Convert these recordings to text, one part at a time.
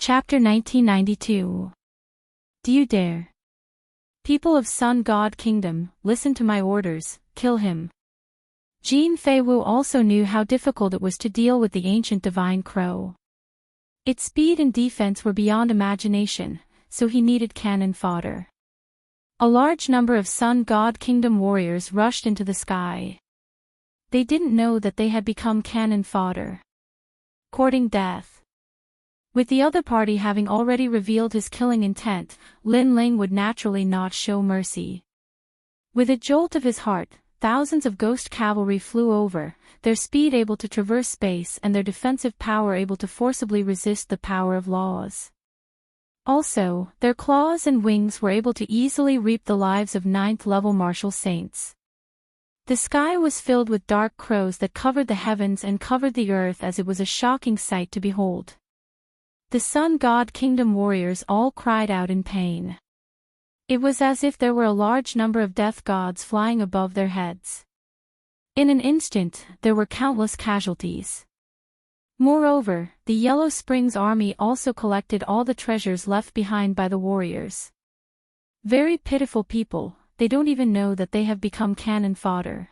Chapter 1992. Do you dare? People of Sun God Kingdom, listen to my orders, kill him. Jin Feiwu also knew how difficult it was to deal with the ancient divine crow. Its speed and defense were beyond imagination, so he needed cannon fodder. A large number of Sun God Kingdom warriors rushed into the sky. They didn't know that they had become cannon fodder. Courting death. With the other party having already revealed his killing intent, Lin Ling would naturally not show mercy. With a jolt of his heart, thousands of ghost cavalry flew over, their speed able to traverse space and their defensive power able to forcibly resist the power of laws. Also, their claws and wings were able to easily reap the lives of 9th-level martial saints. The sky was filled with dark crows that covered the heavens and covered the earth as it was a shocking sight to behold. The Sun God Kingdom warriors all cried out in pain. It was as if there were a large number of death gods flying above their heads. In an instant, there were countless casualties. Moreover, the Yellow Springs army also collected all the treasures left behind by the warriors. Very pitiful people, they don't even know that they have become cannon fodder.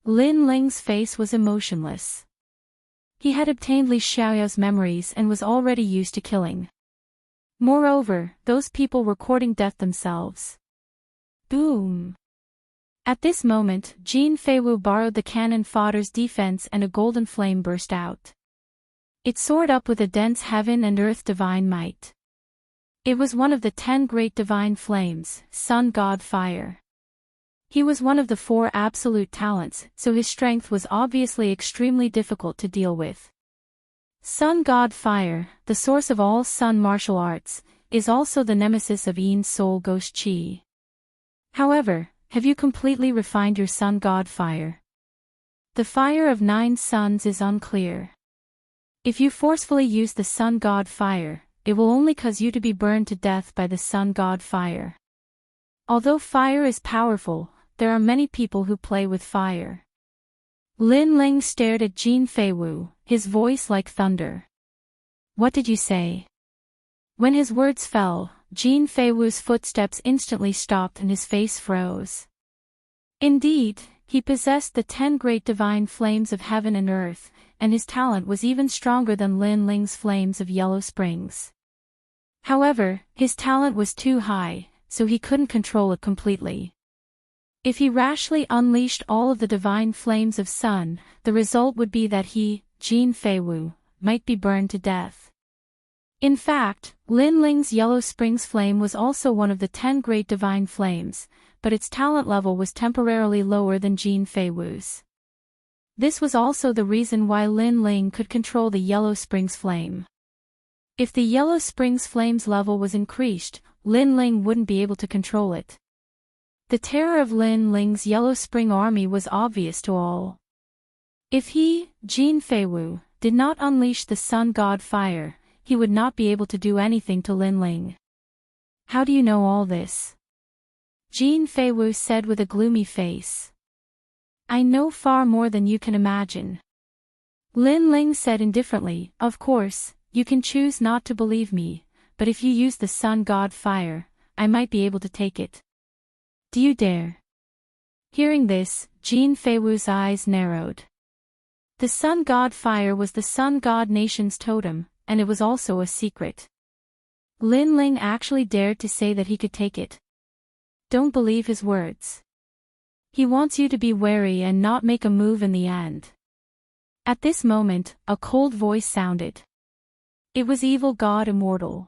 Lin Ling's face was emotionless. He had obtained Li Xiaoyao's memories and was already used to killing. Moreover, those people were courting death themselves. Boom! At this moment, Jin Feiwu borrowed the cannon fodder's defense and a golden flame burst out. It soared up with a dense heaven and earth divine might. It was one of the 10 great divine flames, Sun God Fire. He was one of the 4 absolute talents, so his strength was obviously extremely difficult to deal with. Sun God Fire, the source of all Sun martial arts, is also the nemesis of Yin's soul ghost Qi. However, have you completely refined your Sun God Fire? The fire of 9 suns is unclear. If you forcefully use the Sun God Fire, it will only cause you to be burned to death by the Sun God Fire. Although fire is powerful, there are many people who play with fire. Lin Ling stared at Jin Feiwu, his voice like thunder. What did you say? When his words fell, Jin Feiwu's footsteps instantly stopped and his face froze. Indeed, he possessed the 10 great divine flames of heaven and earth, and his talent was even stronger than Lin Ling's flames of Yellow Springs. However, his talent was too high, so he couldn't control it completely. If he rashly unleashed all of the divine flames of Sun, the result would be that he, Jin Feiwu, might be burned to death. In fact, Lin Ling's Yellow Springs flame was also one of the 10 great divine flames, but its talent level was temporarily lower than Jin Feiwu's. This was also the reason why Lin Ling could control the Yellow Springs flame. If the Yellow Springs flame's level was increased, Lin Ling wouldn't be able to control it. The terror of Lin Ling's Yellow Spring army was obvious to all. If he, Jin Feiwu, did not unleash the Sun God Fire, he would not be able to do anything to Lin Ling. How do you know all this? Jin Feiwu said with a gloomy face. I know far more than you can imagine. Lin Ling said indifferently, of course, you can choose not to believe me, but if you use the Sun God Fire, I might be able to take it. Do you dare? Hearing this, Jin Feiwu's eyes narrowed. The Sun God Fire was the Sun God Nation's totem, and it was also a secret. Lin Ling actually dared to say that he could take it. Don't believe his words. He wants you to be wary and not make a move in the end. At this moment, a cold voice sounded. It was Evil God Immortal.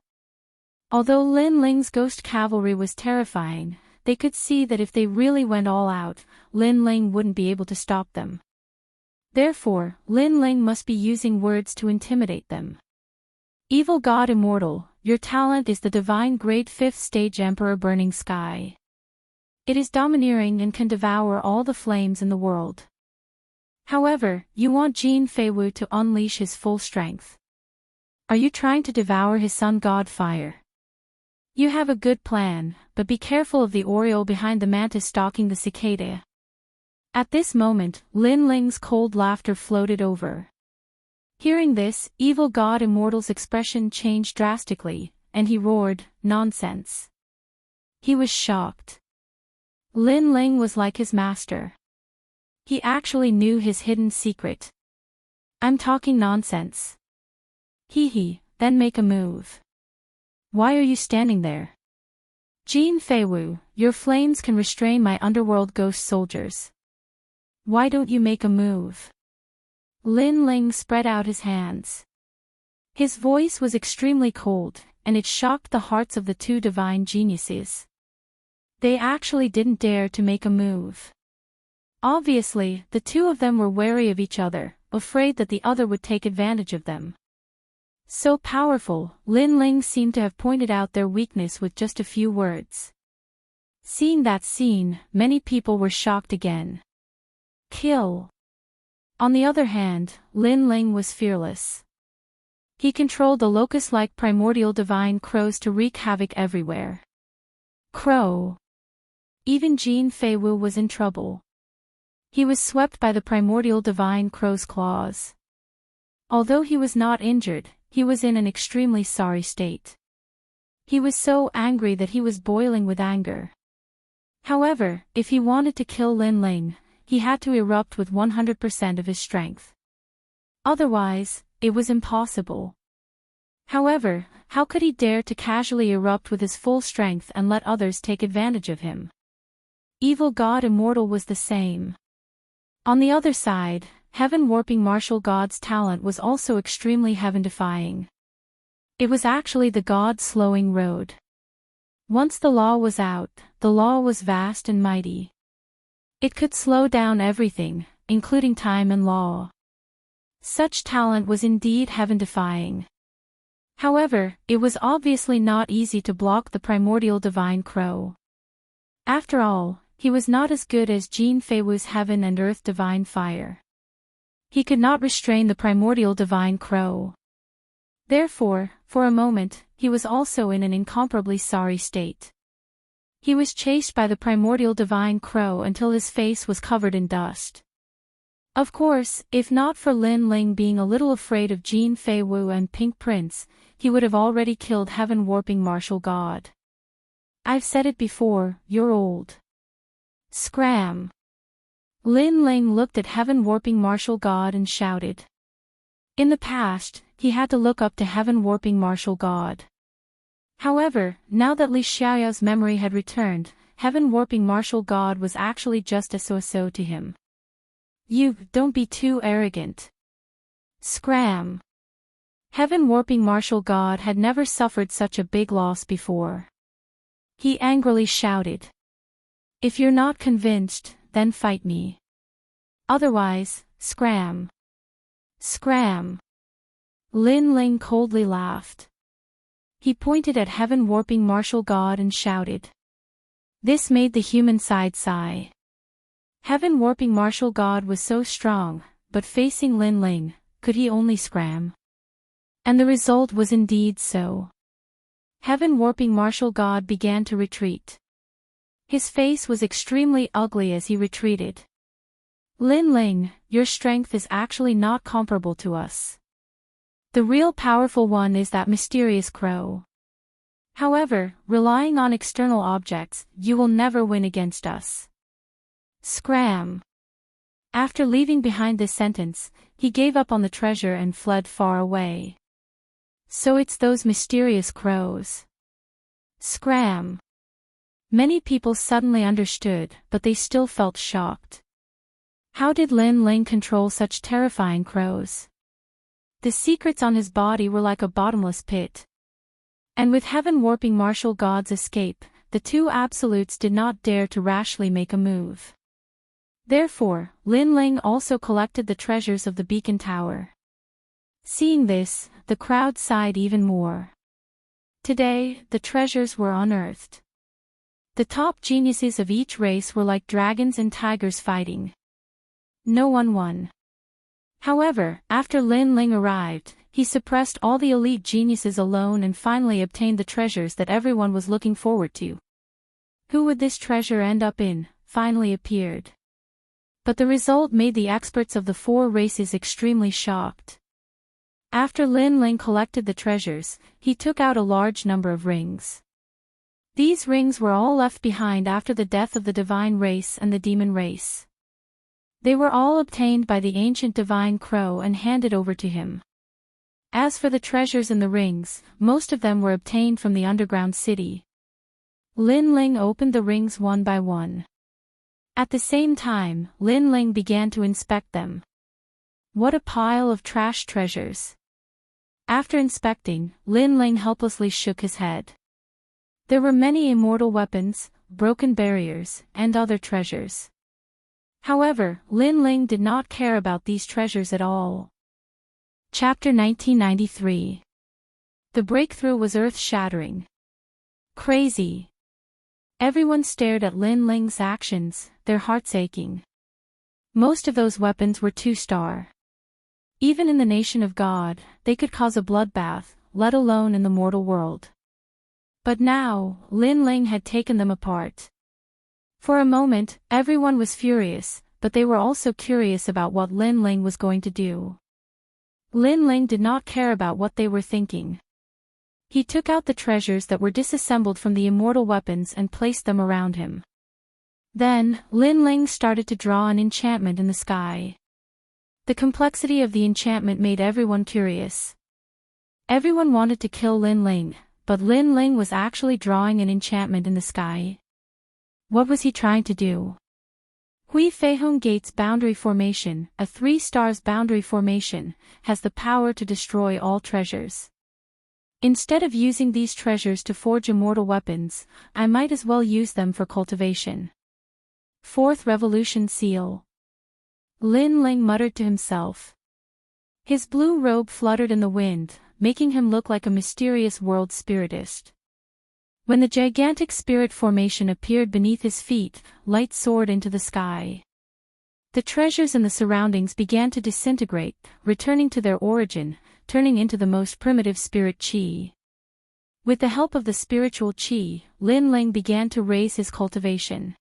Although Lin Ling's ghost cavalry was terrifying, they could see that if they really went all out, Lin Ling wouldn't be able to stop them. Therefore, Lin Ling must be using words to intimidate them. Evil God Immortal, your talent is the divine great 5th stage Emperor Burning Sky. It is domineering and can devour all the flames in the world. However, you want Jin Feiwu to unleash his full strength. Are you trying to devour his Sun God Fire? You have a good plan, but be careful of the oriole behind the mantis stalking the cicada. At this moment, Lin Ling's cold laughter floated over. Hearing this, evil god Immortal's expression changed drastically, and he roared, "Nonsense." He was shocked. Lin Ling was like his master. He actually knew his hidden secret. "I'm talking nonsense." Hee, then make a move. "Why are you standing there?" "Jin Feiwu, your flames can restrain my underworld ghost soldiers. Why don't you make a move?" Lin Ling spread out his hands. His voice was extremely cold, and it shocked the hearts of the two divine geniuses. They actually didn't dare to make a move. Obviously, the two of them were wary of each other, afraid that the other would take advantage of them. So powerful, Lin Ling seemed to have pointed out their weakness with just a few words. Seeing that scene, many people were shocked again. Kill. On the other hand, Lin Ling was fearless. He controlled the locust-like primordial divine crows to wreak havoc everywhere. Crow. Even Jin Feiwu was in trouble. He was swept by the primordial divine crow's claws. Although he was not injured, he was in an extremely sorry state. He was so angry that he was boiling with anger. However, if he wanted to kill Lin Ling, he had to erupt with 100% of his strength. Otherwise, it was impossible. However, how could he dare to casually erupt with his full strength and let others take advantage of him? Evil god Immortal was the same. On the other side, heaven-warping martial god's talent was also extremely heaven-defying. It was actually the god-slowing road. Once the law was out, the law was vast and mighty. It could slow down everything, including time and law. Such talent was indeed heaven-defying. However, it was obviously not easy to block the primordial divine crow. After all, he was not as good as Jin Feiwu's heaven and earth divine fire. He could not restrain the primordial divine crow. Therefore, for a moment, he was also in an incomparably sorry state. He was chased by the primordial divine crow until his face was covered in dust. Of course, if not for Lin Ling being a little afraid of Jin Feiwu and Pink Prince, he would have already killed heaven-warping martial god. I've said it before, you're old. Scram. Lin Ling looked at heaven-warping martial god and shouted. In the past, he had to look up to heaven-warping martial god. However, now that Li Xiaoyao's memory had returned, heaven-warping martial god was actually just a so-so to him. You, don't be too arrogant. Scram. Heaven-warping martial god had never suffered such a big loss before. He angrily shouted. If you're not convinced, then fight me. Otherwise, scram. Scram. Lin Ling coldly laughed. He pointed at heaven-warping martial god and shouted. This made the human side sigh. Heaven-warping martial god was so strong, but facing Lin Ling, could he only scram? And the result was indeed so. Heaven-warping martial god began to retreat. His face was extremely ugly as he retreated. Lin Ling, your strength is actually not comparable to us. The real powerful one is that mysterious crow. However, relying on external objects, you will never win against us. Scram. After leaving behind this sentence, he gave up on the treasure and fled far away. So it's those mysterious crows. Scram. Many people suddenly understood, but they still felt shocked. How did Lin Ling control such terrifying crows? The secrets on his body were like a bottomless pit. And with heaven-warping martial god's escape, the two absolutes did not dare to rashly make a move. Therefore, Lin Ling also collected the treasures of the beacon tower. Seeing this, the crowd sighed even more. Today, the treasures were unearthed. The top geniuses of each race were like dragons and tigers fighting. No one won. However, after Lin Ling arrived, he suppressed all the elite geniuses alone and finally obtained the treasures that everyone was looking forward to. Who would this treasure end up in, finally appeared. But the result made the experts of the four races extremely shocked. After Lin Ling collected the treasures, he took out a large number of rings. These rings were all left behind after the death of the divine race and the demon race. They were all obtained by the ancient divine crow and handed over to him. As for the treasures in the rings, most of them were obtained from the underground city. Lin Ling opened the rings one by one. At the same time, Lin Ling began to inspect them. What a pile of trash treasures! After inspecting, Lin Ling helplessly shook his head. There were many immortal weapons, broken barriers, and other treasures. However, Lin Ling did not care about these treasures at all. Chapter 1993. The breakthrough was earth-shattering. Crazy. Everyone stared at Lin Ling's actions, their hearts aching. Most of those weapons were 2-star. Even in the nation of God, they could cause a bloodbath, let alone in the mortal world. But now, Lin Ling had taken them apart. For a moment, everyone was furious, but they were also curious about what Lin Ling was going to do. Lin Ling did not care about what they were thinking. He took out the treasures that were disassembled from the immortal weapons and placed them around him. Then, Lin Ling started to draw an enchantment in the sky. The complexity of the enchantment made everyone curious. Everyone wanted to kill Lin Ling, but Lin Ling was actually drawing an enchantment in the sky. What was he trying to do? Hui Feihong Gate's boundary formation, a 3-stars boundary formation, has the power to destroy all treasures. Instead of using these treasures to forge immortal weapons, I might as well use them for cultivation. 4th Revolution Seal. Lin Ling muttered to himself. His blue robe fluttered in the wind, making him look like a mysterious world spiritist. When the gigantic spirit formation appeared beneath his feet, light soared into the sky. The treasures in the surroundings began to disintegrate, returning to their origin, turning into the most primitive spirit chi. With the help of the spiritual chi, Lin Ling began to raise his cultivation.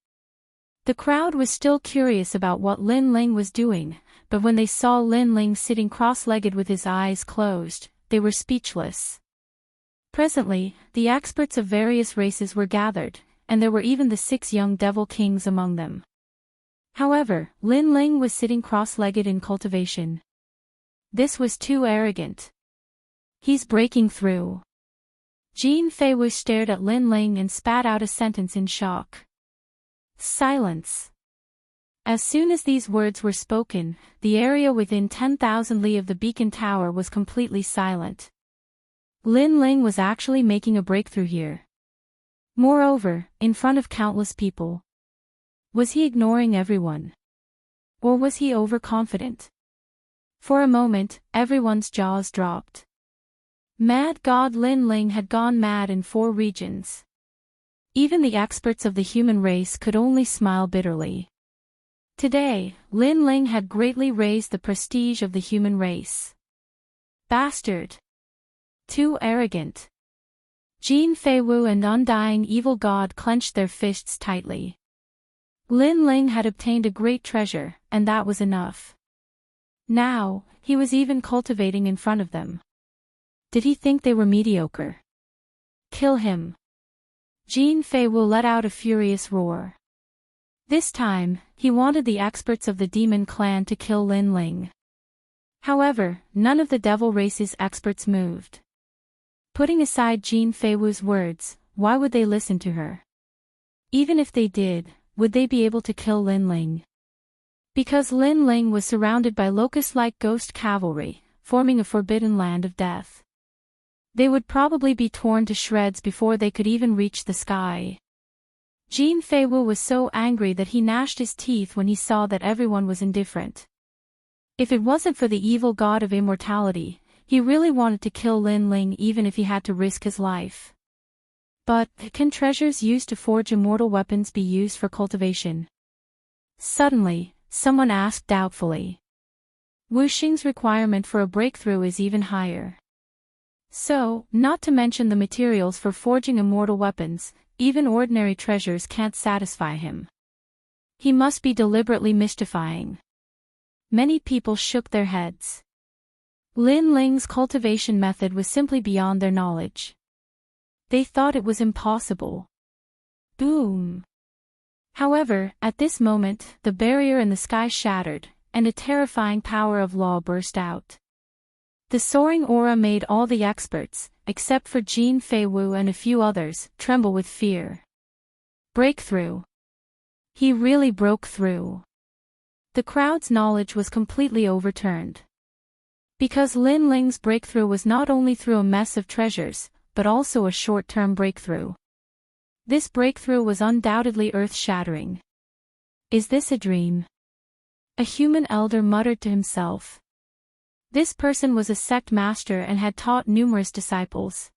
The crowd was still curious about what Lin Ling was doing, but when they saw Lin Ling sitting cross-legged with his eyes closed, they were speechless. Presently, the experts of various races were gathered, and there were even the 6 young devil kings among them. However, Lin Ling was sitting cross-legged in cultivation. This was too arrogant. He's breaking through. Jin Feiwu stared at Lin Ling and spat out a sentence in shock. Silence. As soon as these words were spoken, the area within 10,000 li of the beacon tower was completely silent. Lin Ling was actually making a breakthrough here. Moreover, in front of countless people. Was he ignoring everyone? Or was he overconfident? For a moment, everyone's jaws dropped. Mad God Lin Ling had gone mad in 4 regions. Even the experts of the human race could only smile bitterly. Today, Lin Ling had greatly raised the prestige of the human race. Bastard! Too arrogant. Jin Feiwu and Undying Evil God clenched their fists tightly. Lin Ling had obtained a great treasure, and that was enough. Now, he was even cultivating in front of them. Did he think they were mediocre? Kill him. Jin Feiwu let out a furious roar. This time, he wanted the experts of the demon clan to kill Lin Ling. However, none of the devil race's experts moved. Putting aside Jin Feiwu's words, why would they listen to her? Even if they did, would they be able to kill Lin Ling? Because Lin Ling was surrounded by locust-like ghost cavalry, forming a forbidden land of death. They would probably be torn to shreds before they could even reach the sky. Jin Feiwu was so angry that he gnashed his teeth when he saw that everyone was indifferent. If it wasn't for the evil god of immortality, he really wanted to kill Lin Ling even if he had to risk his life. But, can treasures used to forge immortal weapons be used for cultivation? Suddenly, someone asked doubtfully. Wuxing's requirement for a breakthrough is even higher. So, not to mention the materials for forging immortal weapons, even ordinary treasures can't satisfy him. He must be deliberately mystifying. Many people shook their heads. Lin Ling's cultivation method was simply beyond their knowledge. They thought it was impossible. Boom! However, at this moment, the barrier in the sky shattered, and a terrifying power of law burst out. The soaring aura made all the experts, except for Jin Feiwu and a few others, tremble with fear. Breakthrough. He really broke through. The crowd's knowledge was completely overturned. Because Lin Ling's breakthrough was not only through a mess of treasures, but also a short-term breakthrough. This breakthrough was undoubtedly earth-shattering. Is this a dream? A human elder muttered to himself. This person was a sect master and had taught numerous disciples.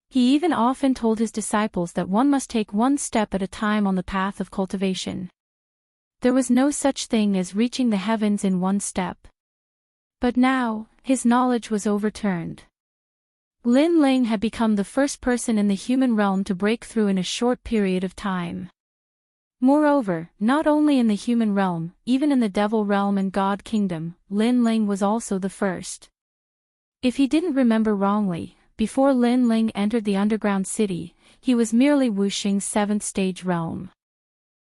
He even often told his disciples that one must take one step at a time on the path of cultivation. There was no such thing as reaching the heavens in one step. But now, his knowledge was overturned. Lin Ling had become the first person in the human realm to break through in a short period of time. Moreover, not only in the human realm, even in the devil realm and God kingdom, Lin Ling was also the first. If he didn't remember wrongly, before Lin Ling entered the underground city, he was merely Wuxing's 7th stage realm.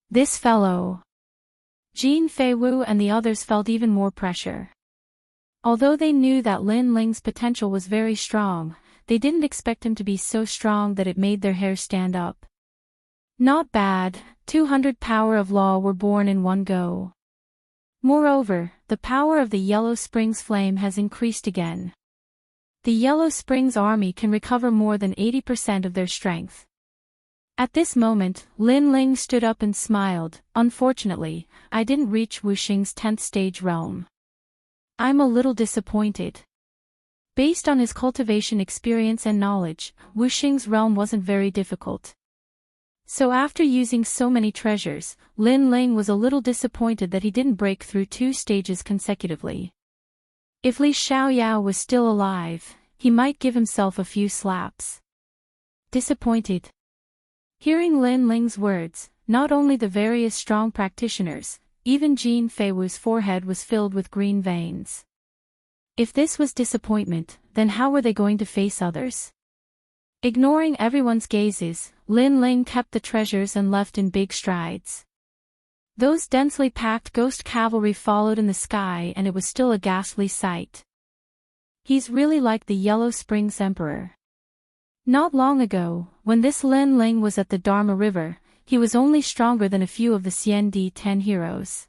This fellow. Jin Feiwu and the others felt even more pressure. Although they knew that Lin Ling's potential was very strong, they didn't expect him to be so strong that it made their hair stand up. Not bad, 200 power of law were born in one go. Moreover, the power of the Yellow Springs flame has increased again. The Yellow Springs army can recover more than 80% of their strength. At this moment, Lin Ling stood up and smiled. Unfortunately, I didn't reach Wuxing's 10th stage realm. I'm a little disappointed. Based on his cultivation experience and knowledge, Wuxing's realm wasn't very difficult. So after using so many treasures, Lin Ling was a little disappointed that he didn't break through 2 stages consecutively. If Li Xiaoyao was still alive, he might give himself a few slaps. Disappointed. Hearing Lin Ling's words, not only the various strong practitioners, even Jin Feiwu's forehead was filled with green veins. If this was disappointment, then how were they going to face others? Ignoring everyone's gazes, Lin Ling kept the treasures and left in big strides. Those densely packed ghost cavalry followed in the sky, and it was still a ghastly sight. He's really like the Yellow Springs Emperor. Not long ago, when this Lin Ling was at the Dharma River, he was only stronger than a few of the CND-10 heroes.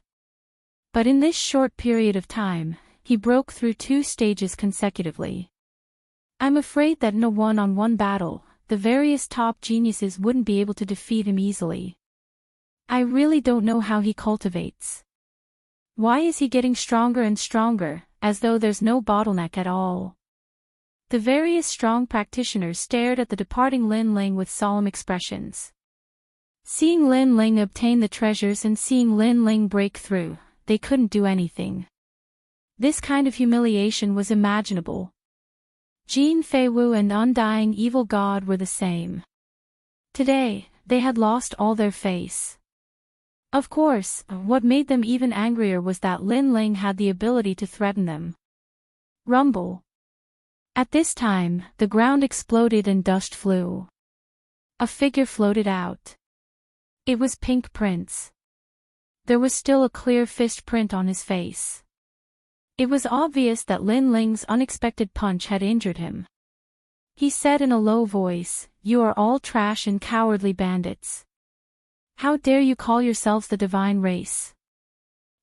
But in this short period of time, he broke through 2 stages consecutively. I'm afraid that in a one-on-one battle, the various top geniuses wouldn't be able to defeat him easily. I really don't know how he cultivates. Why is he getting stronger and stronger, as though there's no bottleneck at all? The various strong practitioners stared at the departing Lin Ling with solemn expressions. Seeing Lin Ling obtain the treasures and seeing Lin Ling break through, they couldn't do anything. This kind of humiliation was imaginable. Jin Feiwu and Undying Evil God were the same. Today, they had lost all their face. Of course, what made them even angrier was that Lin Ling had the ability to threaten them. Rumble. At this time, the ground exploded and dust flew. A figure floated out. It was Pink Prince. There was still a clear fist print on his face. It was obvious that Lin Ling's unexpected punch had injured him. He said in a low voice, "You are all trash and cowardly bandits. How dare you call yourselves the divine race?"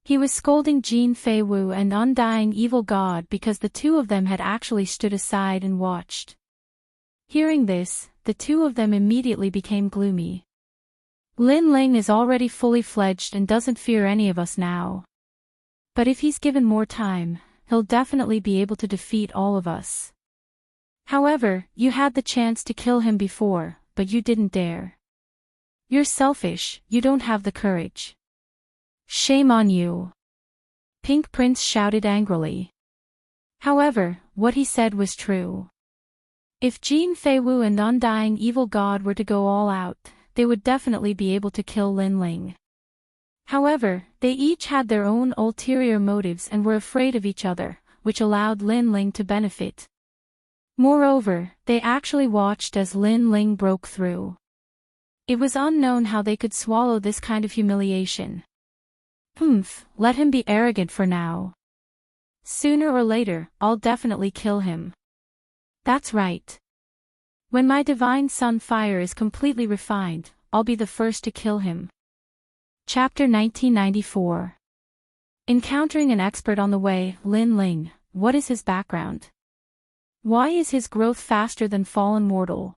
He was scolding Jin Feiwu and Undying Evil God because the two of them had actually stood aside and watched. Hearing this, the two of them immediately became gloomy. Lin Ling is already fully fledged and doesn't fear any of us now. But if he's given more time, he'll definitely be able to defeat all of us. However, you had the chance to kill him before, but you didn't dare. You're selfish, you don't have the courage. Shame on you. Pink Prince shouted angrily. However, what he said was true. If Jin Feiwu and Undying Evil God were to go all out, they would definitely be able to kill Lin Ling. However, they each had their own ulterior motives and were afraid of each other, which allowed Lin Ling to benefit. Moreover, they actually watched as Lin Ling broke through. It was unknown how they could swallow this kind of humiliation. Let him be arrogant for now. Sooner or later, I'll definitely kill him. That's right. When my divine sun fire is completely refined, I'll be the first to kill him. Chapter 1994. Encountering an expert on the way. Lin Ling, what is his background? Why is his growth faster than fallen mortal?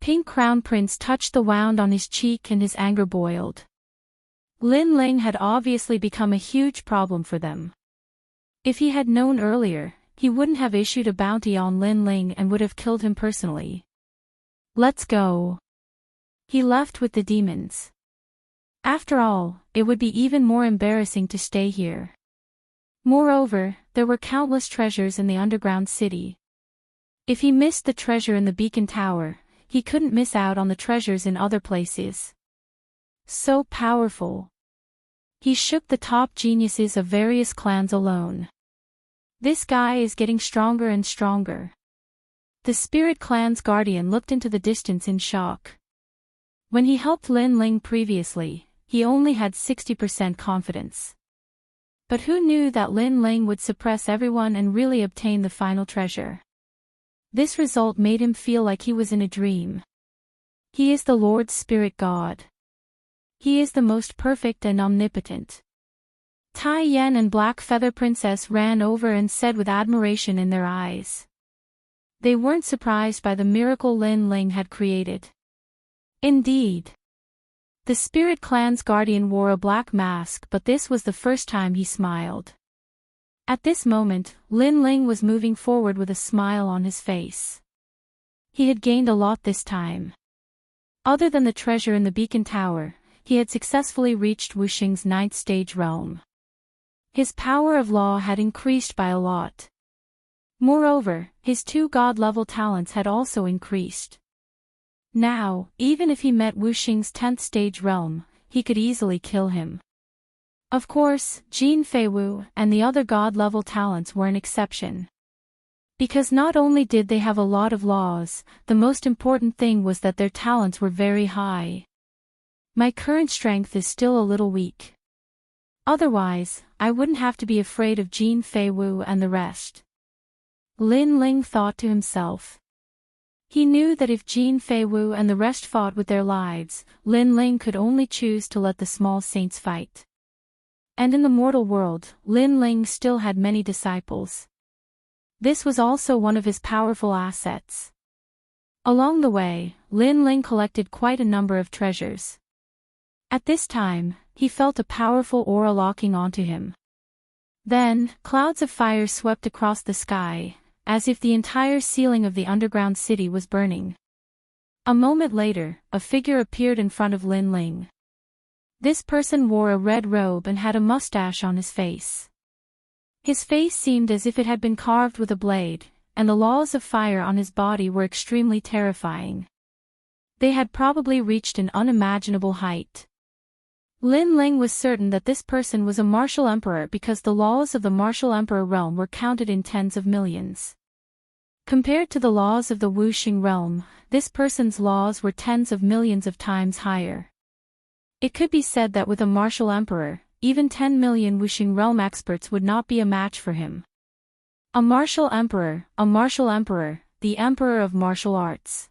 Pink Crown Prince touched the wound on his cheek and his anger boiled. Lin Ling had obviously become a huge problem for them. If he had known earlier, he wouldn't have issued a bounty on Lin Ling and would have killed him personally. Let's go. He left with the demons. After all, it would be even more embarrassing to stay here. Moreover, there were countless treasures in the underground city. If he missed the treasure in the beacon tower, he couldn't miss out on the treasures in other places. So powerful. He shook the top geniuses of various clans alone. This guy is getting stronger and stronger. The Spirit Clan's guardian looked into the distance in shock. When he helped Lin Ling previously, he only had 60% confidence. But who knew that Lin Ling would suppress everyone and really obtain the final treasure? This result made him feel like he was in a dream. He is the Lord's Spirit God. He is the most perfect and omnipotent. Tai Yan and Black Feather Princess ran over and said with admiration in their eyes. They weren't surprised by the miracle Lin Ling had created. Indeed. The Spirit Clan's guardian wore a black mask, but this was the first time he smiled. At this moment, Lin Ling was moving forward with a smile on his face. He had gained a lot this time. Other than the treasure in the beacon tower, he had successfully reached Wuxing's 9th stage realm. His power of law had increased by a lot. Moreover, his 2 god-level talents had also increased. Now, even if he met Wuxing's 10th stage realm, he could easily kill him. Of course, Jin Feiwu and the other god-level talents were an exception. Because not only did they have a lot of laws, the most important thing was that their talents were very high. My current strength is still a little weak. Otherwise, I wouldn't have to be afraid of Jin Feiwu and the rest. Lin Ling thought to himself. He knew that if Jin Feiwu and the rest fought with their lives, Lin Ling could only choose to let the small saints fight. And in the mortal world, Lin Ling still had many disciples. This was also one of his powerful assets. Along the way, Lin Ling collected quite a number of treasures. At this time, he felt a powerful aura locking onto him. Then, clouds of fire swept across the sky, as if the entire ceiling of the underground city was burning. A moment later, a figure appeared in front of Lin Ling. This person wore a red robe and had a mustache on his face. His face seemed as if it had been carved with a blade, and the laws of fire on his body were extremely terrifying. They had probably reached an unimaginable height. Lin Ling was certain that this person was a martial emperor because the laws of the martial emperor realm were counted in tens of millions. Compared to the laws of the Wuxing realm, this person's laws were tens of millions of times higher. It could be said that with a martial emperor, even 10 million Wuxing realm experts would not be a match for him. A martial emperor, the emperor of martial arts.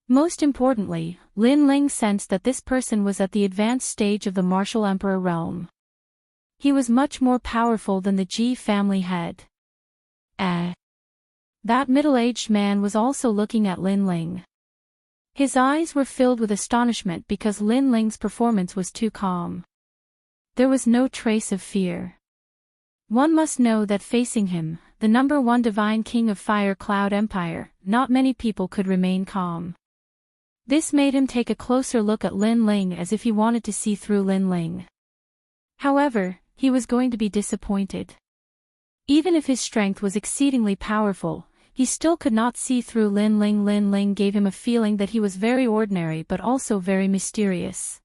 Most importantly, Lin Ling sensed that this person was at the advanced stage of the martial emperor realm. He was much more powerful than the Ji family head. That middle-aged man was also looking at Lin Ling. His eyes were filled with astonishment because Lin Ling's performance was too calm. There was no trace of fear. One must know that facing him, the #1 divine king of Fire Cloud Empire, not many people could remain calm. This made him take a closer look at Lin Ling as if he wanted to see through Lin Ling. However, he was going to be disappointed. Even if his strength was exceedingly powerful, he still could not see through Lin Ling. Lin Ling gave him a feeling that he was very ordinary but also very mysterious.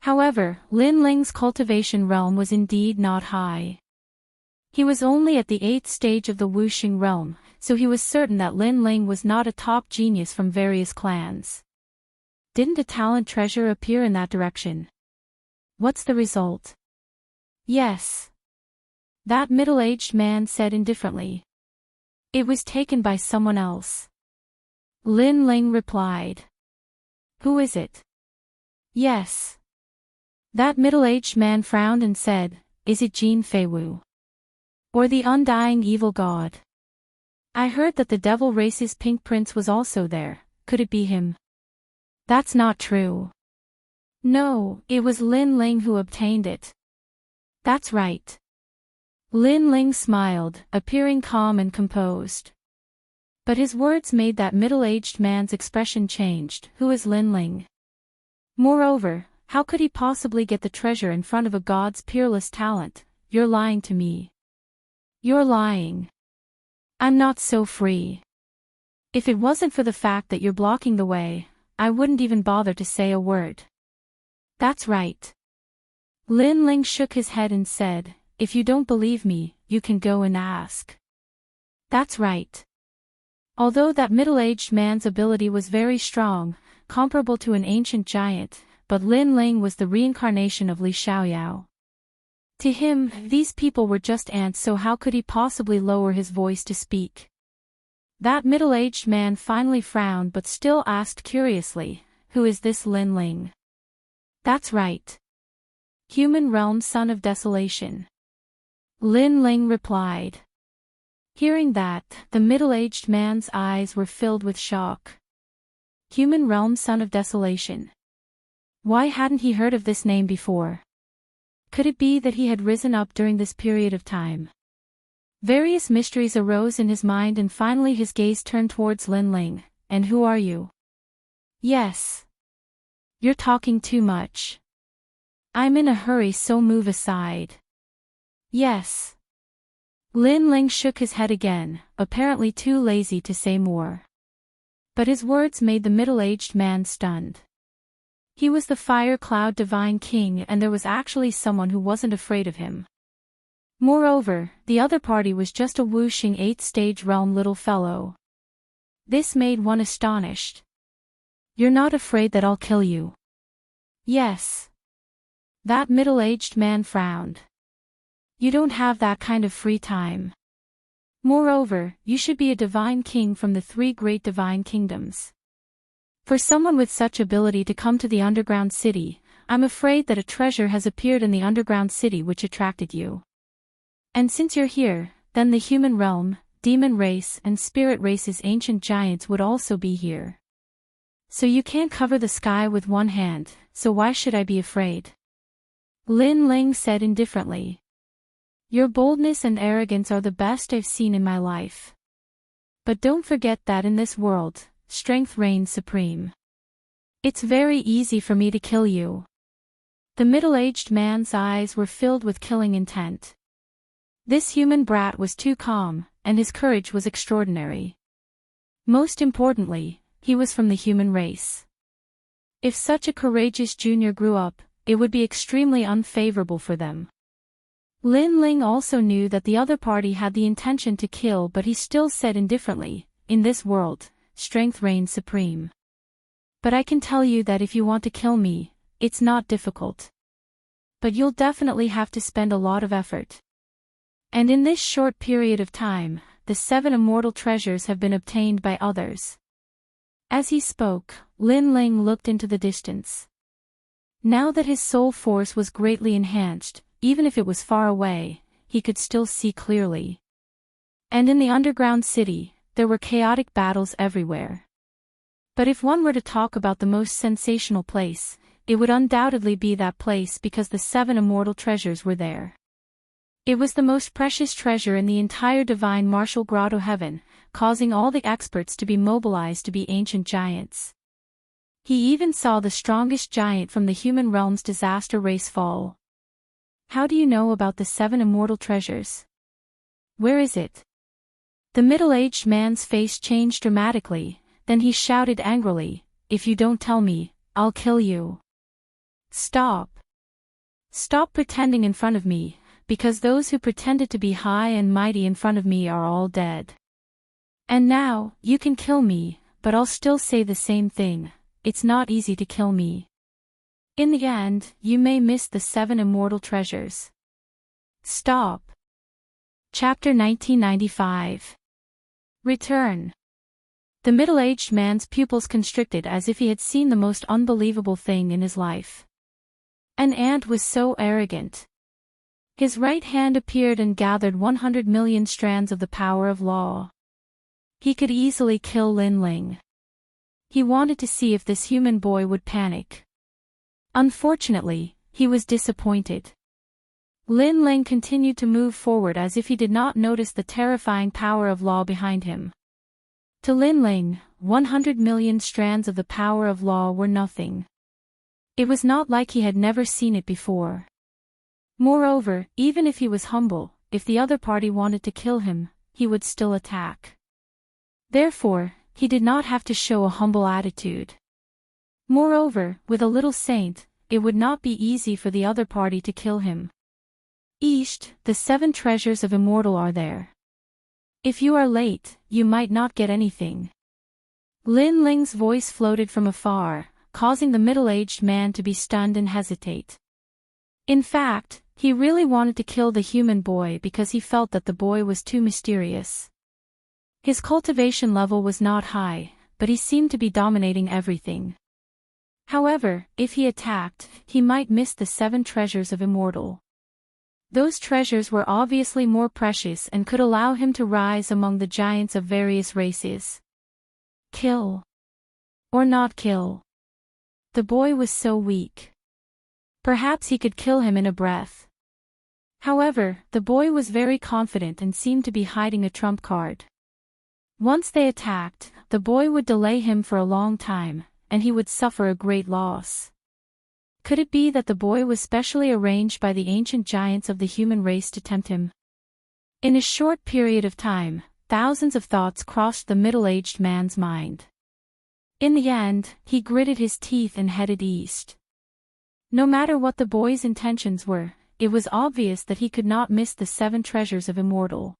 However, Lin Ling's cultivation realm was indeed not high. He was only at the 8th stage of the Wuxia realm, so he was certain that Lin Ling was not a top genius from various clans. Didn't a talent treasure appear in that direction? What's the result? Yes. That middle-aged man said indifferently. It was taken by someone else. Lin Ling replied. Who is it? Yes. That middle-aged man frowned and said, is it Jin Feiwu? Or the undying evil god? I heard that the devil race's pink prince was also there. Could it be him? That's not true. No, it was Lin Ling who obtained it. That's right. Lin Ling smiled, appearing calm and composed. But his words made that middle-aged man's expression changed. Who is Lin Ling? Moreover, how could he possibly get the treasure in front of a god's peerless talent? You're lying to me. You're lying. I'm not so free. If it wasn't for the fact that you're blocking the way, I wouldn't even bother to say a word. That's right. Lin Ling shook his head and said, if you don't believe me, you can go and ask. That's right. Although that middle-aged man's ability was very strong, comparable to an ancient giant, but Lin Ling was the reincarnation of Li Xiaoyao. To him, these people were just ants, so how could he possibly lower his voice to speak? That middle-aged man finally frowned but still asked curiously, who is this Lin Ling? That's right. Human realm son of desolation. Lin Ling replied. Hearing that, the middle-aged man's eyes were filled with shock. Human realm son of desolation. Why hadn't he heard of this name before? Could it be that he had risen up during this period of time? Various mysteries arose in his mind and finally his gaze turned towards Lin Ling. And who are you? Yes. You're talking too much. I'm in a hurry, so move aside. Yes. Lin Ling shook his head again, apparently too lazy to say more. But his words made the middle-aged man stunned. He was the Fire Cloud Divine King, and there was actually someone who wasn't afraid of him. Moreover, the other party was just a Wuxia 8th stage realm little fellow. This made one astonished. You're not afraid that I'll kill you? Yes. That middle-aged man frowned. You don't have that kind of free time. Moreover, you should be a divine king from the 3 great divine kingdoms. For someone with such ability to come to the underground city, I'm afraid that a treasure has appeared in the underground city which attracted you. And since you're here, then the human realm, demon race and spirit race's ancient giants would also be here. So you can't cover the sky with one hand, so why should I be afraid? Lin Ling said indifferently. Your boldness and arrogance are the best I've seen in my life. But don't forget that in this world, strength reigns supreme. It's very easy for me to kill you. The middle-aged man's eyes were filled with killing intent. This human brat was too calm, and his courage was extraordinary. Most importantly, he was from the human race. If such a courageous junior grew up, it would be extremely unfavorable for them. Lin Ling also knew that the other party had the intention to kill, but he still said indifferently, in this world, strength reigns supreme. But I can tell you that if you want to kill me, it's not difficult. But you'll definitely have to spend a lot of effort. And in this short period of time, the 7 immortal treasures have been obtained by others. As he spoke, Lin Ling looked into the distance. Now that his soul force was greatly enhanced, even if it was far away, he could still see clearly. And in the underground city, there were chaotic battles everywhere. But if one were to talk about the most sensational place, it would undoubtedly be that place because the 7 immortal treasures were there. It was the most precious treasure in the entire divine martial grotto heaven, causing all the experts to be mobilized to be ancient giants. He even saw the strongest giant from the human realm's disaster race fall. How do you know about the 7 immortal treasures? Where is it? The middle-aged man's face changed dramatically, then he shouted angrily, if you don't tell me, I'll kill you. Stop. Stop pretending in front of me, because those who pretended to be high and mighty in front of me are all dead. And now, you can kill me, but I'll still say the same thing, it's not easy to kill me. In the end, you may miss the 7 immortal treasures. Stop. Chapter 1995. Return. The middle-aged man's pupils constricted as if he had seen the most unbelievable thing in his life. An ant was so arrogant. His right hand appeared and gathered 100 million strands of the power of law. He could easily kill Lin Ling. He wanted to see if this human boy would panic. Unfortunately, he was disappointed. Lin Ling continued to move forward as if he did not notice the terrifying power of law behind him. To Lin Ling, 100 million strands of the power of law were nothing. It was not like he had never seen it before. Moreover, even if he was humble, if the other party wanted to kill him, he would still attack. Therefore, he did not have to show a humble attitude. Moreover, with a little saint, it would not be easy for the other party to kill him. East, the 7 treasures of Immortal are there. If you are late, you might not get anything. Lin Ling's voice floated from afar, causing the middle-aged man to be stunned and hesitate. In fact, he really wanted to kill the human boy because he felt that the boy was too mysterious. His cultivation level was not high, but he seemed to be dominating everything. However, if he attacked, he might miss the 7 treasures of Immortal. Those treasures were obviously more precious and could allow him to rise among the giants of various races. Kill. Or not kill. The boy was so weak. Perhaps he could kill him in a breath. However, the boy was very confident and seemed to be hiding a trump card. Once they attacked, the boy would delay him for a long time, and he would suffer a great loss. Could it be that the boy was specially arranged by the ancient giants of the human race to tempt him? In a short period of time, thousands of thoughts crossed the middle-aged man's mind. In the end, he gritted his teeth and headed east. No matter what the boy's intentions were, it was obvious that he could not miss the 7 treasures of Immortal.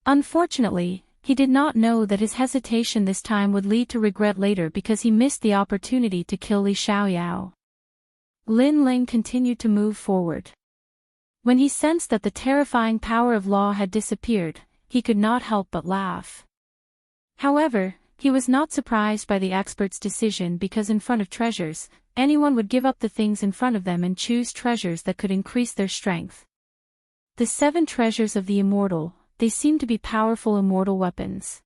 Unfortunately, he did not know that his hesitation this time would lead to regret later because he missed the opportunity to kill Li Xiaoyao. Lin Ling continued to move forward. When he sensed that the terrifying power of law had disappeared, he could not help but laugh. However, he was not surprised by the expert's decision because in front of treasures, anyone would give up the things in front of them and choose treasures that could increase their strength. The 7 treasures of the Immortal, they seem to be powerful immortal weapons.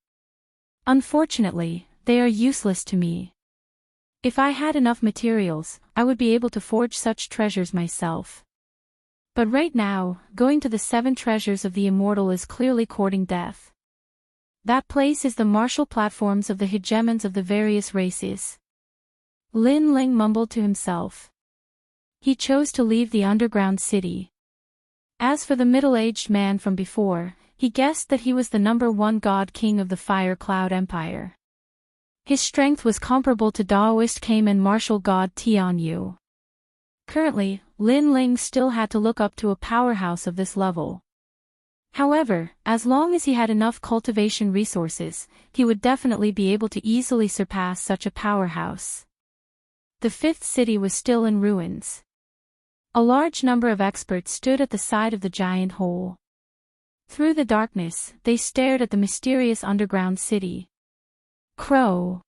Unfortunately, they are useless to me. If I had enough materials, I would be able to forge such treasures myself. But right now, going to the 7 treasures of the Immortal is clearly courting death. That place is the martial platforms of the hegemons of the various races. Lin Ling mumbled to himself. He chose to leave the underground city. As for the middle-aged man from before, he guessed that he was the #1 god king of the Fire Cloud Empire. His strength was comparable to Daoist Kame and martial god Tian Yu. Currently, Lin Ling still had to look up to a powerhouse of this level. However, as long as he had enough cultivation resources, he would definitely be able to easily surpass such a powerhouse. The 5th city was still in ruins. A large number of experts stood at the side of the giant hole. Through the darkness, they stared at the mysterious underground city. Crow.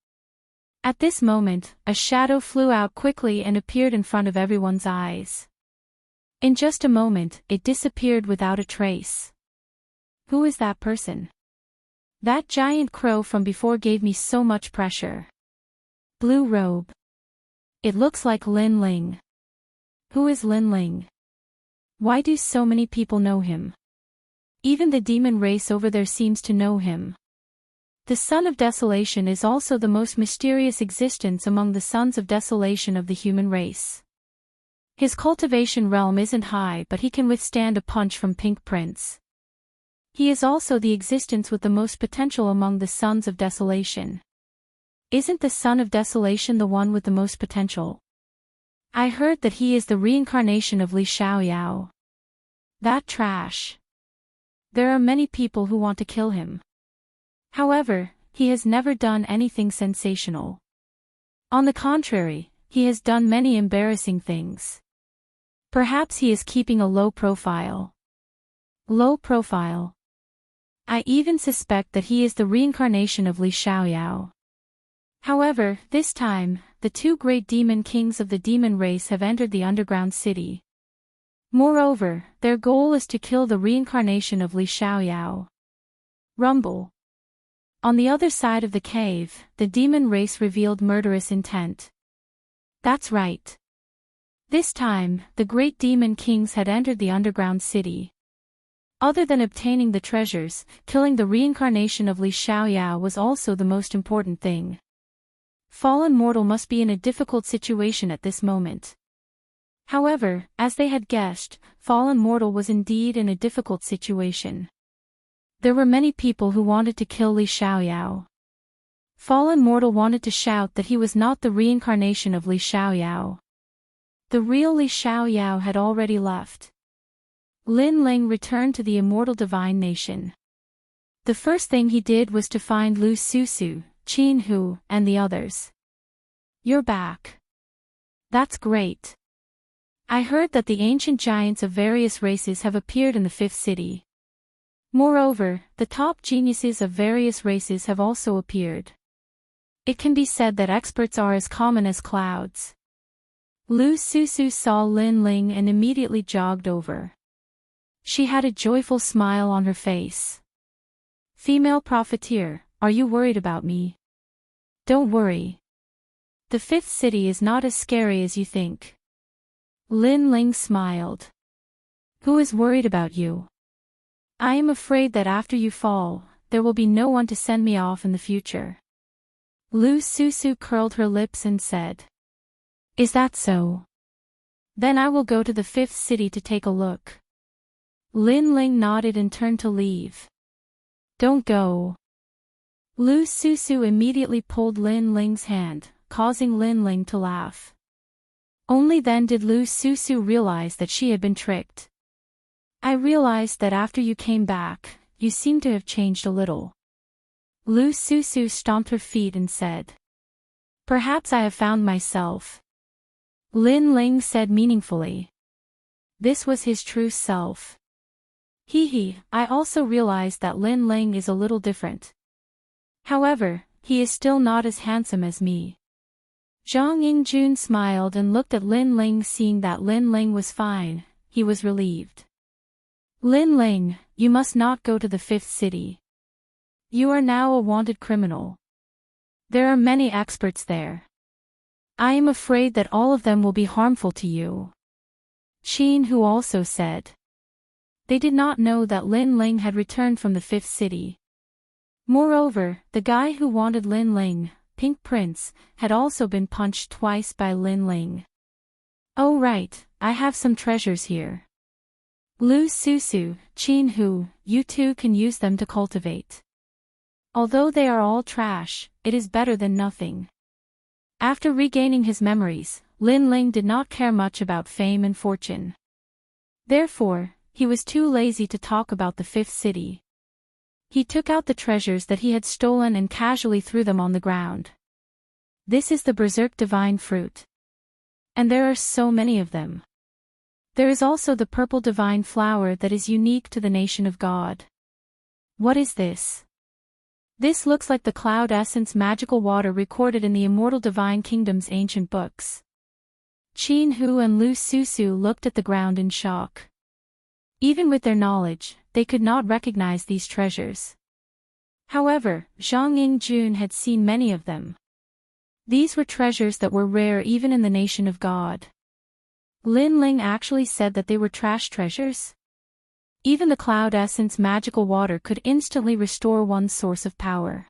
At this moment, a shadow flew out quickly and appeared in front of everyone's eyes. In just a moment, it disappeared without a trace. Who is that person? That giant crow from before gave me so much pressure. Blue robe. It looks like Lin Ling. Who is Lin Ling? Why do so many people know him? Even the demon race over there seems to know him. The Son of Desolation is also the most mysterious existence among the Sons of Desolation of the human race. His cultivation realm isn't high, but he can withstand a punch from Pink Prince. He is also the existence with the most potential among the Sons of Desolation. Isn't the Son of Desolation the one with the most potential? I heard that he is the reincarnation of Li Xiaoyao. That trash. There are many people who want to kill him. However, he has never done anything sensational. On the contrary, he has done many embarrassing things. Perhaps he is keeping a low profile. Low profile. I even suspect that he is the reincarnation of Li Xiaoyao. However, this time, the two great demon kings of the demon race have entered the underground city. Moreover, their goal is to kill the reincarnation of Li Xiaoyao. Rumble. On the other side of the cave, the demon race revealed murderous intent. That's right. This time, the great demon kings had entered the underground city. Other than obtaining the treasures, killing the reincarnation of Li Xiaoyao was also the most important thing. Fallen mortal must be in a difficult situation at this moment. However, as they had guessed, fallen mortal was indeed in a difficult situation. There were many people who wanted to kill Li Xiaoyao. Fallen mortal wanted to shout that he was not the reincarnation of Li Xiaoyao. The real Li Xiaoyao had already left. Lin Ling returned to the immortal divine nation. The first thing he did was to find Lu Susu, Qin Hu, and the others. You're back. That's great. I heard that the ancient giants of various races have appeared in the fifth city. Moreover, the top geniuses of various races have also appeared. It can be said that experts are as common as clouds. Lu Susu saw Lin Ling and immediately jogged over. She had a joyful smile on her face. Female profiteer, are you worried about me? Don't worry. The fifth city is not as scary as you think. Lin Ling smiled. Who is worried about you? I am afraid that after you fall, there will be no one to send me off in the future. Lu Susu curled her lips and said. Is that so? Then I will go to the fifth city to take a look. Lin Ling nodded and turned to leave. Don't go. Lu Susu immediately pulled Lin Ling's hand, causing Lin Ling to laugh. Only then did Lu Susu realize that she had been tricked. I realized that after you came back, you seem to have changed a little. Lu Susu stomped her feet and said. Perhaps I have found myself. Lin Ling said meaningfully. This was his true self. I also realized that Lin Ling is a little different. However, he is still not as handsome as me. Zhang Yingjun smiled and looked at Lin Ling. Seeing that Lin Ling was fine, he was relieved. Lin Ling, you must not go to the fifth city. You are now a wanted criminal. There are many experts there. I am afraid that all of them will be harmful to you. Qin Hu also said. They did not know that Lin Ling had returned from the fifth city. Moreover, the guy who wanted Lin Ling, Pink Prince, had also been punched twice by Lin Ling. Oh right, I have some treasures here. Lu Susu, Qin Hu, you two can use them to cultivate. Although they are all trash, it is better than nothing. After regaining his memories, Lin Ling did not care much about fame and fortune. Therefore, he was too lazy to talk about the fifth city. He took out the treasures that he had stolen and casually threw them on the ground. This is the berserk divine fruit. And there are so many of them. There is also the purple divine flower that is unique to the nation of God. What is this? This looks like the cloud essence magical water recorded in the Immortal Divine Kingdom's ancient books. Qin Hu and Lu Susu looked at the ground in shock. Even with their knowledge, they could not recognize these treasures. However, Zhang Yingjun had seen many of them. These were treasures that were rare even in the nation of God. Lin Ling actually said that they were trash treasures? Even the cloud essence magical water could instantly restore one's source of power.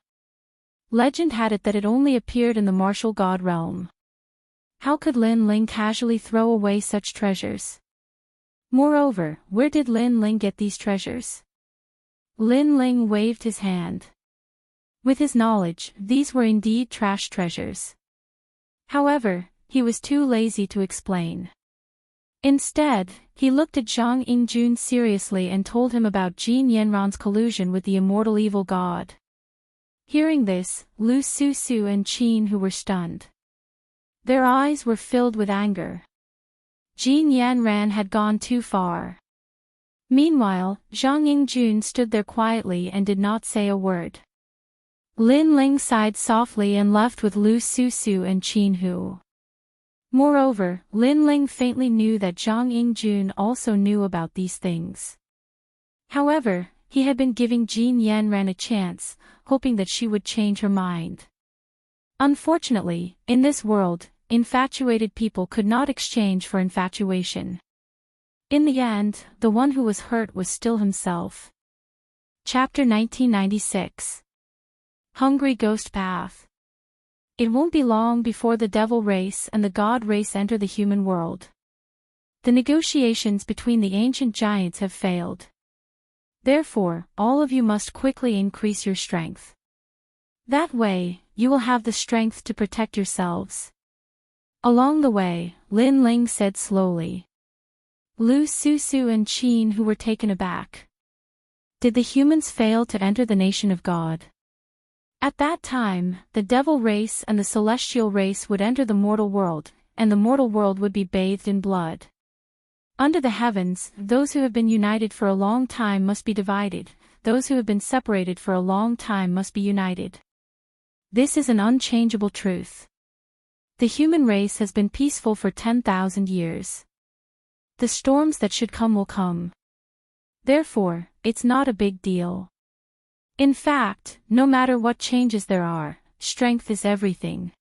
Legend had it that it only appeared in the martial god realm. How could Lin Ling casually throw away such treasures? Moreover, where did Lin Ling get these treasures? Lin Ling waved his hand. With his knowledge, these were indeed trash treasures. However, he was too lazy to explain. Instead, he looked at Zhang Yingjun seriously and told him about Jin Yanran's collusion with the immortal evil god. Hearing this, Lu Susu and Qin Hu were stunned. Their eyes were filled with anger. Jin Yanran had gone too far. Meanwhile, Zhang Yingjun stood there quietly and did not say a word. Lin Ling sighed softly and left with Lu Susu and Qin Hu. Moreover, Lin Ling faintly knew that Zhang Yingjun also knew about these things. However, he had been giving Jin Yanran a chance, hoping that she would change her mind. Unfortunately, in this world, infatuated people could not exchange for infatuation. In the end, the one who was hurt was still himself. Chapter 1996. Hungry Ghost Path. It won't be long before the devil race and the god race enter the human world. The negotiations between the ancient giants have failed. Therefore, all of you must quickly increase your strength. That way, you will have the strength to protect yourselves. Along the way, Lin Ling said slowly. Lu Susu and Qin Hu were taken aback. Did the humans fail to enter the nation of God? At that time, the devil race and the celestial race would enter the mortal world, and the mortal world would be bathed in blood. Under the heavens, those who have been united for a long time must be divided, those who have been separated for a long time must be united. This is an unchangeable truth. The human race has been peaceful for 10,000 years. The storms that should come will come. Therefore, it's not a big deal. In fact, no matter what changes there are, strength is everything.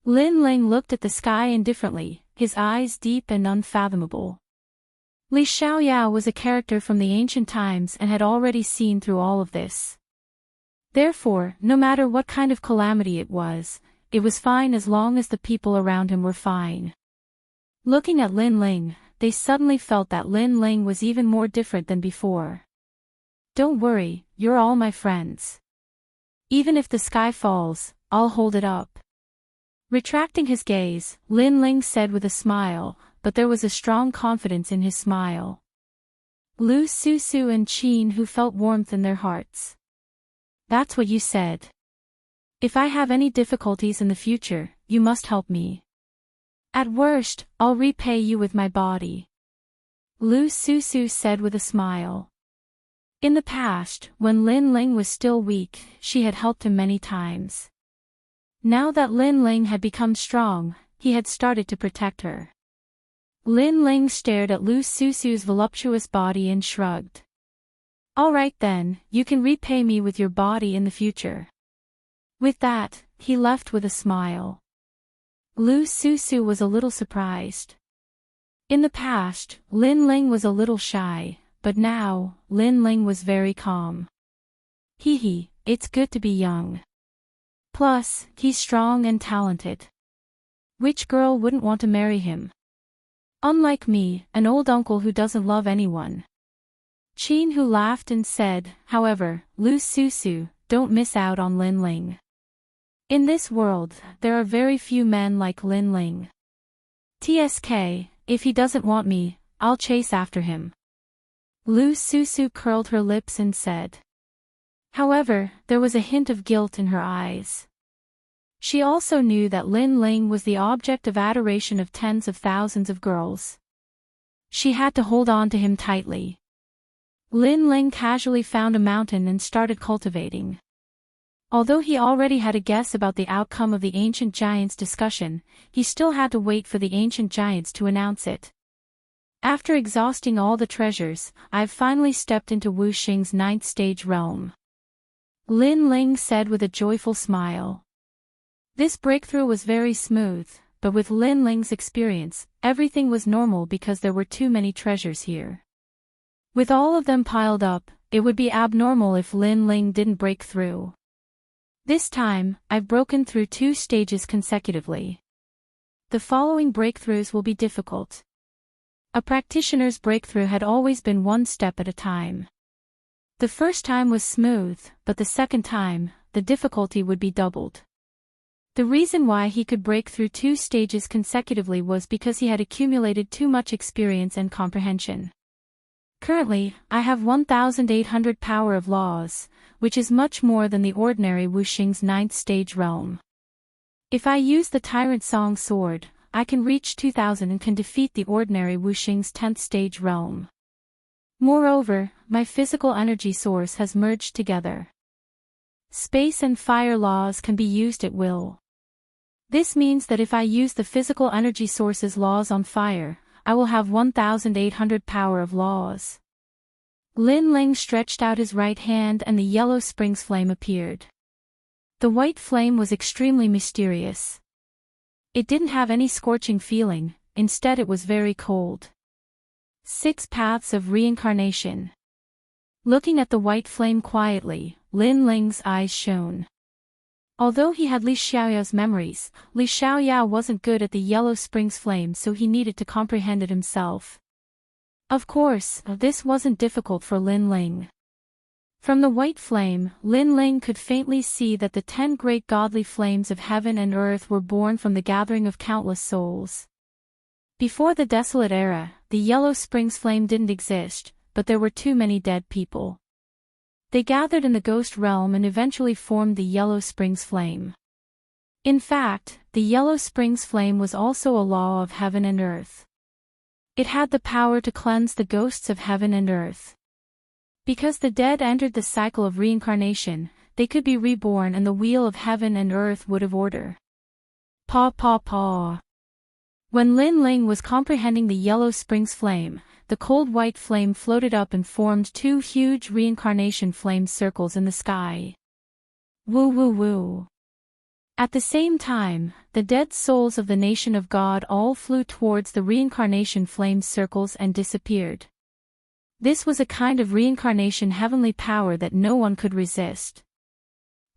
Lin Ling looked at the sky indifferently, his eyes deep and unfathomable. Li Xiaoyao was a character from the ancient times and had already seen through all of this. Therefore, no matter what kind of calamity it was fine as long as the people around him were fine. Looking at Lin Ling, they suddenly felt that Lin Ling was even more different than before. Don't worry, you're all my friends. Even if the sky falls, I'll hold it up. Retracting his gaze, Lin Ling said with a smile, but there was a strong confidence in his smile. Lu Susu and Qin Hu felt warmth in their hearts. That's what you said. If I have any difficulties in the future, you must help me. At worst, I'll repay you with my body. Lu Susu said with a smile. In the past, when Lin Ling was still weak, she had helped him many times. Now that Lin Ling had become strong, he had started to protect her. Lin Ling stared at Lu Susu's voluptuous body and shrugged. All right then, you can repay me with your body in the future. With that, he left with a smile. Lu Susu was a little surprised. In the past, Lin Ling was a little shy, but now, Lin Ling was very calm. Hee, it's good to be young. Plus, he's strong and talented. Which girl wouldn't want to marry him? Unlike me, an old uncle who doesn't love anyone. Qin Hu laughed and said, however, Lu Susu, don't miss out on Lin Ling. In this world, there are very few men like Lin Ling. TSK, if he doesn't want me, I'll chase after him. Lu Susu curled her lips and said. However, there was a hint of guilt in her eyes. She also knew that Lin Ling was the object of adoration of tens of thousands of girls. She had to hold on to him tightly. Lin Ling casually found a mountain and started cultivating. Although he already had a guess about the outcome of the ancient giants' discussion, he still had to wait for the ancient giants to announce it. After exhausting all the treasures, I've finally stepped into Wu Xing's 9th stage realm. Lin Ling said with a joyful smile. This breakthrough was very smooth, but with Lin Ling's experience, everything was normal because there were too many treasures here. With all of them piled up, it would be abnormal if Lin Ling didn't break through. This time, I've broken through 2 stages consecutively. The following breakthroughs will be difficult. A practitioner's breakthrough had always been 1 step at a time. The first time was smooth, but the second time, the difficulty would be doubled. The reason why he could break through 2 stages consecutively was because he had accumulated too much experience and comprehension. Currently, I have 1,800 power of laws, which is much more than the ordinary Wuxing's 9th stage realm. If I use the Tyrant Song sword, I can reach 2,000 and can defeat the ordinary Wuxing's 10th stage realm. Moreover, my physical energy source has merged together. Space and fire laws can be used at will. This means that if I use the physical energy source's laws on fire, I will have 1,800 power of laws. Lin Ling stretched out his right hand and the yellow springs flame appeared. The white flame was extremely mysterious. It didn't have any scorching feeling, instead it was very cold. 6 paths of reincarnation. Looking at the white flame quietly, Lin Ling's eyes shone. Although he had Li Xiaoyao's memories, Li Xiaoyao wasn't good at the yellow springs flame, so he needed to comprehend it himself. Of course, this wasn't difficult for Lin Ling. From the white flame, Lin Ling could faintly see that the 10 great godly flames of heaven and earth were born from the gathering of countless souls. Before the desolate era, the yellow springs flame didn't exist, but there were too many dead people. They gathered in the ghost realm and eventually formed the yellow springs flame. In fact, the yellow springs flame was also a law of heaven and earth. It had the power to cleanse the ghosts of heaven and earth. Because the dead entered the cycle of reincarnation, they could be reborn and the wheel of heaven and earth would have order. Paw paw paw. When Lin Ling was comprehending the yellow springs flame, the cold white flame floated up and formed 2 huge reincarnation flame circles in the sky. Woo woo woo. At the same time, the dead souls of the nation of God all flew towards the reincarnation flame circles and disappeared. This was a kind of reincarnation heavenly power that no one could resist.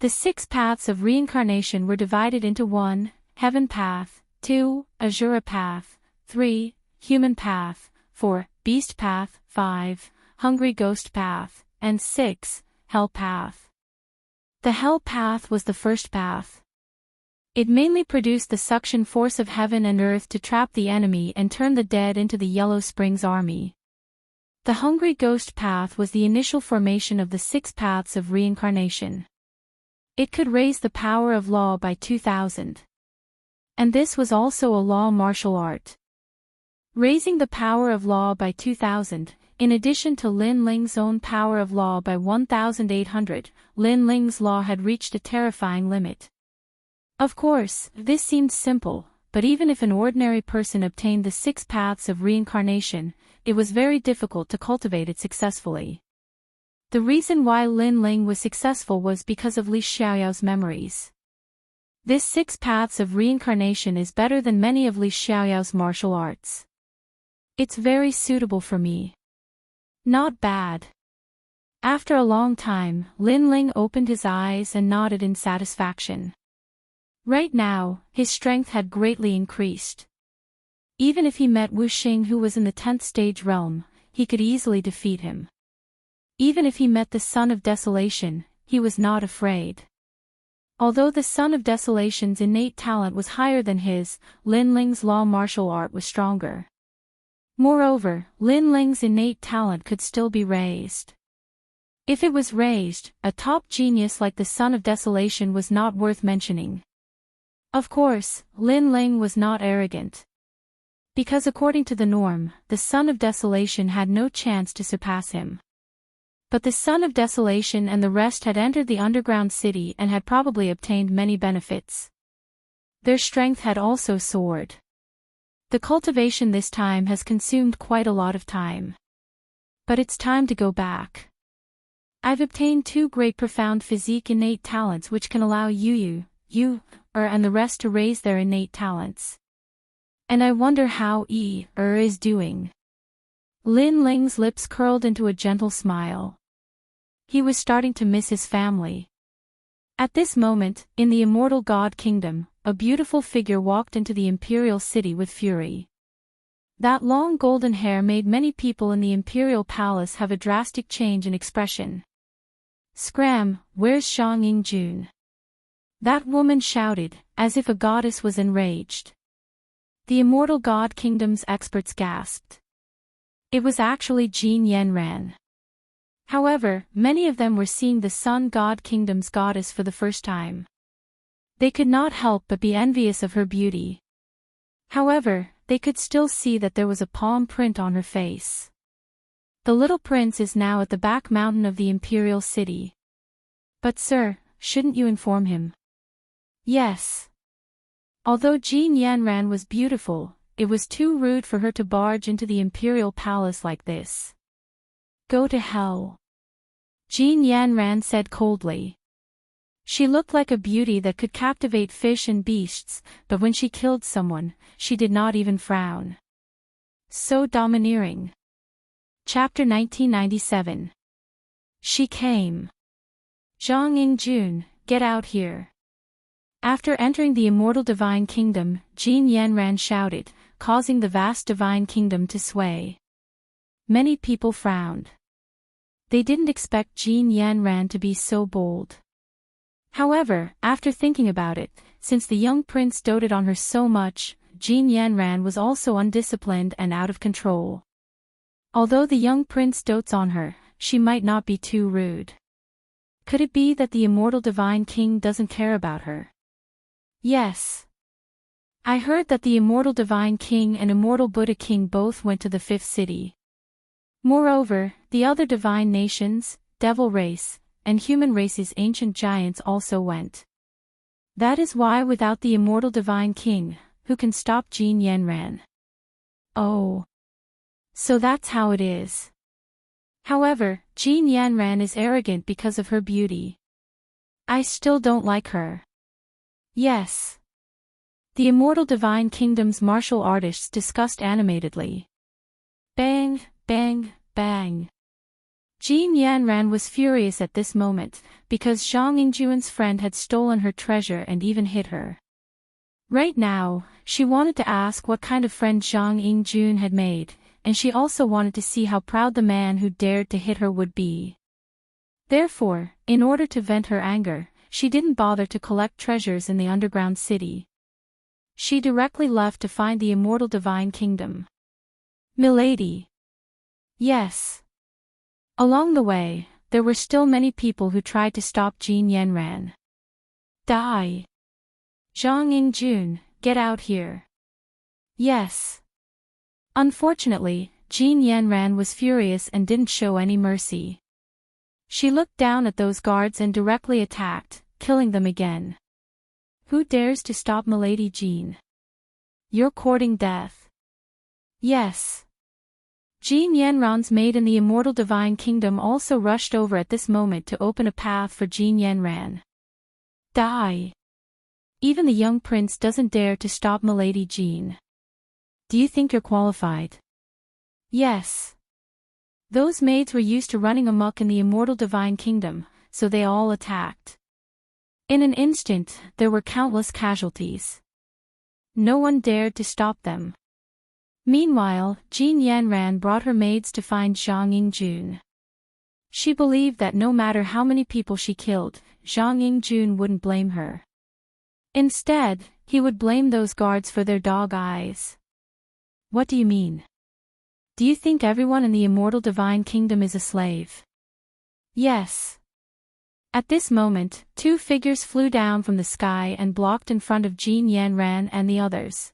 The 6 paths of reincarnation were divided into 1, Heaven Path, 2, Azura Path, 3, Human Path, 4, Beast Path, 5, Hungry Ghost Path, and 6, Hell Path. The Hell Path was the first path. It mainly produced the suction force of heaven and earth to trap the enemy and turn the dead into the Yellow Springs army. The Hungry Ghost Path was the initial formation of the 6 paths of reincarnation. It could raise the power of law by 2,000. And this was also a law martial art. Raising the power of law by 2,000, in addition to Lin Ling's own power of law by 1,800, Lin Ling's law had reached a terrifying limit. Of course, this seemed simple, but even if an ordinary person obtained the 6 paths of reincarnation, it was very difficult to cultivate it successfully. The reason why Lin Ling was successful was because of Li Xiaoyao's memories. This 6 paths of reincarnation is better than many of Li Xiaoyao's martial arts. It's very suitable for me. Not bad. After a long time, Lin Ling opened his eyes and nodded in satisfaction. Right now, his strength had greatly increased. Even if he met Wuxing, who was in the 10th stage realm, he could easily defeat him. Even if he met the Son of Desolation, he was not afraid. Although the Son of Desolation's innate talent was higher than his, Lin Ling's law martial art was stronger. Moreover, Lin Ling's innate talent could still be raised. If it was raised, a top genius like the Son of Desolation was not worth mentioning. Of course, Lin Ling was not arrogant. Because according to the norm, the Son of Desolation had no chance to surpass him. But the Son of Desolation and the rest had entered the underground city and had probably obtained many benefits. Their strength had also soared. The cultivation this time has consumed quite a lot of time. But it's time to go back. I've obtained 2 great profound physique innate talents which can allow you, and the rest to raise their innate talents. And I wonder how is doing. Lin Ling's lips curled into a gentle smile. He was starting to miss his family. At this moment, in the Immortal God Kingdom, a beautiful figure walked into the imperial city with fury. That long golden hair made many people in the imperial palace have a drastic change in expression. Scram, where's Shang Yingjun? That woman shouted, as if a goddess was enraged. The Immortal God Kingdom's experts gasped. It was actually Jin Yanran. However, many of them were seeing the Sun God Kingdom's goddess for the first time. They could not help but be envious of her beauty. However, they could still see that there was a palm print on her face. The little prince is now at the back mountain of the imperial city. But sir, shouldn't you inform him? Yes. Although Jin Yanran was beautiful, it was too rude for her to barge into the imperial palace like this. Go to hell. Jin Yanran said coldly. She looked like a beauty that could captivate fish and beasts, but when she killed someone, she did not even frown. So domineering. Chapter 1997. She came. Zhang Yingjun, get out here. After entering the Immortal Divine Kingdom, Jin Yanran shouted, causing the vast Divine Kingdom to sway. Many people frowned. They didn't expect Jin Yanran to be so bold. However, after thinking about it, since the young prince doted on her so much, Jin Yanran was also undisciplined and out of control. Although the young prince dotes on her, she might not be too rude. Could it be that the Immortal Divine King doesn't care about her? Yes. I heard that the Immortal Divine King and Immortal Buddha King both went to the fifth city. Moreover, the other divine nations, devil race, and human race's ancient giants also went. That is why without the Immortal Divine King, who can stop Jin Yanran? Oh. So that's how it is. However, Jin Yanran is arrogant because of her beauty. I still don't like her. Yes. The Immortal Divine Kingdom's martial artists discussed animatedly. Bang, bang, bang. Jin Yanran was furious at this moment, because Zhang Yingjuan's friend had stolen her treasure and even hit her. Right now, she wanted to ask what kind of friend Zhang Yingjun had made, and she also wanted to see how proud the man who dared to hit her would be. Therefore, in order to vent her anger, she didn't bother to collect treasures in the underground city. She directly left to find the Immortal Divine Kingdom. Milady. Yes. Along the way, there were still many people who tried to stop Jin Yanran. Die. Zhang Yingjun, get out here. Yes. Unfortunately, Jin Yanran was furious and didn't show any mercy. She looked down at those guards and directly attacked, killing them again. Who dares to stop Milady Jin? You're courting death. Yes. Jin Yanran's maid in the Immortal Divine Kingdom also rushed over at this moment to open a path for Jin Yanran. Die. Even the young prince doesn't dare to stop Milady Jin. Do you think you're qualified? Yes. Those maids were used to running amok in the Immortal Divine Kingdom, so they all attacked. In an instant, there were countless casualties. No one dared to stop them. Meanwhile, Jin Yanran brought her maids to find Zhang Yingjun. She believed that no matter how many people she killed, Zhang Yingjun wouldn't blame her. Instead, he would blame those guards for their dog eyes. What do you mean? Do you think everyone in the Immortal Divine Kingdom is a slave? Yes. At this moment, two figures flew down from the sky and blocked in front of Jin Yanran and the others.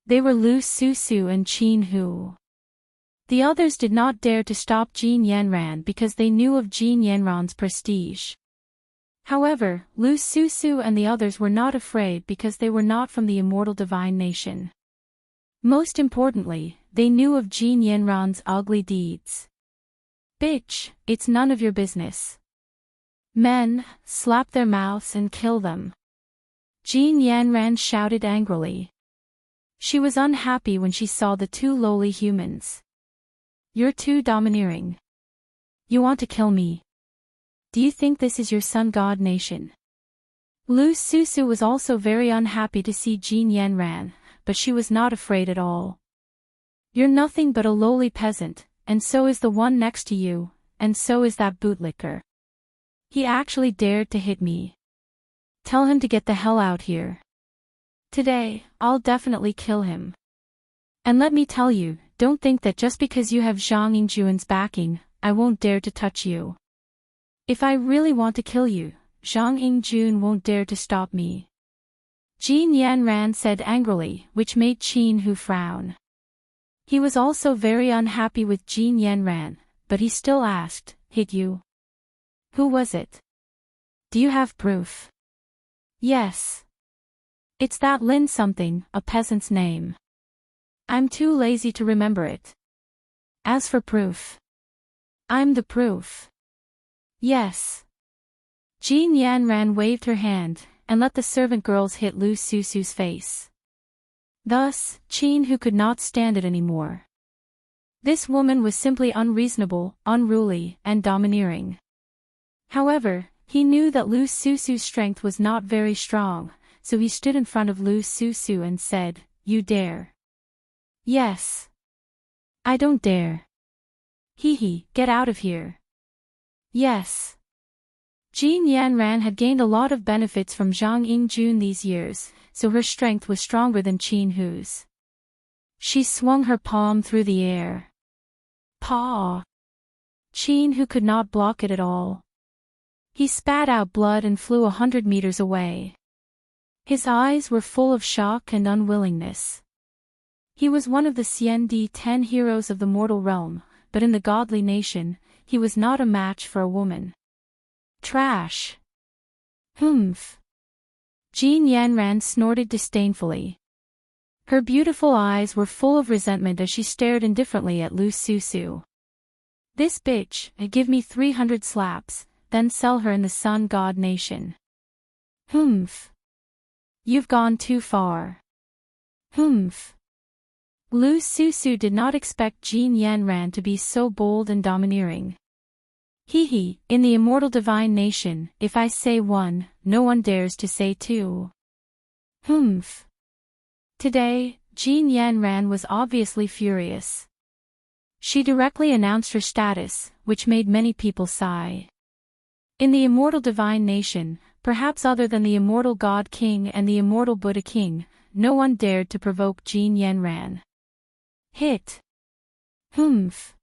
They were Lu Susu and Qin Hu. The others did not dare to stop Jin Yanran because they knew of Jin Yanran's prestige. However, Lu Susu and the others were not afraid because they were not from the Immortal Divine Nation. Most importantly, they knew of Jin Yanran's ugly deeds. Bitch, it's none of your business. Men, slap their mouths and kill them. Jin Yanran shouted angrily. She was unhappy when she saw the two lowly humans. You're too domineering. You want to kill me. Do you think this is your sun god nation? Lu Susu was also very unhappy to see Jin Yanran, but she was not afraid at all. You're nothing but a lowly peasant, and so is the one next to you, and so is that bootlicker. He actually dared to hit me. Tell him to get the hell out here. Today, I'll definitely kill him. And let me tell you, don't think that just because you have Zhang Yingjuan's backing, I won't dare to touch you. If I really want to kill you, Zhang Yingjun won't dare to stop me. Jin Yanran said angrily, which made Qin Hu frown. He was also very unhappy with Jin Yanran, but he still asked, hit you? Who was it? Do you have proof? Yes. It's that Lin something, a peasant's name. I'm too lazy to remember it. As for proof, I'm the proof. Yes. Jin Yanran waved her hand, and let the servant girls hit Lu Susu's face. Thus, Qin Hu could not stand it anymore. This woman was simply unreasonable, unruly, and domineering. However, he knew that Lu Susu's strength was not very strong, so he stood in front of Lu Susu and said, "You dare?" "Yes." "I don't dare." "Hee, get out of here." "Yes." Jin Yanran had gained a lot of benefits from Zhang Yingjun these years, so her strength was stronger than Qin Hu's. She swung her palm through the air. Paw! Qin Hu could not block it at all. He spat out blood and flew 100 meters away. His eyes were full of shock and unwillingness. He was one of the CND-10 heroes of the mortal realm, but in the godly nation, he was not a match for a woman. Trash. Humph. Jin Yanran snorted disdainfully. Her beautiful eyes were full of resentment as she stared indifferently at Lu Susu. This bitch, give me 300 slaps, then sell her in the Sun God Nation. Humph. You've gone too far. Humph. Lu Susu did not expect Jin Yanran to be so bold and domineering. Hee, in the immortal divine nation, if I say one, no one dares to say two. Humph. Today, Jin Yanran was obviously furious. She directly announced her status, which made many people sigh. In the immortal divine nation, perhaps other than the immortal God King and the immortal Buddha King, no one dared to provoke Jin Yanran. Hit. Humph.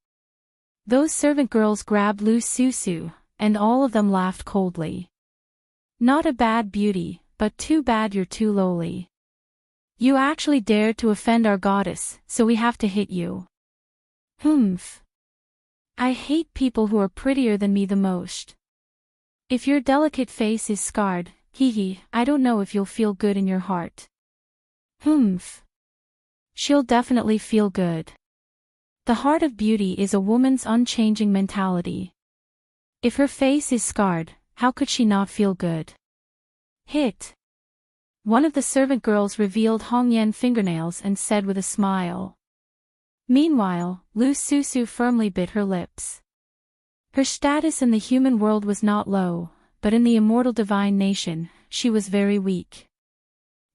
Those servant girls grabbed Lu Susu, and all of them laughed coldly. Not a bad beauty, but too bad you're too lowly. You actually dared to offend our goddess, so we have to hit you. Humph. I hate people who are prettier than me the most. If your delicate face is scarred, I don't know if you'll feel good in your heart. Humph. She'll definitely feel good. The heart of beauty is a woman's unchanging mentality. If her face is scarred, how could she not feel good? Hit. One of the servant girls revealed Hongyan fingernails and said with a smile. Meanwhile, Lu Susu firmly bit her lips. Her status in the human world was not low, but in the immortal divine nation, she was very weak.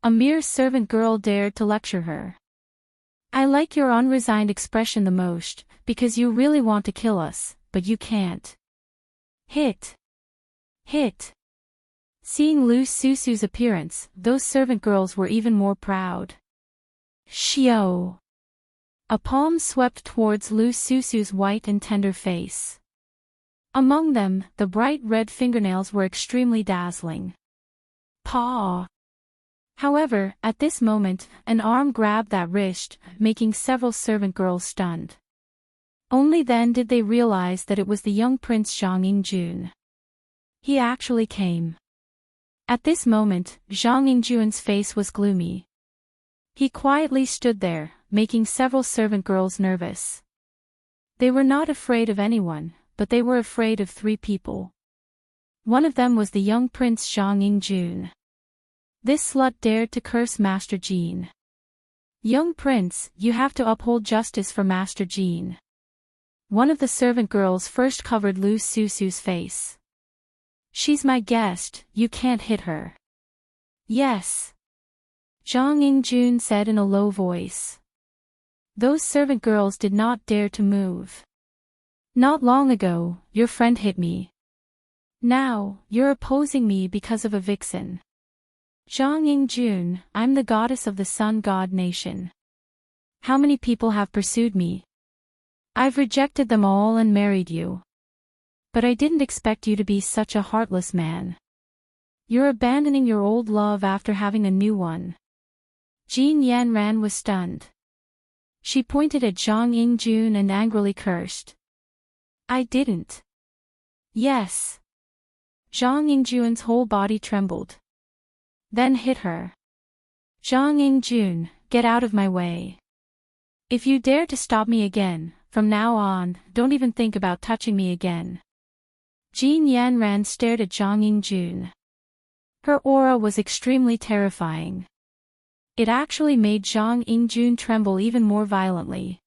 A mere servant girl dared to lecture her. I like your unresigned expression the most, because you really want to kill us, but you can't. Hit. Hit. Seeing Lu Susu's appearance, those servant girls were even more proud. Shio. A palm swept towards Lu Susu's white and tender face. Among them, the bright red fingernails were extremely dazzling. Paw. However, at this moment, an arm grabbed that wrist, making several servant girls stunned. Only then did they realize that it was the young prince Zhang Yingjun. He actually came. At this moment, Zhang Yingjun's face was gloomy. He quietly stood there, making several servant girls nervous. They were not afraid of anyone, but they were afraid of 3 people. One of them was the young prince Zhang Yingjun. This slut dared to curse Master Jin. Young prince, you have to uphold justice for Master Jin. One of the servant girls first covered Lu Susu's face. She's my guest, you can't hit her. Yes. Zhang Yingjun said in a low voice. Those servant girls did not dare to move. Not long ago, your friend hit me. Now, you're opposing me because of a vixen. Zhang Yingjun, I'm the goddess of the sun god nation. How many people have pursued me? I've rejected them all and married you. But I didn't expect you to be such a heartless man. You're abandoning your old love after having a new one. Jin Yanran was stunned. She pointed at Zhang Yingjun and angrily cursed. I didn't. Yes. Zhang Yingjun's whole body trembled. Then hit her. Zhang Yingjun, get out of my way. If you dare to stop me again, from now on, don't even think about touching me again. Jin Yanran stared at Zhang Yingjun. Her aura was extremely terrifying. It actually made Zhang Yingjun tremble even more violently.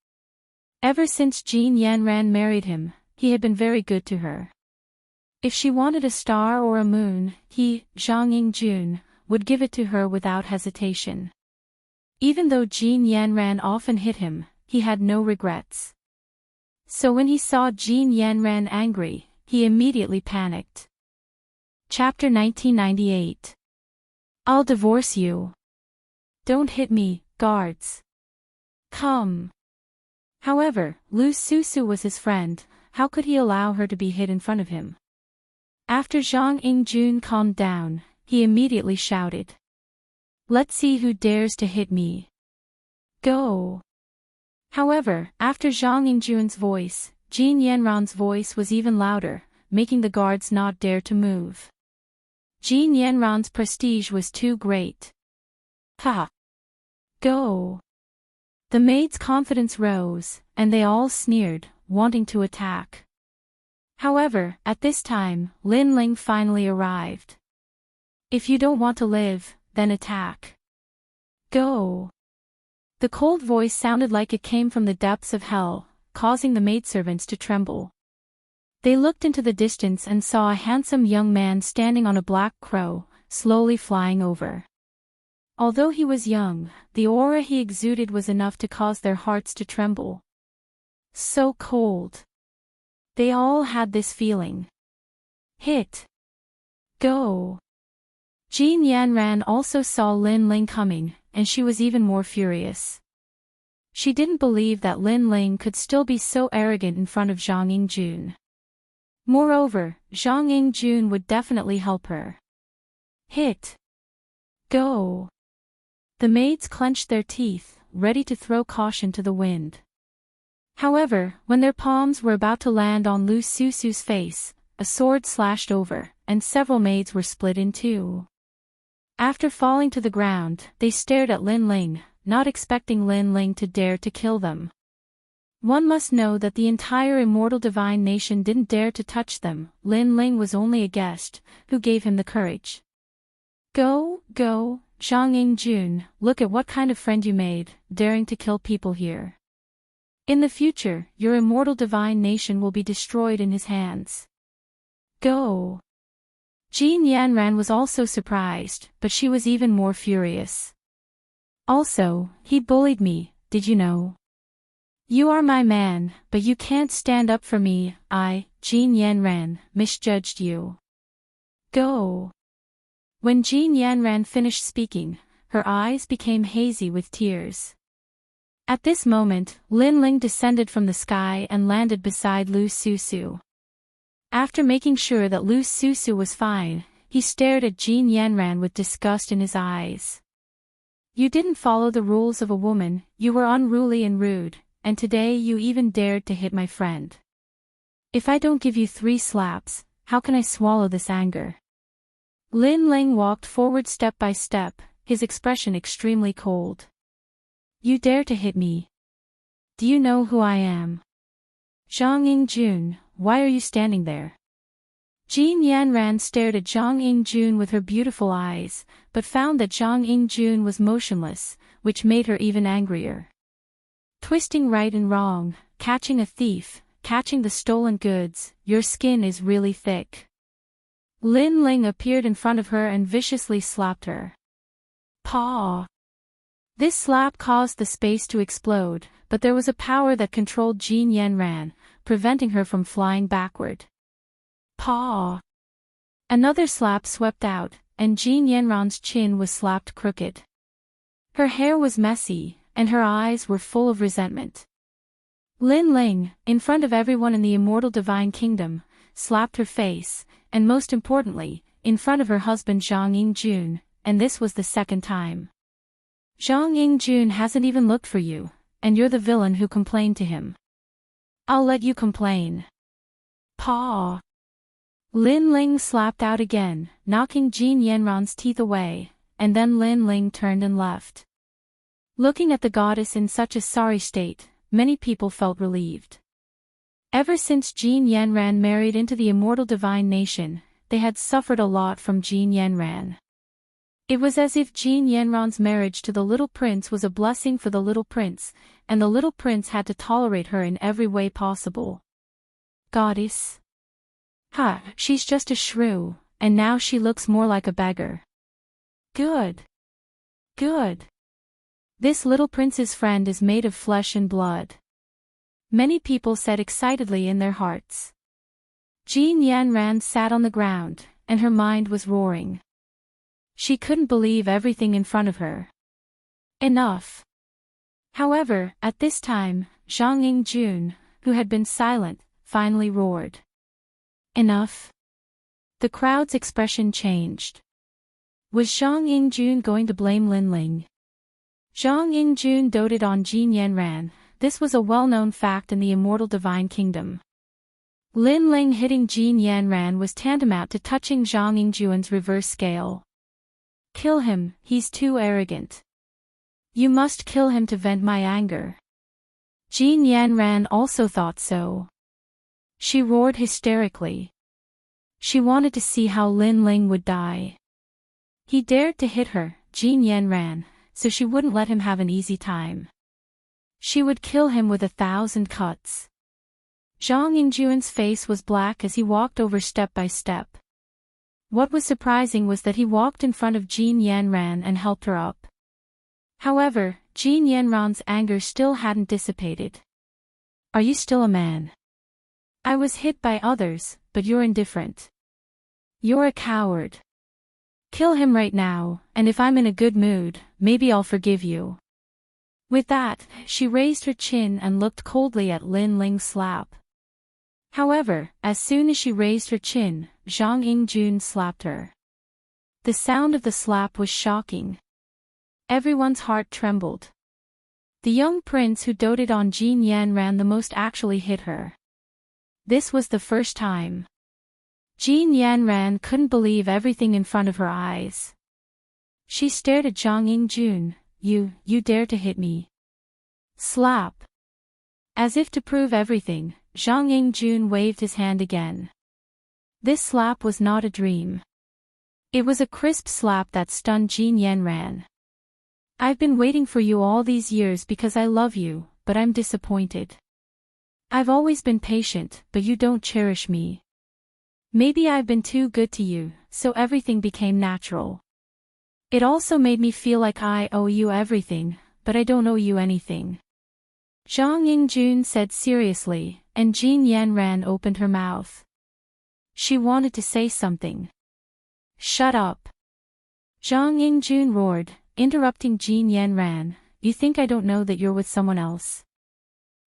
Ever since Jin Yanran married him, he had been very good to her. If she wanted a star or a moon, he, Zhang Yingjun, would give it to her without hesitation. Even though Jin Yanran often hit him, he had no regrets. So when he saw Jin Yanran angry, he immediately panicked. Chapter 1998. I'll divorce you. Don't hit me, guards. Come. However, Lu Susu was his friend, how could he allow her to be hit in front of him? After Zhang Yingjun calmed down, he immediately shouted. Let's see who dares to hit me. Go. However, after Zhang Yingjun's voice, Jin Yanran's voice was even louder, making the guards not dare to move. Jin Yanran's prestige was too great. Ha! Go! The maids' confidence rose, and they all sneered, wanting to attack. However, at this time, Lin Ling finally arrived. If you don't want to live, then attack. Go! The cold voice sounded like it came from the depths of hell, causing the maidservants to tremble. They looked into the distance and saw a handsome young man standing on a black crow, slowly flying over. Although he was young, the aura he exuded was enough to cause their hearts to tremble. So cold. They all had this feeling. Hit. Go. Jin Yanran also saw Lin Ling coming, and she was even more furious. She didn't believe that Lin Ling could still be so arrogant in front of Zhang Yingjun. Moreover, Zhang Yingjun would definitely help her. Hit. Go. The maids clenched their teeth, ready to throw caution to the wind. However, when their palms were about to land on Lu Susu's face, a sword slashed over, and several maids were split in two. After falling to the ground, they stared at Lin Ling, not expecting Lin Ling to dare to kill them. One must know that the entire immortal divine nation didn't dare to touch them. Lin Ling was only a guest, who gave him the courage. Go, go, Zhang Yingjun, look at what kind of friend you made, daring to kill people here. In the future, your immortal divine nation will be destroyed in his hands. Go. Jin Yanran was also surprised, but she was even more furious. Also, he bullied me, did you know? You are my man, but you can't stand up for me. I, Jin Yanran, misjudged you. Go. When Jin Yanran finished speaking, her eyes became hazy with tears. At this moment, Lin Ling descended from the sky and landed beside Lu Susu. After making sure that Lu Susu was fine, he stared at Jin Yanran with disgust in his eyes. You didn't follow the rules of a woman, you were unruly and rude, and today you even dared to hit my friend. If I don't give you 3 slaps, how can I swallow this anger? Lin Ling walked forward step by step, his expression extremely cold. You dare to hit me? Do you know who I am? Zhang Yingjun, why are you standing there? Jin Yanran stared at Zhang Yingjun with her beautiful eyes, but found that Zhang Yingjun was motionless, which made her even angrier. Twisting right and wrong, catching a thief, catching the stolen goods, your skin is really thick. Lin Ling appeared in front of her and viciously slapped her. Paw! This slap caused the space to explode, but there was a power that controlled Jin Yanran, preventing her from flying backward. Paw! Another slap swept out, and Jean Yanran's chin was slapped crooked. Her hair was messy, and her eyes were full of resentment. Lin Ling, in front of everyone in the Immortal Divine Kingdom, slapped her face, and most importantly, in front of her husband Zhang Yingjun, and this was the second time. Zhang Yingjun hasn't even looked for you, and you're the villain who complained to him. I'll let you complain. Paw. Lin Ling slapped out again, knocking Jean Yanran's teeth away, and then Lin Ling turned and left. Looking at the goddess in such a sorry state, many people felt relieved. Ever since Jean Yanran married into the Immortal Divine Nation, they had suffered a lot from Jean Yanran. It was as if Jean Yanran's marriage to the little prince was a blessing for the little prince, and the little prince had to tolerate her in every way possible. Goddess? Ha, she's just a shrew, and now she looks more like a beggar. Good. Good. This little prince's friend is made of flesh and blood. Many people said excitedly in their hearts. Jean Yanran sat on the ground, and her mind was roaring. She couldn't believe everything in front of her. Enough. However, at this time, Zhang Yingjun, who had been silent, finally roared. Enough. The crowd's expression changed. Was Zhang Yingjun going to blame Lin Ling? Zhang Yingjun doted on Jean Yanran. This was a well-known fact in the Immortal Divine Kingdom. Lin Ling hitting Jean Yanran was tantamount to touching Zhang Yingjun's reverse scale. Kill him, he's too arrogant. You must kill him to vent my anger. Jean Yanran also thought so. She roared hysterically. She wanted to see how Lin Ling would die. He dared to hit her, Jean Yanran, so she wouldn't let him have an easy time. She would kill him with 1,000 cuts. Zhang Yingjun's face was black as he walked over step by step. What was surprising was that he walked in front of Jean Yanran and helped her up. However, Jean Yanran's anger still hadn't dissipated. Are you still a man? I was hit by others, but you're indifferent. You're a coward. Kill him right now, and if I'm in a good mood, maybe I'll forgive you. With that, she raised her chin and looked coldly at Lin Ling's slap. However, as soon as she raised her chin, Zhang Yingjun slapped her. The sound of the slap was shocking. Everyone's heart trembled. The young prince who doted on Jean Yanran the most actually hit her. This was the first time. Jean Yanran couldn't believe everything in front of her eyes. She stared at Zhang Yingjun. You dare to hit me. Slap. As if to prove everything, Zhang Yingjun waved his hand again. This slap was not a dream. It was a crisp slap that stunned Jean Yanran. I've been waiting for you all these years because I love you, but I'm disappointed. I've always been patient, but you don't cherish me. Maybe I've been too good to you, so everything became natural. It also made me feel like I owe you everything, but I don't owe you anything. Zhang Yingjun said seriously, and Jean Yanran opened her mouth. She wanted to say something. Shut up. Zhang Yingjun roared, interrupting Jean Yanran. You think I don't know that you're with someone else?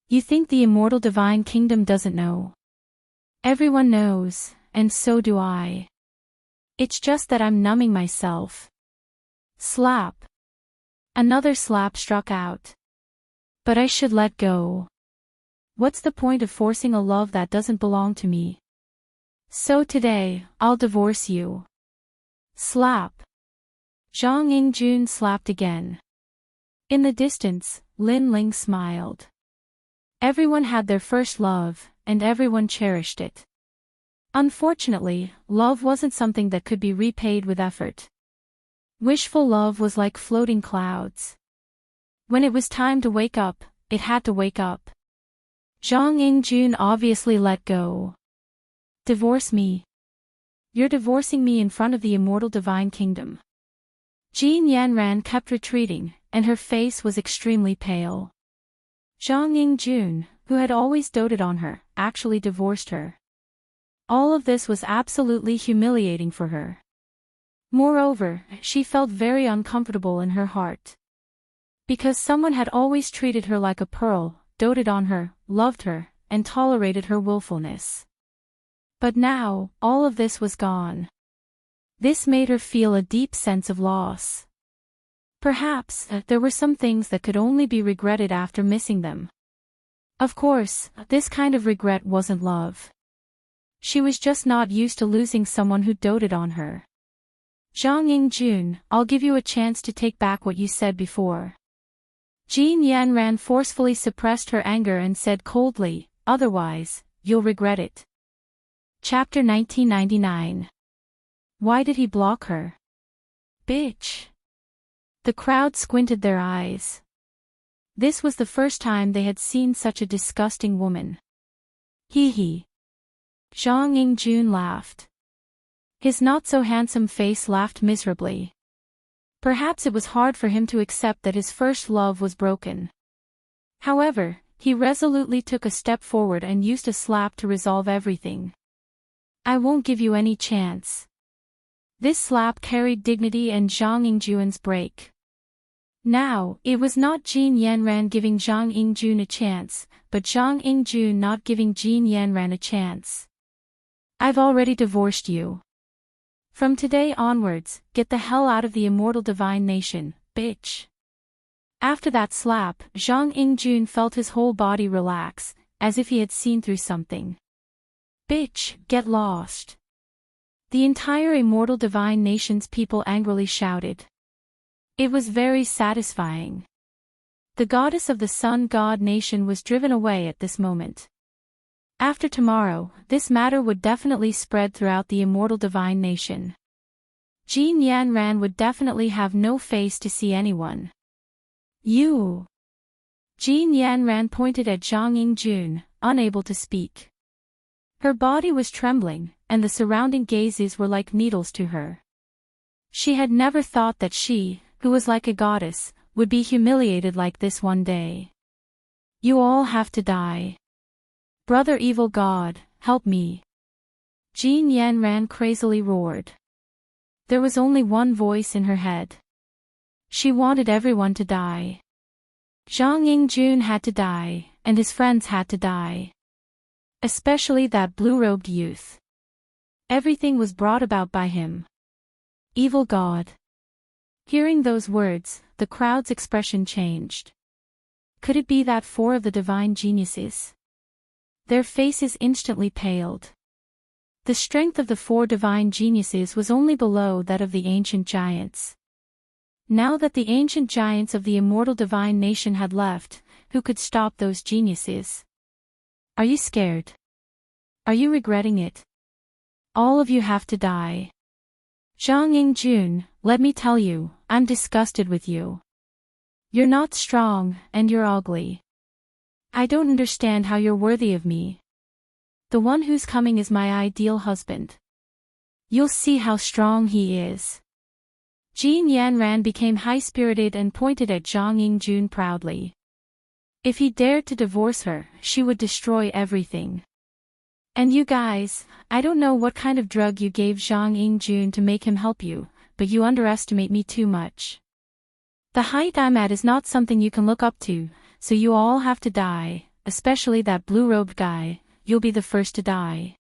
You think the Immortal Divine Kingdom doesn't know? Everyone knows, and so do I. It's just that I'm numbing myself. Slap. Another slap struck out. But I should let go. What's the point of forcing a love that doesn't belong to me? So today, I'll divorce you. Slap. Zhang Yingjun slapped again. In the distance, Lin Ling smiled. Everyone had their first love, and everyone cherished it. Unfortunately, love wasn't something that could be repaid with effort. Wishful love was like floating clouds. When it was time to wake up, it had to wake up. Zhang Yingjun obviously let go. Divorce me. You're divorcing me in front of the Immortal Divine Kingdom. Jean Yanran kept retreating, and her face was extremely pale. Zhang Yingjun, who had always doted on her, actually divorced her. All of this was absolutely humiliating for her. Moreover, she felt very uncomfortable in her heart. Because someone had always treated her like a pearl, doted on her, loved her, and tolerated her willfulness. But now, all of this was gone. This made her feel a deep sense of loss. Perhaps, there were some things that could only be regretted after missing them. Of course, this kind of regret wasn't love. She was just not used to losing someone who doted on her. Zhang Yingjun, I'll give you a chance to take back what you said before. Jean Yanran forcefully suppressed her anger and said coldly, otherwise, you'll regret it. Chapter 1999. Why did he block her? Bitch. The crowd squinted their eyes. This was the first time they had seen such a disgusting woman. Hee hee. Zhang Yingjun laughed. His not-so-handsome face laughed miserably. Perhaps it was hard for him to accept that his first love was broken. However, he resolutely took a step forward and used a slap to resolve everything. I won't give you any chance. This slap carried dignity and Zhang Yingjun's break. Now, it was not Jin Yanran giving Zhang Yingjun a chance, but Zhang Yingjun not giving Jin Yanran a chance. I've already divorced you. From today onwards, get the hell out of the immortal divine nation, bitch. After that slap, Zhang Yingjun felt his whole body relax, as if he had seen through something. Bitch, get lost. The entire immortal divine nation's people angrily shouted. It was very satisfying. The goddess of the sun god nation was driven away at this moment. After tomorrow, this matter would definitely spread throughout the immortal divine nation. Jin Yanran would definitely have no face to see anyone. You. Jin Yanran pointed at Zhang Yingjun, unable to speak. Her body was trembling, and the surrounding gazes were like needles to her. She had never thought that she, who was like a goddess, would be humiliated like this one day. You all have to die. Brother evil god, help me. Jin Yanran crazily roared. There was only one voice in her head. She wanted everyone to die. Zhang Yingjun had to die, and his friends had to die. Especially that blue-robed youth. Everything was brought about by him. Evil god. Hearing those words, the crowd's expression changed. Could it be that four of the divine geniuses? Their faces instantly paled. The strength of the four divine geniuses was only below that of the ancient giants. Now that the ancient giants of the immortal divine nation had left, who could stop those geniuses? Are you scared? Are you regretting it? All of you have to die. Zhang Yingjun, let me tell you, I'm disgusted with you. You're not strong, and you're ugly. I don't understand how you're worthy of me. The one who's coming is my ideal husband. You'll see how strong he is. Jin Yanran became high-spirited and pointed at Zhang Yingjun proudly. If he dared to divorce her, she would destroy everything. And you guys, I don't know what kind of drug you gave Zhang Yingjun to make him help you, but you underestimate me too much. The height I'm at is not something you can look up to, so you all have to die, especially that blue-robed guy, you'll be the first to die.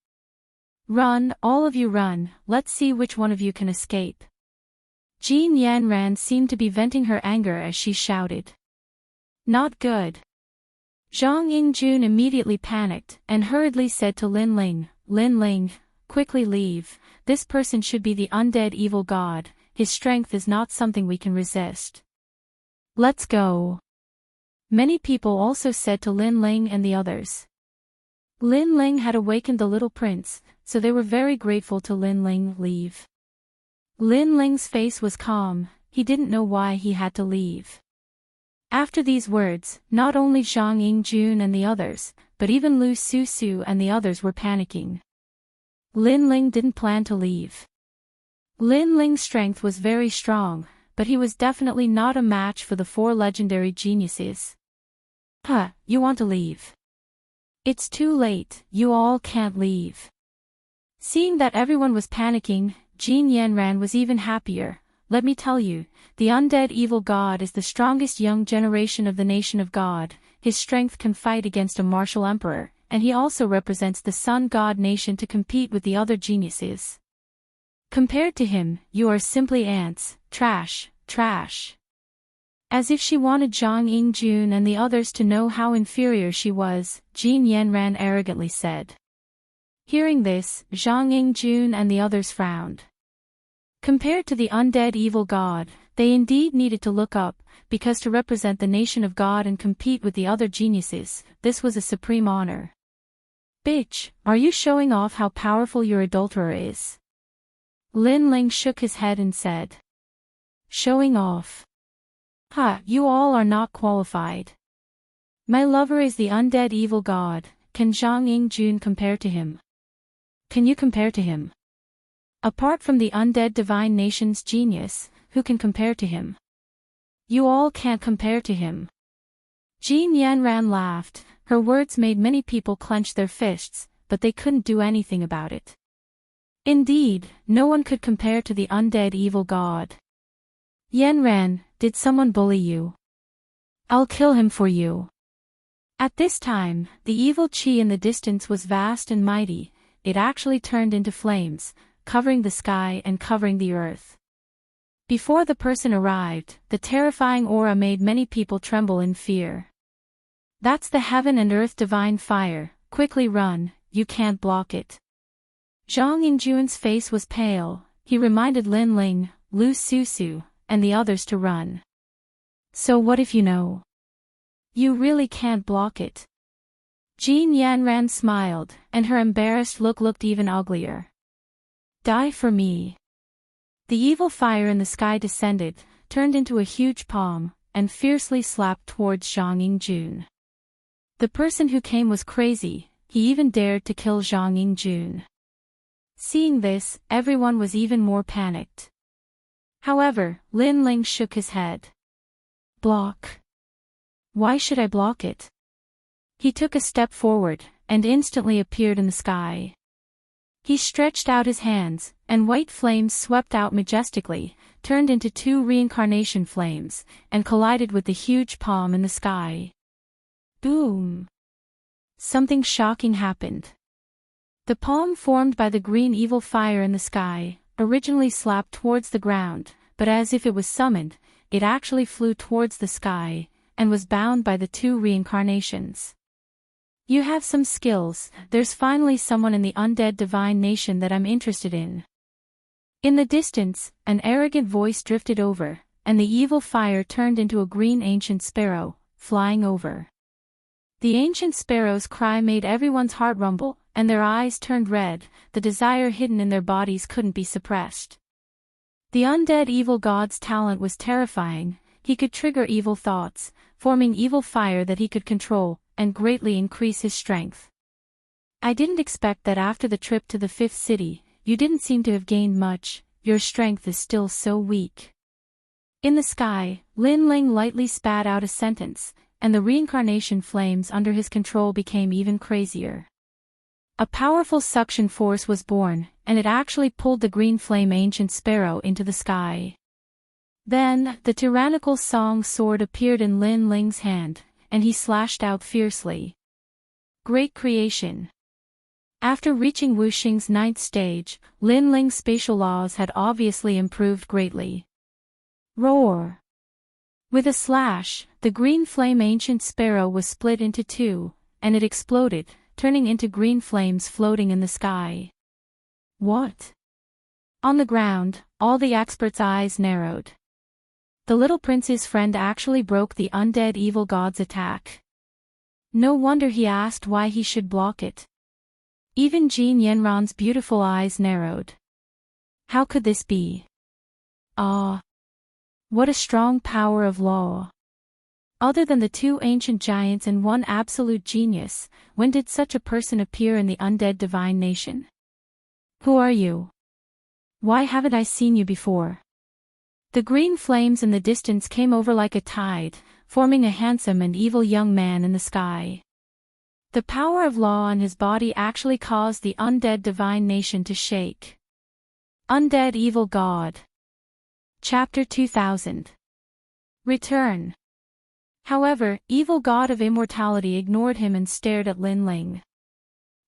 Run, all of you run, let's see which one of you can escape. Jin Yanran seemed to be venting her anger as she shouted. Not good. Zhang Yingjun immediately panicked and hurriedly said to Lin Ling, quickly leave, this person should be the undead evil god, his strength is not something we can resist. Let's go. Many people also said to Lin Ling and the others. Lin Ling had awakened the little prince, so they were very grateful to Lin Ling leave. Lin Ling's face was calm, he didn't know why he had to leave. After these words, not only Zhang Yingjun and the others, but even Lu Su and the others were panicking. Lin Ling didn't plan to leave. Lin Ling's strength was very strong, but he was definitely not a match for the four legendary geniuses. You want to leave? It's too late, you all can't leave. Seeing that everyone was panicking, Jin Yanran was even happier. Let me tell you, the undead evil god is the strongest young generation of the nation of God. His strength can fight against a martial emperor, and he also represents the sun god nation to compete with the other geniuses. Compared to him, you are simply ants, trash, trash. As if she wanted Zhang Yingjun and the others to know how inferior she was, Jin Yanran arrogantly said. Hearing this, Zhang Yingjun and the others frowned. Compared to the undead evil god, they indeed needed to look up, because to represent the nation of God and compete with the other geniuses, this was a supreme honor. Bitch, are you showing off how powerful your adulterer is? Lin Ling shook his head and said. Showing off. Ha, you all are not qualified. My lover is the undead evil god. Can Zhang Yingjun compare to him? Can you compare to him? Apart from the undead divine nation's genius, who can compare to him? You all can't compare to him. Jin Yanran laughed. Her words made many people clench their fists, but they couldn't do anything about it. Indeed, no one could compare to the undead evil god. Yanran, did someone bully you? I'll kill him for you. At this time, the evil chi in the distance was vast and mighty. It actually turned into flames, covering the sky and covering the earth. Before the person arrived, the terrifying aura made many people tremble in fear. That's the heaven and earth divine fire. Quickly run, you can't block it. Zhang Yingjun's face was pale. He reminded Lin Ling, Lu Susu, and the others to run. So what if you know? You really can't block it. Jin Yanran smiled, and her embarrassed look looked even uglier. Die for me. The evil fire in the sky descended, turned into a huge palm, and fiercely slapped towards Zhang Yingjun. The person who came was crazy. He even dared to kill Zhang Yingjun. Seeing this, everyone was even more panicked. However, Lin Ling shook his head. Block. Why should I block it? He took a step forward, and instantly appeared in the sky. He stretched out his hands, and white flames swept out majestically, turned into 2 reincarnation flames, and collided with the huge palm in the sky. Boom! Something shocking happened. The palm formed by the green evil fire in the sky, originally slapped towards the ground, but as if it was summoned, it actually flew towards the sky, and was bound by the 2 reincarnations. You have some skills. There's finally someone in the undead divine nation that I'm interested in. In the distance, an arrogant voice drifted over, and the evil fire turned into a green ancient sparrow, flying over. The ancient sparrow's cry made everyone's heart rumble, and their eyes turned red. The desire hidden in their bodies couldn't be suppressed. The undead evil god's talent was terrifying. He could trigger evil thoughts, forming evil fire that he could control, and greatly increase his strength. I didn't expect that after the trip to the 5th city, you didn't seem to have gained much. Your strength is still so weak. In the sky, Lin Ling lightly spat out a sentence, and the reincarnation flames under his control became even crazier. A powerful suction force was born, and it actually pulled the green flame ancient sparrow into the sky. Then, the tyrannical song sword appeared in Lin Ling's hand, and he slashed out fiercely. Great creation. After reaching Wuxing's 9th stage, Lin Ling's spatial laws had obviously improved greatly. Roar! With a slash, the green flame ancient sparrow was split into 2, and it exploded, turning into green flames floating in the sky. What? On the ground, all the experts' eyes narrowed. The little prince's friend actually broke the undead evil god's attack. No wonder he asked why he should block it. Even Jin Yanran's beautiful eyes narrowed. How could this be? Ah! What a strong power of law! Other than the 2 ancient giants and 1 absolute genius, when did such a person appear in the undead divine nation? Who are you? Why haven't I seen you before? The green flames in the distance came over like a tide, forming a handsome and evil young man in the sky. The power of law on his body actually caused the undead divine nation to shake. Undead Evil God. Chapter 2000. Return. However, Evil God of Immortality ignored him and stared at Lin Ling.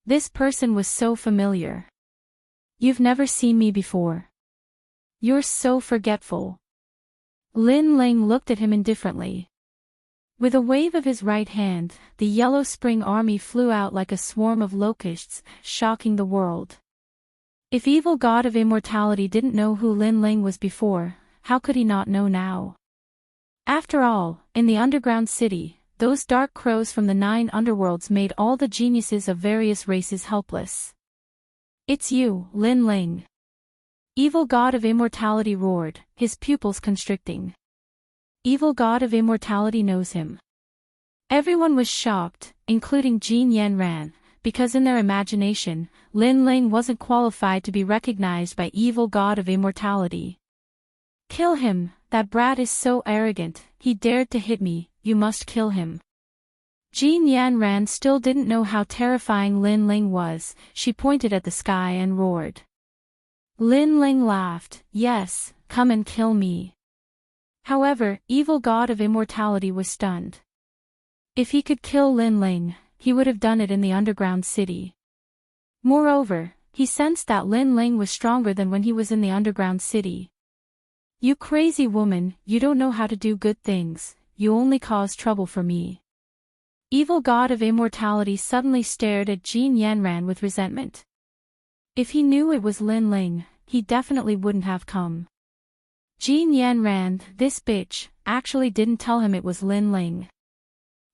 This person was so familiar. You've never seen me before. You're so forgetful. Lin Ling looked at him indifferently. With a wave of his right hand, the Yellow Spring Army flew out like a swarm of locusts, shocking the world. If Evil God of Immortality didn't know who Lin Ling was before, how could he not know now? After all, in the underground city, those dark crows from the 9 underworlds made all the geniuses of various races helpless. It's you, Lin Ling. Evil God of Immortality roared, his pupils constricting. Evil God of Immortality knows him. Everyone was shocked, including Jin Yanran, because in their imagination, Lin Ling wasn't qualified to be recognized by Evil God of Immortality. Kill him, that brat is so arrogant, he dared to hit me, you must kill him. Jin Yanran still didn't know how terrifying Lin Ling was, she pointed at the sky and roared. Lin Ling laughed, yes, come and kill me. However, Evil God of Immortality was stunned. If he could kill Lin Ling, he would have done it in the underground city. Moreover, he sensed that Lin Ling was stronger than when he was in the underground city. You crazy woman, you don't know how to do good things, you only cause trouble for me. Evil God of Immortality suddenly stared at Jin Yanran with resentment. If he knew it was Lin Ling, he definitely wouldn't have come. Jin Yanran, this bitch, actually didn't tell him it was Lin Ling.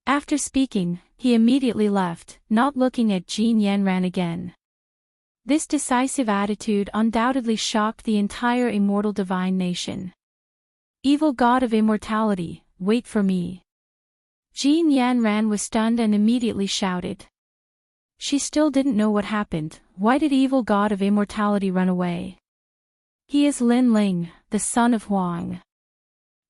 After speaking, he immediately left, not looking at Jin Yanran again. This decisive attitude undoubtedly shocked the entire Immortal Divine Nation. Evil God of Immortality, wait for me. Jin Yanran was stunned and immediately shouted. She still didn't know what happened. Why did Evil God of Immortality run away? He is Lin Ling, the son of Huang.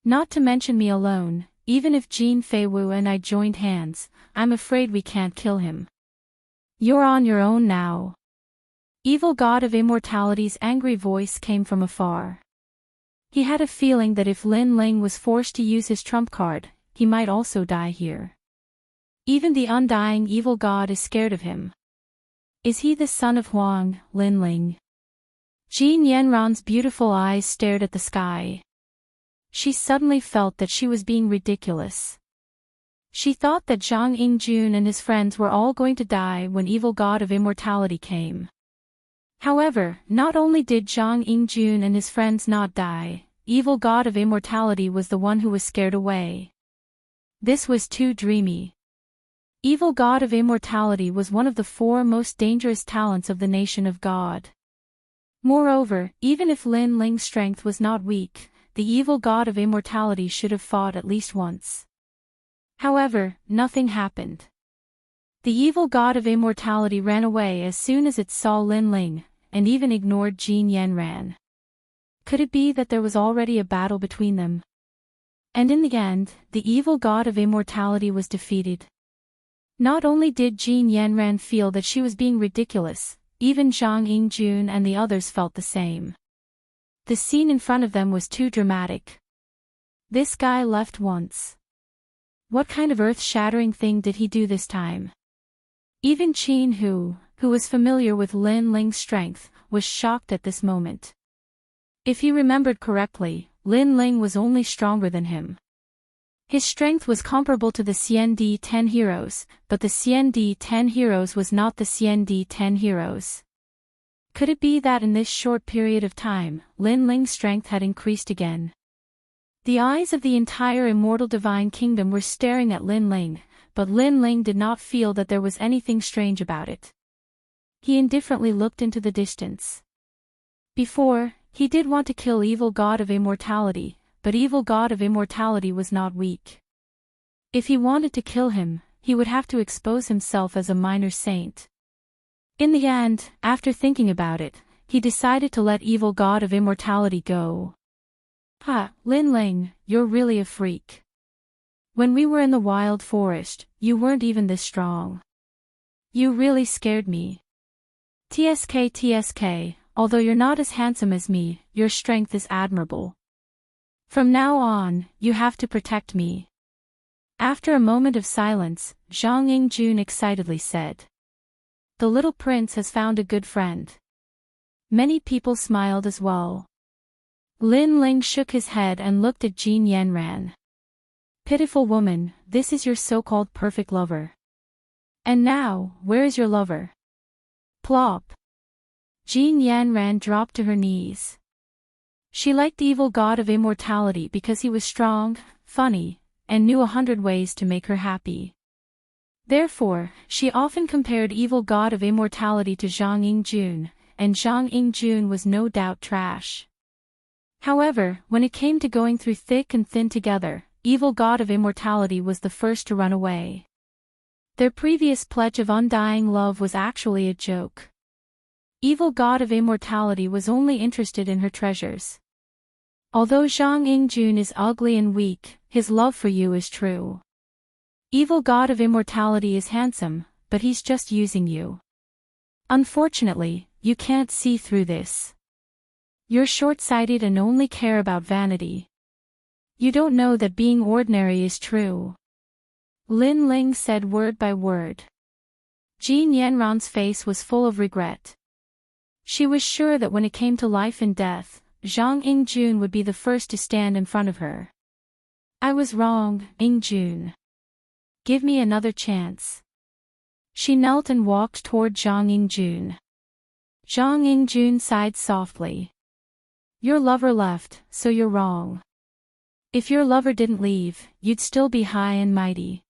Not to mention me alone, even if Jin Feiwu and I joined hands, I'm afraid we can't kill him. You're on your own now. Evil God of Immortality's angry voice came from afar. He had a feeling that if Lin Ling was forced to use his trump card, he might also die here. Even the undying Evil God is scared of him. Is he the son of Huang, Lin Ling? Jin Yanran's beautiful eyes stared at the sky. She suddenly felt that she was being ridiculous. She thought that Zhang Yingjun and his friends were all going to die when Evil God of Immortality came. However, not only did Zhang Yingjun and his friends not die, Evil God of Immortality was the one who was scared away. This was too dreamy. Evil God of Immortality was one of the 4 most dangerous talents of the nation of God. Moreover, even if Lin Ling's strength was not weak, the Evil God of Immortality should have fought at least once. However, nothing happened. The Evil God of Immortality ran away as soon as it saw Lin Ling, and even ignored Jin Yanran. Could it be that there was already a battle between them? And in the end, the Evil God of Immortality was defeated. Not only did Jin Yanran feel that she was being ridiculous, even Zhang Yingjun and the others felt the same. The scene in front of them was too dramatic. This guy left once. What kind of earth-shattering thing did he do this time? Even Qin Hu, who was familiar with Lin Ling's strength, was shocked at this moment. If he remembered correctly, Lin Ling was only stronger than him. His strength was comparable to the CND-10 heroes, but the CND-10 heroes was not the CND-10 heroes. Could it be that in this short period of time, Lin Ling's strength had increased again? The eyes of the entire Immortal Divine Kingdom were staring at Lin Ling, but Lin Ling did not feel that there was anything strange about it. He indifferently looked into the distance. Before, he did want to kill Evil God of Immortality, but Evil God of Immortality was not weak. If he wanted to kill him, he would have to expose himself as a minor saint. In the end, after thinking about it, he decided to let Evil God of Immortality go. Lin Ling, you're really a freak. When we were in the wild forest, you weren't even this strong. You really scared me. TSK, although you're not as handsome as me, your strength is admirable. From now on, you have to protect me." After a moment of silence, Zhang Yingjun excitedly said, "The little prince has found a good friend." Many people smiled as well. Lin Ling shook his head and looked at Jin Yanran. "Pitiful woman, this is your so-called perfect lover. And now, where is your lover?" Plop. Jin Yanran dropped to her knees. She liked the evil god of immortality because he was strong, funny, and knew 100 ways to make her happy. Therefore, she often compared evil god of immortality to Zhang Yingjun, and Zhang Yingjun was no doubt trash. However, when it came to going through thick and thin together, evil god of immortality was the first to run away. Their previous pledge of undying love was actually a joke. Evil god of immortality was only interested in her treasures. Although Zhang Yingjun is ugly and weak, his love for you is true. Evil god of immortality is handsome, but he's just using you. Unfortunately, you can't see through this. You're short-sighted and only care about vanity. You don't know that being ordinary is true." Lin Ling said word by word. Jin Yanran's face was full of regret. She was sure that when it came to life and death, Zhang Yingjun would be the first to stand in front of her. "I was wrong, Yingjun. Give me another chance." She knelt and walked toward Zhang Yingjun. Zhang Yingjun sighed softly. "Your lover left, so you're wrong. If your lover didn't leave, you'd still be high and mighty.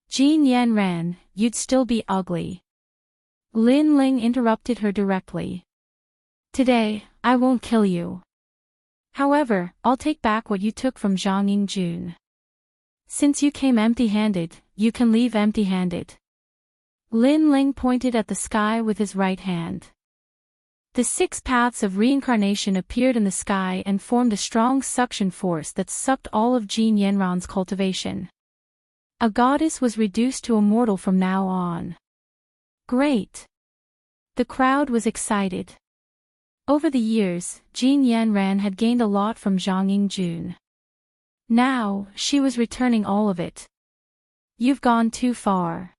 Jin Yanran, you'd still be ugly." Lin Ling interrupted her directly. "Today, I won't kill you. However, I'll take back what you took from Zhang Yingjun. Since you came empty-handed, you can leave empty-handed." Lin Ling pointed at the sky with his right hand. The 6 paths of reincarnation appeared in the sky and formed a strong suction force that sucked all of Jin Yanran's cultivation. A goddess was reduced to immortal from now on. Great! The crowd was excited. Over the years, Jin Yanran had gained a lot from Zhang Yingjun. Now, she was returning all of it. "You've gone too far."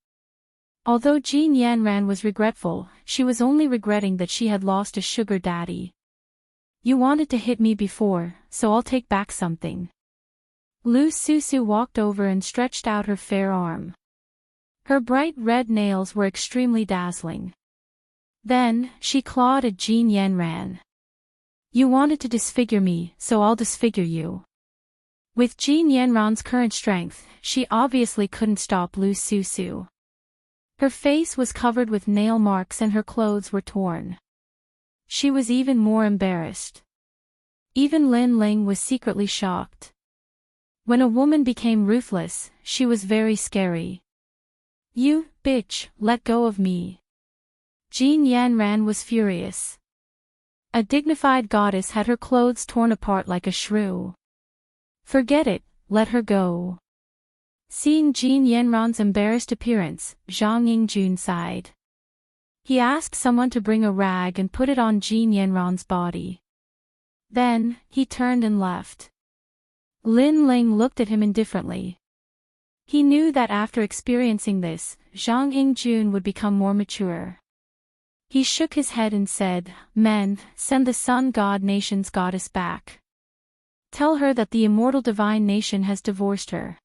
Although Jin Yanran was regretful, she was only regretting that she had lost a sugar daddy. "You wanted to hit me before, so I'll take back something." Lu Susu walked over and stretched out her fair arm. Her bright red nails were extremely dazzling. Then, she clawed at Jin Yanran. "You wanted to disfigure me, so I'll disfigure you." With Jin Yanran's current strength, she obviously couldn't stop Lu Susu. Her face was covered with nail marks and her clothes were torn. She was even more embarrassed. Even Lin Ling was secretly shocked. When a woman became ruthless, she was very scary. "You, bitch, let go of me." Jin Yanran was furious. A dignified goddess had her clothes torn apart like a shrew. "Forget it, let her go." Seeing Jin Yanran's embarrassed appearance, Zhang Yingjun sighed. He asked someone to bring a rag and put it on Jin Yanran's body. Then, he turned and left. Lin Ling looked at him indifferently. He knew that after experiencing this, Zhang Yingjun would become more mature. He shook his head and said, "Men, send the Sun God Nation's goddess back. Tell her that the immortal divine nation has divorced her.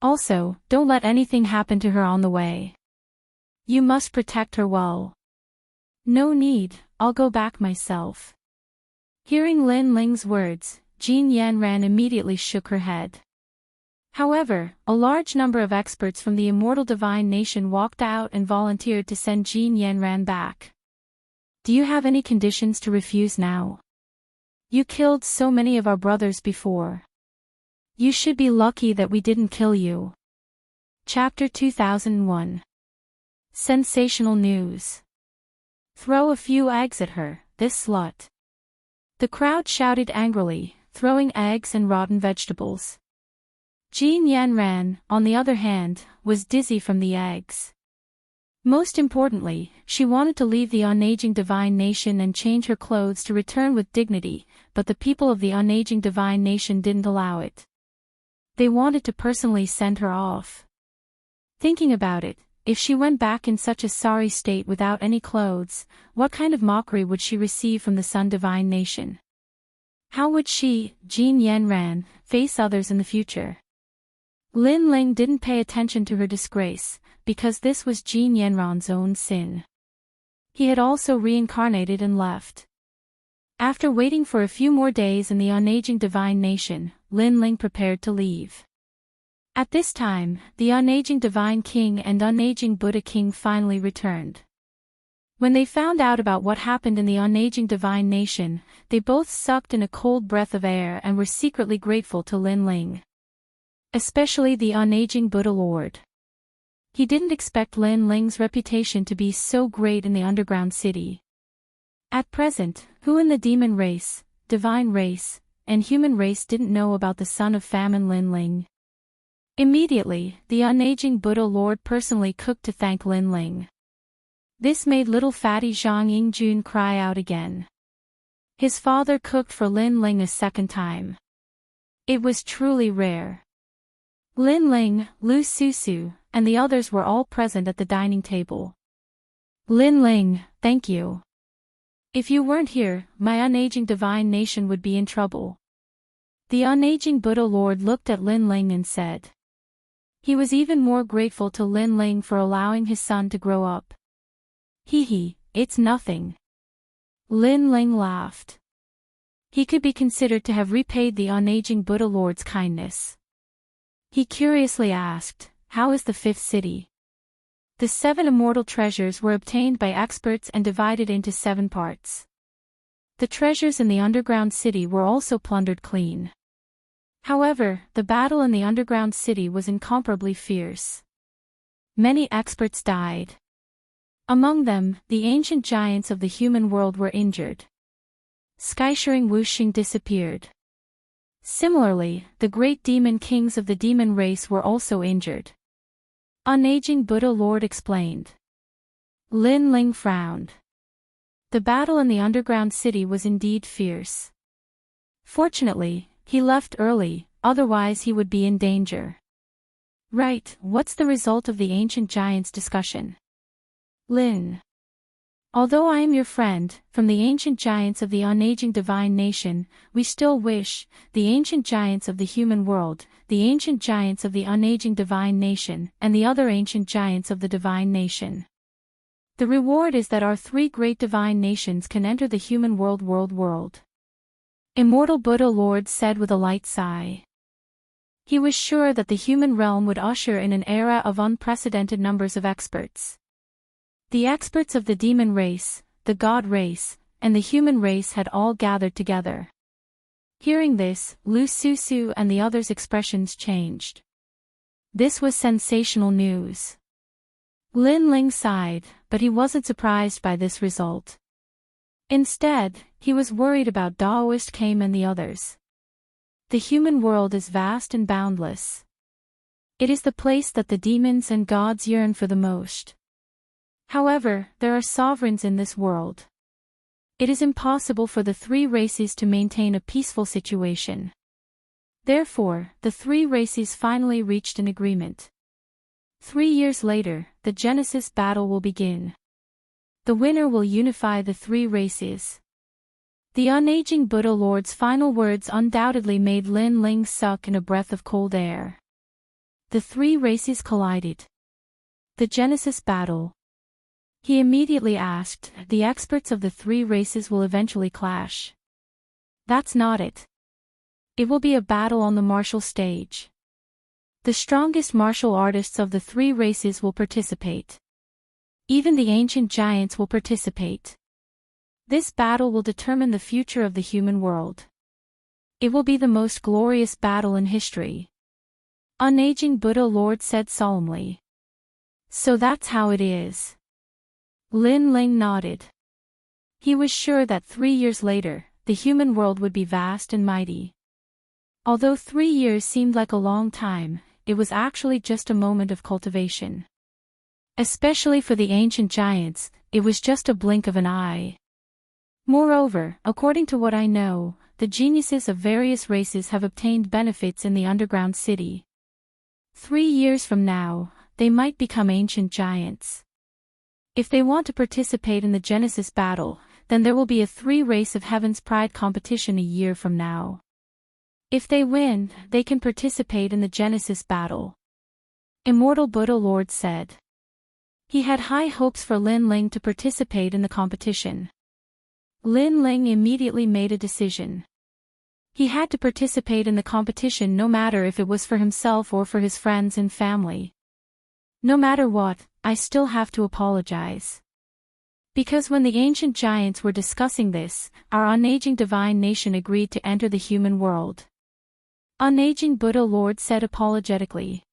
Also, don't let anything happen to her on the way. You must protect her well." "No need, I'll go back myself." Hearing Lin Ling's words, Jin Yanran immediately shook her head. However, a large number of experts from the immortal divine nation walked out and volunteered to send Jin Yanran back. "Do you have any conditions to refuse now? You killed so many of our brothers before. You should be lucky that we didn't kill you." Chapter 2001. Sensational news. "Throw a few eggs at her, this slut." The crowd shouted angrily, throwing eggs and rotten vegetables. Jin Yanran, on the other hand, was dizzy from the eggs. Most importantly, she wanted to leave the unaging divine nation and change her clothes to return with dignity, but the people of the unaging divine nation didn't allow it. They wanted to personally send her off. Thinking about it, if she went back in such a sorry state without any clothes, what kind of mockery would she receive from the Sun Divine Nation? How would she, Jin Yanran, face others in the future? Lin Ling didn't pay attention to her disgrace, because this was Jin Yanran's own sin. He had also reincarnated and left. After waiting for a few more days in the unaging divine nation, Lin Ling prepared to leave. At this time, the unaging divine king and unaging Buddha king finally returned. When they found out about what happened in the unaging divine nation, they both sucked in a cold breath of air and were secretly grateful to Lin Ling. Especially the unaging Buddha Lord. He didn't expect Lin Ling's reputation to be so great in the underground city. At present, who in the demon race, divine race, and human race didn't know about the son of famine Lin Ling? Immediately, the unaging Buddha Lord personally cooked to thank Lin Ling. This made little fatty Zhang Yingjun cry out again. His father cooked for Lin Ling a second time. It was truly rare. Lin Ling, Lu Susu, and the others were all present at the dining table. Lin Ling, thank you. If you weren't here, my unaging divine nation would be in trouble. The unaging Buddha Lord looked at Lin Ling and said. He was even more grateful to Lin Ling for allowing his son to grow up. Hee, it's nothing. Lin Ling laughed. He could be considered to have repaid the unaging Buddha Lord's kindness. He curiously asked, how is the fifth city? The 7 immortal treasures were obtained by experts and divided into 7 parts. The treasures in the underground city were also plundered clean. However, the battle in the underground city was incomparably fierce. Many experts died. Among them, the ancient giants of the human world were injured. Skyshering Wuxia disappeared. Similarly, the great demon kings of the demon race were also injured. Unaging Buddha Lord explained. Lin Ling frowned. The battle in the underground city was indeed fierce. Fortunately, he left early, otherwise he would be in danger. Right, what's the result of the ancient giants' discussion? Lin. Although I am your friend, from the ancient giants of the unaging divine nation, we still wish, the ancient giants of the human world, the ancient giants of the unaging divine nation, and the other ancient giants of the divine nation. The reward is that our 3 great divine nations can enter the human world. Immortal Buddha Lord said with a light sigh. He was sure that the human realm would usher in an era of unprecedented numbers of experts. The experts of the demon race, the god race, and the human race had all gathered together. Hearing this, Lu Susu and the others' expressions changed. This was sensational news. Lin Ling sighed, but he wasn't surprised by this result. Instead, he was worried about Daoist Kame and the others. The human world is vast and boundless. It is the place that the demons and gods yearn for the most. However, there are sovereigns in this world. It is impossible for the 3 races to maintain a peaceful situation. Therefore, the 3 races finally reached an agreement. 3 years later, the Genesis battle will begin. The winner will unify the 3 races. The unaging Buddha Lord's final words undoubtedly made Lin Ling suck in a breath of cold air. The 3 races collided. The Genesis battle. He immediately asked, the experts of the 3 races will eventually clash. That's not it. It will be a battle on the martial stage. The strongest martial artists of the 3 races will participate. Even the ancient giants will participate. This battle will determine the future of the human world. It will be the most glorious battle in history. Unaging Buddha Lord said solemnly. So that's how it is. Lin Ling nodded. He was sure that 3 years later, the human world would be vast and mighty. Although 3 years seemed like a long time, it was actually just a moment of cultivation. Especially for the ancient giants, it was just a blink of an eye. Moreover, according to what I know, the geniuses of various races have obtained benefits in the underground city. 3 years from now, they might become ancient giants. If they want to participate in the Genesis battle, then there will be a 3-race of Heaven's Pride competition a year from now. If they win, they can participate in the Genesis battle. Immortal Buddha Lord said. He had high hopes for Lin Ling to participate in the competition. Lin Ling immediately made a decision. He had to participate in the competition no matter if it was for himself or for his friends and family. No matter what, I still have to apologize. Because when the ancient giants were discussing this, our unaging divine nation agreed to enter the human world. Unaging Buddha Lord said apologetically.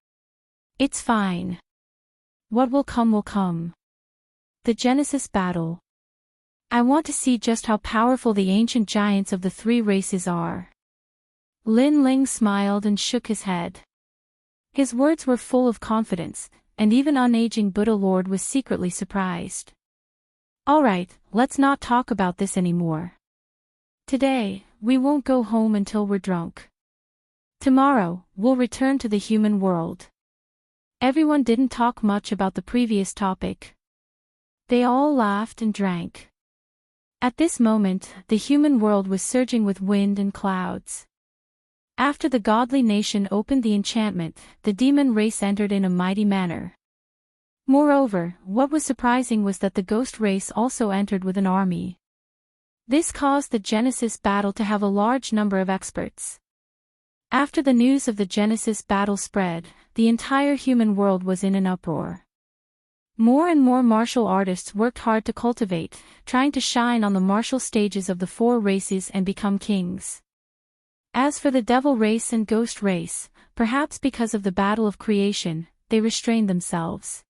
It's fine. What will come will come. The Genesis battle. I want to see just how powerful the ancient giants of the 3 races are. Lin Ling smiled and shook his head. His words were full of confidence, and even unaging Buddha Lord was secretly surprised. Alright, let's not talk about this anymore. Today, we won't go home until we're drunk. Tomorrow, we'll return to the human world. Everyone didn't talk much about the previous topic. They all laughed and drank. At this moment, the human world was surging with wind and clouds. After the godly nation opened the enchantment, the demon race entered in a mighty manner. Moreover, what was surprising was that the ghost race also entered with an army. This caused the Genesis battle to have a large number of experts. After the news of the Genesis battle spread, the entire human world was in an uproar. More and more martial artists worked hard to cultivate, trying to shine on the martial stages of the 4 races and become kings. As for the devil race and ghost race, perhaps because of the battle of creation, they restrained themselves.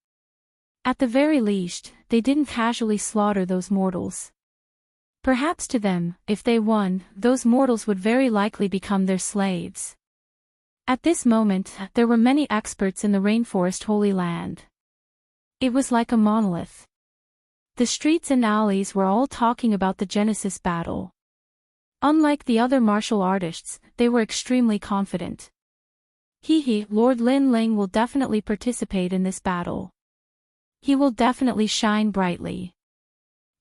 At the very least, they didn't casually slaughter those mortals. Perhaps to them, if they won, those mortals would very likely become their slaves. At this moment, there were many experts in the rainforest Holy Land. It was like a monolith. The streets and alleys were all talking about the Genesis battle. Unlike the other martial artists, they were extremely confident. Lord Lin Ling will definitely participate in this battle. He will definitely shine brightly.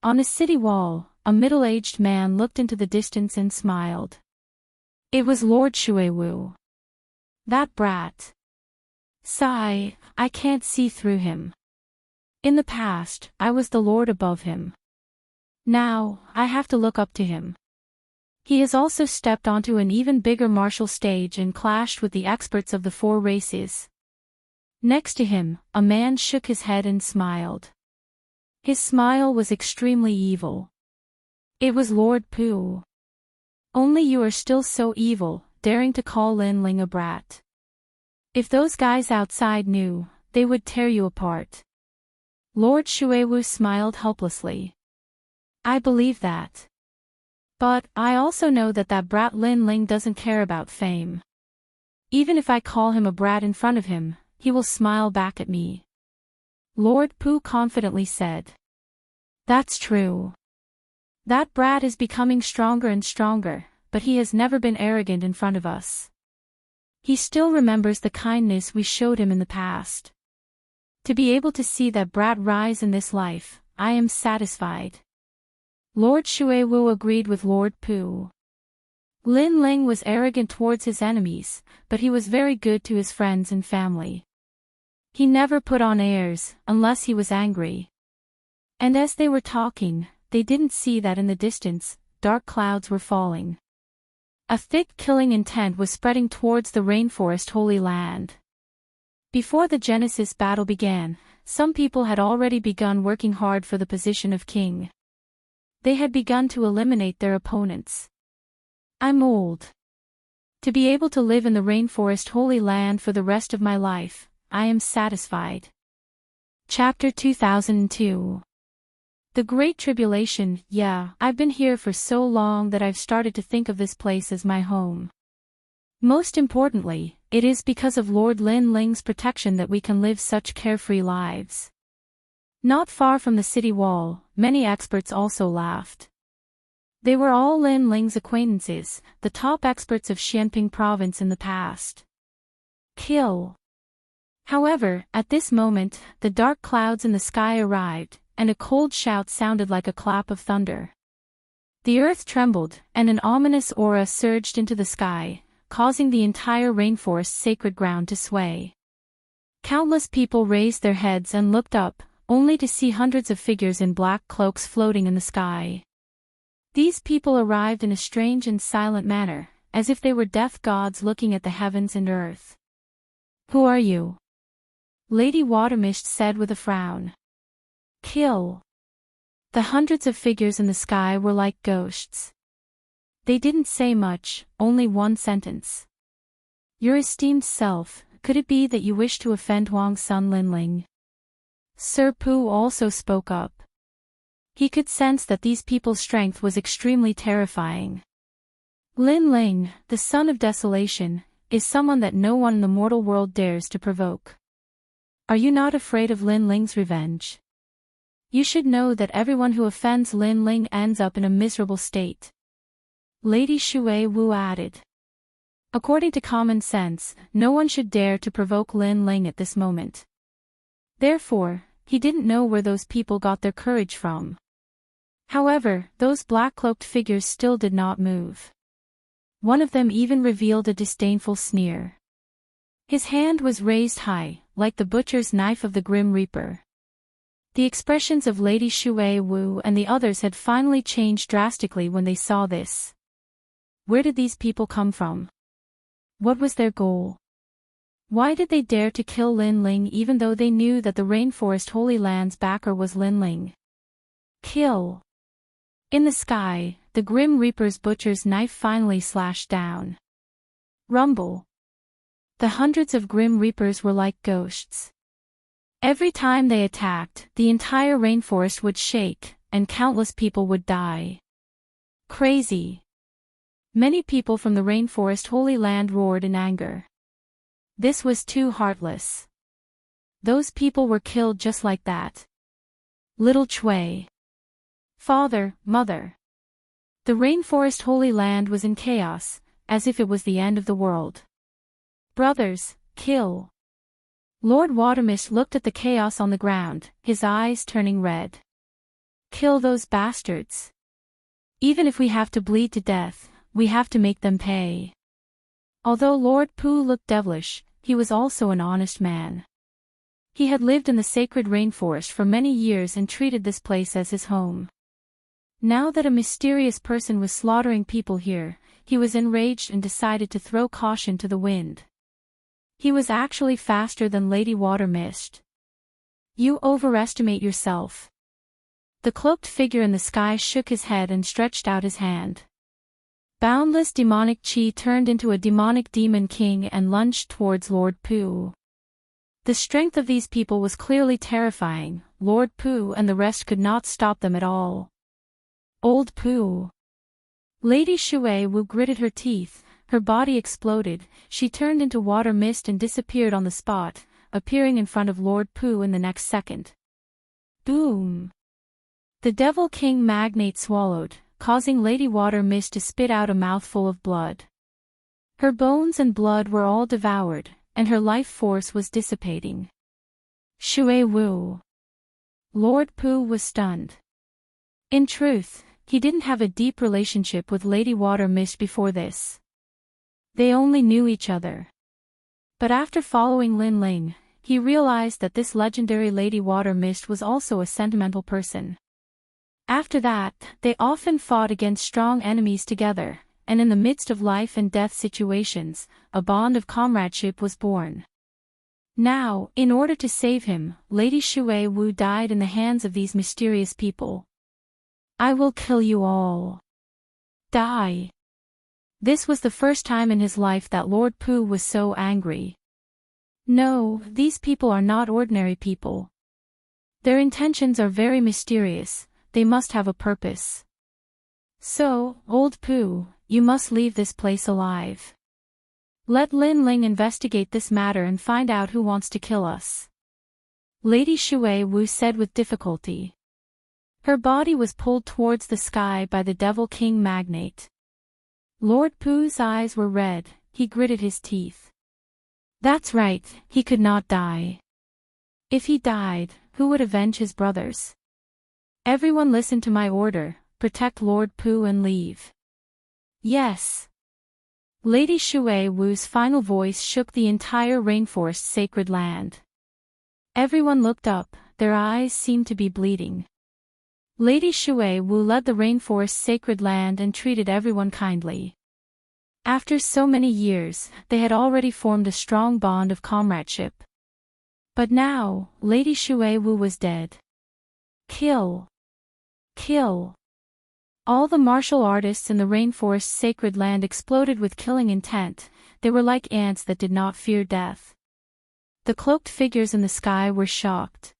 On a city wall, a middle-aged man looked into the distance and smiled. It was Lord Xuewu. That brat. Sigh, I can't see through him. In the past, I was the lord above him. Now, I have to look up to him. He has also stepped onto an even bigger martial stage and clashed with the experts of the 4 races. Next to him, a man shook his head and smiled. His smile was extremely evil. It was Lord Pu. Only you are still so evil, daring to call Lin Ling a brat. If those guys outside knew, they would tear you apart. Lord Xuewu smiled helplessly. I believe that. But, I also know that brat Lin Ling doesn't care about fame. Even if I call him a brat in front of him, he will smile back at me. Lord Pu confidently said. That's true. That brat is becoming stronger and stronger, but he has never been arrogant in front of us. He still remembers the kindness we showed him in the past. To be able to see that brat rise in this life, I am satisfied. Lord Xuewu agreed with Lord Pu. Lin Ling was arrogant towards his enemies, but he was very good to his friends and family. He never put on airs, unless he was angry. And as they were talking, they didn't see that in the distance, dark clouds were falling. A thick killing intent was spreading towards the rainforest Holy Land. Before the Genesis battle began, some people had already begun working hard for the position of king. They had begun to eliminate their opponents. I'm old. To be able to live in the rainforest Holy Land for the rest of my life, I am satisfied. Chapter 2002. The Great Tribulation. Yeah, I've been here for so long that I've started to think of this place as my home. Most importantly, it is because of Lord Lin Ling's protection that we can live such carefree lives. Not far from the city wall, many experts also laughed. They were all Lin Ling's acquaintances, the top experts of Xianping province in the past. Kill. However, at this moment, the dark clouds in the sky arrived, and a cold shout sounded like a clap of thunder. The earth trembled, and an ominous aura surged into the sky, causing the entire rainforest's sacred ground to sway. Countless people raised their heads and looked up, only to see hundreds of figures in black cloaks floating in the sky. These people arrived in a strange and silent manner, as if they were death gods looking at the heavens and earth. "Who are you?" Lady Watermist said with a frown. "Kill." The hundreds of figures in the sky were like ghosts. They didn't say much, only one sentence. "Your esteemed self, could it be that you wish to offend Huang's son Linling?" Sir Pu also spoke up. He could sense that these people's strength was extremely terrifying. Linling, the son of desolation, is someone that no one in the mortal world dares to provoke. Are you not afraid of Linling's revenge? You should know that everyone who offends Linling ends up in a miserable state. Lady Shui Wu added. According to common sense, no one should dare to provoke Linling at this moment. Therefore, he didn't know where those people got their courage from. However, those black-cloaked figures still did not move. One of them even revealed a disdainful sneer. His hand was raised high, like the butcher's knife of the Grim Reaper. The expressions of Lady Shui Wu and the others had finally changed drastically when they saw this. Where did these people come from? What was their goal? Why did they dare to kill Linling even though they knew that the Rainforest Holy Land's backer was Linling? Kill. In the sky, the Grim Reaper's butcher's knife finally slashed down. Rumble. The hundreds of Grim Reapers were like ghosts. Every time they attacked, the entire rainforest would shake, and countless people would die. Crazy. Many people from the Rainforest Holy Land roared in anger. This was too heartless. Those people were killed just like that. Little Chui. Father, mother. The Rainforest Holy Land was in chaos, as if it was the end of the world. Brothers, kill. Lord Watermist looked at the chaos on the ground, his eyes turning red. Kill those bastards. Even if we have to bleed to death, we have to make them pay. Although Lord Pu looked devilish, he was also an honest man. He had lived in the sacred rainforest for many years and treated this place as his home. Now that a mysterious person was slaughtering people here, he was enraged and decided to throw caution to the wind. He was actually faster than Lady Watermist. You overestimate yourself. The cloaked figure in the sky shook his head and stretched out his hand. Boundless demonic chi turned into a demonic demon king and lunged towards Lord Pu. The strength of these people was clearly terrifying. Lord Pu and the rest could not stop them at all. Old Pu. Lady Shui Wu gritted her teeth, her body exploded, she turned into water mist and disappeared on the spot, appearing in front of Lord Pu in the next second. Boom! The Devil King magnate swallowed, causing Lady Water Mist to spit out a mouthful of blood. Her bones and blood were all devoured, and her life force was dissipating. Shui Wu. Lord Pu was stunned. In truth, he didn't have a deep relationship with Lady Water Mist before this. They only knew each other. But after following Lin Ling, he realized that this legendary Lady Water Mist was also a sentimental person. After that, they often fought against strong enemies together, and in the midst of life and death situations, a bond of comradeship was born. Now, in order to save him, Lady Shui Wu died in the hands of these mysterious people. I will kill you all. Die. This was the first time in his life that Lord Pu was so angry. No, these people are not ordinary people. Their intentions are very mysterious, they must have a purpose. So, Old Pu, you must leave this place alive. Let Lin Ling investigate this matter and find out who wants to kill us. Lady Shui Wu said with difficulty. Her body was pulled towards the sky by the Devil King magnate. Lord Pu's eyes were red, he gritted his teeth. That's right, he could not die. If he died, who would avenge his brothers? Everyone listen to my order, protect Lord Pu and leave. Yes. Lady Shui Wu's final voice shook the entire rainforest sacred land. Everyone looked up, their eyes seemed to be bleeding. Lady Shui Wu led the rainforest sacred land and treated everyone kindly. After so many years, they had already formed a strong bond of comradeship. But now, Lady Shui Wu was dead. Kill. Kill. All the martial artists in the rainforest sacred land exploded with killing intent. They were like ants that did not fear death. The cloaked figures in the sky were shocked.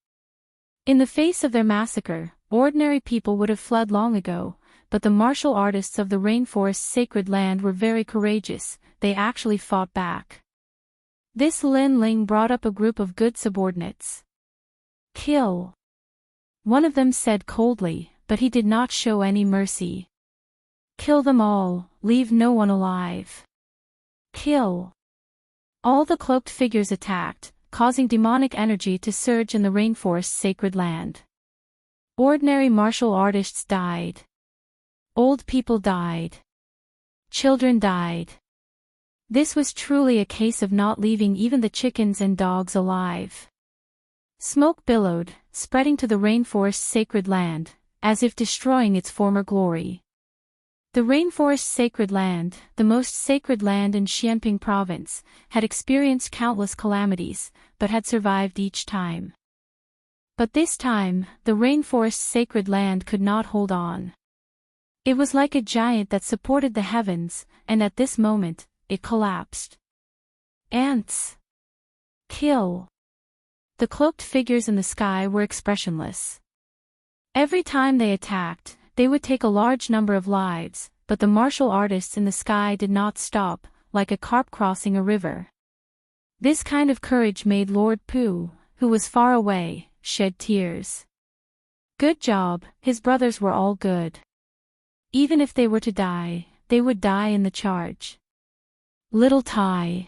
In the face of their massacre, ordinary people would have fled long ago, but the martial artists of the rainforest sacred land were very courageous. They actually fought back. This Lin Ling brought up a group of good subordinates. Kill. One of them said coldly, but he did not show any mercy. Kill them all, leave no one alive. Kill. All the cloaked figures attacked, causing demonic energy to surge in the rainforest sacred land. Ordinary martial artists died. Old people died. Children died. This was truly a case of not leaving even the chickens and dogs alive. Smoke billowed, spreading to the rainforest sacred land, as if destroying its former glory. The rainforest sacred land, the most sacred land in Xianping province, had experienced countless calamities, but had survived each time. But this time, the rainforest sacred land could not hold on. It was like a giant that supported the heavens, and at this moment, it collapsed. Ants. Kill. The cloaked figures in the sky were expressionless. Every time they attacked, they would take a large number of lives, but the martial artists in the sky did not stop, like a carp crossing a river. This kind of courage made Lord Pu, who was far away, shed tears. Good job, his brothers were all good. Even if they were to die, they would die in the charge. Little Tai.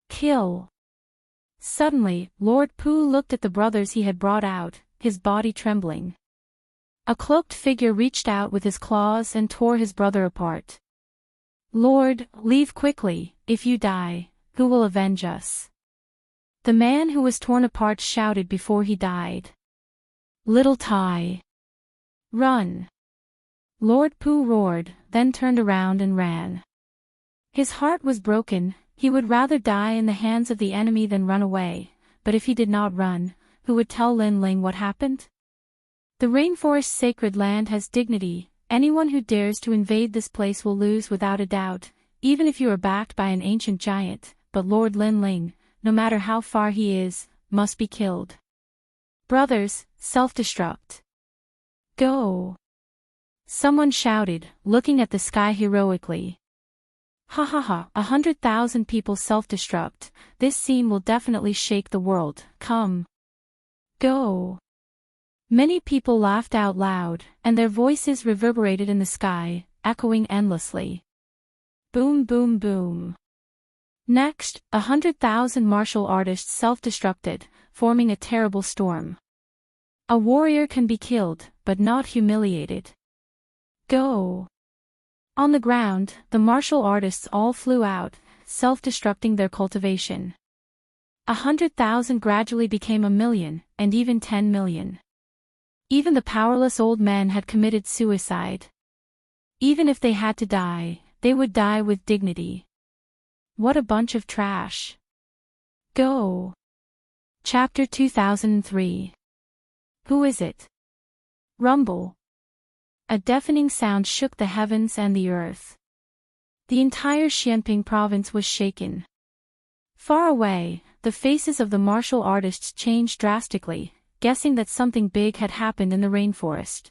Kill. Suddenly, Lord Pu looked at the brothers he had brought out, his body trembling. A cloaked figure reached out with his claws and tore his brother apart. Lord, leave quickly, if you die, who will avenge us? The man who was torn apart shouted before he died. Little Tai. Run. Lord Pu roared, then turned around and ran. His heart was broken, he would rather die in the hands of the enemy than run away, but if he did not run, who would tell Lin Ling what happened? The rainforest sacred land has dignity, anyone who dares to invade this place will lose without a doubt, even if you are backed by an ancient giant, but Lord Lin Ling, no matter how far he is, must be killed. Brothers, self-destruct. Go. Someone shouted, looking at the sky heroically. Ha ha ha, 100,000 people self-destruct, this scene will definitely shake the world, come. Go. Many people laughed out loud, and their voices reverberated in the sky, echoing endlessly. Boom boom boom. Next, 100,000 martial artists self-destructed, forming a terrible storm. A warrior can be killed, but not humiliated. Go. On the ground, the martial artists all flew out, self-destructing their cultivation. 100,000 gradually became 1,000,000, and even 10 million. Even the powerless old men had committed suicide. Even if they had to die, they would die with dignity. What a bunch of trash. Go. Chapter 2003. Who is it? Rumble. A deafening sound shook the heavens and the earth. The entire Xianping province was shaken. Far away, the faces of the martial artists changed drastically, guessing that something big had happened in the rainforest.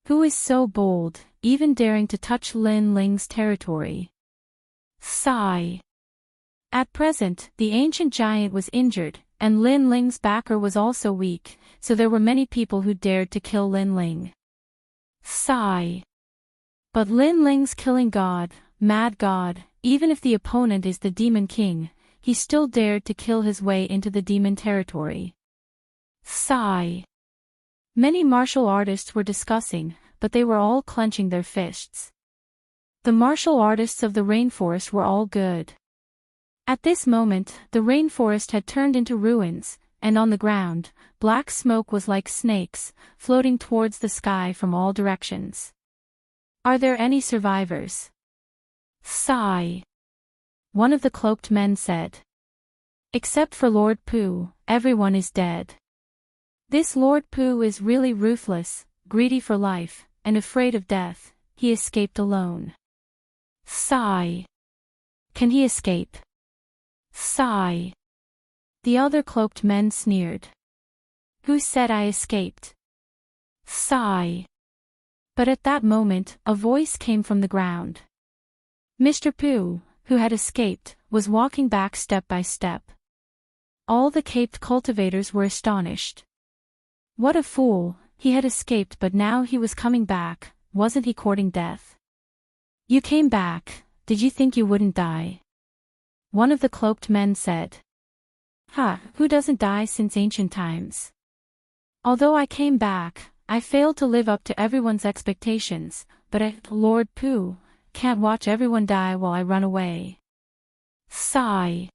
Who is so bold, even daring to touch Lin Ling's territory? Sigh. At present, the ancient giant was injured, and Lin Ling's backer was also weak, so there were many people who dared to kill Lin Ling. Sigh. But Lin Ling's killing god, mad god, even if the opponent is the demon king, he still dared to kill his way into the demon territory. Sigh. Many martial artists were discussing, but they were all clenching their fists. The martial artists of the rainforest were all good. At this moment, the rainforest had turned into ruins, and on the ground, black smoke was like snakes, floating towards the sky from all directions. Are there any survivors? Sigh. One of the cloaked men said. Except for Lord Pu, everyone is dead. This Lord Pu is really ruthless, greedy for life, and afraid of death. He escaped alone. Sigh. Can he escape? Sigh. The other cloaked men sneered. Who said I escaped? Sigh. But at that moment, a voice came from the ground. Mr. Pu, who had escaped, was walking back step by step. All the caped cultivators were astonished. What a fool, he had escaped but now he was coming back, wasn't he courting death? You came back, did you think you wouldn't die? One of the cloaked men said. Who doesn't die since ancient times? Although I came back, I failed to live up to everyone's expectations, but I, Lord Pu, can't watch everyone die while I run away. Sigh.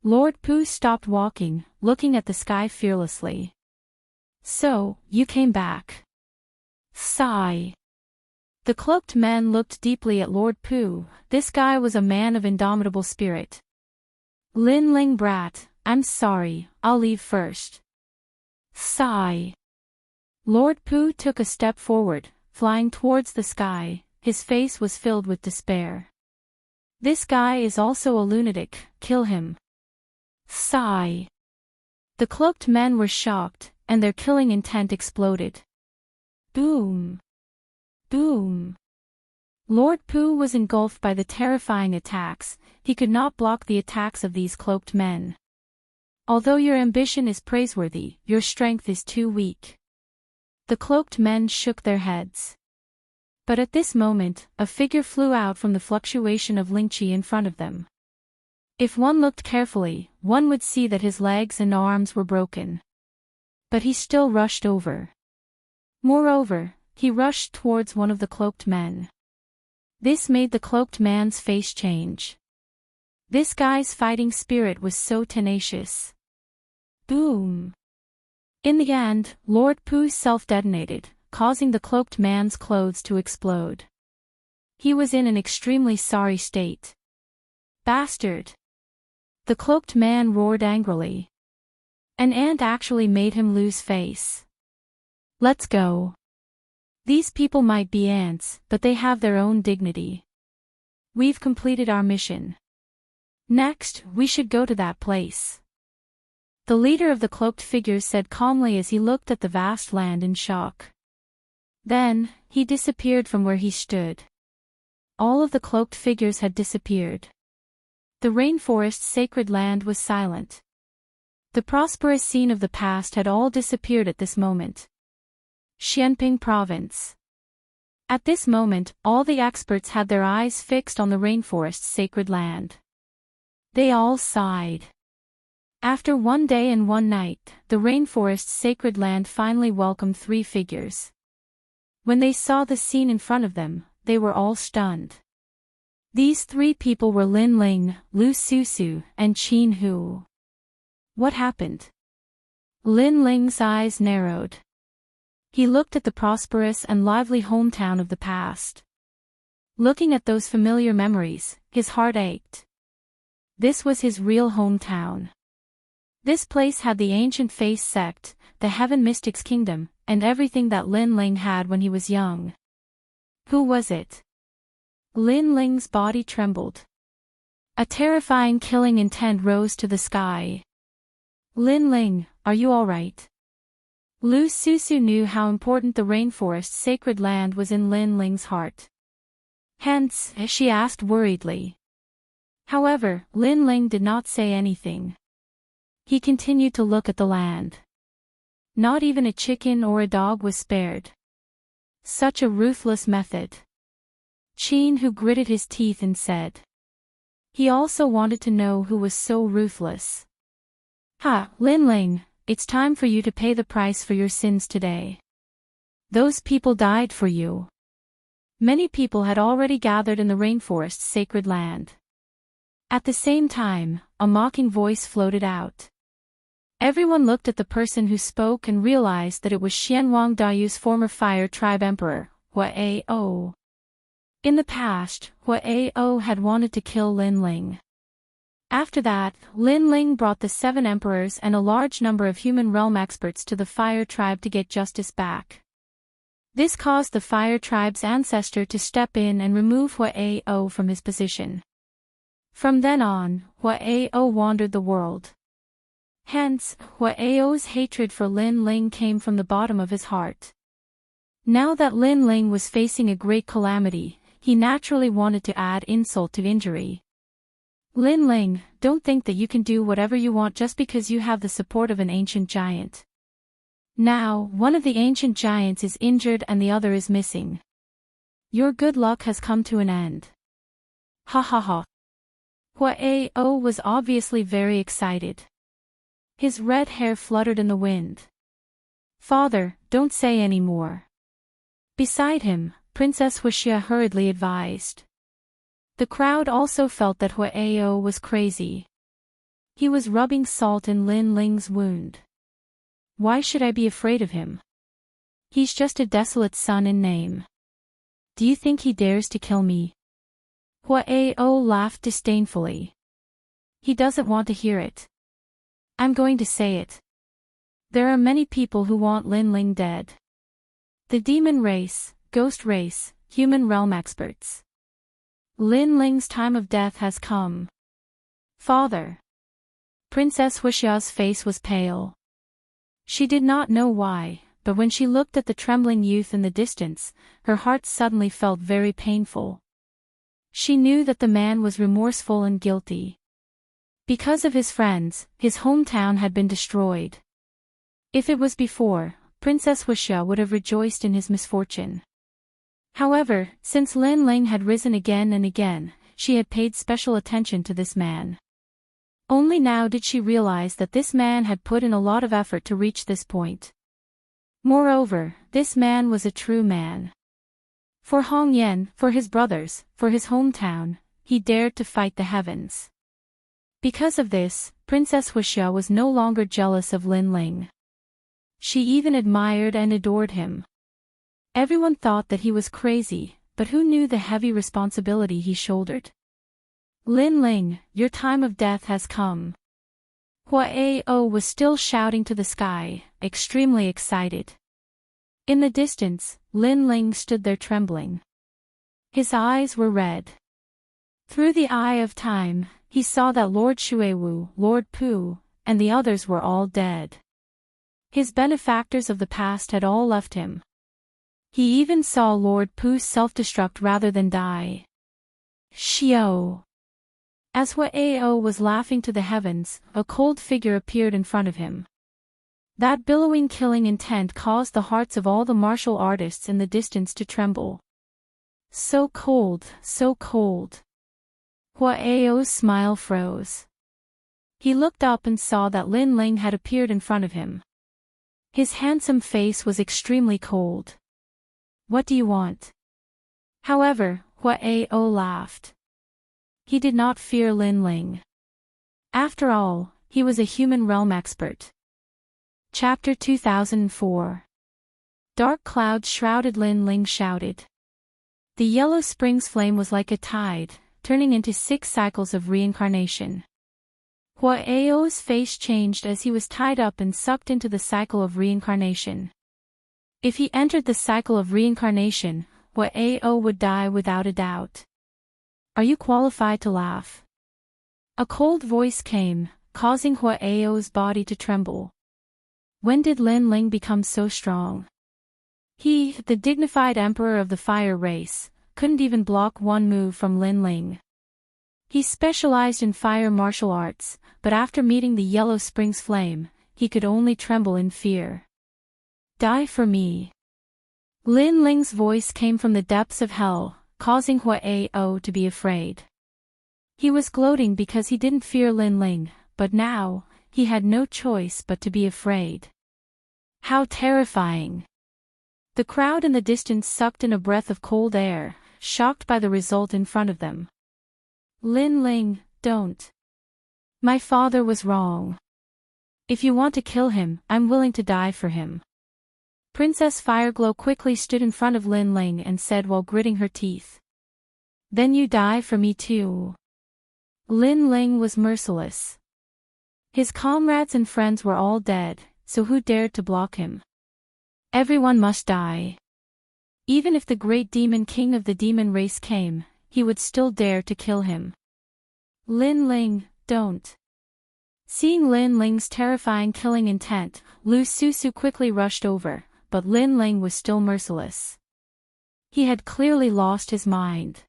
Lord Pu stopped walking, looking at the sky fearlessly. So, you came back. Sigh. The cloaked men looked deeply at Lord Pu. This guy was a man of indomitable spirit. Lin Ling brat, I'm sorry, I'll leave first. Sigh. Lord Pu took a step forward, flying towards the sky, his face was filled with despair. This guy is also a lunatic, kill him. Sigh. The cloaked men were shocked, and their killing intent exploded. Boom. Boom. Lord Pu was engulfed by the terrifying attacks, he could not block the attacks of these cloaked men. Although your ambition is praiseworthy, your strength is too weak. The cloaked men shook their heads. But at this moment, a figure flew out from the fluctuation of Lingqi in front of them. If one looked carefully, one would see that his legs and arms were broken. But he still rushed over. Moreover, he rushed towards one of the cloaked men. This made the cloaked man's face change. This guy's fighting spirit was so tenacious. Boom. In the end, Lord Pu self-detonated, causing the cloaked man's clothes to explode. He was in an extremely sorry state. Bastard! The cloaked man roared angrily. An ant actually made him lose face. Let's go. These people might be ants, but they have their own dignity. We've completed our mission. Next, we should go to that place. The leader of the cloaked figures said calmly as he looked at the vast land in shock. Then, he disappeared from where he stood. All of the cloaked figures had disappeared. The rainforest's sacred land was silent. The prosperous scene of the past had all disappeared at this moment. Xianping Province. At this moment, all the experts had their eyes fixed on the rainforest's sacred land. They all sighed. After 1 day and 1 night, the rainforest's sacred land finally welcomed 3 figures. When they saw the scene in front of them, they were all stunned. These 3 people were Lin Ling, Lu Susu, and Qin Hu. What happened? Lin Ling's eyes narrowed. He looked at the prosperous and lively hometown of the past. Looking at those familiar memories, his heart ached. This was his real hometown. This place had the ancient Face sect, the Heaven Mystics Kingdom, and everything that Lin Ling had when he was young. Who was it? Lin Ling's body trembled. A terrifying killing intent rose to the sky. Lin Ling, are you alright? Lu Susu knew how important the rainforest's sacred land was in Lin Ling's heart. Hence, she asked worriedly. However, Lin Ling did not say anything. He continued to look at the land. Not even a chicken or a dog was spared. Such a ruthless method. Qin Hu gritted his teeth and said. He also wanted to know who was so ruthless. Ha, Lin Ling, it's time for you to pay the price for your sins today. Those people died for you. Many people had already gathered in the rainforest's sacred land. At the same time, a mocking voice floated out. Everyone looked at the person who spoke and realized that it was Xianwang Dayu's former Fire Tribe Emperor, Huao. In the past, Huao had wanted to kill Lin Ling. After that, Lin Ling brought the 7 emperors and a large number of human realm experts to the Fire Tribe to get justice back. This caused the Fire Tribe's ancestor to step in and remove Huao from his position. From then on, Huao wandered the world. Hence, Huao's hatred for Lin Ling came from the bottom of his heart. Now that Lin Ling was facing a great calamity, he naturally wanted to add insult to injury. Lin Ling, don't think that you can do whatever you want just because you have the support of an ancient giant. Now, one of the ancient giants is injured and the other is missing. Your good luck has come to an end. Ha ha ha. Huao was obviously very excited. His red hair fluttered in the wind. Father, don't say any more. Beside him, Princess Wuxia hurriedly advised. The crowd also felt that Huao was crazy. He was rubbing salt in Lin Ling's wound. Why should I be afraid of him? He's just a desolate son in name. Do you think he dares to kill me? Huao laughed disdainfully. He doesn't want to hear it. I'm going to say it. There are many people who want Lin Ling dead. The demon race, ghost race, human realm experts. Lin Ling's time of death has come. Father. Princess Wuxia's face was pale. She did not know why, but when she looked at the trembling youth in the distance, her heart suddenly felt very painful. She knew that the man was remorseful and guilty. Because of his friends, his hometown had been destroyed. If it was before, Princess Wuxia would have rejoiced in his misfortune. However, since Lin Ling had risen again and again, she had paid special attention to this man. Only now did she realize that this man had put in a lot of effort to reach this point. Moreover, this man was a true man. For Hong Yan, for his brothers, for his hometown, he dared to fight the heavens. Because of this, Princess Wuxia was no longer jealous of Lin Ling. She even admired and adored him. Everyone thought that he was crazy, but who knew the heavy responsibility he shouldered? Lin Ling, your time of death has come. Huao was still shouting to the sky, extremely excited. In the distance, Lin Ling stood there trembling. His eyes were red. Through the eye of time, he saw that Lord Xuewu, Lord Pu, and the others were all dead. His benefactors of the past had all left him. He even saw Lord Pu self-destruct rather than die. Xiao. As Huao was laughing to the heavens, a cold figure appeared in front of him. That billowing killing intent caused the hearts of all the martial artists in the distance to tremble. So cold, so cold. Huao's smile froze. He looked up and saw that Lin Ling had appeared in front of him. His handsome face was extremely cold. What do you want? However, Huao laughed. He did not fear Lin Ling. After all, he was a human realm expert. Chapter 2004. Dark clouds shrouded Lin Ling shouted. The yellow spring's flame was like a tide, turning into 6 cycles of reincarnation. Huao's face changed as he was tied up and sucked into the cycle of reincarnation. If he entered the cycle of reincarnation, Huao would die without a doubt. Are you qualified to laugh? A cold voice came, causing Huao's body to tremble. When did Lin Ling become so strong? He, the dignified emperor of the fire race, couldn't even block one move from Lin Ling. He specialized in fire martial arts, but after meeting the Yellow Springs flame, he could only tremble in fear. Die for me. Lin Ling's voice came from the depths of hell, causing Huao to be afraid. He was gloating because he didn't fear Lin Ling, but now, he had no choice but to be afraid. How terrifying! The crowd in the distance sucked in a breath of cold air, shocked by the result in front of them. Lin Ling, don't. My father was wrong. If you want to kill him, I'm willing to die for him. Princess Fireglow quickly stood in front of Lin Ling and said while gritting her teeth. Then you die for me too. Lin Ling was merciless. His comrades and friends were all dead, so who dared to block him? Everyone must die. Even if the great demon king of the demon race came, he would still dare to kill him. Lin Ling, don't. Seeing Lin Ling's terrifying killing intent, Lu Susu quickly rushed over, but Lin Ling was still merciless. He had clearly lost his mind.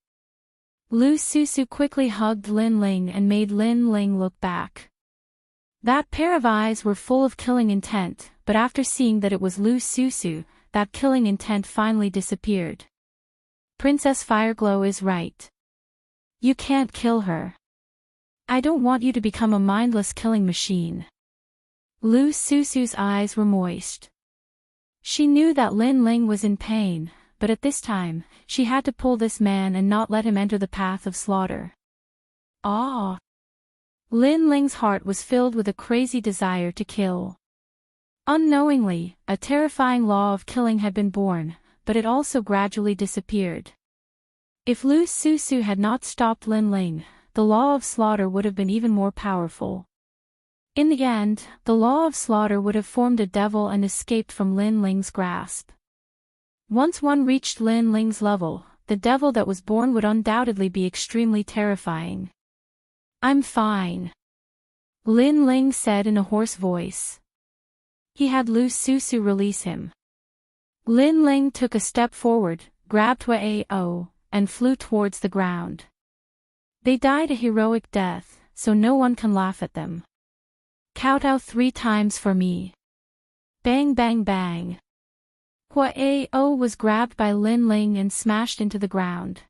Lu Susu quickly hugged Lin Ling and made Lin Ling look back. That pair of eyes were full of killing intent, but after seeing that it was Lu Susu, that killing intent finally disappeared. Princess Fireglow is right. You can't kill her. I don't want you to become a mindless killing machine. Lu Susu's eyes were moist. She knew that Lin Ling was in pain, but at this time, she had to pull this man and not let him enter the path of slaughter. Ah! Lin Ling's heart was filled with a crazy desire to kill. Unknowingly, a terrifying law of killing had been born, but it also gradually disappeared. If Lu Susu had not stopped Lin Ling, the law of slaughter would have been even more powerful. In the end, the law of slaughter would have formed a devil and escaped from Lin Ling's grasp. Once one reached Lin Ling's level, the devil that was born would undoubtedly be extremely terrifying. I'm fine. Lin Ling said in a hoarse voice. He had Lu Susu release him. Lin Ling took a step forward, grabbed Huao, and flew towards the ground. They died a heroic death, so no one can laugh at them. Kowtow 3 times for me. Bang bang bang. Huao was grabbed by Lin Ling and smashed into the ground.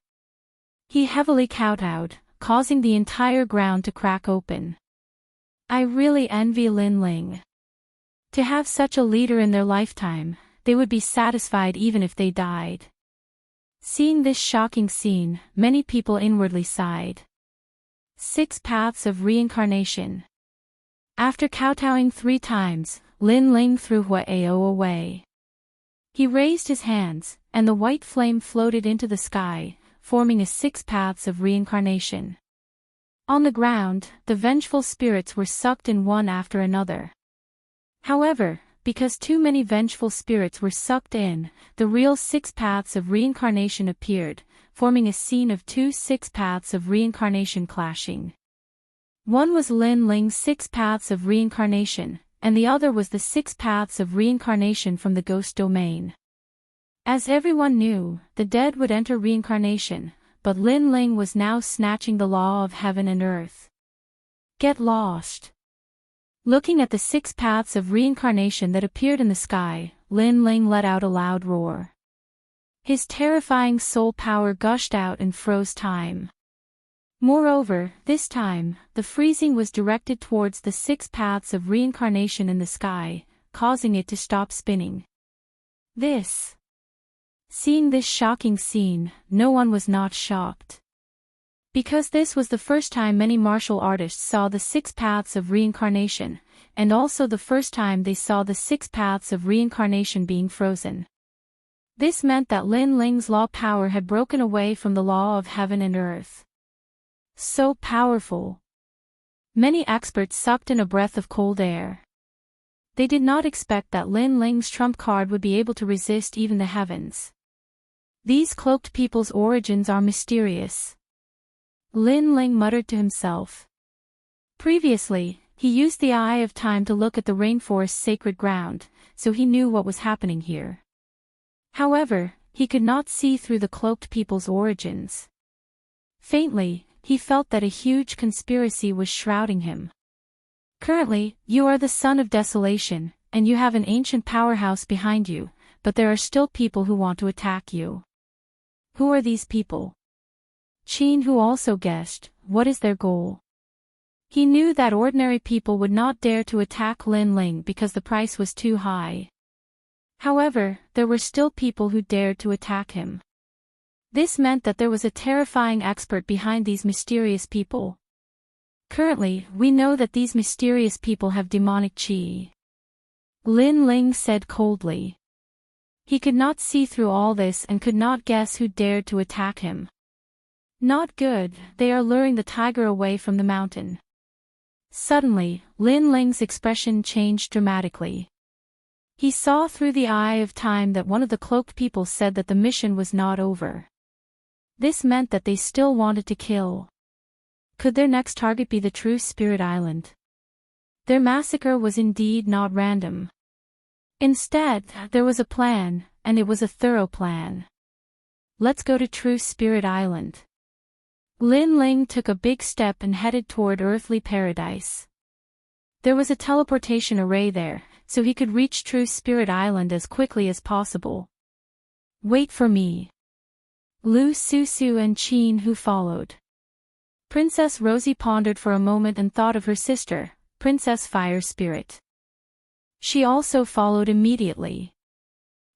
He heavily kowtowed, causing the entire ground to crack open. I really envy Lin Ling. To have such a leader in their lifetime, they would be satisfied even if they died. Seeing this shocking scene, many people inwardly sighed. 6 paths of reincarnation. After kowtowing 3 times, Lin Ling threw Huao away. He raised his hands, and the white flame floated into the sky, forming a 6 paths of reincarnation. On the ground, the vengeful spirits were sucked in one after another. However, because too many vengeful spirits were sucked in, the real 6 paths of reincarnation appeared, forming a scene of 2 6 paths of reincarnation clashing. One was Lin Ling's 6 paths of reincarnation, and the other was the 6 paths of reincarnation from the ghost domain. As everyone knew, the dead would enter reincarnation, but Lin Ling was now snatching the law of heaven and earth. Get lost. Looking at the 6 paths of reincarnation that appeared in the sky, Lin Ling let out a loud roar. His terrifying soul power gushed out and froze time. Moreover, this time, the freezing was directed towards the 6 paths of reincarnation in the sky, causing it to stop spinning. Seeing this shocking scene, no one was not shocked. Because this was the first time many martial artists saw the 6 paths of reincarnation, and also the first time they saw the 6 paths of reincarnation being frozen. This meant that Lin Ling's law power had broken away from the law of heaven and earth. So powerful. Many experts sucked in a breath of cold air. They did not expect that Lin Ling's trump card would be able to resist even the heavens. These cloaked people's origins are mysterious. Lin Ling muttered to himself. Previously, he used the Eye of Time to look at the rainforest's sacred ground, so he knew what was happening here. However, he could not see through the cloaked people's origins. Faintly, he felt that a huge conspiracy was shrouding him. Currently, you are the son of desolation, and you have an ancient powerhouse behind you, but there are still people who want to attack you. Who are these people? Qin, who also guessed, what is their goal? He knew that ordinary people would not dare to attack Lin Ling because the price was too high. However, there were still people who dared to attack him. This meant that there was a terrifying expert behind these mysterious people. Currently, we know that these mysterious people have demonic qi. Lin Ling said coldly. He could not see through all this and could not guess who dared to attack him. Not good, they are luring the tiger away from the mountain. Suddenly, Lin Ling's expression changed dramatically. He saw through the eye of time that one of the cloaked people said that the mission was not over. This meant that they still wanted to kill. Could their next target be the true Spirit Island? Their massacre was indeed not random. Instead, there was a plan, and it was a thorough plan. Let's go to True Spirit Island. Lin Ling took a big step and headed toward earthly paradise. There was a teleportation array there, so he could reach True Spirit Island as quickly as possible. Wait for me. Lu Susu and Qin, who followed. Princess Rosie pondered for a moment and thought of her sister, Princess Fire Spirit. She also followed immediately.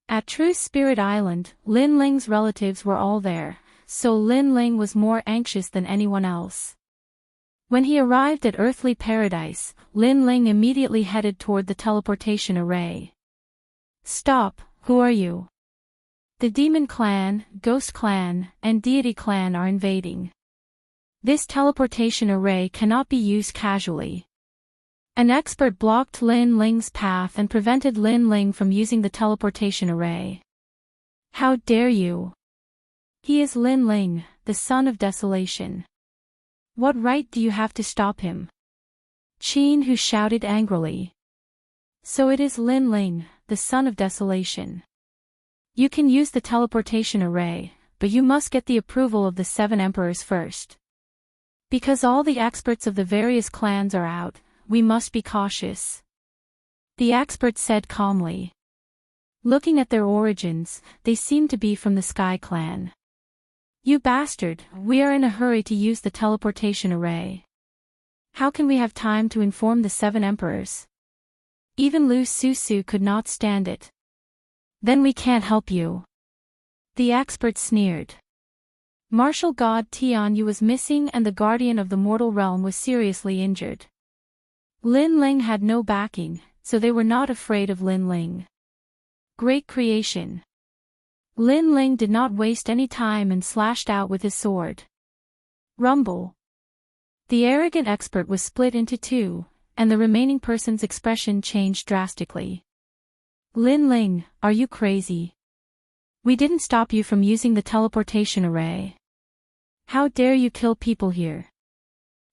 At True Spirit Island, Lin Ling's relatives were all there, so Lin Ling was more anxious than anyone else. When he arrived at earthly paradise, Lin Ling immediately headed toward the teleportation array. Stop, who are you? The Demon Clan, Ghost Clan, and Deity Clan are invading. This teleportation array cannot be used casually. An expert blocked Lin Ling's path and prevented Lin Ling from using the teleportation array. How dare you? He is Lin Ling, the son of desolation. What right do you have to stop him? Qin, who shouted angrily. So it is Lin Ling, the son of desolation. You can use the teleportation array, but you must get the approval of the 7 emperors first. Because all the experts of the various clans are out, we must be cautious. The expert said calmly. Looking at their origins, they seem to be from the Sky Clan. You bastard, we are in a hurry to use the teleportation array. How can we have time to inform the 7 emperors? Even Lu Susu could not stand it. Then we can't help you. The expert sneered. Martial god Tian Yu was missing and the guardian of the mortal realm was seriously injured. Lin Ling had no backing, so they were not afraid of Lin Ling. Great creation. Lin Ling did not waste any time and slashed out with his sword. Rumble. The arrogant expert was split into 2, and the remaining person's expression changed drastically. Lin Ling, are you crazy? We didn't stop you from using the teleportation array. How dare you kill people here?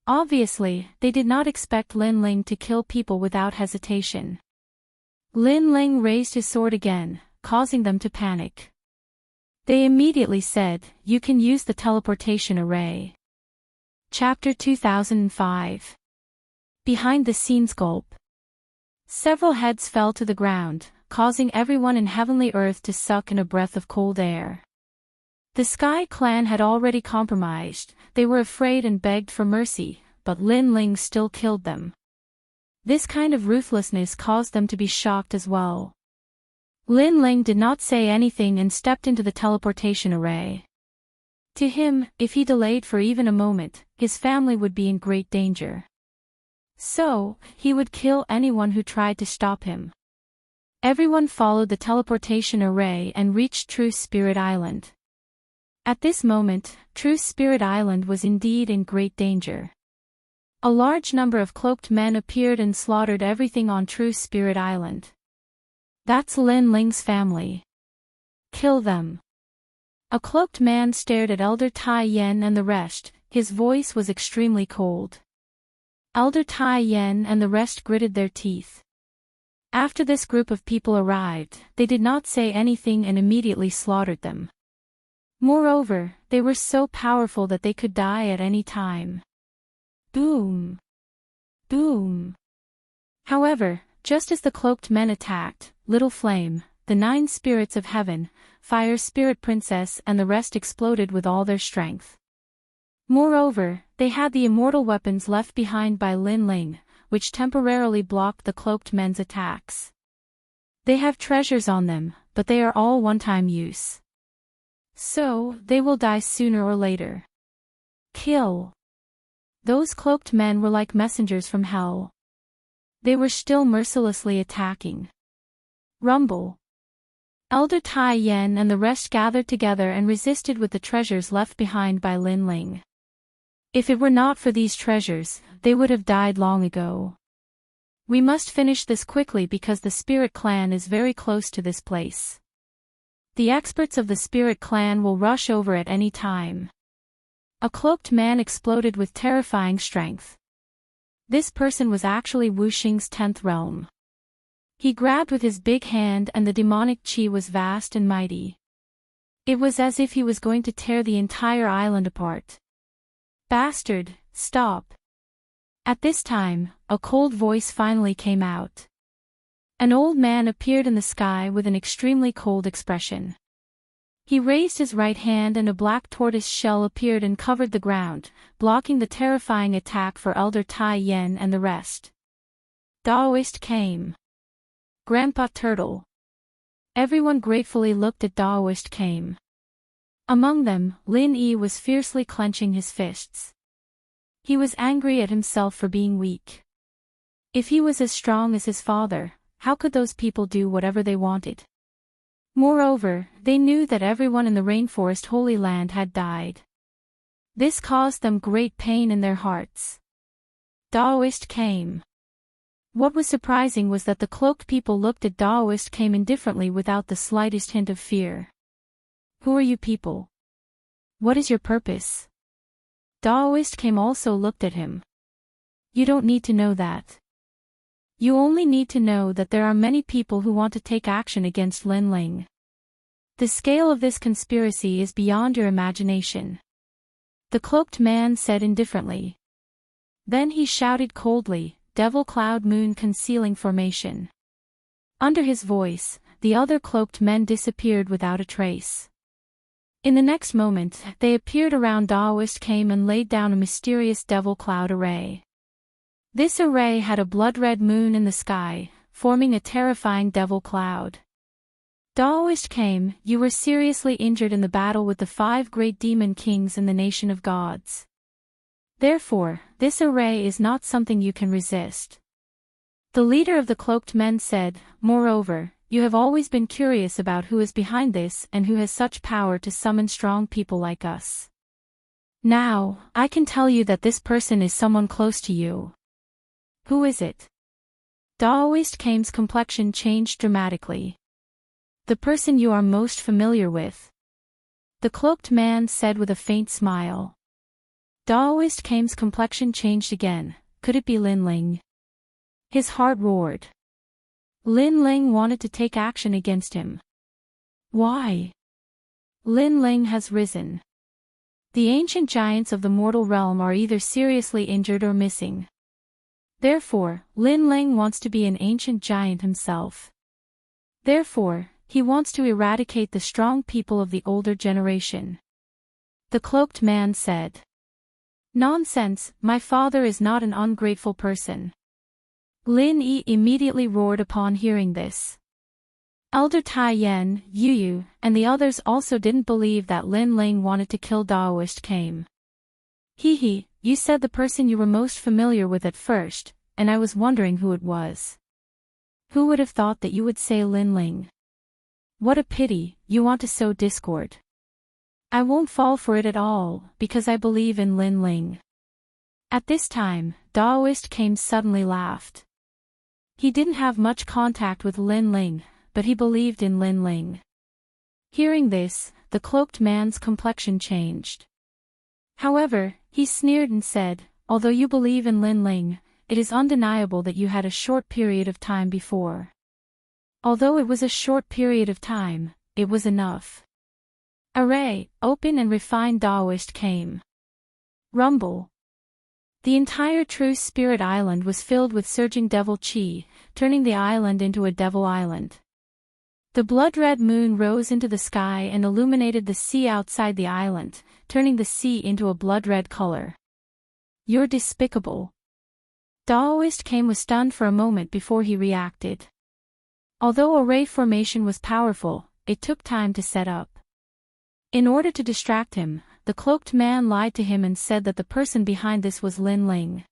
Obviously, they did not expect Lin Ling to kill people without hesitation. Lin Ling raised his sword again, causing them to panic. They immediately said, you can use the teleportation array. Chapter 2005. Behind the scenes gulp. Several heads fell to the ground, causing everyone in heavenly earth to suck in a breath of cold air. The Sky Clan had already compromised, they were afraid and begged for mercy, but Lin Ling still killed them. This kind of ruthlessness caused them to be shocked as well. Lin Ling did not say anything and stepped into the teleportation array. To him, if he delayed for even a moment, his family would be in great danger. So, he would kill anyone who tried to stop him. Everyone followed the teleportation array and reached True Spirit Island. At this moment, True Spirit Island was indeed in great danger. A large number of cloaked men appeared and slaughtered everything on True Spirit Island. That's Lin Ling's family. Kill them. A cloaked man stared at Elder Tai Yen and the rest, his voice was extremely cold. Elder Tai Yen and the rest gritted their teeth. After this group of people arrived, they did not say anything and immediately slaughtered them. Moreover, they were so powerful that they could die at any time. Boom! Boom! However, just as the cloaked men attacked, Little Flame, the 9 spirits of heaven, Fire Spirit Princess and the rest exploded with all their strength. Moreover, they had the immortal weapons left behind by Lin Ling, which temporarily blocked the cloaked men's attacks. They have treasures on them, but they are all one-time use. So, they will die sooner or later. Kill. Those cloaked men were like messengers from hell. They were still mercilessly attacking. Rumble. Elder Tai Yen and the rest gathered together and resisted with the treasures left behind by Lin Ling. If it were not for these treasures, they would have died long ago. We must finish this quickly because the Spirit Clan is very close to this place. The experts of the Spirit Clan will rush over at any time. A cloaked man exploded with terrifying strength. This person was actually Wuxing's 10th realm. He grabbed with his big hand and the demonic chi was vast and mighty. It was as if he was going to tear the entire island apart. Bastard, stop. At this time, a cold voice finally came out. An old man appeared in the sky with an extremely cold expression. He raised his right hand and a black tortoise shell appeared and covered the ground, blocking the terrifying attack for Elder Tai Yen and the rest. Daoist came. Grandpa Turtle. Everyone gratefully looked at Daoist came. Among them, Lin Yi was fiercely clenching his fists. He was angry at himself for being weak. If he was as strong as his father, how could those people do whatever they wanted? Moreover, they knew that everyone in the Rainforest Holy Land had died. This caused them great pain in their hearts. Daoist came. What was surprising was that the cloaked people looked at Daoist came indifferently without the slightest hint of fear. Who are you people? What is your purpose? Daoist came also looked at him. You don't need to know that. You only need to know that there are many people who want to take action against Lin Ling. The scale of this conspiracy is beyond your imagination. The cloaked man said indifferently. Then he shouted coldly, Devil Cloud Moon Concealing Formation. Under his voice, the other cloaked men disappeared without a trace. In the next moment, they appeared around Daoist came and laid down a mysterious Devil Cloud array. This array had a blood-red moon in the sky, forming a terrifying devil cloud. Daoist came, you were seriously injured in the battle with the 5 great demon kings in the nation of gods. Therefore, this array is not something you can resist. The leader of the cloaked men said, moreover, you have always been curious about who is behind this and who has such power to summon strong people like us. Now, I can tell you that this person is someone close to you. Who is it? Daoist Kame's complexion changed dramatically. The person you are most familiar with. The cloaked man said with a faint smile. Daoist Kame's complexion changed again. Could it be Lin Ling? His heart roared. Lin Ling wanted to take action against him. Why? Lin Ling has risen. The ancient giants of the mortal realm are either seriously injured or missing. Therefore, Lin Ling wants to be an ancient giant himself. Therefore, he wants to eradicate the strong people of the older generation. The cloaked man said. Nonsense, my father is not an ungrateful person. Lin Yi immediately roared upon hearing this. Elder Tai Yen, Yu, and the others also didn't believe that Lin Ling wanted to kill Daoist Kame. Hee, you said the person you were most familiar with at first, and I was wondering who it was. Who would have thought that you would say Lin Ling? What a pity, you want to sow discord. I won't fall for it at all, because I believe in Lin Ling. At this time, Daoist Kame suddenly laughed. He didn't have much contact with Lin Ling, but he believed in Lin Ling. Hearing this, the cloaked man's complexion changed. However, he sneered and said, although you believe in Lin Ling, it is undeniable that you had a short period of time before. Although it was a short period of time, it was enough. Array, open and refined Daoist Kame. Rumble. The entire True Spirit Island was filled with surging devil chi, turning the island into a devil island. The blood-red moon rose into the sky and illuminated the sea outside the island, turning the sea into a blood-red color. You're despicable. Daoist Kame was stunned for a moment before he reacted. Although array formation was powerful, it took time to set up. In order to distract him, the cloaked man lied to him and said that the person behind this was Lin Ling.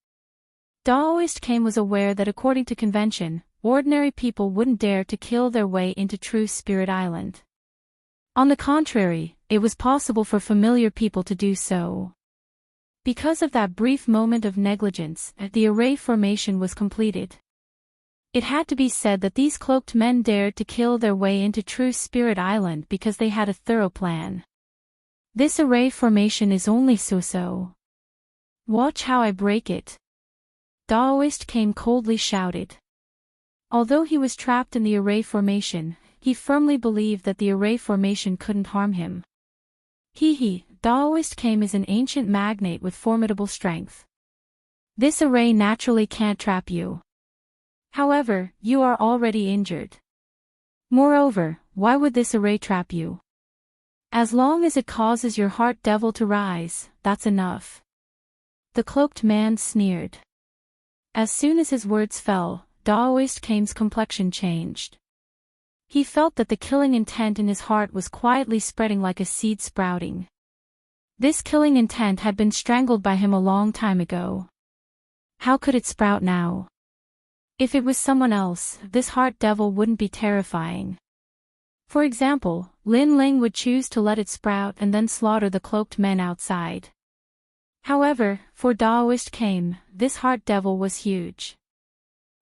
Daoist Kame was aware that according to convention, ordinary people wouldn't dare to kill their way into True Spirit Island. On the contrary, it was possible for familiar people to do so. Because of that brief moment of negligence, the array formation was completed. It had to be said that these cloaked men dared to kill their way into True Spirit Island because they had a thorough plan. This array formation is only so-so. Watch how I break it. Daoist Kame coldly shouted. Although he was trapped in the array formation, he firmly believed that the array formation couldn't harm him. Daoist Kame is an ancient magnate with formidable strength. This array naturally can't trap you. However, you are already injured. Moreover, why would this array trap you? As long as it causes your heart devil to rise, that's enough. The cloaked man sneered. As soon as his words fell, Daoist Kame's complexion changed. He felt that the killing intent in his heart was quietly spreading like a seed sprouting. This killing intent had been strangled by him a long time ago. How could it sprout now? If it was someone else, this heart devil wouldn't be terrifying. For example, Lin Ling would choose to let it sprout and then slaughter the cloaked men outside. However, for Daoist Kame, this heart devil was huge.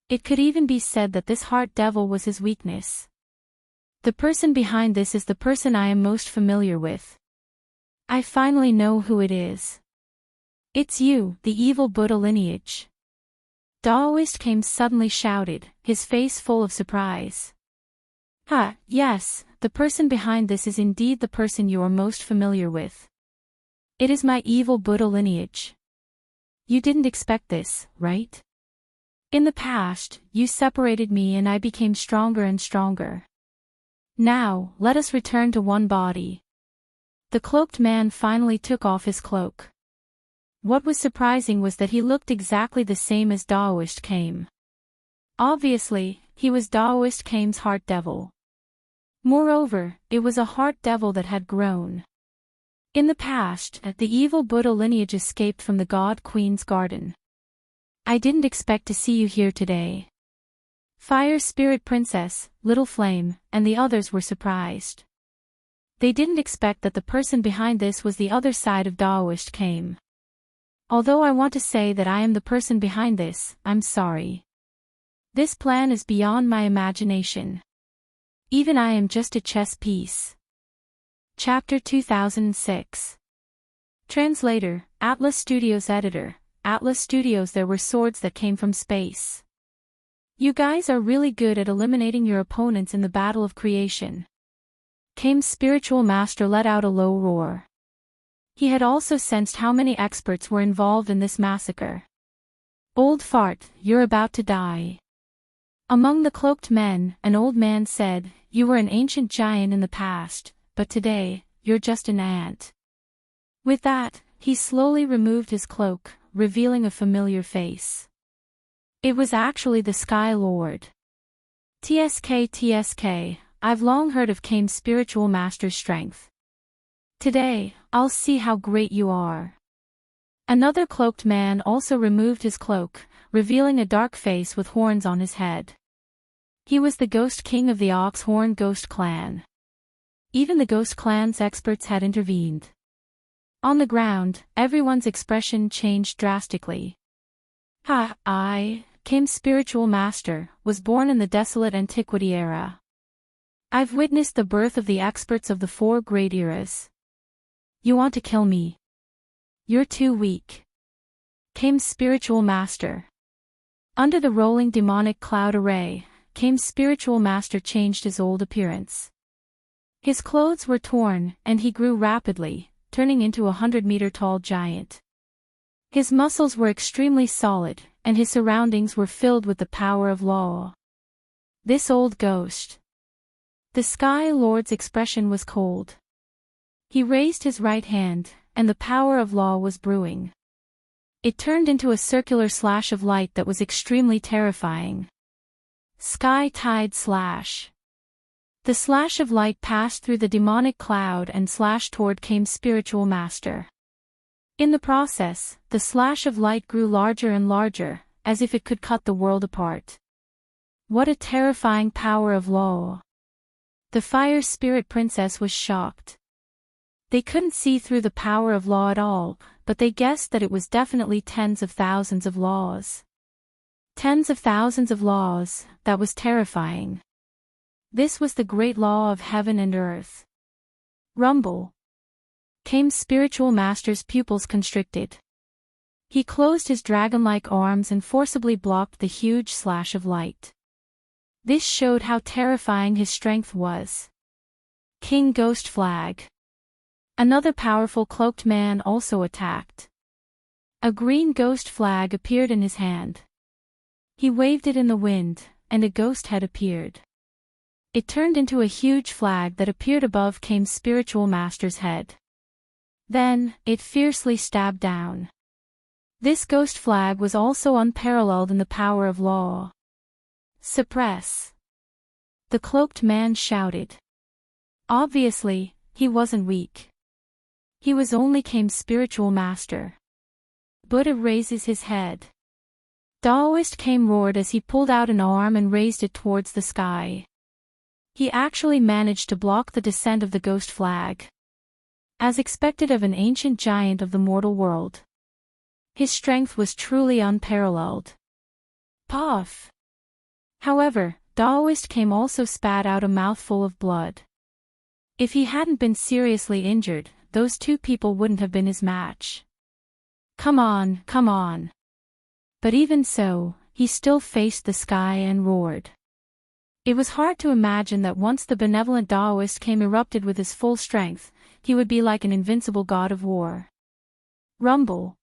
It could even be said that this heart devil was his weakness. The person behind this is the person I am most familiar with. I finally know who it is. It's you, the evil Buddha lineage. Daoist Kame suddenly shouted, his face full of surprise. Yes, the person behind this is indeed the person you are most familiar with. It is my evil Buddha lineage. You didn't expect this, right? In the past, you separated me and I became stronger and stronger. Now, let us return to one body. The cloaked man finally took off his cloak. What was surprising was that he looked exactly the same as Daoist Kame. Obviously, he was Daoist Kame's heart devil. Moreover, it was a heart devil that had grown. In the past, the evil Buddha lineage escaped from the God Queen's garden. I didn't expect to see you here today. Fire Spirit Princess, Little Flame, and the others were surprised. They didn't expect that the person behind this was the other side of Daoist Kame. Although I want to say that I am the person behind this, I'm sorry. This plan is beyond my imagination. Even I am just a chess piece. Chapter 2006. Translator, Atlas Studios Editor, Atlas Studios. There were swords that came from space. You guys are really good at eliminating your opponents in the battle of creation. Kame's spiritual master let out a low roar. He had also sensed how many experts were involved in this massacre. Old fart, you're about to die. Among the cloaked men, an old man said, you were an ancient giant in the past, but today, you're just an ant. With that, he slowly removed his cloak, revealing a familiar face. It was actually the Sky Lord. TSK, I've long heard of Kame's spiritual master's strength. Today, I'll see how great you are. Another cloaked man also removed his cloak, revealing a dark face with horns on his head. He was the Ghost King of the Oxhorn Ghost Clan. Even the Ghost Clan's experts had intervened. On the ground, everyone's expression changed drastically. I, Kame's spiritual master, was born in the desolate antiquity era. I've witnessed the birth of the experts of the four great eras. You want to kill me? You're too weak. Kame's spiritual master. Under the rolling demonic cloud array, Kame's spiritual master changed his old appearance. His clothes were torn, and he grew rapidly, turning into a 100-meter-tall giant. His muscles were extremely solid, and his surroundings were filled with the power of law. This old ghost. The Sky Lord's expression was cold. He raised his right hand, and the power of law was brewing. It turned into a circular slash of light that was extremely terrifying. Sky Tide Slash. The slash of light passed through the demonic cloud and slashed toward Kame's spiritual master. In the process, the slash of light grew larger and larger, as if it could cut the world apart. What a terrifying power of law! The Fire Spirit Princess was shocked. They couldn't see through the power of law at all, but they guessed that it was definitely tens of thousands of laws. Tens of thousands of laws, that was terrifying. This was the great law of heaven and earth. Rumble. Kame's spiritual master's pupils constricted. He closed his dragon-like arms and forcibly blocked the huge slash of light. This showed how terrifying his strength was. King Ghost Flag. Another powerful cloaked man also attacked. A green ghost flag appeared in his hand. He waved it in the wind, and a ghost head appeared. It turned into a huge flag that appeared above Kame's spiritual master's head. Then, it fiercely stabbed down. This ghost flag was also unparalleled in the power of law. Suppress. The cloaked man shouted. Obviously, he wasn't weak. He was only Kame's spiritual master. Buddha raises his head. Daoist Kame roared as he pulled out an arm and raised it towards the sky. He actually managed to block the descent of the ghost flag. As expected of an ancient giant of the mortal world. His strength was truly unparalleled. Puff! However, Daoist Kame also spat out a mouthful of blood. If he hadn't been seriously injured, those two people wouldn't have been his match. Come on, come on. But even so, he still faced the sky and roared. It was hard to imagine that once the benevolent Daoist Kame erupted with his full strength, he would be like an invincible god of war. Rumble.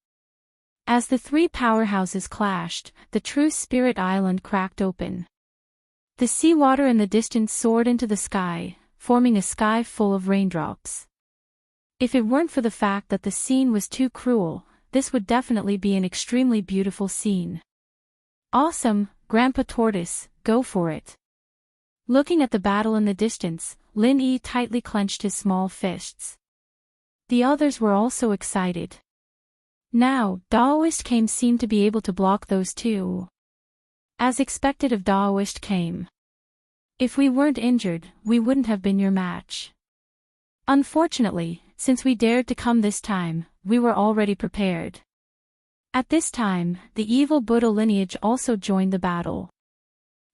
As the three powerhouses clashed, the true spirit island cracked open. The seawater in the distance soared into the sky, forming a sky full of raindrops. If it weren't for the fact that the scene was too cruel, this would definitely be an extremely beautiful scene. Awesome, Grandpa Tortoise, go for it. Looking at the battle in the distance, Lin Yi tightly clenched his small fists. The others were also excited. Now, Daoist Kame seemed to be able to block those two. As expected of Daoist Kame. If we weren't injured, we wouldn't have been your match. Unfortunately, since we dared to come this time, we were already prepared. At this time, the evil Buddha lineage also joined the battle.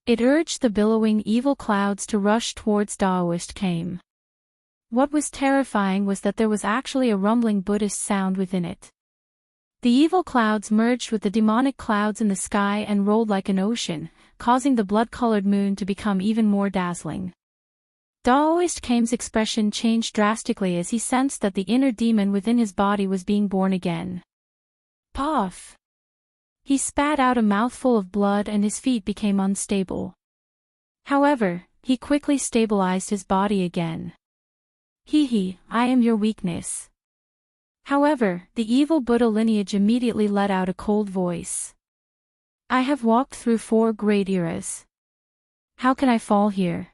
It urged the billowing evil clouds to rush towards Daoist Kame. What was terrifying was that there was actually a rumbling Buddhist sound within it. The evil clouds merged with the demonic clouds in the sky and rolled like an ocean, causing the blood-colored moon to become even more dazzling. Daoist Kame's expression changed drastically as he sensed that the inner demon within his body was being born again. Puff! He spat out a mouthful of blood and his feet became unstable. However, he quickly stabilized his body again. Hee, I am your weakness. However, the evil Buddha lineage immediately let out a cold voice. I have walked through 4 great eras. How can I fall here?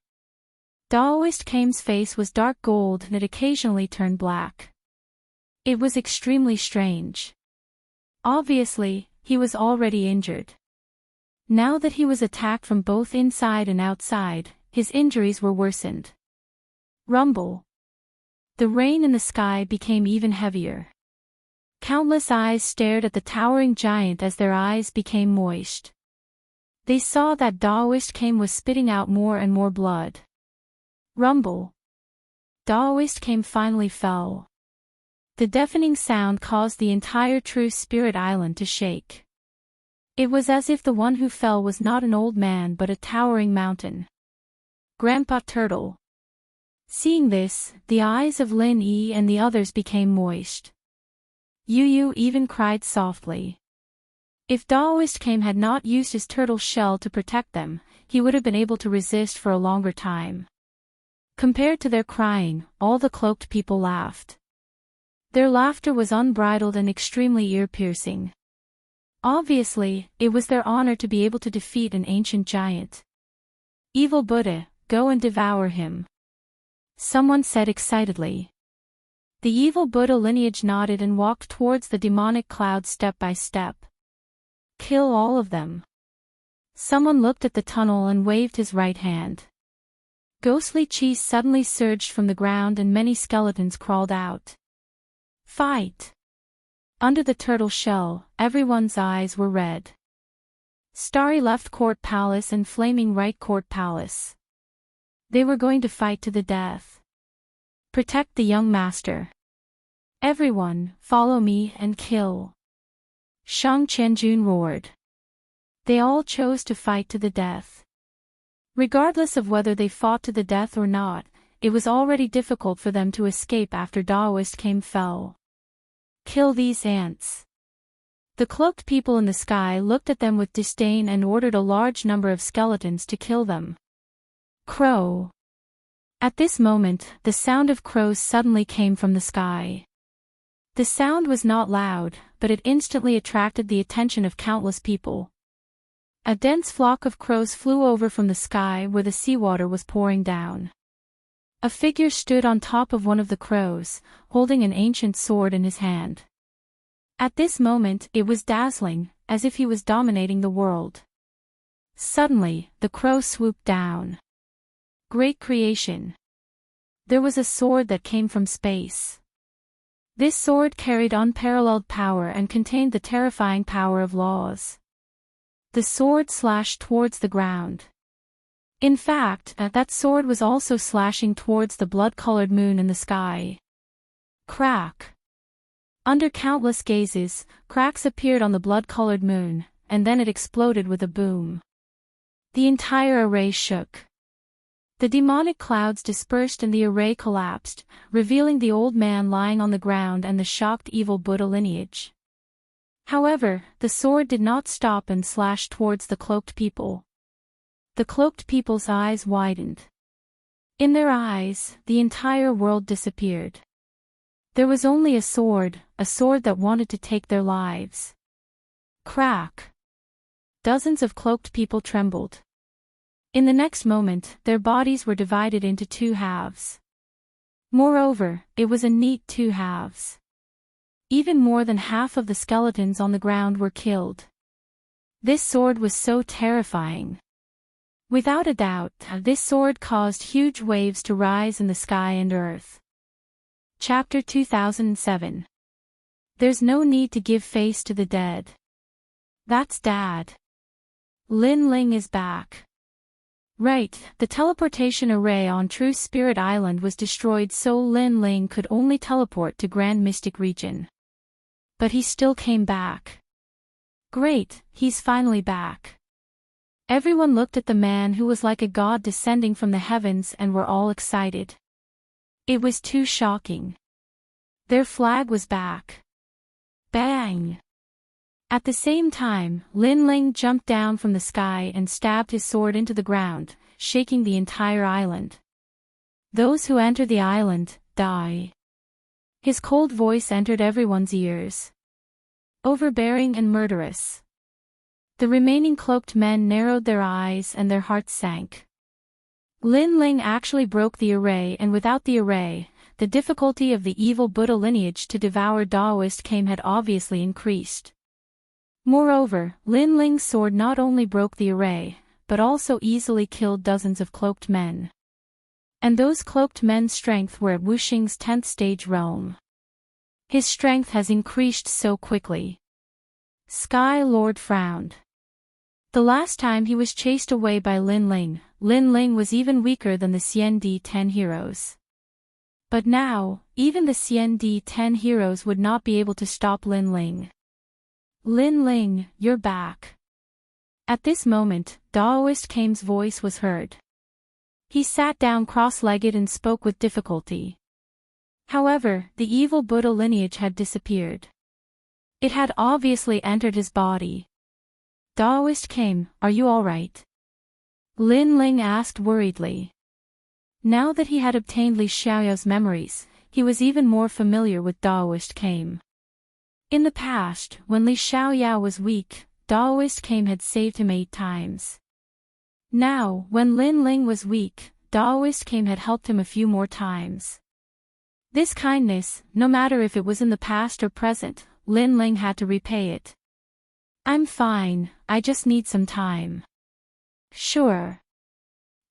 Daoist Kame's face was dark gold and it occasionally turned black. It was extremely strange. Obviously, he was already injured. Now that he was attacked from both inside and outside, his injuries were worsened. Rumble. The rain in the sky became even heavier. Countless eyes stared at the towering giant as their eyes became moist. They saw that Daoist Kame was spitting out more and more blood. Rumble. Daoist Kame finally fell. The deafening sound caused the entire True Spirit Island to shake. It was as if the one who fell was not an old man but a towering mountain. Grandpa Turtle. Seeing this, the eyes of Lin Yi and the others became moist. Yu Yu even cried softly. If Daoist Kame had not used his turtle shell to protect them, he would have been able to resist for a longer time. Compared to their crying, all the cloaked people laughed. Their laughter was unbridled and extremely ear-piercing. Obviously, it was their honor to be able to defeat an ancient giant. Evil Buddha, go and devour him. Someone said excitedly. The evil Buddha lineage nodded and walked towards the demonic cloud step by step. Kill all of them. Someone looked at the tunnel and waved his right hand. Ghostly chi suddenly surged from the ground and many skeletons crawled out. Fight! Under the turtle shell, everyone's eyes were red. Starry Left Court Palace and Flaming Right Court Palace. They were going to fight to the death. Protect the young master. Everyone, follow me and kill. Shang Qianjun roared. They all chose to fight to the death. Regardless of whether they fought to the death or not, it was already difficult for them to escape after Daoist Kame fell. Kill these ants. The cloaked people in the sky looked at them with disdain and ordered a large number of skeletons to kill them. Crow. At this moment, the sound of crows suddenly came from the sky. The sound was not loud, but it instantly attracted the attention of countless people. A dense flock of crows flew over from the sky where the seawater was pouring down. A figure stood on top of one of the crows, holding an ancient sword in his hand. At this moment, it was dazzling, as if he was dominating the world. Suddenly, the crow swooped down. Great creation. There was a sword that came from space. This sword carried unparalleled power and contained the terrifying power of laws. The sword slashed towards the ground. In fact, that sword was also slashing towards the blood-colored moon in the sky. Crack. Under countless gazes, cracks appeared on the blood-colored moon, and then it exploded with a boom. The entire array shook. The demonic clouds dispersed and the array collapsed, revealing the old man lying on the ground and the shocked evil Buddha lineage. However, the sword did not stop and slashed towards the cloaked people. The cloaked people's eyes widened. In their eyes, the entire world disappeared. There was only a sword that wanted to take their lives. Crack. Dozens of cloaked people trembled. In the next moment, their bodies were divided into two halves. Moreover, it was a neat two halves. Even more than half of the skeletons on the ground were killed. This sword was so terrifying. Without a doubt, this sword caused huge waves to rise in the sky and earth. Chapter 2007. There's no need to give face to the dead. That's Dad. Lin Ling is back. Right, the teleportation array on True Spirit Island was destroyed so Lin Ling could only teleport to Grand Mystic Region. But he still came back. Great, he's finally back. Everyone looked at the man who was like a god descending from the heavens and were all excited. It was too shocking. Their flag was back. Bang! At the same time, Lin Ling jumped down from the sky and stabbed his sword into the ground, shaking the entire island. Those who enter the island, die. His cold voice entered everyone's ears. Overbearing and murderous. The remaining cloaked men narrowed their eyes and their hearts sank. Lin Ling actually broke the array, and without the array, the difficulty of the evil Buddha lineage to devour Daoist Kame had obviously increased. Moreover, Lin Ling's sword not only broke the array, but also easily killed dozens of cloaked men. And those cloaked men's strength were at Wuxing's 10th stage realm. His strength has increased so quickly. Sky Lord frowned. The last time he was chased away by Lin Ling was even weaker than the CND-10 heroes. But now, even the CND-10 heroes would not be able to stop Lin Ling. Lin Ling, you're back. At this moment, Daoist Kame's voice was heard. He sat down cross-legged and spoke with difficulty. However, the evil Buddha lineage had disappeared. It had obviously entered his body. Daoist came, are you alright? Lin Ling asked worriedly. Now that he had obtained Li Xiaoyao's memories, he was even more familiar with Daoist came. In the past, when Li Xiaoyao was weak, Daoist came had saved him 8 times. Now, when Lin Ling was weak, Daoist came had helped him a few more times. This kindness, no matter if it was in the past or present, Lin Ling had to repay it. I'm fine, I just need some time. Sure.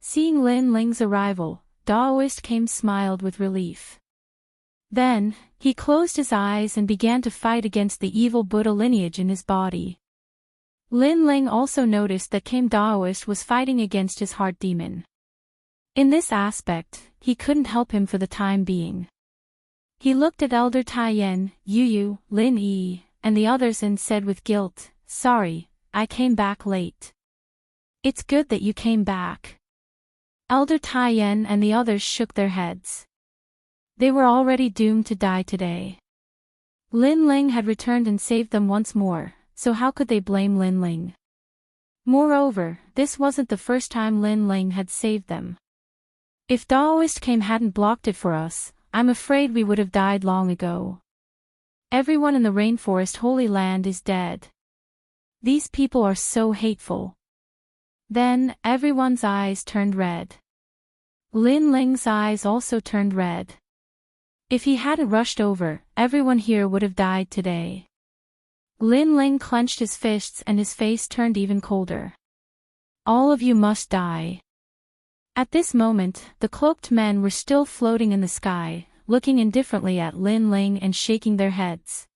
Seeing Lin Ling's arrival, Daoist came smiled with relief. Then, he closed his eyes and began to fight against the evil Buddha lineage in his body. Lin Ling also noticed that Kame Daoist was fighting against his heart demon. In this aspect, he couldn't help him for the time being. He looked at Elder Taiyan, Yu Yu, Lin Yi, and the others and said with guilt, "Sorry, I came back late." "It's good that you came back." Elder Taiyan and the others shook their heads. They were already doomed to die today. Lin Ling had returned and saved them once more, so how could they blame Lin Ling? Moreover, this wasn't the first time Lin Ling had saved them. If Daoist came hadn't blocked it for us, I'm afraid we would have died long ago. Everyone in the rainforest Holy Land is dead. These people are so hateful. Then, everyone's eyes turned red. Lin Ling's eyes also turned red. If he hadn't rushed over, everyone here would have died today. Lin Ling clenched his fists and his face turned even colder. All of you must die. At this moment, the cloaked men were still floating in the sky, looking indifferently at Lin Ling and shaking their heads.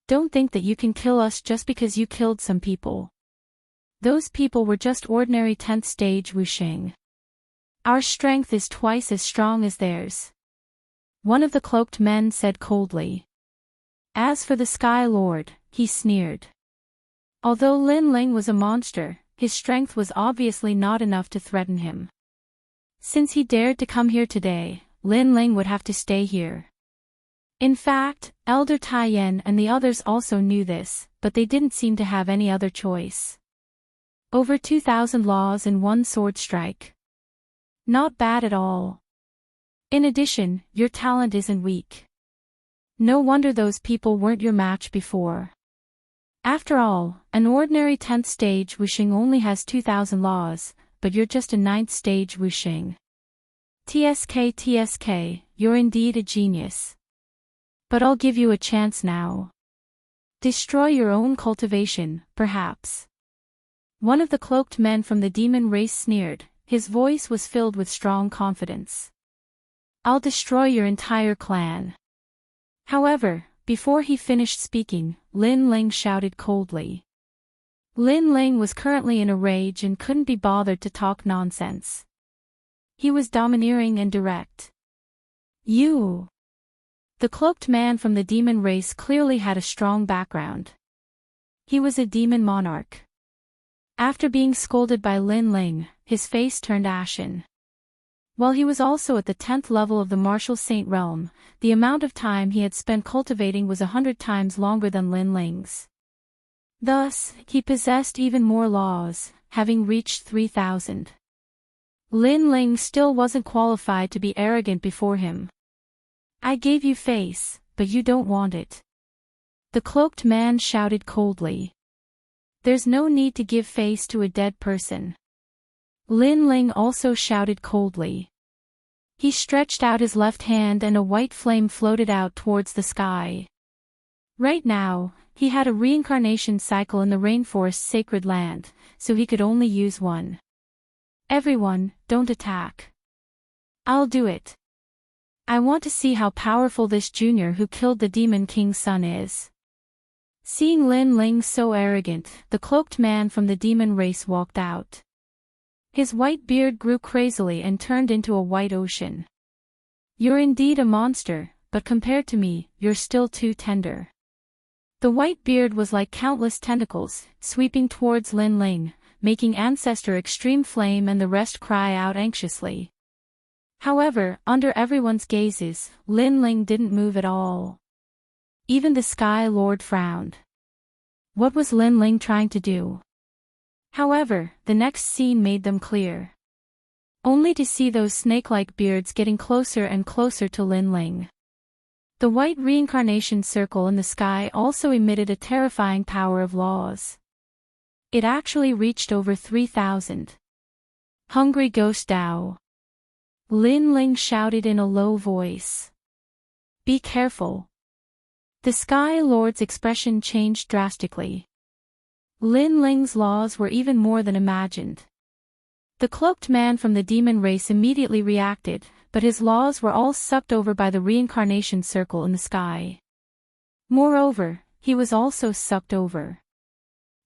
Don't think that you can kill us just because you killed some people. Those people were just ordinary 10th stage Wuxia. Our strength is twice as strong as theirs. One of the cloaked men said coldly. As for the Sky Lord, he sneered. Although Lin Ling was a monster, his strength was obviously not enough to threaten him. Since he dared to come here today, Lin Ling would have to stay here. In fact, Elder Taiyan and the others also knew this, but they didn't seem to have any other choice. Over 2,000 laws in one sword strike. Not bad at all. In addition, your talent isn't weak. No wonder those people weren't your match before. After all, an ordinary 10th stage Wuxia only has 2,000 laws, but you're just a 9th stage Wuxia. TSK, you're indeed a genius. But I'll give you a chance now. Destroy your own cultivation, perhaps. One of the cloaked men from the demon race sneered, his voice was filled with strong confidence. I'll destroy your entire clan. However, before he finished speaking, Lin Ling shouted coldly. Lin Ling was currently in a rage and couldn't be bothered to talk nonsense. He was domineering and direct. You! The cloaked man from the demon race clearly had a strong background. He was a demon monarch. After being scolded by Lin Ling, his face turned ashen. While he was also at the 10th level of the martial saint realm, the amount of time he had spent cultivating was 100 times longer than Lin Ling's. Thus, he possessed even more laws, having reached 3,000. Lin Ling still wasn't qualified to be arrogant before him. I gave you face, but you don't want it. The cloaked man shouted coldly. There's no need to give face to a dead person. Lin Ling also shouted coldly. He stretched out his left hand and a white flame floated out towards the sky. Right now, he had a reincarnation cycle in the rainforest's sacred land, so he could only use one. Everyone, don't attack. I'll do it. I want to see how powerful this junior who killed the Demon King's son is. Seeing Lin Ling so arrogant, the cloaked man from the demon race walked out. His white beard grew crazily and turned into a white ocean. You're indeed a monster, but compared to me, you're still too tender. The white beard was like countless tentacles, sweeping towards Lin Ling, making Ancestor Extreme Flame and the rest cry out anxiously. However, under everyone's gazes, Lin Ling didn't move at all. Even the Sky Lord frowned. What was Lin Ling trying to do? However, the next scene made them clear. Only to see those snake-like beards getting closer and closer to Lin Ling. The white reincarnation circle in the sky also emitted a terrifying power of laws. It actually reached over 3,000. Hungry Ghost Dao. Lin Ling shouted in a low voice. Be careful. The Sky Lord's expression changed drastically. Lin Ling's laws were even more than imagined. The cloaked man from the demon race immediately reacted, but his laws were all sucked over by the reincarnation circle in the sky. Moreover, he was also sucked over.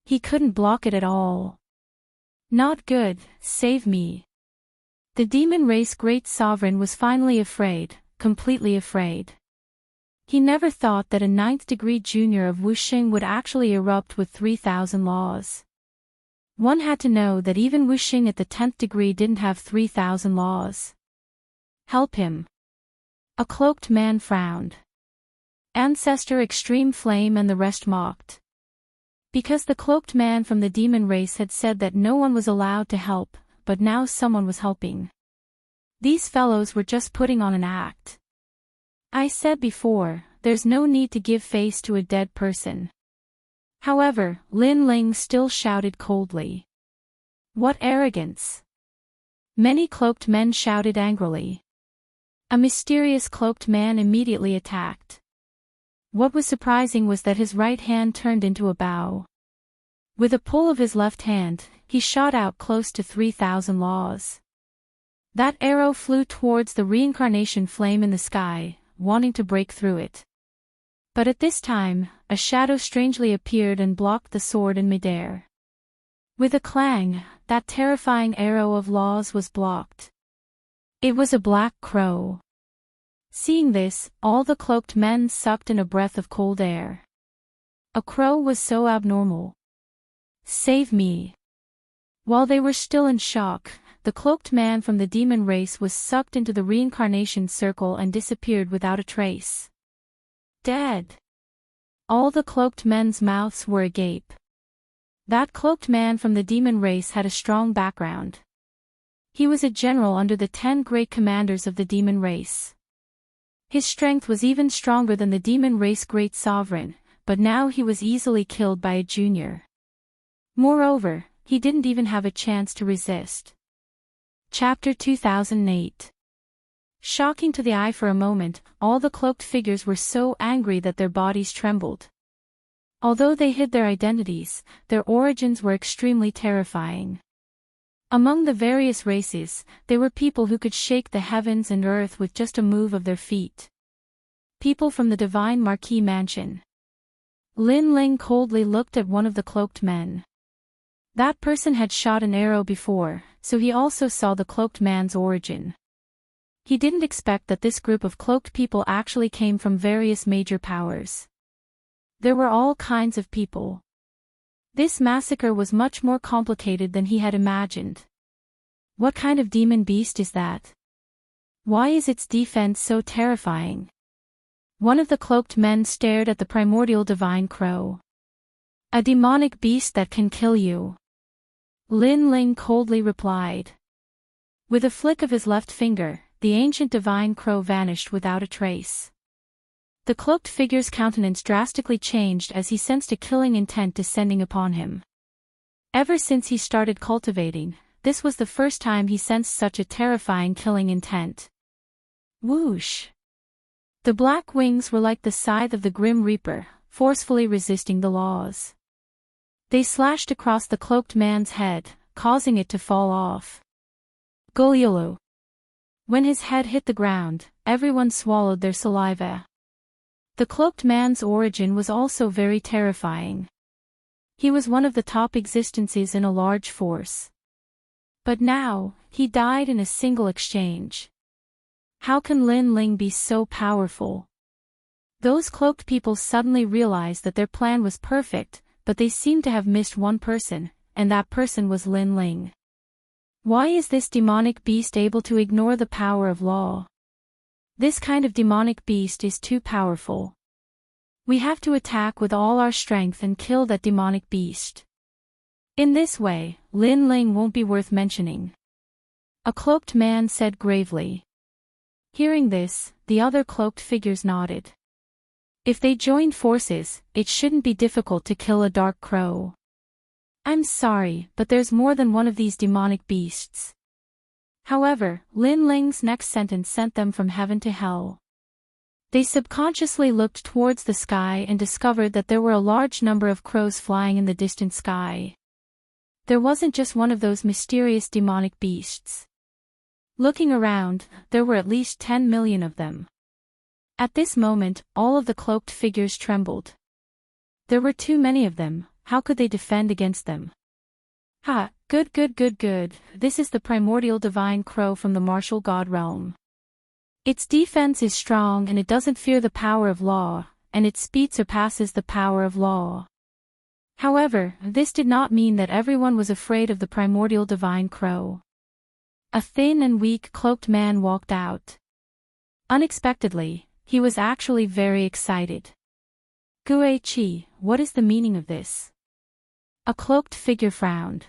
He couldn't block it at all. Not good, save me. The demon race great sovereign was finally afraid, completely afraid. He never thought that a 9th degree junior of Wuxia would actually erupt with 3,000 laws. One had to know that even Wuxia at the 10th degree didn't have 3,000 laws. Help him. A cloaked man frowned. Ancestor Extreme Flame and the rest mocked. Because the cloaked man from the demon race had said that no one was allowed to help, but now someone was helping. These fellows were just putting on an act. I said before, there's no need to give face to a dead person. However, Lin Ling still shouted coldly. What arrogance! Many cloaked men shouted angrily. A mysterious cloaked man immediately attacked. What was surprising was that his right hand turned into a bow. With a pull of his left hand, he shot out close to 3,000 laws. That arrow flew towards the reincarnation flame in the sky, wanting to break through it. But at this time, a shadow strangely appeared and blocked the sword in midair. With a clang, that terrifying arrow of laws was blocked. It was a black crow. Seeing this, all the cloaked men sucked in a breath of cold air. A crow was so abnormal. Save me. While they were still in shock, the cloaked man from the demon race was sucked into the reincarnation circle and disappeared without a trace. Dead. All the cloaked men's mouths were agape. That cloaked man from the demon race had a strong background. He was a general under the 10 great commanders of the demon race. His strength was even stronger than the demon race great sovereign, but now he was easily killed by a junior. Moreover, he didn't even have a chance to resist. Chapter 2008. Shocking to the eye for a moment, all the cloaked figures were so angry that their bodies trembled. Although they hid their identities, their origins were extremely terrifying. Among the various races, they were people who could shake the heavens and earth with just a move of their feet. People from the divine Marquis mansion. Lin Ling coldly looked at one of the cloaked men. That person had shot an arrow before, so he also saw the cloaked man's origin. He didn't expect that this group of cloaked people actually came from various major powers. There were all kinds of people. This massacre was much more complicated than he had imagined. What kind of demon beast is that? Why is its defense so terrifying? One of the cloaked men stared at the primordial divine crow. A demonic beast that can kill you. Lin Ling coldly replied. With a flick of his left finger, the ancient divine crow vanished without a trace. The cloaked figure's countenance drastically changed as he sensed a killing intent descending upon him. Ever since he started cultivating, this was the first time he sensed such a terrifying killing intent. Whoosh! The black wings were like the scythe of the Grim Reaper, forcefully resisting the laws. They slashed across the cloaked man's head, causing it to fall off. Guliulu. When his head hit the ground, everyone swallowed their saliva. The cloaked man's origin was also very terrifying. He was one of the top existences in a large force. But now, he died in a single exchange. How can Lin Ling be so powerful? Those cloaked people suddenly realized that their plan was perfect, but they seemed to have missed one person, and that person was Lin Ling. Why is this demonic beast able to ignore the power of law? This kind of demonic beast is too powerful. We have to attack with all our strength and kill that demonic beast. In this way, Lin Ling won't be worth mentioning. A cloaked man said gravely. Hearing this, the other cloaked figures nodded. If they joined forces, it shouldn't be difficult to kill a dark crow. I'm sorry, but there's more than one of these demonic beasts. However, Lin Ling's next sentence sent them from heaven to hell. They subconsciously looked towards the sky and discovered that there were a large number of crows flying in the distant sky. There wasn't just one of those mysterious demonic beasts. Looking around, there were at least 10 million of them. At this moment, all of the cloaked figures trembled. There were too many of them, how could they defend against them? Ha, good. This is the primordial divine crow from the martial god realm. Its defense is strong and it doesn't fear the power of law, and its speed surpasses the power of law. However, this did not mean that everyone was afraid of the primordial divine crow. A thin and weak cloaked man walked out. Unexpectedly, he was actually very excited. Guichi, what is the meaning of this? A cloaked figure frowned.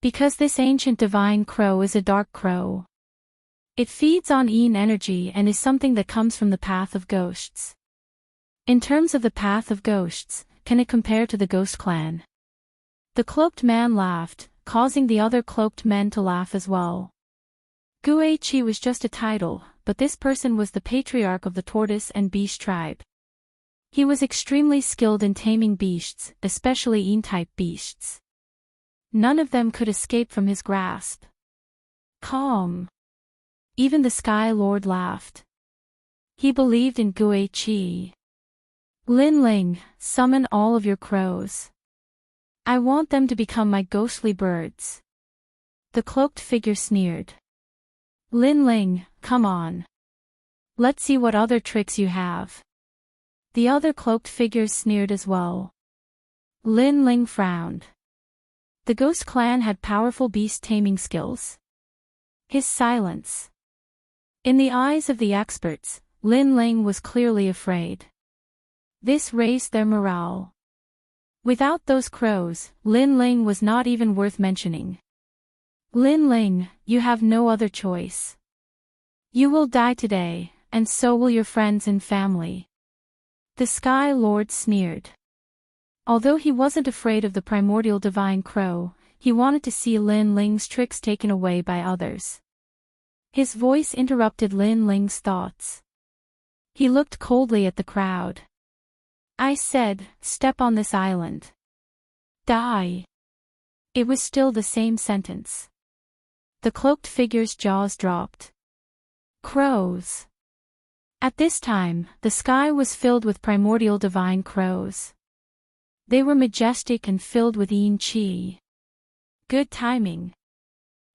Because this ancient divine crow is a dark crow. It feeds on Yin energy and is something that comes from the path of ghosts. In terms of the path of ghosts, can it compare to the ghost clan? The cloaked man laughed, causing the other cloaked men to laugh as well. Guichi was just a title, but this person was the patriarch of the tortoise and beast tribe. He was extremely skilled in taming beasts, especially Yin-type beasts. None of them could escape from his grasp. Calm. Even the Sky Lord laughed. He believed in Guichi. Lin Ling, summon all of your crows. I want them to become my ghostly birds. The cloaked figure sneered. Lin Ling, come on. Let's see what other tricks you have. The other cloaked figures sneered as well. Lin Ling frowned. The ghost clan had powerful beast taming skills. His silence. In the eyes of the experts, Lin Ling was clearly afraid. This raised their morale. Without those crows, Lin Ling was not even worth mentioning. Lin Ling, you have no other choice. You will die today, and so will your friends and family. The Sky Lord sneered. Although he wasn't afraid of the primordial divine crow, he wanted to see Lin Ling's tricks taken away by others. His voice interrupted Lin Ling's thoughts. He looked coldly at the crowd. I said, step on this island. Die. It was still the same sentence. The cloaked figure's jaws dropped. Crows. At this time, the sky was filled with primordial divine crows. They were majestic and filled with Yin Qi. Good timing.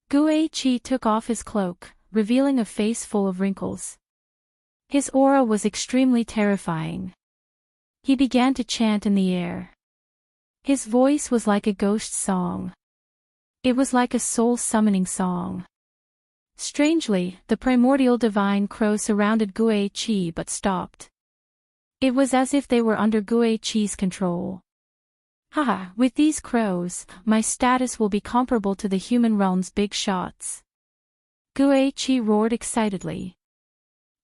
Guichi took off his cloak, revealing a face full of wrinkles. His aura was extremely terrifying. He began to chant in the air. His voice was like a ghost song. It was like a soul-summoning song. Strangely, the primordial divine crow surrounded Guichi but stopped. It was as if they were under Guichi's control. Haha, with these crows, my status will be comparable to the human realm's big shots. Guichi roared excitedly.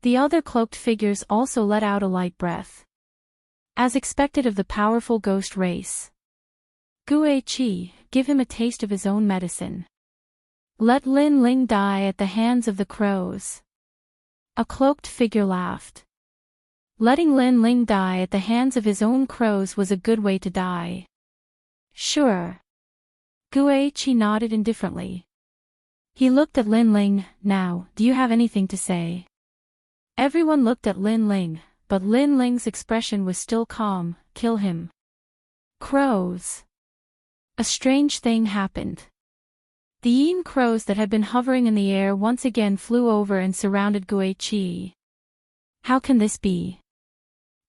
The other cloaked figures also let out a light breath. As expected of the powerful ghost race. Guichi, give him a taste of his own medicine. Let Lin Ling die at the hands of the crows. A cloaked figure laughed. Letting Lin Ling die at the hands of his own crows was a good way to die. Sure. Guichi nodded indifferently. He looked at Lin Ling. Now, do you have anything to say? Everyone looked at Lin Ling, but Lin Ling's expression was still calm. Kill him. Crows. A strange thing happened. The Yin crows that had been hovering in the air once again flew over and surrounded Guichi. How can this be?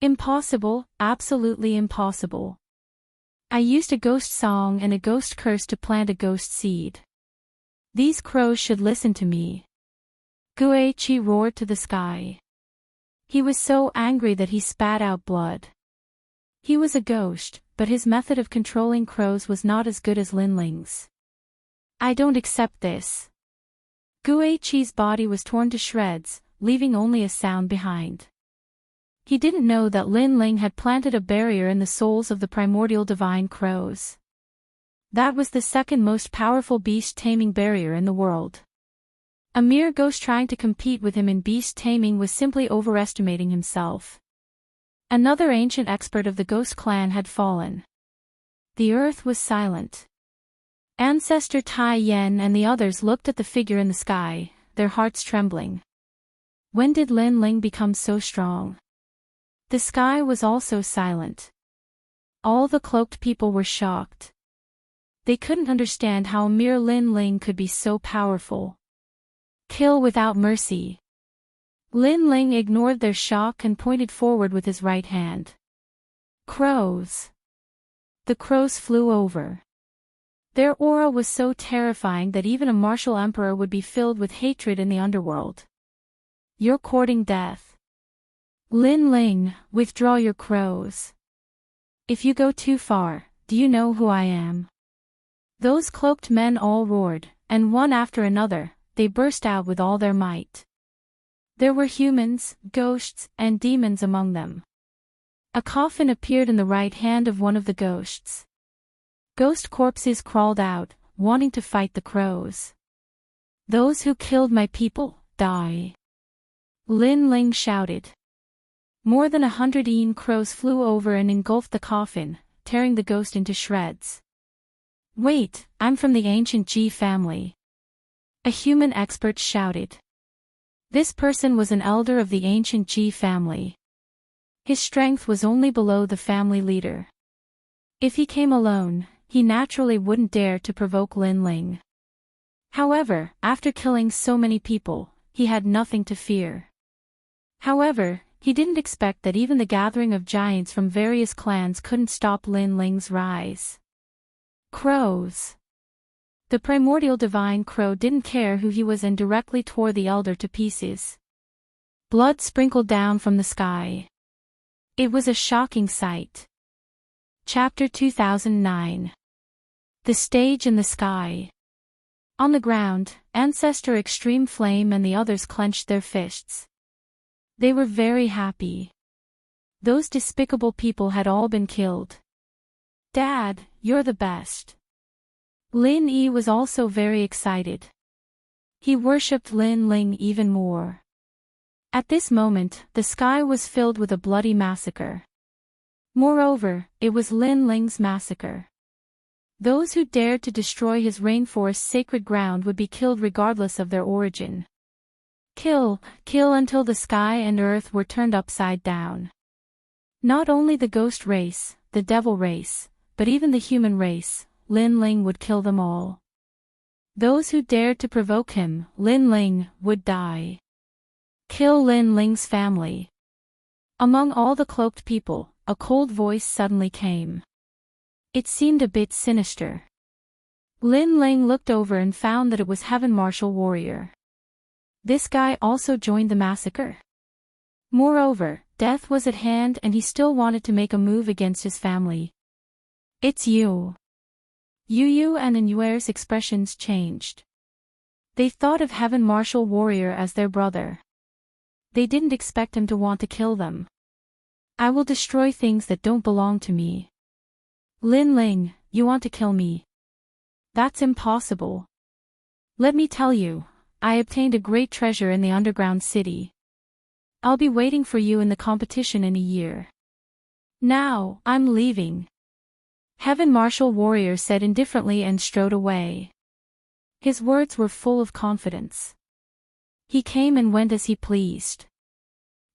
Impossible, absolutely impossible. I used a ghost song and a ghost curse to plant a ghost seed. These crows should listen to me. Guichi roared to the sky. He was so angry that he spat out blood. He was a ghost, but his method of controlling crows was not as good as Lin Ling's. I don't accept this. Guiqi's body was torn to shreds, leaving only a sound behind. He didn't know that Lin Ling had planted a barrier in the souls of the primordial divine crows. That was the second most powerful beast-taming barrier in the world. A mere ghost trying to compete with him in beast-taming was simply overestimating himself. Another ancient expert of the ghost clan had fallen. The earth was silent. Ancestor Tai Yen and the others looked at the figure in the sky, their hearts trembling. When did Lin Ling become so strong? The sky was also silent. All the cloaked people were shocked. They couldn't understand how a mere Lin Ling could be so powerful. Kill without mercy. Lin Ling ignored their shock and pointed forward with his right hand. Crows. The crows flew over. Their aura was so terrifying that even a martial emperor would be filled with hatred in the underworld. You're courting death. Lin Ling, withdraw your crows. If you go too far, do you know who I am? Those cloaked men all roared, and one after another, they burst out with all their might. There were humans, ghosts, and demons among them. A coffin appeared in the right hand of one of the ghosts. Ghost corpses crawled out, wanting to fight the crows. Those who killed my people, die. Lin Ling shouted. More than 100 crows flew over and engulfed the coffin, tearing the ghost into shreds. Wait, I'm from the ancient Ji family. A human expert shouted. This person was an elder of the ancient Ji family. His strength was only below the family leader. If he came alone, he naturally wouldn't dare to provoke Lin Ling. However, after killing so many people, he had nothing to fear. However, he didn't expect that even the gathering of giants from various clans couldn't stop Lin Ling's rise. Crows. The primordial divine crow didn't care who he was and directly tore the elder to pieces. Blood sprinkled down from the sky. It was a shocking sight. Chapter 2009. The stage in the sky. On the ground, Ancestor Extreme Flame and the others clenched their fists. They were very happy. Those despicable people had all been killed. Dad, you're the best. Lin Yi was also very excited. He worshipped Lin Ling even more. At this moment, the sky was filled with a bloody massacre. Moreover, it was Lin Ling's massacre. Those who dared to destroy his rainforest's sacred ground would be killed regardless of their origin. Kill until the sky and earth were turned upside down. Not only the ghost race, the devil race, but even the human race, Lin Ling would kill them all. Those who dared to provoke him, Lin Ling, would die. Kill Lin Ling's family. Among all the cloaked people, a cold voice suddenly came. It seemed a bit sinister. Lin Ling looked over and found that it was Heaven Martial Warrior. This guy also joined the massacre. Moreover, death was at hand and he still wanted to make a move against his family. It's you. Yu and Inuer's expressions changed. They thought of Heaven Martial Warrior as their brother. They didn't expect him to want to kill them. I will destroy things that don't belong to me. Lin Ling, you want to kill me? That's impossible. Let me tell you, I obtained a great treasure in the underground city. I'll be waiting for you in the competition in a year. Now, I'm leaving. Heaven Martial Warrior said indifferently and strode away. His words were full of confidence. He came and went as he pleased.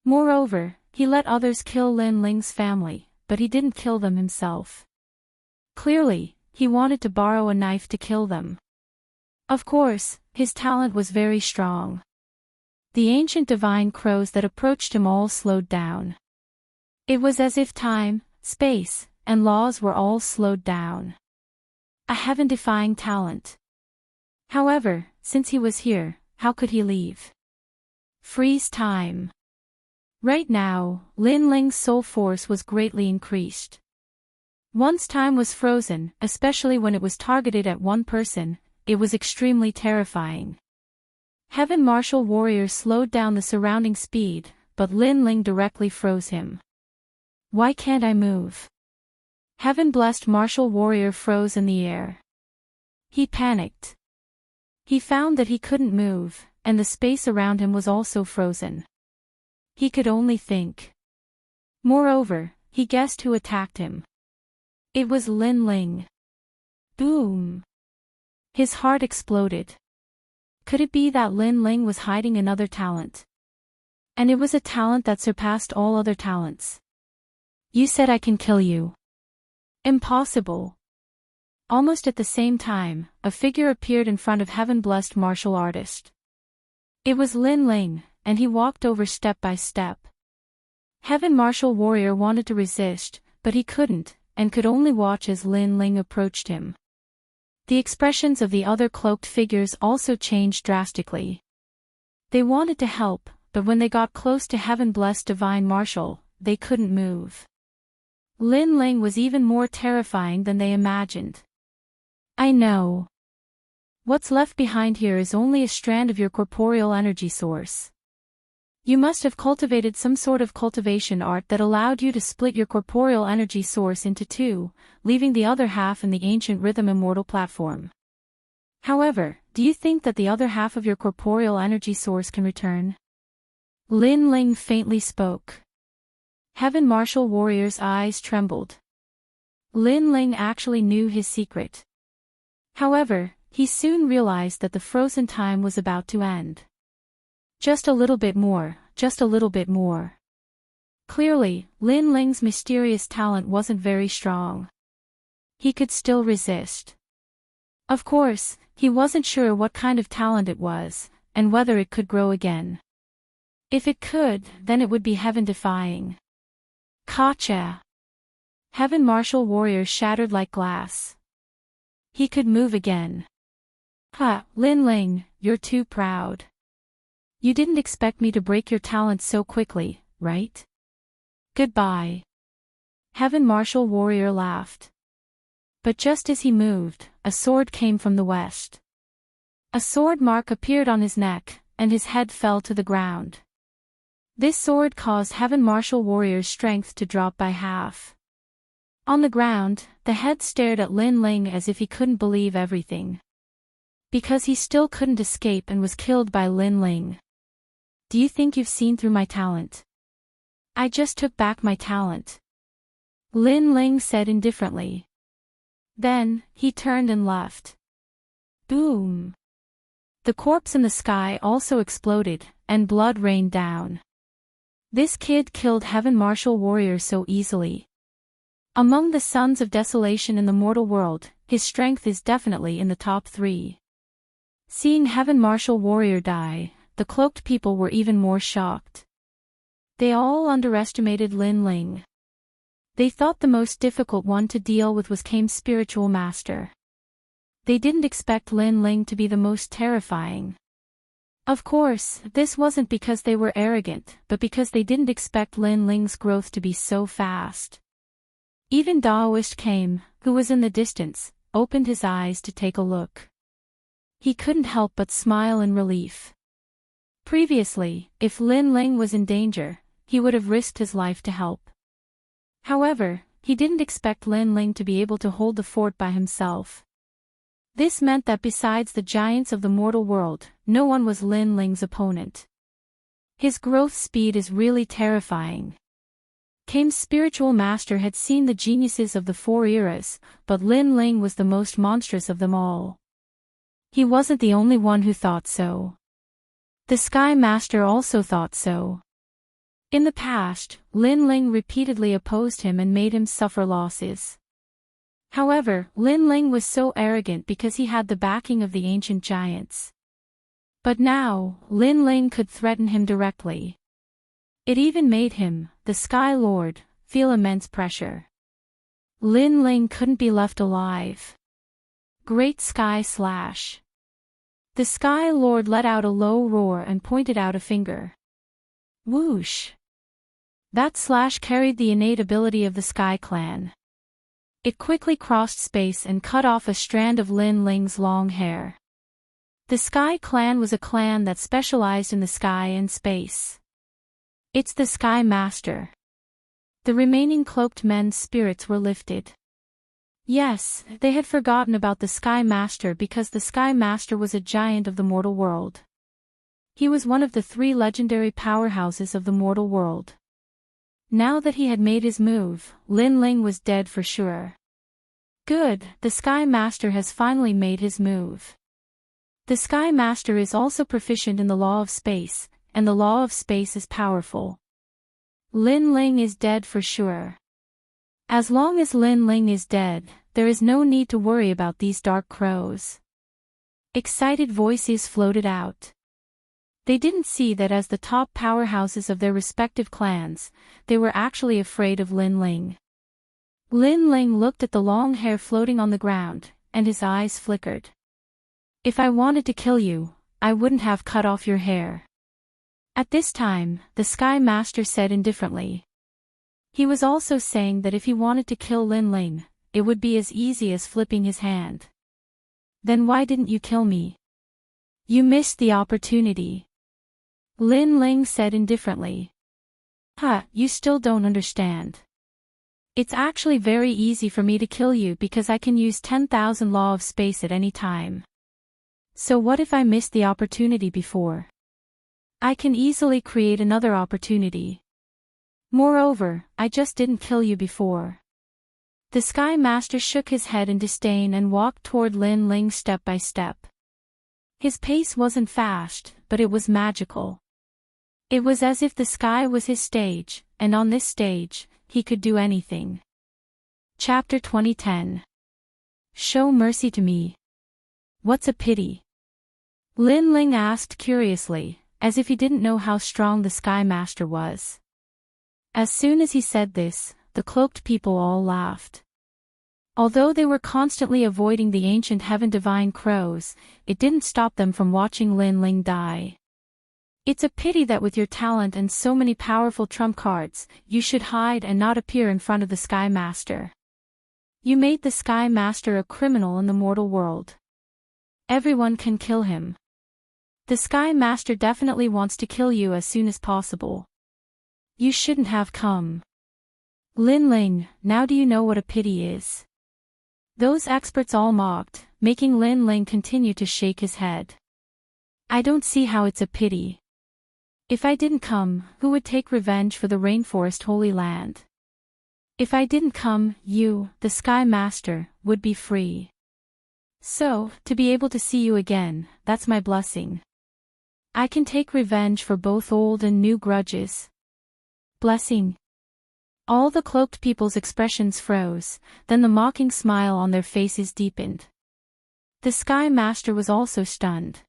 Moreover, he let others kill Lin Ling's family, but he didn't kill them himself. Clearly, he wanted to borrow a knife to kill them. Of course, his talent was very strong. The ancient divine crows that approached him all slowed down. It was as if time, space, and laws were all slowed down. A heaven-defying talent. However, since he was here, how could he leave? Freeze time. Right now, Lin Ling's soul force was greatly increased. Once time was frozen, especially when it was targeted at one person, it was extremely terrifying. Heaven Martial Warrior slowed down the surrounding speed, but Lin Ling directly froze him. Why can't I move? Heaven Blessed Martial Warrior froze in the air. He panicked. He found that he couldn't move, and the space around him was also frozen. He could only think. Moreover, he guessed who attacked him. It was Lin Ling. Boom! His heart exploded. Could it be that Lin Ling was hiding another talent? And it was a talent that surpassed all other talents. You said I can kill you. Impossible. Almost at the same time, a figure appeared in front of Heaven Blessed Martial Artist. It was Lin Ling, and he walked over step by step. Heaven Martial Warrior wanted to resist, but he couldn't, and could only watch as Lin Ling approached him. The expressions of the other cloaked figures also changed drastically. They wanted to help, but when they got close to Heaven Blessed Divine Martial, they couldn't move. Lin Ling was even more terrifying than they imagined. I know. What's left behind here is only a strand of your corporeal energy source. You must have cultivated some sort of cultivation art that allowed you to split your corporeal energy source into two, leaving the other half in the ancient rhythm Immortal platform. However, do you think that the other half of your corporeal energy source can return? Lin Ling faintly spoke. Heaven Martial Warrior's eyes trembled. Lin Ling actually knew his secret. However, he soon realized that the frozen time was about to end. Just a little bit more, just a little bit more. Clearly, Lin Ling's mysterious talent wasn't very strong. He could still resist. Of course, he wasn't sure what kind of talent it was, and whether it could grow again. If it could, then it would be heaven-defying. Gotcha! Heaven Martial Warrior shattered like glass. He could move again. Ha, Lin Ling, you're too proud. You didn't expect me to break your talent so quickly, right? Goodbye. Heaven Martial Warrior laughed. But just as he moved, a sword came from the west. A sword mark appeared on his neck, and his head fell to the ground. This sword caused Heaven Martial Warrior's strength to drop by half. On the ground, the head stared at Lin Ling as if he couldn't believe everything. Because he still couldn't escape and was killed by Lin Ling. Do you think you've seen through my talent? I just took back my talent. Lin Ling said indifferently. Then, he turned and left. Boom! The corpse in the sky also exploded, and blood rained down. This kid killed Heaven Martial Warrior so easily. Among the sons of desolation in the mortal world, his strength is definitely in the top 3. Seeing Heaven Martial Warrior die, the cloaked people were even more shocked. They all underestimated Lin Ling. They thought the most difficult one to deal with was Kame's spiritual master. They didn't expect Lin Ling to be the most terrifying. Of course, this wasn't because they were arrogant, but because they didn't expect Lin Ling's growth to be so fast. Even Daoist Kame, who was in the distance, opened his eyes to take a look. He couldn't help but smile in relief. Previously, if Lin Ling was in danger, he would have risked his life to help. However, he didn't expect Lin Ling to be able to hold the fort by himself. This meant that besides the giants of the mortal world, no one was Lin Ling's opponent. His growth speed is really terrifying. Kame's spiritual master had seen the geniuses of the 4 eras, but Lin Ling was the most monstrous of them all. He wasn't the only one who thought so. The Sky Master also thought so. In the past, Lin Ling repeatedly opposed him and made him suffer losses. However, Lin Ling was so arrogant because he had the backing of the ancient giants. But now, Lin Ling could threaten him directly. It even made him, the Sky Lord, feel immense pressure. Lin Ling couldn't be left alive. Great Sky Slash. The Sky Lord let out a low roar and pointed out a finger. Whoosh! That slash carried the innate ability of the Sky Clan. It quickly crossed space and cut off a strand of Lin Ling's long hair. The Sky Clan was a clan that specialized in the sky and space. It's the Sky Master. The remaining cloaked men's spirits were lifted. Yes, they had forgotten about the Sky Master because the Sky Master was a giant of the mortal world. He was one of the 3 legendary powerhouses of the mortal world. Now that he had made his move, Lin Ling was dead for sure. Good, the Sky Master has finally made his move. The Sky Master is also proficient in the law of space, and the law of space is powerful. Lin Ling is dead for sure. As long as Lin Ling is dead, there is no need to worry about these dark crows. Excited voices floated out. They didn't see that as the top powerhouses of their respective clans, they were actually afraid of Lin Ling. Lin Ling looked at the long hair floating on the ground, and his eyes flickered. If I wanted to kill you, I wouldn't have cut off your hair. At this time, the Sky Master said indifferently. He was also saying that if he wanted to kill Lin Ling, it would be as easy as flipping his hand. Then why didn't you kill me? You missed the opportunity. Lin Ling said indifferently. You still don't understand. It's actually very easy for me to kill you because I can use 10,000 law of space at any time. So what if I missed the opportunity before? I can easily create another opportunity. Moreover, I just didn't kill you before. The Sky Master shook his head in disdain and walked toward Lin Ling step by step. His pace wasn't fast, but it was magical. It was as if the sky was his stage, and on this stage, he could do anything. Chapter 2010. Show mercy to me. What's a pity? Lin Ling asked curiously, as if he didn't know how strong the Sky Master was. As soon as he said this, the cloaked people all laughed. Although they were constantly avoiding the ancient heaven divine crows, it didn't stop them from watching Lin Ling die. It's a pity that with your talent and so many powerful trump cards, you should hide and not appear in front of the Sky Master. You made the Sky Master a criminal in the mortal world. Everyone can kill him. The Sky Master definitely wants to kill you as soon as possible. You shouldn't have come. Lin Ling, now do you know what a pity is? Those experts all mocked, making Lin Ling continue to shake his head. I don't see how it's a pity. If I didn't come, who would take revenge for the Rainforest Holy Land? If I didn't come, you, the Sky Master, would be free. So, to be able to see you again, that's my blessing. I can take revenge for both old and new grudges. Blessing. All the cloaked people's expressions froze, then the mocking smile on their faces deepened. The Sky Master was also stunned.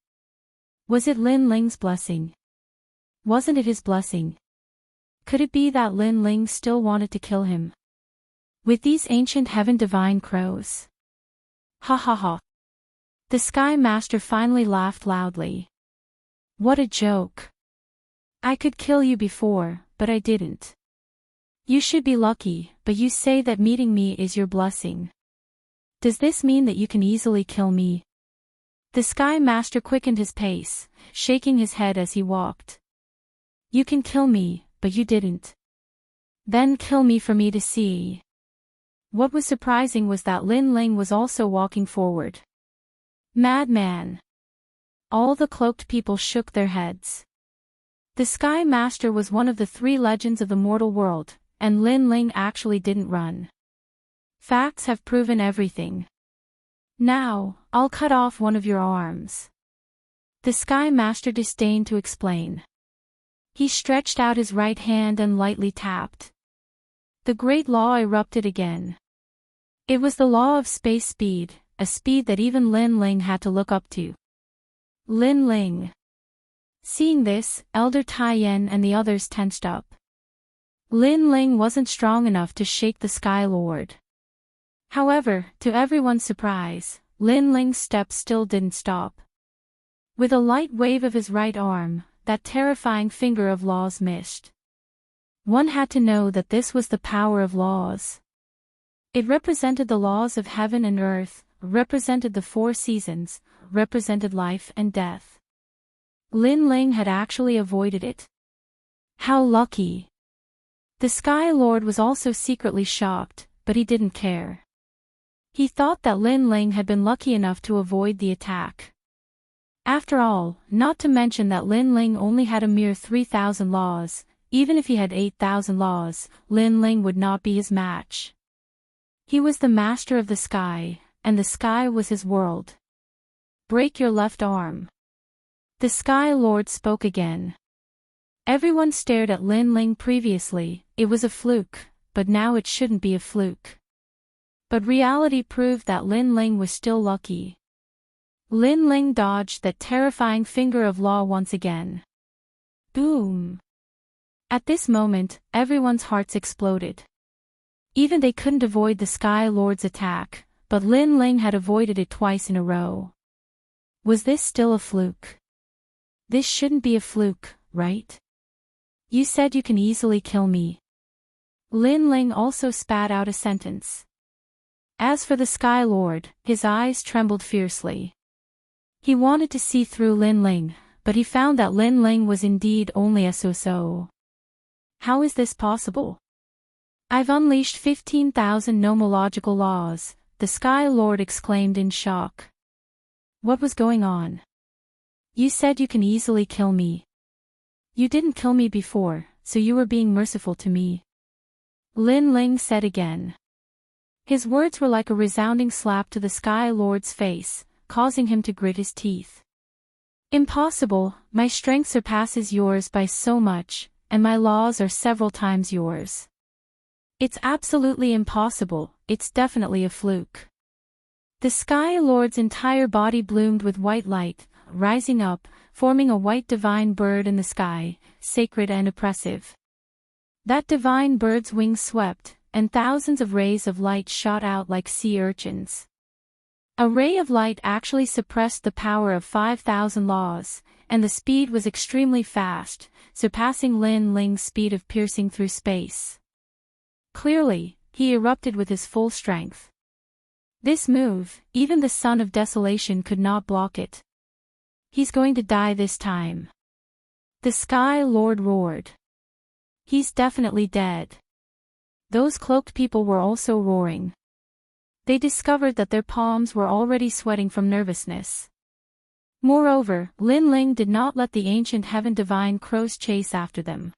Was it Lin Ling's blessing? Wasn't it his blessing? Could it be that Lin Ling still wanted to kill him? With these ancient heaven divine crows? Ha ha ha. The Sky Master finally laughed loudly. What a joke. I could kill you before, but I didn't. You should be lucky, but you say that meeting me is your blessing. Does this mean that you can easily kill me? The Sky Master quickened his pace, shaking his head as he walked. You can kill me, but you didn't. Then kill me for me to see. What was surprising was that Lin Ling was also walking forward. Madman. All the cloaked people shook their heads. The Sky Master was one of the 3 legends of the mortal world, and Lin Ling actually didn't run. Facts have proven everything. Now, I'll cut off one of your arms. The Sky Master disdained to explain. He stretched out his right hand and lightly tapped. The Great Law erupted again. It was the law of space speed, a speed that even Lin Ling had to look up to. Lin Ling. Seeing this, Elder Taiyan and the others tensed up. Lin Ling wasn't strong enough to shake the Sky Lord. However, to everyone's surprise, Lin Ling's steps still didn't stop. With a light wave of his right arm, that terrifying finger of laws missed. One had to know that this was the power of laws. It represented the laws of heaven and earth, represented the 4 seasons, represented life and death. Lin Ling had actually avoided it. How lucky! The Sky Lord was also secretly shocked, but he didn't care. He thought that Lin Ling had been lucky enough to avoid the attack. After all, not to mention that Lin Ling only had a mere 3,000 laws, even if he had 8,000 laws, Lin Ling would not be his match. He was the master of the sky, and the sky was his world. Break your left arm. The Sky Lord spoke again. Everyone stared at Lin Ling previously, it was a fluke, but now it shouldn't be a fluke. But reality proved that Lin Ling was still lucky. Lin Ling dodged that terrifying finger of law once again. Boom! At this moment, everyone's hearts exploded. Even they couldn't avoid the Sky Lord's attack, but Lin Ling had avoided it twice in a row. Was this still a fluke? This shouldn't be a fluke, right? You said you can easily kill me. Lin Ling also spat out a sentence. As for the Sky Lord, his eyes trembled fiercely. He wanted to see through Lin Ling, but he found that Lin Ling was indeed only a so-so. How is this possible? I've unleashed 15,000 nomological laws, the Sky Lord exclaimed in shock. What was going on? You said you can easily kill me. You didn't kill me before, so you were being merciful to me. Lin Ling said again. His words were like a resounding slap to the Sky Lord's face, causing him to grit his teeth. Impossible, my strength surpasses yours by so much, and my laws are several times yours. It's absolutely impossible, it's definitely a fluke. The Sky Lord's entire body bloomed with white light, rising up, forming a white divine bird in the sky, sacred and oppressive. That divine bird's wings swept, and thousands of rays of light shot out like sea urchins. A ray of light actually suppressed the power of 5,000 laws, and the speed was extremely fast, surpassing Lin Ling's speed of piercing through space. Clearly, he erupted with his full strength. This move, even the Son of Desolation could not block it. He's going to die this time. The Sky Lord roared. He's definitely dead. Those cloaked people were also roaring. They discovered that their palms were already sweating from nervousness. Moreover, Lin Ling did not let the ancient heaven divine crows chase after them.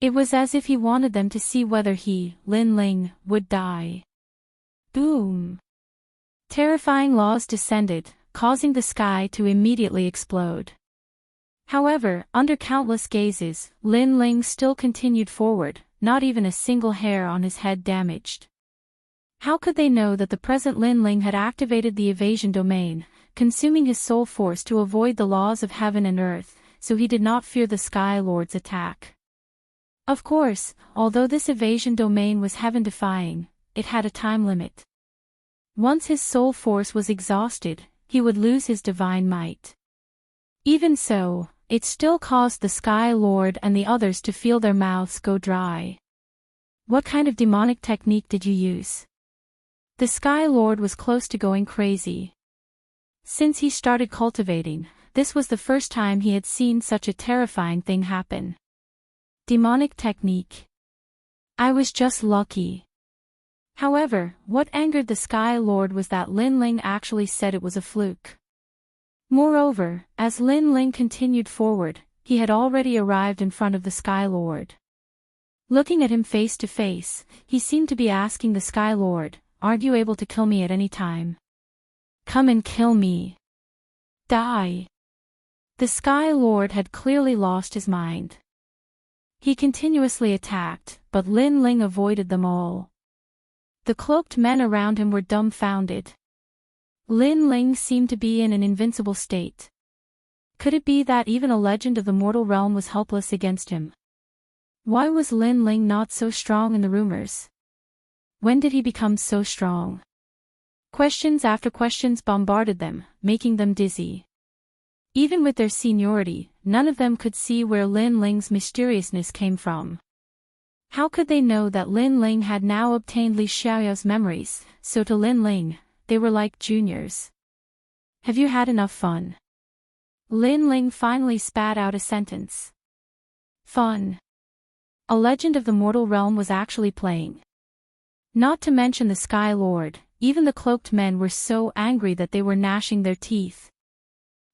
It was as if he wanted them to see whether he, Lin Ling, would die. Boom! Terrifying laws descended, causing the sky to immediately explode. However, under countless gazes, Lin Ling still continued forward, not even a single hair on his head damaged. How could they know that the present Lin Ling had activated the evasion domain, consuming his soul force to avoid the laws of heaven and earth, so he did not fear the Sky Lord's attack? Of course, although this evasion domain was heaven-defying, it had a time limit. Once his soul force was exhausted, he would lose his divine might. Even so, it still caused the Sky Lord and the others to feel their mouths go dry. What kind of demonic technique did you use? The Sky Lord was close to going crazy. Since he started cultivating, this was the first time he had seen such a terrifying thing happen. Demonic technique. I was just lucky. However, what angered the Sky Lord was that Lin Ling actually said it was a fluke. Moreover, as Lin Ling continued forward, he had already arrived in front of the Sky Lord. Looking at him face to face, he seemed to be asking the Sky Lord, "Aren't you able to kill me at any time? Come and kill me. Die." The Sky Lord had clearly lost his mind. He continuously attacked, but Lin Ling avoided them all. The cloaked men around him were dumbfounded. Lin Ling seemed to be in an invincible state. Could it be that even a legend of the mortal realm was helpless against him? Why was Lin Ling not so strong in the rumors? When did he become so strong? Questions after questions bombarded them, making them dizzy. Even with their seniority, none of them could see where Lin Ling's mysteriousness came from. How could they know that Lin Ling had now obtained Li Xiaoyao's memories, so to Lin Ling, they were like juniors. Have you had enough fun? Lin Ling finally spat out a sentence. Fun. A legend of the mortal realm was actually playing. Not to mention the Sky Lord, even the cloaked men were so angry that they were gnashing their teeth.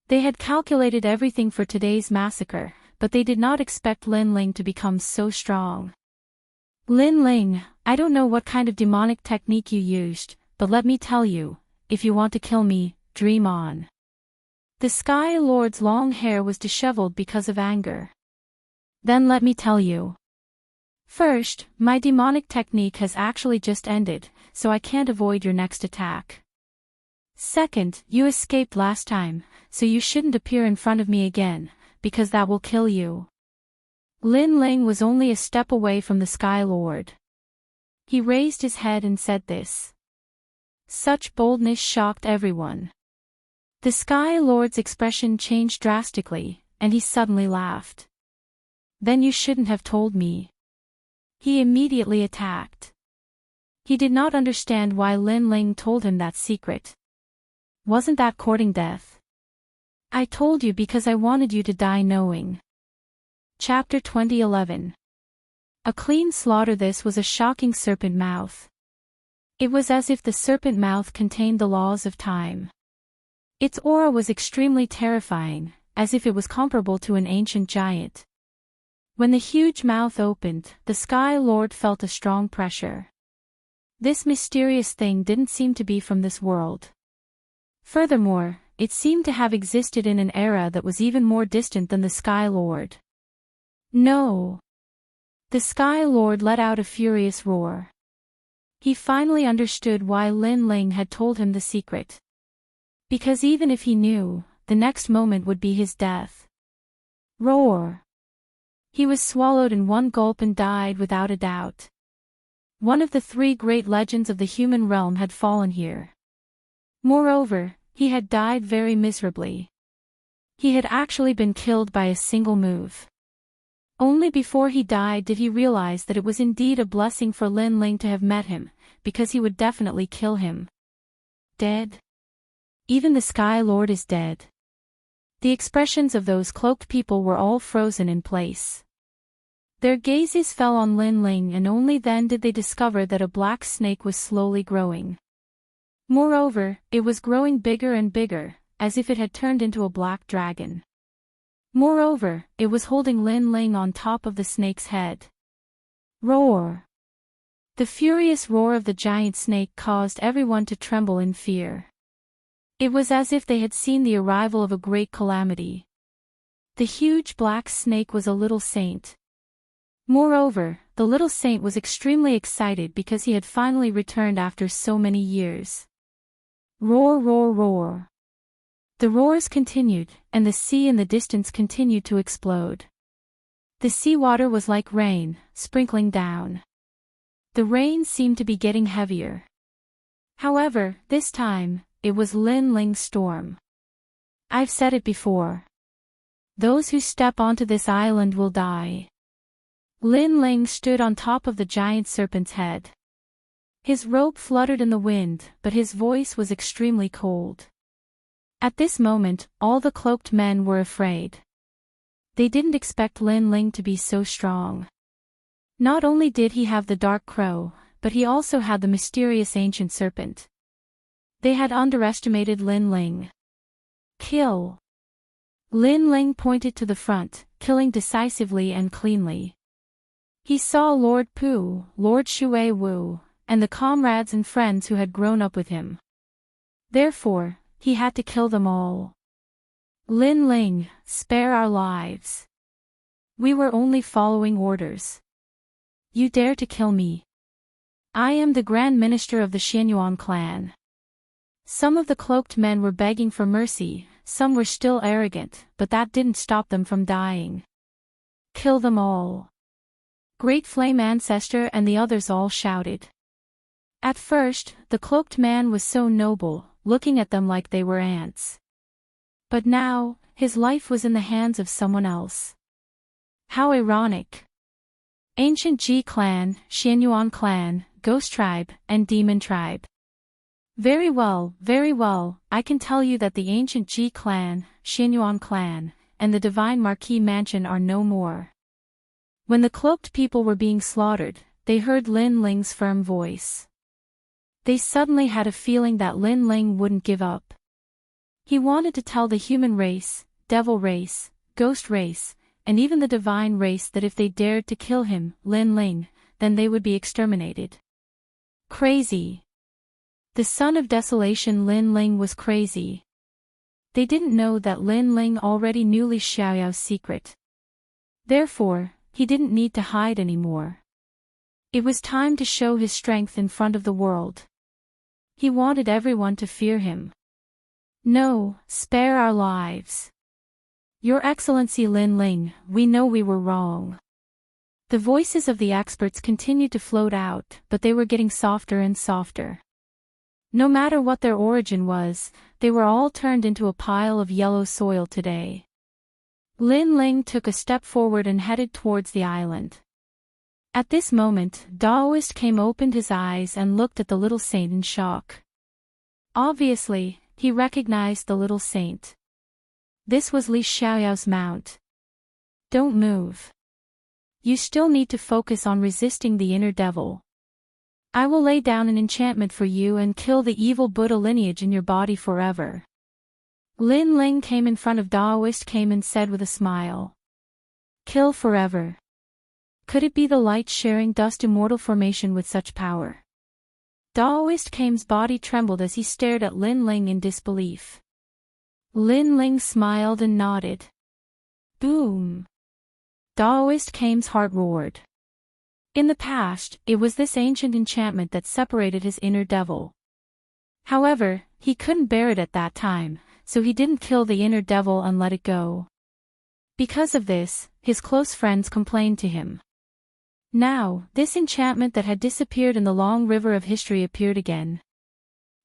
They had calculated everything for today's massacre, but they did not expect Lin Ling to become so strong. Lin Ling, I don't know what kind of demonic technique you used, but let me tell you, if you want to kill me, dream on. The Sky Lord's long hair was disheveled because of anger. Then let me tell you. First, my demonic technique has actually just ended, so I can't avoid your next attack. Second, you escaped last time, so you shouldn't appear in front of me again, because that will kill you. Lin Ling was only a step away from the Sky Lord. He raised his head and said this. Such boldness shocked everyone. The Sky Lord's expression changed drastically, and he suddenly laughed. Then you shouldn't have told me. He immediately attacked. He did not understand why Lin Ling told him that secret. Wasn't that courting death? I told you because I wanted you to die knowing. Chapter 2011. A clean slaughter. This was a shocking serpent mouth. It was as if the serpent mouth contained the laws of time. Its aura was extremely terrifying, as if it was comparable to an ancient giant. When the huge mouth opened, the Sky Lord felt a strong pressure. This mysterious thing didn't seem to be from this world. Furthermore, it seemed to have existed in an era that was even more distant than the Sky Lord. No! The Sky Lord let out a furious roar. He finally understood why Lin Ling had told him the secret. Because even if he knew, the next moment would be his death. Roar! He was swallowed in one gulp and died without a doubt. One of the three great legends of the human realm had fallen here. Moreover, he had died very miserably. He had actually been killed by a single move. Only before he died did he realize that it was indeed a blessing for Lin Ling to have met him, because he would definitely kill him. Dead? Even the Sky Lord is dead. The expressions of those cloaked people were all frozen in place. Their gazes fell on Lin Ling, and only then did they discover that a black snake was slowly growing. Moreover, it was growing bigger and bigger, as if it had turned into a black dragon. Moreover, it was holding Lin Ling on top of the snake's head. Roar! The furious roar of the giant snake caused everyone to tremble in fear. It was as if they had seen the arrival of a great calamity. The huge black snake was a little saint. Moreover, the little saint was extremely excited because he had finally returned after so many years. Roar, roar, roar. The roars continued, and the sea in the distance continued to explode. The seawater was like rain, sprinkling down. The rain seemed to be getting heavier. However, this time, it was Lin Ling's storm. I've said it before. Those who step onto this island will die. Lin Ling stood on top of the giant serpent's head. His robe fluttered in the wind, but his voice was extremely cold. At this moment, all the cloaked men were afraid. They didn't expect Lin Ling to be so strong. Not only did he have the dark crow, but he also had the mysterious ancient serpent. They had underestimated Lin Ling. Kill! Lin Ling pointed to the front, killing decisively and cleanly. He saw Lord Pu, Lord Shui Wu, and the comrades and friends who had grown up with him. Therefore, he had to kill them all. Lin Ling, spare our lives. We were only following orders. You dare to kill me? I am the Grand Minister of the Xianyuan clan. Some of the cloaked men were begging for mercy, some were still arrogant, but that didn't stop them from dying. Kill them all. Great Flame Ancestor and the others all shouted. At first, the cloaked man was so noble, looking at them like they were ants. But now, his life was in the hands of someone else. How ironic. Ancient Ji clan, Xianyuan clan, Ghost tribe, and Demon tribe. Very well, I can tell you that the ancient Ji clan, Xianyuan clan, and the divine Marquis mansion are no more. When the cloaked people were being slaughtered, they heard Lin Ling's firm voice. They suddenly had a feeling that Lin Ling wouldn't give up. He wanted to tell the human race, devil race, ghost race, and even the divine race that if they dared to kill him, Lin Ling, then they would be exterminated. Crazy. The son of desolation Lin Ling was crazy. They didn't know that Lin Ling already knew Li Xiaoyao's secret. Therefore, he didn't need to hide anymore. It was time to show his strength in front of the world. He wanted everyone to fear him. No, spare our lives. Your Excellency Lin Ling, we know we were wrong. The voices of the experts continued to float out, but they were getting softer and softer. No matter what their origin was, they were all turned into a pile of yellow soil today. Lin Ling took a step forward and headed towards the island. At this moment, Daoist came opened his eyes and looked at the little saint in shock. Obviously, he recognized the little saint. This was Li Xiaoyao's mount. Don't move. You still need to focus on resisting the inner devil. I will lay down an enchantment for you and kill the evil Buddha lineage in your body forever. Lin Ling came in front of Daoist came and said with a smile. Kill forever. Could it be the light-sharing dust immortal formation with such power? Daoist Kame's body trembled as he stared at Lin Ling in disbelief. Lin Ling smiled and nodded. Boom! Daoist Kame's heart roared. In the past, it was this ancient enchantment that separated his inner devil. However, he couldn't bear it at that time, so he didn't kill the inner devil and let it go. Because of this, his close friends complained to him. Now, this enchantment that had disappeared in the long river of history appeared again.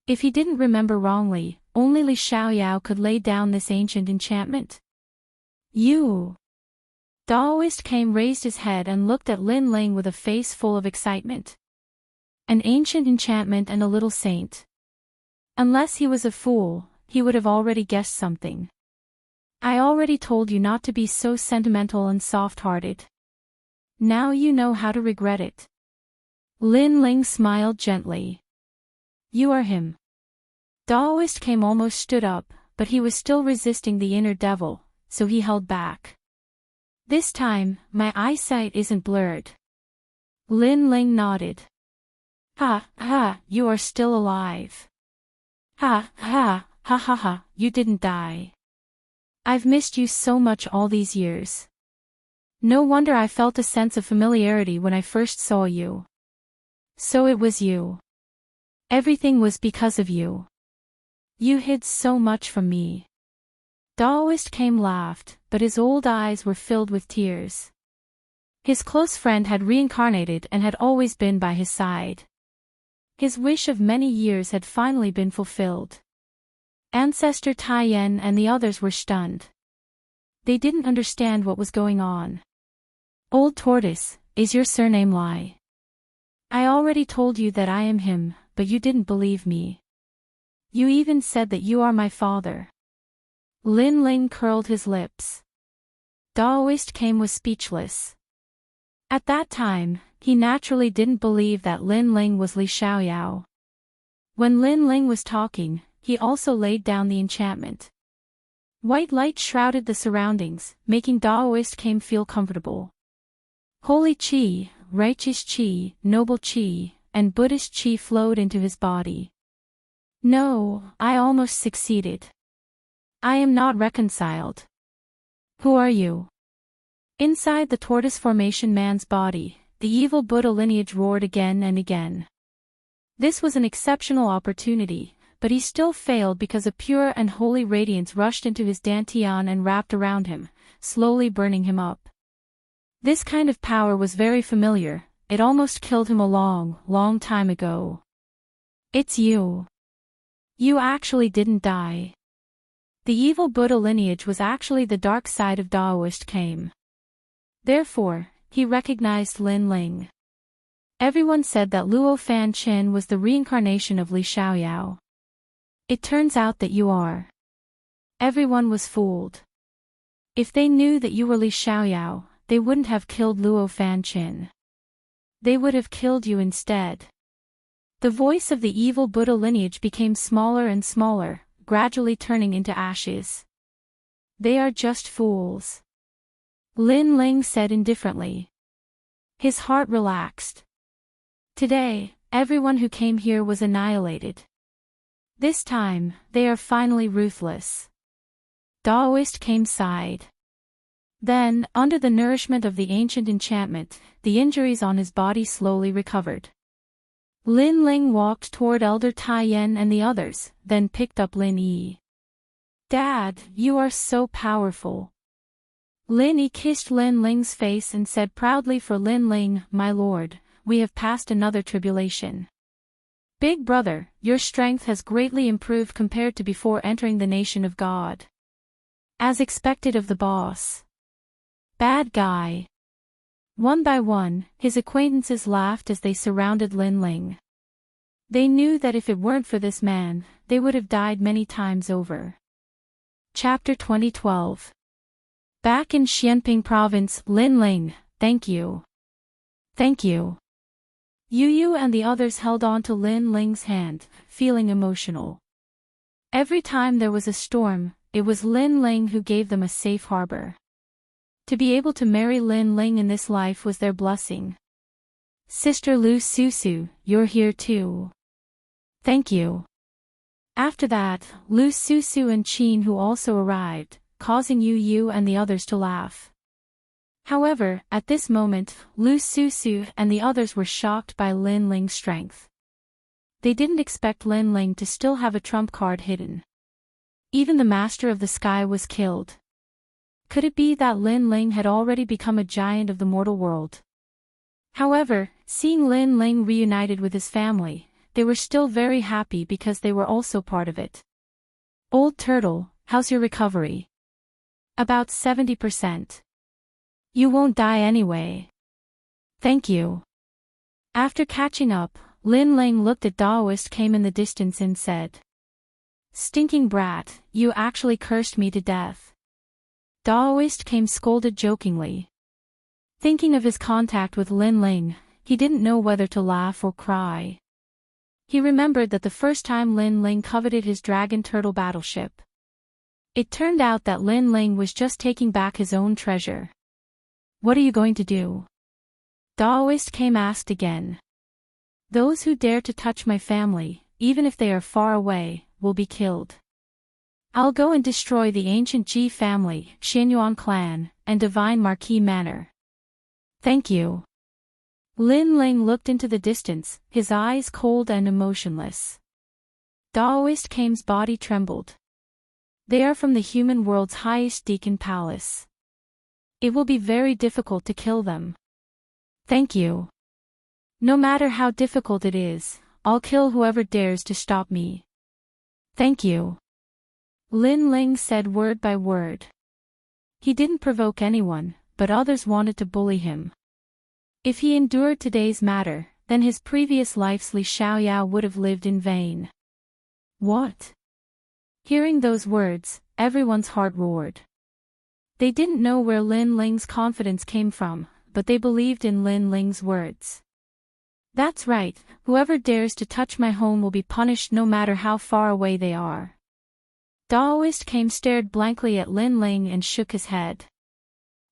If he didn't remember wrongly, only Li Xiaoyao could lay down this ancient enchantment. You! Daoist Kame raised his head and looked at Lin Ling with a face full of excitement. An ancient enchantment and a little saint. Unless he was a fool, he would have already guessed something. I already told you not to be so sentimental and soft-hearted. Now you know how to regret it. Lin Ling smiled gently. You are him. Daoist Kame almost stood up, but he was still resisting the inner devil, so he held back. This time, my eyesight isn't blurred. Lin Ling nodded. Ha, you are still alive. Ha, you didn't die. I've missed you so much all these years. No wonder I felt a sense of familiarity when I first saw you. So it was you. Everything was because of you. You hid so much from me. Daoist Kame laughed, but his old eyes were filled with tears. His close friend had reincarnated and had always been by his side. His wish of many years had finally been fulfilled. Ancestor Taiyan and the others were stunned. They didn't understand what was going on. Old Tortoise, is your surname Lai? I already told you that I am him, but you didn't believe me. You even said that you are my father. Lin Ling curled his lips. Daoist Kame was speechless. At that time, he naturally didn't believe that Lin Ling was Li Xiaoyao. When Lin Ling was talking, he also laid down the enchantment. White light shrouded the surroundings, making Daoist Kame feel comfortable. Holy Qi, righteous Qi, noble Qi, and Buddhist Qi flowed into his body. No, I almost succeeded. I am not reconciled. Who are you? Inside the tortoise formation man's body, the evil Buddha lineage roared again and again. This was an exceptional opportunity, but he still failed because a pure and holy radiance rushed into his dantian and wrapped around him, slowly burning him up. This kind of power was very familiar, it almost killed him a long time ago. It's you. You actually didn't die. The evil Buddha lineage was actually the dark side of Daoist Kame. Therefore, he recognized Lin Ling. Everyone said that Luo Fan Chin was the reincarnation of Li Xiaoyao. It turns out that you are. Everyone was fooled. If they knew that you were Li Xiaoyao, they wouldn't have killed Luo Fan Chin. They would have killed you instead. The voice of the evil Buddha lineage became smaller and smaller, gradually turning into ashes. They are just fools. Lin Ling said indifferently. His heart relaxed. Today, everyone who came here was annihilated. This time, they are finally ruthless. Daoist came sighed. Then, under the nourishment of the ancient enchantment, the injuries on his body slowly recovered. Lin Ling walked toward Elder Tai Yen and the others, then picked up Lin Yi. Dad, you are so powerful. Lin Yi kissed Lin Ling's face and said proudly for Lin Ling, my lord, we have passed another tribulation. Big brother, your strength has greatly improved compared to before entering the nation of God. As expected of the boss. Bad guy. One by one, his acquaintances laughed as they surrounded Lin Ling. They knew that if it weren't for this man, they would have died many times over. Chapter 2012. Back in Xianping province, Lin Ling, thank you. Thank you. Yu Yu and the others held on to Lin Ling's hand, feeling emotional. Every time there was a storm, it was Lin Ling who gave them a safe harbor. To be able to marry Lin Ling in this life was their blessing. Sister Lu Susu, you're here too. Thank you. After that, Lu Susu and Qin who also arrived, causing Yu Yu and the others to laugh. However, at this moment, Lu Susu and the others were shocked by Lin Ling's strength. They didn't expect Lin Ling to still have a trump card hidden. Even the Master of the Sky was killed. Could it be that Lin Ling had already become a giant of the mortal world? However, seeing Lin Ling reunited with his family, they were still very happy because they were also part of it. Old Turtle, how's your recovery? About 70%. You won't die anyway. Thank you. After catching up, Lin Ling looked at Daoist came in the distance and said. Stinking brat, you actually cursed me to death. Daoist came scolded jokingly. Thinking of his contact with Lin Ling, he didn't know whether to laugh or cry. He remembered that the first time Lin Ling coveted his dragon turtle battleship. It turned out that Lin Ling was just taking back his own treasure. What are you going to do? Daoist came asked again. Those who dare to touch my family, even if they are far away, will be killed. I'll go and destroy the ancient Ji family, Xianyuan clan, and Divine Marquis Manor. Thank you. Lin Ling looked into the distance, his eyes cold and emotionless. Daoist Kame's body trembled. They are from the human world's highest deacon palace. It will be very difficult to kill them. Thank you. No matter how difficult it is, I'll kill whoever dares to stop me. Thank you. Lin Ling said word by word. He didn't provoke anyone, but others wanted to bully him. If he endured today's matter, then his previous life's Li Xiaoyao would have lived in vain. What? Hearing those words, everyone's heart roared. They didn't know where Lin Ling's confidence came from, but they believed in Lin Ling's words. That's right, whoever dares to touch my home will be punished no matter how far away they are. Daoist Kame stared blankly at Lin Ling and shook his head.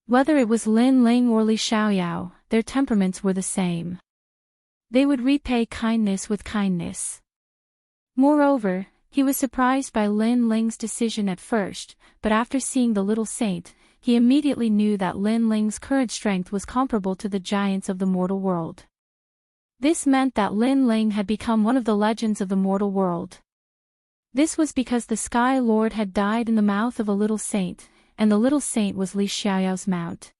Whether it was Lin Ling or Li Xiaoyao, their temperaments were the same. They would repay kindness with kindness. Moreover, he was surprised by Lin Ling's decision at first, but after seeing the little saint, he immediately knew that Lin Ling's current strength was comparable to the giants of the mortal world. This meant that Lin Ling had become one of the legends of the mortal world. This was because the Sky Lord had died in the mouth of a little saint, and the little saint was Li Xiaoyao's mount.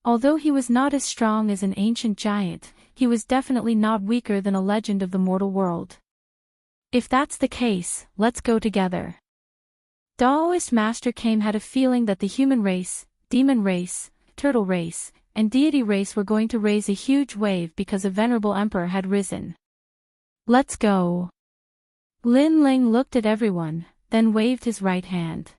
Although he was not as strong as an ancient giant, he was definitely not weaker than a legend of the mortal world. If that's the case, let's go together. Daoist Master Kame had a feeling that the human race, demon race, turtle race, and deity race were going to raise a huge wave because a venerable emperor had risen. Let's go. Lin Ling looked at everyone, then waved his right hand.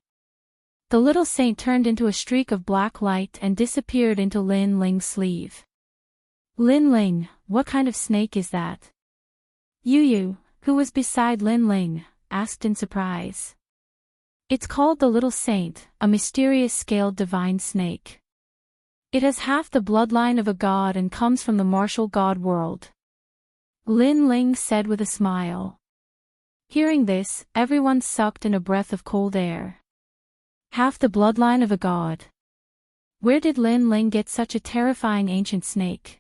The little saint turned into a streak of black light and disappeared into Lin Ling's sleeve. Lin Ling, what kind of snake is that? Yu, who was beside Lin Ling, asked in surprise. It's called the Little Saint, a mysterious scaled divine snake. It has half the bloodline of a god and comes from the martial god world. Lin Ling said with a smile. Hearing this, everyone sucked in a breath of cold air. Half the bloodline of a god. Where did Lin Ling get such a terrifying ancient snake?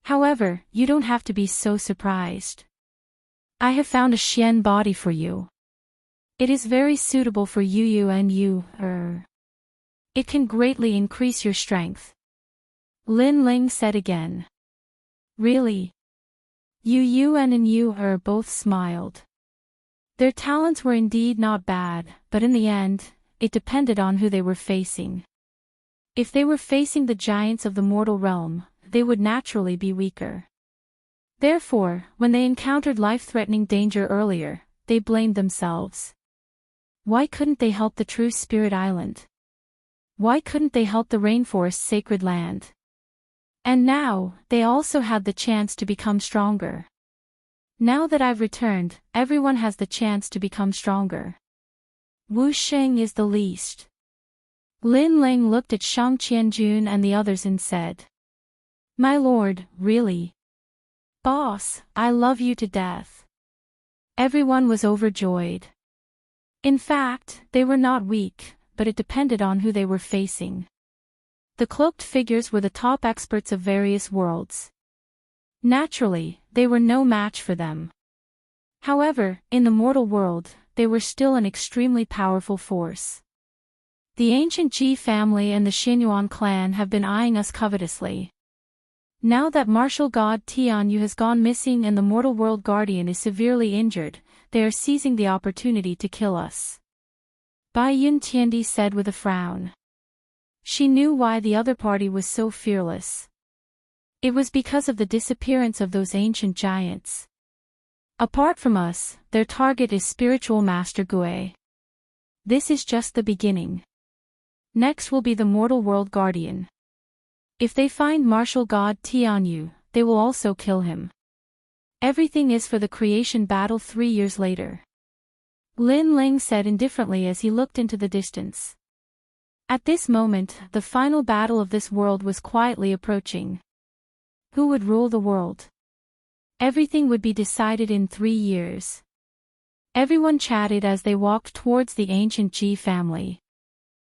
However, you don't have to be so surprised. I have found a Xian body for you. It is very suitable for Yu and you. It can greatly increase your strength. Lin Ling said again. Really? Yu and Yu both smiled. Their talents were indeed not bad, but in the end, it depended on who they were facing. If they were facing the giants of the mortal realm, they would naturally be weaker. Therefore, when they encountered life-threatening danger earlier, they blamed themselves. Why couldn't they help the true Spirit Island? Why couldn't they help the rainforest's sacred land? And now, they also had the chance to become stronger. Now that I've returned, everyone has the chance to become stronger. Wu Sheng is the least. Lin Ling looked at Shang Qianjun and the others and said. My lord, really? Boss, I love you to death. Everyone was overjoyed. In fact, they were not weak, but it depended on who they were facing. The cloaked figures were the top experts of various worlds. Naturally, they were no match for them. However, in the mortal world, they were still an extremely powerful force. The ancient Ji family and the Xinyuan clan have been eyeing us covetously. Now that martial god Tianyu has gone missing and the mortal world guardian is severely injured, they are seizing the opportunity to kill us. Bai Yun Tiandi said with a frown. She knew why the other party was so fearless. It was because of the disappearance of those ancient giants. Apart from us, their target is spiritual master Gue. This is just the beginning. Next will be the mortal world guardian. If they find martial god Tianyu, they will also kill him. Everything is for the creation battle 3 years later. Lin Ling said indifferently as he looked into the distance. At this moment, the final battle of this world was quietly approaching. Who would rule the world? Everything would be decided in 3 years. Everyone chatted as they walked towards the ancient Ji family.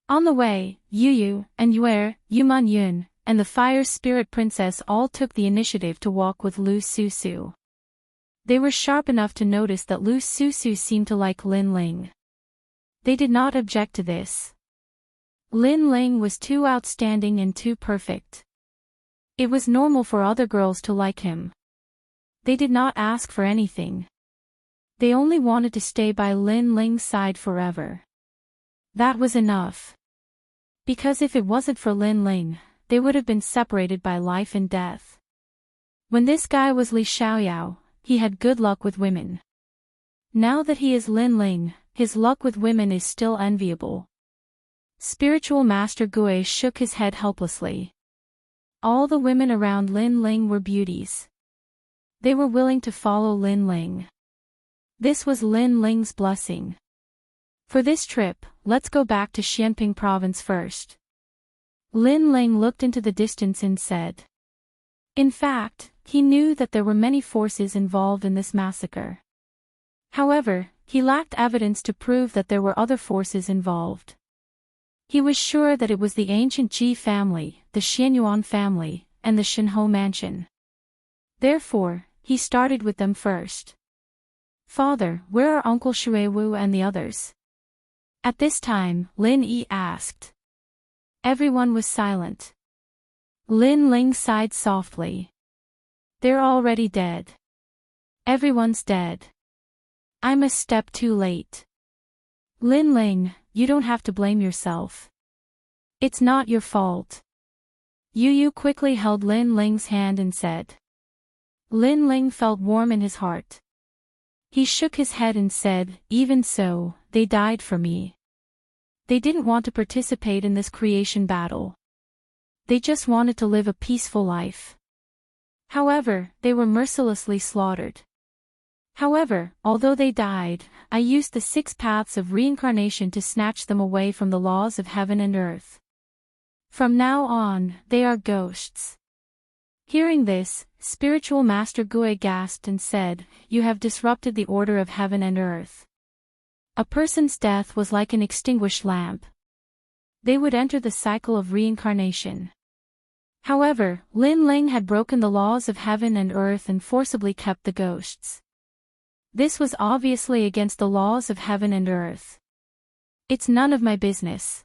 On the way, Yu and Yue, Yuman Yun, and the Fire Spirit Princess all took the initiative to walk with Lu Susu. They were sharp enough to notice that Lu Susu seemed to like Lin Ling. They did not object to this. Lin Ling was too outstanding and too perfect. It was normal for other girls to like him. They did not ask for anything. They only wanted to stay by Lin Ling's side forever. That was enough. Because if it wasn't for Lin Ling, they would have been separated by life and death. When this guy was Li Xiaoyao, he had good luck with women. Now that he is Lin Ling, his luck with women is still enviable. Spiritual Master Gue shook his head helplessly. All the women around Lin Ling were beauties. They were willing to follow Lin Ling. This was Lin Ling's blessing. For this trip, let's go back to Xianping province first. Lin Ling looked into the distance and said. In fact, he knew that there were many forces involved in this massacre. However, he lacked evidence to prove that there were other forces involved. He was sure that it was the ancient Ji family, the Xianyuan family, and the Shenhou mansion. Therefore, he started with them first. Father, where are Uncle Shuiwu and the others? At this time, Lin Yi asked. Everyone was silent. Lin Ling sighed softly. They're already dead. Everyone's dead. I'm a step too late. Lin Ling, you don't have to blame yourself. It's not your fault. Yu Yu quickly held Lin Ling's hand and said. Lin Ling felt warm in his heart. He shook his head and said, even so, they died for me. They didn't want to participate in this creation battle. They just wanted to live a peaceful life. However, they were mercilessly slaughtered. However, although they died, I used the 6 paths of reincarnation to snatch them away from the laws of heaven and earth. From now on, they are ghosts. Hearing this, Spiritual Master Gui gasped and said, you have disrupted the order of heaven and earth. A person's death was like an extinguished lamp. They would enter the cycle of reincarnation. However, Lin Ling had broken the laws of heaven and earth and forcibly kept the ghosts. This was obviously against the laws of heaven and earth. It's none of my business.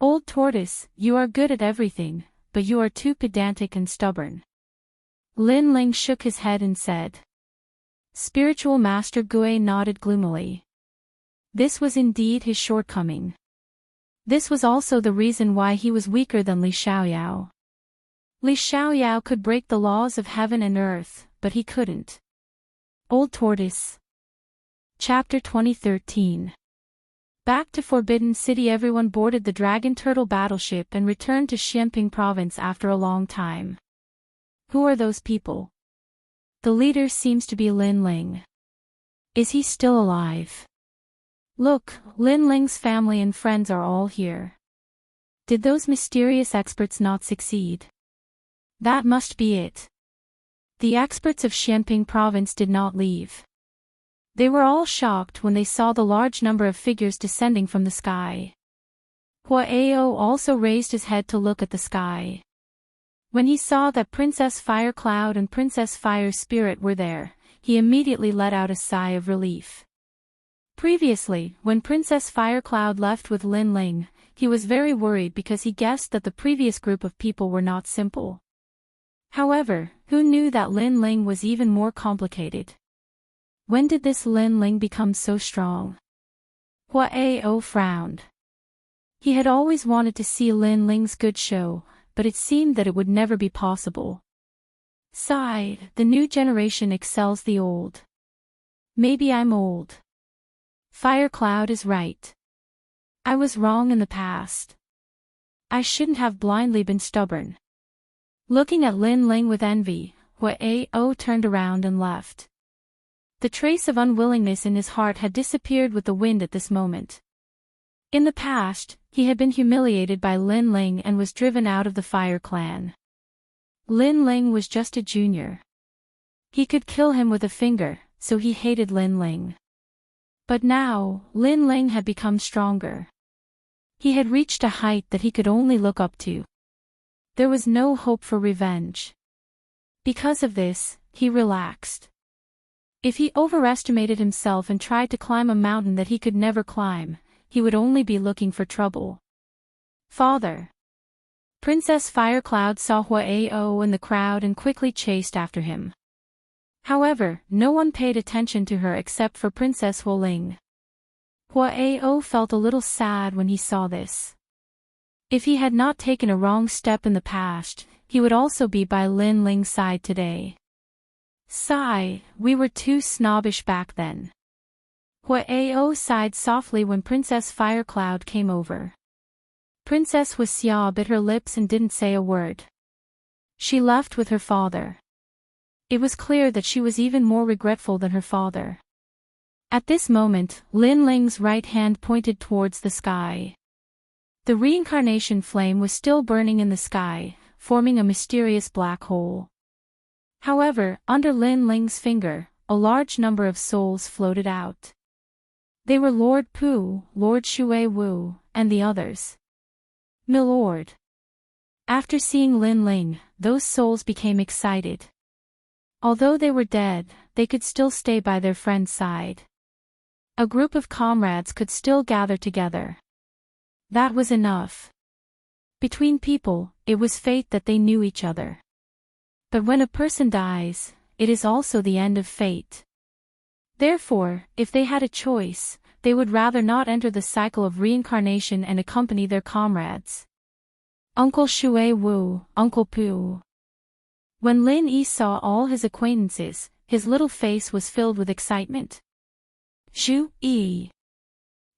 Old tortoise, you are good at everything, but you are too pedantic and stubborn. Lin Ling shook his head and said. Spiritual Master Gui nodded gloomily. This was indeed his shortcoming. This was also the reason why he was weaker than Li Xiaoyao. Li Xiaoyao could break the laws of heaven and earth, but he couldn't. Old Tortoise. Chapter 2013. Back to Forbidden City. Everyone boarded the Dragon Turtle battleship and returned to Xianping province after a long time. Who are those people? The leader seems to be Lin Ling. Is he still alive? Look, Lin Ling's family and friends are all here. Did those mysterious experts not succeed? That must be it. The experts of Xianping province did not leave. They were all shocked when they saw the large number of figures descending from the sky. Hua Ao also raised his head to look at the sky. When he saw that Princess Fire Cloud and Princess Fire Spirit were there, he immediately let out a sigh of relief. Previously, when Princess Fire Cloud left with Lin Ling, he was very worried because he guessed that the previous group of people were not simple. However, who knew that Lin Ling was even more complicated? When did this Lin Ling become so strong? Hua Ao frowned. He had always wanted to see Lin Ling's good show, but it seemed that it would never be possible. Sigh, the new generation excels the old. Maybe I'm old. Fire Cloud is right. I was wrong in the past. I shouldn't have blindly been stubborn. Looking at Lin Ling with envy, Hua Ao turned around and left. The trace of unwillingness in his heart had disappeared with the wind at this moment. In the past, he had been humiliated by Lin Ling and was driven out of the Fire Clan. Lin Ling was just a junior. He could kill him with a finger, so he hated Lin Ling. But now, Lin Ling had become stronger. He had reached a height that he could only look up to. There was no hope for revenge. Because of this, he relaxed. If he overestimated himself and tried to climb a mountain that he could never climb, he would only be looking for trouble. Father. Princess Fire Cloud saw Hua Ao in the crowd and quickly chased after him. However, no one paid attention to her except for Princess Hua Ling. Hua Ao felt a little sad when he saw this. If he had not taken a wrong step in the past, he would also be by Lin Ling's side today. Sigh, we were too snobbish back then. Hua Ao sighed softly when Princess Fire Cloud came over. Princess Wuxia bit her lips and didn't say a word. She left with her father. It was clear that she was even more regretful than her father. At this moment, Lin Ling's right hand pointed towards the sky. The reincarnation flame was still burning in the sky, forming a mysterious black hole. However, under Lin Ling's finger, a large number of souls floated out. They were Lord Pu, Lord Shui Wu, and the others. Milord. After seeing Lin Ling, those souls became excited. Although they were dead, they could still stay by their friend's side. A group of comrades could still gather together. That was enough. Between people, it was fate that they knew each other. But when a person dies, it is also the end of fate. Therefore, if they had a choice, they would rather not enter the cycle of reincarnation and accompany their comrades. Uncle Shui Wu, Uncle Pooh. When Lin Yi saw all his acquaintances, his little face was filled with excitement. Shu Yi.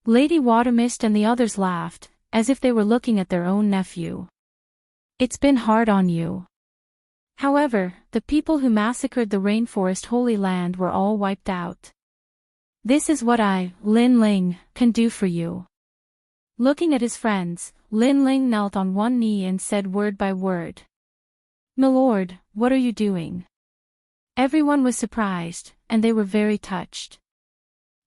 Lady Watermist and the others laughed, as if they were looking at their own nephew. It's been hard on you. However, the people who massacred the rainforest Holy Land were all wiped out. This is what I, Lin Ling, can do for you. Looking at his friends, Lin Ling knelt on one knee and said word by word. "Milord, what are you doing?" Everyone was surprised, and they were very touched.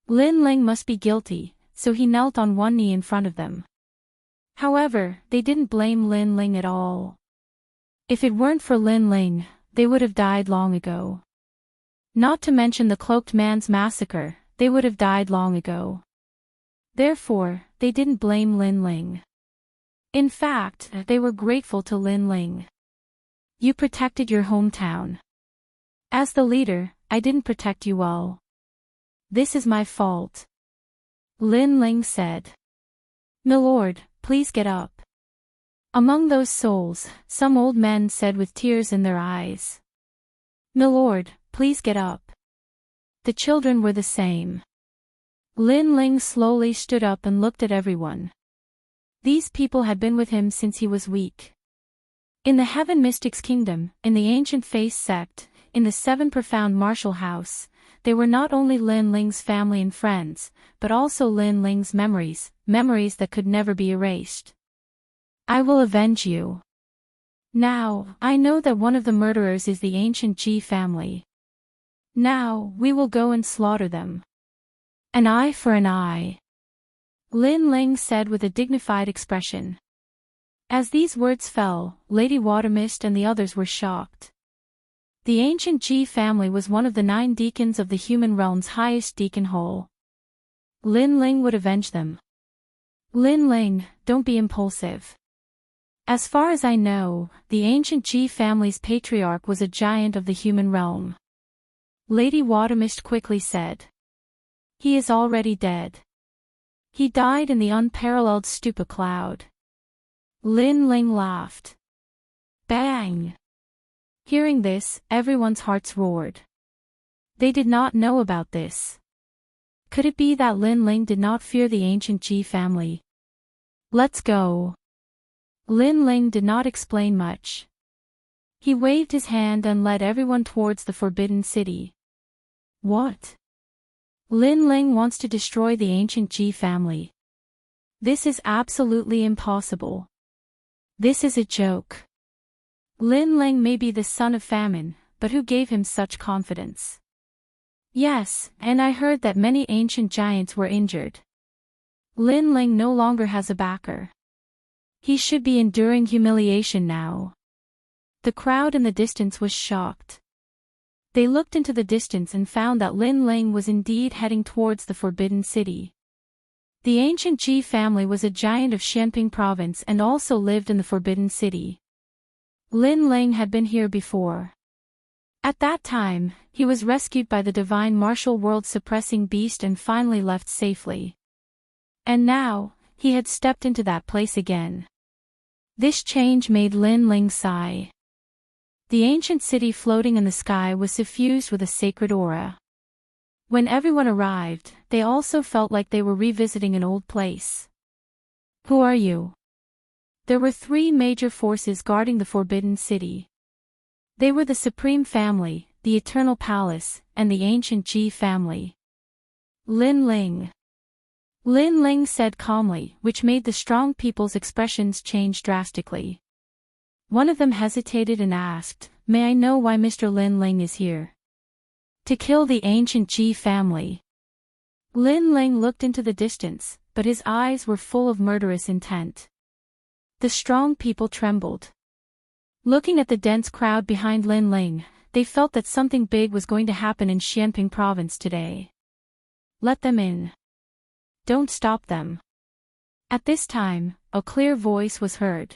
Lin Ling must be guilty, so he knelt on one knee in front of them. However, they didn't blame Lin Ling at all. If it weren't for Lin Ling, they would have died long ago. Not to mention the cloaked man's massacre, they would have died long ago. Therefore, they didn't blame Lin Ling. In fact, they were grateful to Lin Ling. You protected your hometown. As the leader, I didn't protect you well. This is my fault. Lin Ling said. Milord, please get up. Among those souls, some old men said with tears in their eyes. Milord, please get up. The children were the same. Lin Ling slowly stood up and looked at everyone. These people had been with him since he was weak. In the Heaven Mystics Kingdom, in the Ancient Face Sect, in the Seven Profound Martial House, they were not only Lin Ling's family and friends, but also Lin Ling's memories, memories that could never be erased. I will avenge you. Now, I know that one of the murderers is the ancient Ji family. Now, we will go and slaughter them. An eye for an eye. Lin Ling said with a dignified expression. As these words fell, Lady Watermist and the others were shocked. The ancient Ji family was one of the 9 deacons of the human realm's highest deacon hole. Lin Ling would avenge them. Lin Ling, don't be impulsive. As far as I know, the ancient Ji family's patriarch was a giant of the human realm. Lady Watermist quickly said. He is already dead. He died in the unparalleled Stupa cloud. Lin Ling laughed. Bang! Hearing this, everyone's hearts roared. They did not know about this. Could it be that Lin Ling did not fear the ancient Ji family? Let's go. Lin Ling did not explain much. He waved his hand and led everyone towards the Forbidden City. What? Lin Ling wants to destroy the ancient Ji family. This is absolutely impossible. This is a joke. Lin Ling may be the son of famine, but who gave him such confidence? Yes, and I heard that many ancient giants were injured. Lin Ling no longer has a backer. He should be enduring humiliation now. The crowd in the distance was shocked. They looked into the distance and found that Lin Ling was indeed heading towards the Forbidden City. The ancient Ji family was a giant of Xianping province and also lived in the Forbidden City. Lin Ling had been here before. At that time, he was rescued by the divine martial world-suppressing beast and finally left safely. And now, he had stepped into that place again. This change made Lin Ling sigh. The ancient city floating in the sky was suffused with a sacred aura. When everyone arrived, they also felt like they were revisiting an old place. Who are you? There were 3 major forces guarding the Forbidden City. They were the Supreme Family, the Eternal Palace, and the ancient Ji family. Lin Ling. Lin Ling said calmly, which made the strong people's expressions change drastically. One of them hesitated and asked, May I know why Mr. Lin Ling is here? To kill the ancient Ji family. Lin Ling looked into the distance, but his eyes were full of murderous intent. The strong people trembled. Looking at the dense crowd behind Lin Ling, they felt that something big was going to happen in Xianping province today. Let them in. Don't stop them. At this time, a clear voice was heard.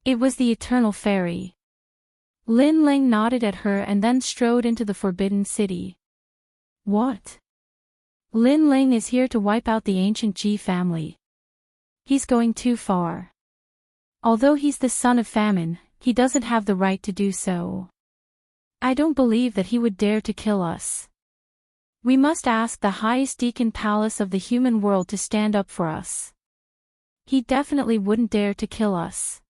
It was the Eternal Fairy. Lin Ling nodded at her and then strode into the Forbidden City. What? Lin Ling is here to wipe out the ancient Ji family. He's going too far. Although he's the son of famine, he doesn't have the right to do so. I don't believe that he would dare to kill us. We must ask the highest deacon palace of the human world to stand up for us. He definitely wouldn't dare to kill us.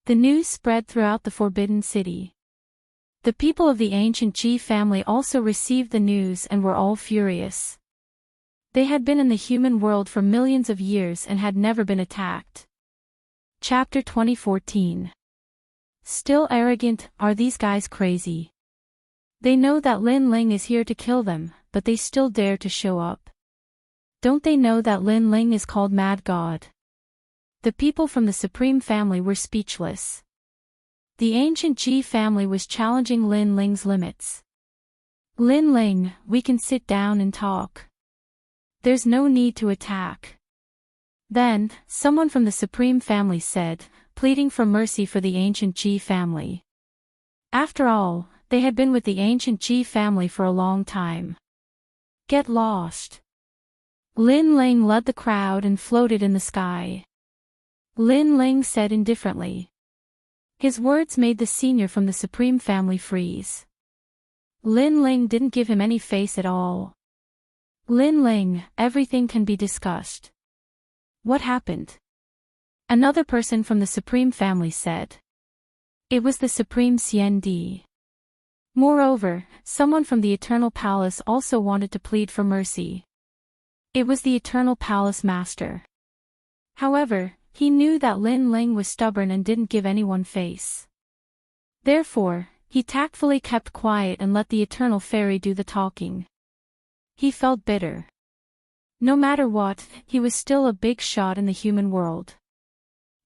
The news spread throughout the Forbidden City. The people of the ancient Ji family also received the news and were all furious. They had been in the human world for millions of years and had never been attacked. Chapter 2014. Still arrogant, are these guys crazy? They know that Lin Ling is here to kill them, but they still dare to show up. Don't they know that Lin Ling is called Mad God? The people from the Supreme family were speechless. The ancient Ji family was challenging Lin Ling's limits. Lin Ling, we can sit down and talk. There's no need to attack. Then, someone from the Supreme family said, pleading for mercy for the ancient Ji family. After all, they had been with the ancient Ji family for a long time. Get lost. Lin Ling led the crowd and floated in the sky. Lin Ling said indifferently. His words made the senior from the Supreme family freeze. Lin Ling didn't give him any face at all. Lin Ling, everything can be discussed. What happened? Another person from the Supreme family said. It was the Supreme CND. Moreover, someone from the Eternal Palace also wanted to plead for mercy. It was the Eternal Palace Master. However, he knew that Lin Ling was stubborn and didn't give anyone face. Therefore, he tactfully kept quiet and let the Eternal Fairy do the talking. He felt bitter. No matter what, he was still a big shot in the human world.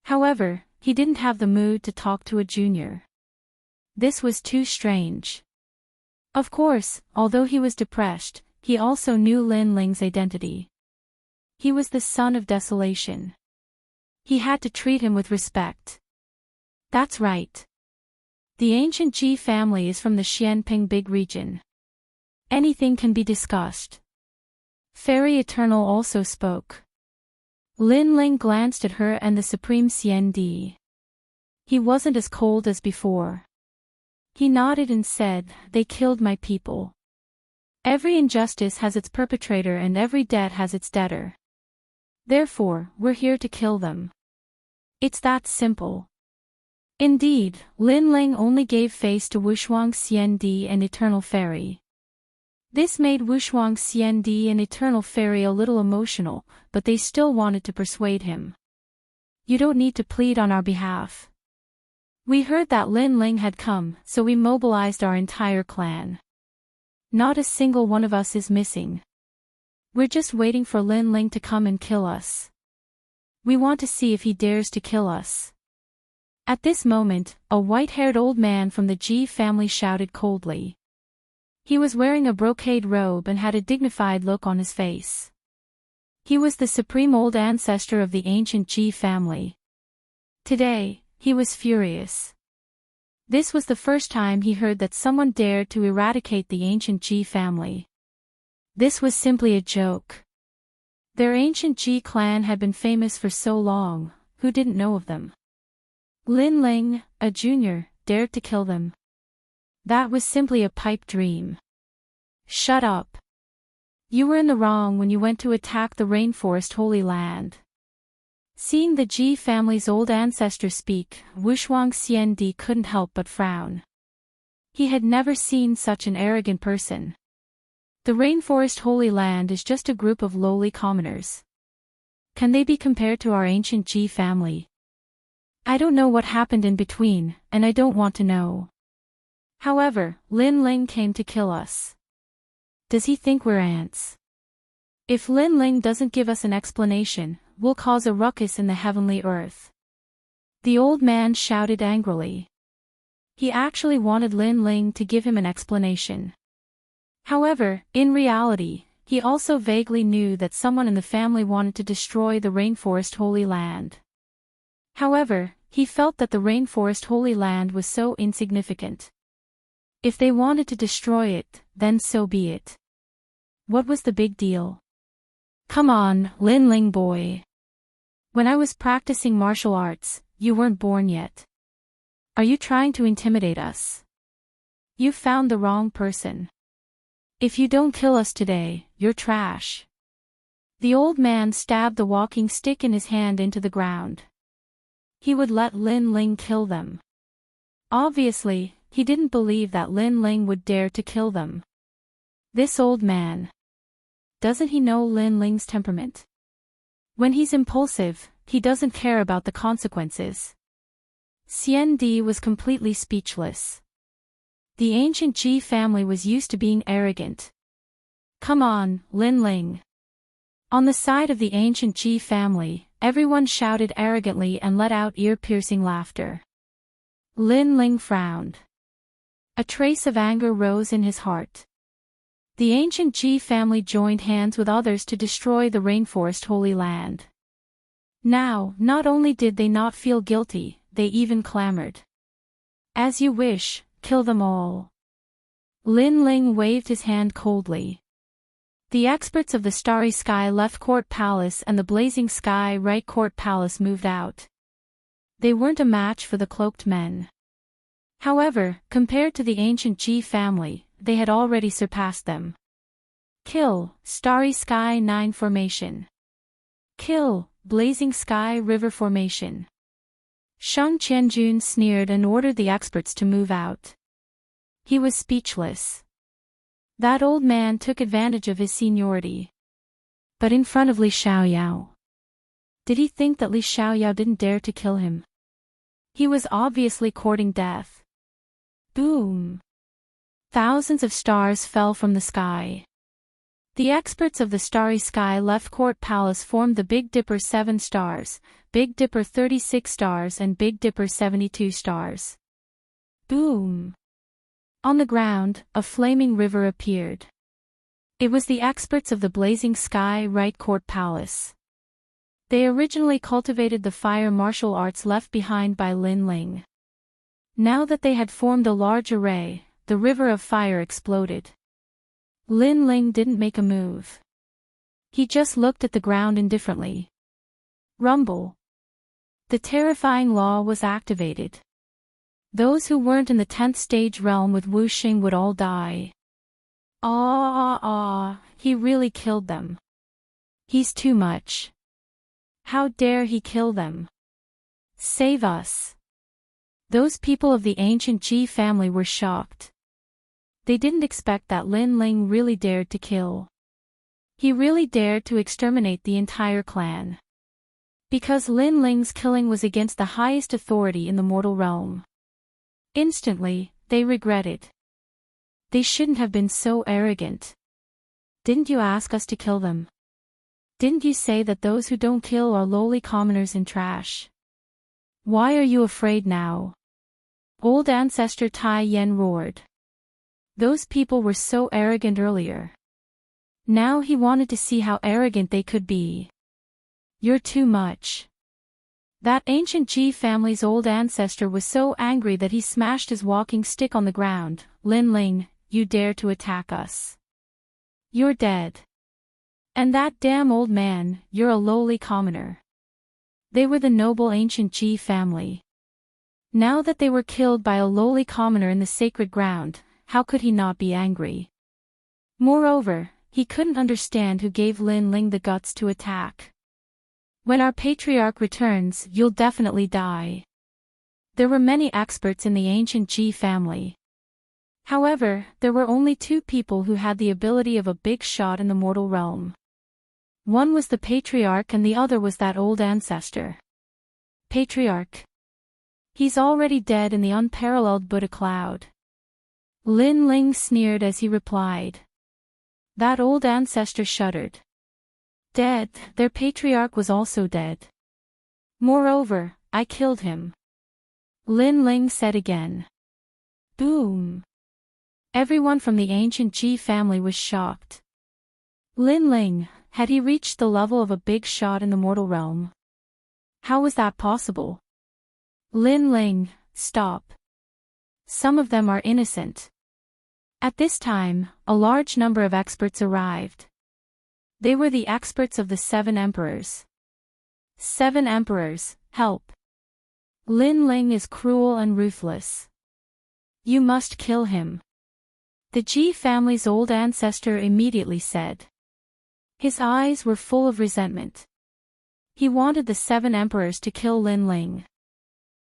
However, he didn't have the mood to talk to a junior. This was too strange. Of course, although he was depressed, he also knew Lin Ling's identity. He was the son of desolation. He had to treat him with respect. That's right. The ancient Ji family is from the Xianping Big region. Anything can be discussed. Fairy Eternal also spoke. Lin Ling glanced at her and the Supreme CND. He wasn't as cold as before. He nodded and said, they killed my people. Every injustice has its perpetrator and every debt has its debtor. Therefore, we're here to kill them. It's that simple. Indeed, Lin Ling only gave face to Wushuang CND and Eternal Fairy. This made Wushuang CND and Eternal Fairy a little emotional, but they still wanted to persuade him. You don't need to plead on our behalf. We heard that Lin Ling had come, so we mobilized our entire clan. Not a single one of us is missing. We're just waiting for Lin Ling to come and kill us. We want to see if he dares to kill us. At this moment, a white-haired old man from the Ji family shouted coldly. He was wearing a brocade robe and had a dignified look on his face. He was the supreme old ancestor of the ancient Ji family. Today, he was furious. This was the first time he heard that someone dared to eradicate the ancient Ji family. This was simply a joke. Their ancient Ji clan had been famous for so long, who didn't know of them? Lin Ling, a junior, dared to kill them. That was simply a pipe dream. Shut up. You were in the wrong when you went to attack the Rainforest Holy Land. Seeing the Ji family's old ancestor speak, Wushuang CND couldn't help but frown. He had never seen such an arrogant person. The Rainforest Holy Land is just a group of lowly commoners. Can they be compared to our ancient Ji family? I don't know what happened in between, and I don't want to know. However, Lin Ling came to kill us. Does he think we're ants? If Lin Ling doesn't give us an explanation, we'll cause a ruckus in the heavenly earth. The old man shouted angrily. He actually wanted Lin Ling to give him an explanation. However, in reality, he also vaguely knew that someone in the family wanted to destroy the Rainforest Holy Land. However, he felt that the Rainforest Holy Land was so insignificant. If they wanted to destroy it, then so be it. What was the big deal? Come on, Lin Ling boy. When I was practicing martial arts, you weren't born yet. Are you trying to intimidate us? You found the wrong person. If you don't kill us today, you're trash. The old man stabbed the walking stick in his hand into the ground. He would let Lin Ling kill them. Obviously, he didn't believe that Lin Ling would dare to kill them. This old man. Doesn't he know Lin Ling's temperament? When he's impulsive, he doesn't care about the consequences. Xian Di was completely speechless. The ancient Ji family was used to being arrogant. Come on, Lin Ling. On the side of the ancient Ji family, everyone shouted arrogantly and let out ear-piercing laughter. Lin Ling frowned. A trace of anger rose in his heart. The ancient Ji family joined hands with others to destroy the rainforest Holy Land. Now, not only did they not feel guilty, they even clamored. As you wish, kill them all. Lin Ling waved his hand coldly. The experts of the Starry Sky Left Court Palace and the Blazing Sky Right Court Palace moved out. They weren't a match for the cloaked men. However, compared to the ancient Ji family, they had already surpassed them. Kill, Starry Sky 9 Formation. Kill, Blazing Sky River Formation. Shang Qianjun sneered and ordered the experts to move out. He was speechless. That old man took advantage of his seniority. But in front of Li Xiaoyao. Did he think that Li Xiaoyao didn't dare to kill him? He was obviously courting death. Boom! Thousands of stars fell from the sky. The experts of the Starry Sky Left Court Palace formed the Big Dipper 7 stars, Big Dipper 36 stars and Big Dipper 72 stars. Boom! On the ground, a flaming river appeared. It was the experts of the Blazing Sky Right Court Palace. They originally cultivated the fire martial arts left behind by Lin Ling. Now that they had formed a large array, the river of fire exploded. Lin Ling didn't make a move. He just looked at the ground indifferently. Rumble. The terrifying law was activated. Those who weren't in the 10th stage realm with Wu Xing would all die. He really killed them. He's too much. How dare he kill them? Save us. Those people of the ancient Ji family were shocked. They didn't expect that Lin Ling really dared to kill. He really dared to exterminate the entire clan. Because Lin Ling's killing was against the highest authority in the mortal realm. Instantly, they regretted. They shouldn't have been so arrogant. Didn't you ask us to kill them? Didn't you say that those who don't kill are lowly commoners and trash? Why are you afraid now? Old ancestor Tai Yen roared. Those people were so arrogant earlier. Now he wanted to see how arrogant they could be. You're too much. That ancient Ji family's old ancestor was so angry that he smashed his walking stick on the ground. Lin Ling, you dare to attack us. You're dead. And that damn old man, you're a lowly commoner. They were the noble ancient Ji family. Now that they were killed by a lowly commoner in the sacred ground, how could he not be angry? Moreover, he couldn't understand who gave Lin Ling the guts to attack. When our patriarch returns, you'll definitely die. There were many experts in the ancient Ji family. However, there were only 2 people who had the ability of a big shot in the mortal realm. One was the patriarch and the other was that old ancestor. Patriarch. He's already dead in the unparalleled Buddha cloud. Lin Ling sneered as he replied. That old ancestor shuddered. Dead, their patriarch was also dead. Moreover, I killed him. Lin Ling said again. Boom. Everyone from the ancient Ji family was shocked. Lin Ling, had he reached the level of a big shot in the mortal realm? How was that possible? Lin Ling, stop. Some of them are innocent. At this time, a large number of experts arrived. They were the experts of the 7 emperors. 7 emperors, help. Lin Ling is cruel and ruthless. You must kill him. The Ji family's old ancestor immediately said. His eyes were full of resentment. He wanted the 7 emperors to kill Lin Ling.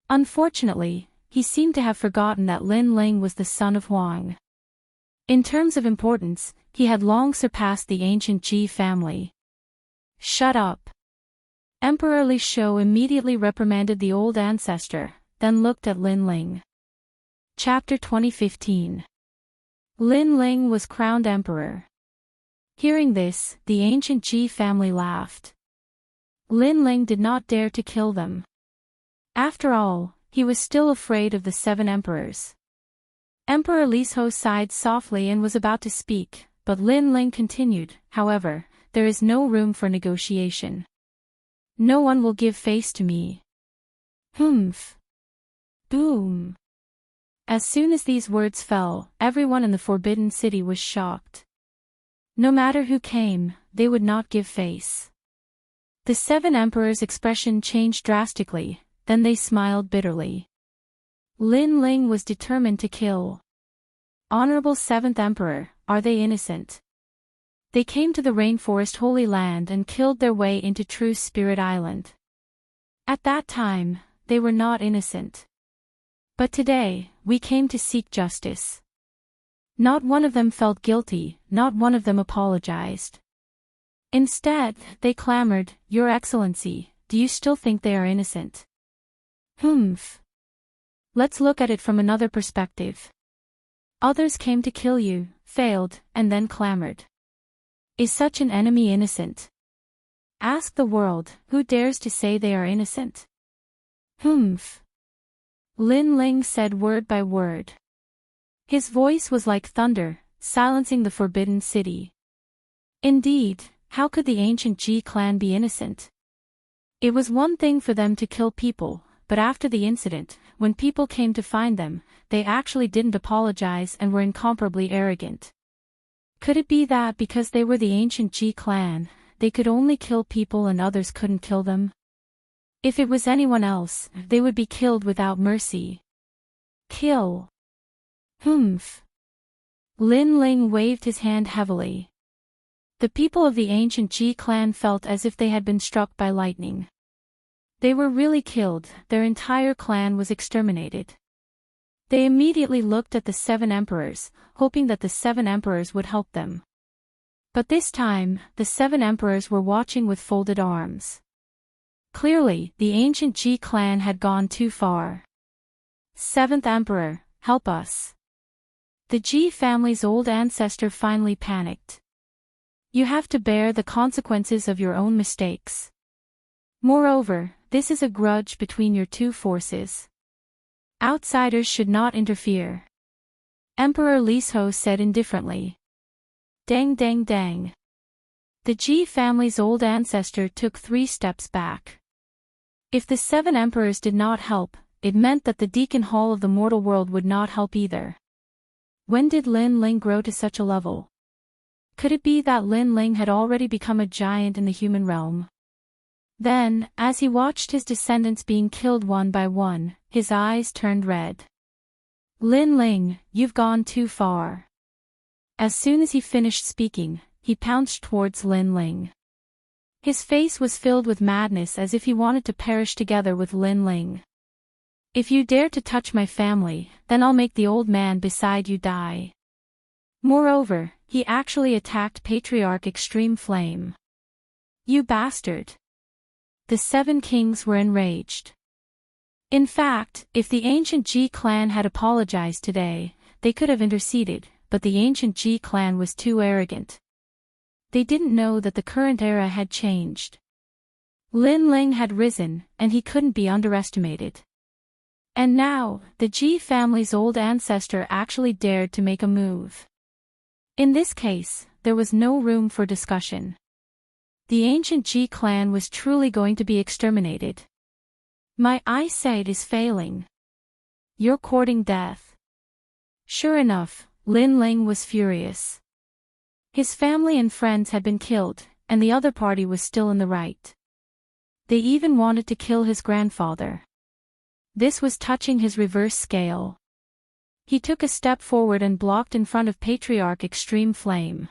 Unfortunately, he seemed to have forgotten that Lin Ling was the son of Huang. In terms of importance, he had long surpassed the ancient Ji family. Shut up. Emperor Li Shou immediately reprimanded the old ancestor, then looked at Lin Ling. Chapter 2015. Lin Ling was crowned emperor. Hearing this, the ancient Ji family laughed. Lin Ling did not dare to kill them. After all, he was still afraid of the 7 emperors. Emperor Li Shou sighed softly and was about to speak, but Lin Ling continued, however, there is no room for negotiation. No one will give face to me. Humph. Boom. As soon as these words fell, everyone in the Forbidden City was shocked. No matter who came, they would not give face. The 7 emperors' expression changed drastically, then they smiled bitterly. Lin Ling was determined to kill. Honorable 7th Emperor, are they innocent? They came to the Rainforest Holy Land and killed their way into True Spirit Island. At that time, they were not innocent. But today, we came to seek justice. Not one of them felt guilty, not one of them apologized. Instead, they clamored, Your Excellency, do you still think they are innocent? Humph. Let's look at it from another perspective. Others came to kill you, failed, and then clamored. Is such an enemy innocent? Ask the world, who dares to say they are innocent? Humph. Lin Ling said word by word. His voice was like thunder, silencing the Forbidden City. Indeed, how could the ancient Ji clan be innocent? It was one thing for them to kill people, but after the incident, when people came to find them, they actually didn't apologize and were incomparably arrogant. Could it be that because they were the ancient Ji clan, they could only kill people and others couldn't kill them? If it was anyone else, they would be killed without mercy. Kill. Humph. Lin Ling waved his hand heavily. The people of the ancient Ji clan felt as if they had been struck by lightning. They were really killed, their entire clan was exterminated. They immediately looked at the 7 emperors, hoping that the 7 emperors would help them. But this time, the 7 emperors were watching with folded arms. Clearly, the ancient Ji clan had gone too far. 7th Emperor, help us. The Ji family's old ancestor finally panicked. You have to bear the consequences of your own mistakes. Moreover, this is a grudge between your 2 forces. Outsiders should not interfere. Emperor Li Shou said indifferently. Dang dang dang. The Ji family's old ancestor took 3 steps back. If the 7 emperors did not help, it meant that the Deacon Hall of the mortal world would not help either. When did Lin Ling grow to such a level? Could it be that Lin Ling had already become a giant in the human realm? Then, as he watched his descendants being killed one by one, his eyes turned red. Lin Ling, you've gone too far. As soon as he finished speaking, he pounced towards Lin Ling. His face was filled with madness as if he wanted to perish together with Lin Ling. If you dare to touch my family, then I'll make the old man beside you die. Moreover, he actually attacked Patriarch Extreme Flame. You bastard! The 7 kings were enraged. In fact, if the ancient Ji clan had apologized today, they could have interceded, but the ancient Ji clan was too arrogant. They didn't know that the current era had changed. Lin Ling had risen, and he couldn't be underestimated. And now, the Ji family's old ancestor actually dared to make a move. In this case, there was no room for discussion. The ancient Ji clan was truly going to be exterminated. My eyesight is failing. You're courting death. Sure enough, Lin Ling was furious. His family and friends had been killed, and the other party was still in the right. They even wanted to kill his grandfather. This was touching his reverse scale. He took a step forward and blocked in front of Patriarch Extreme Flame.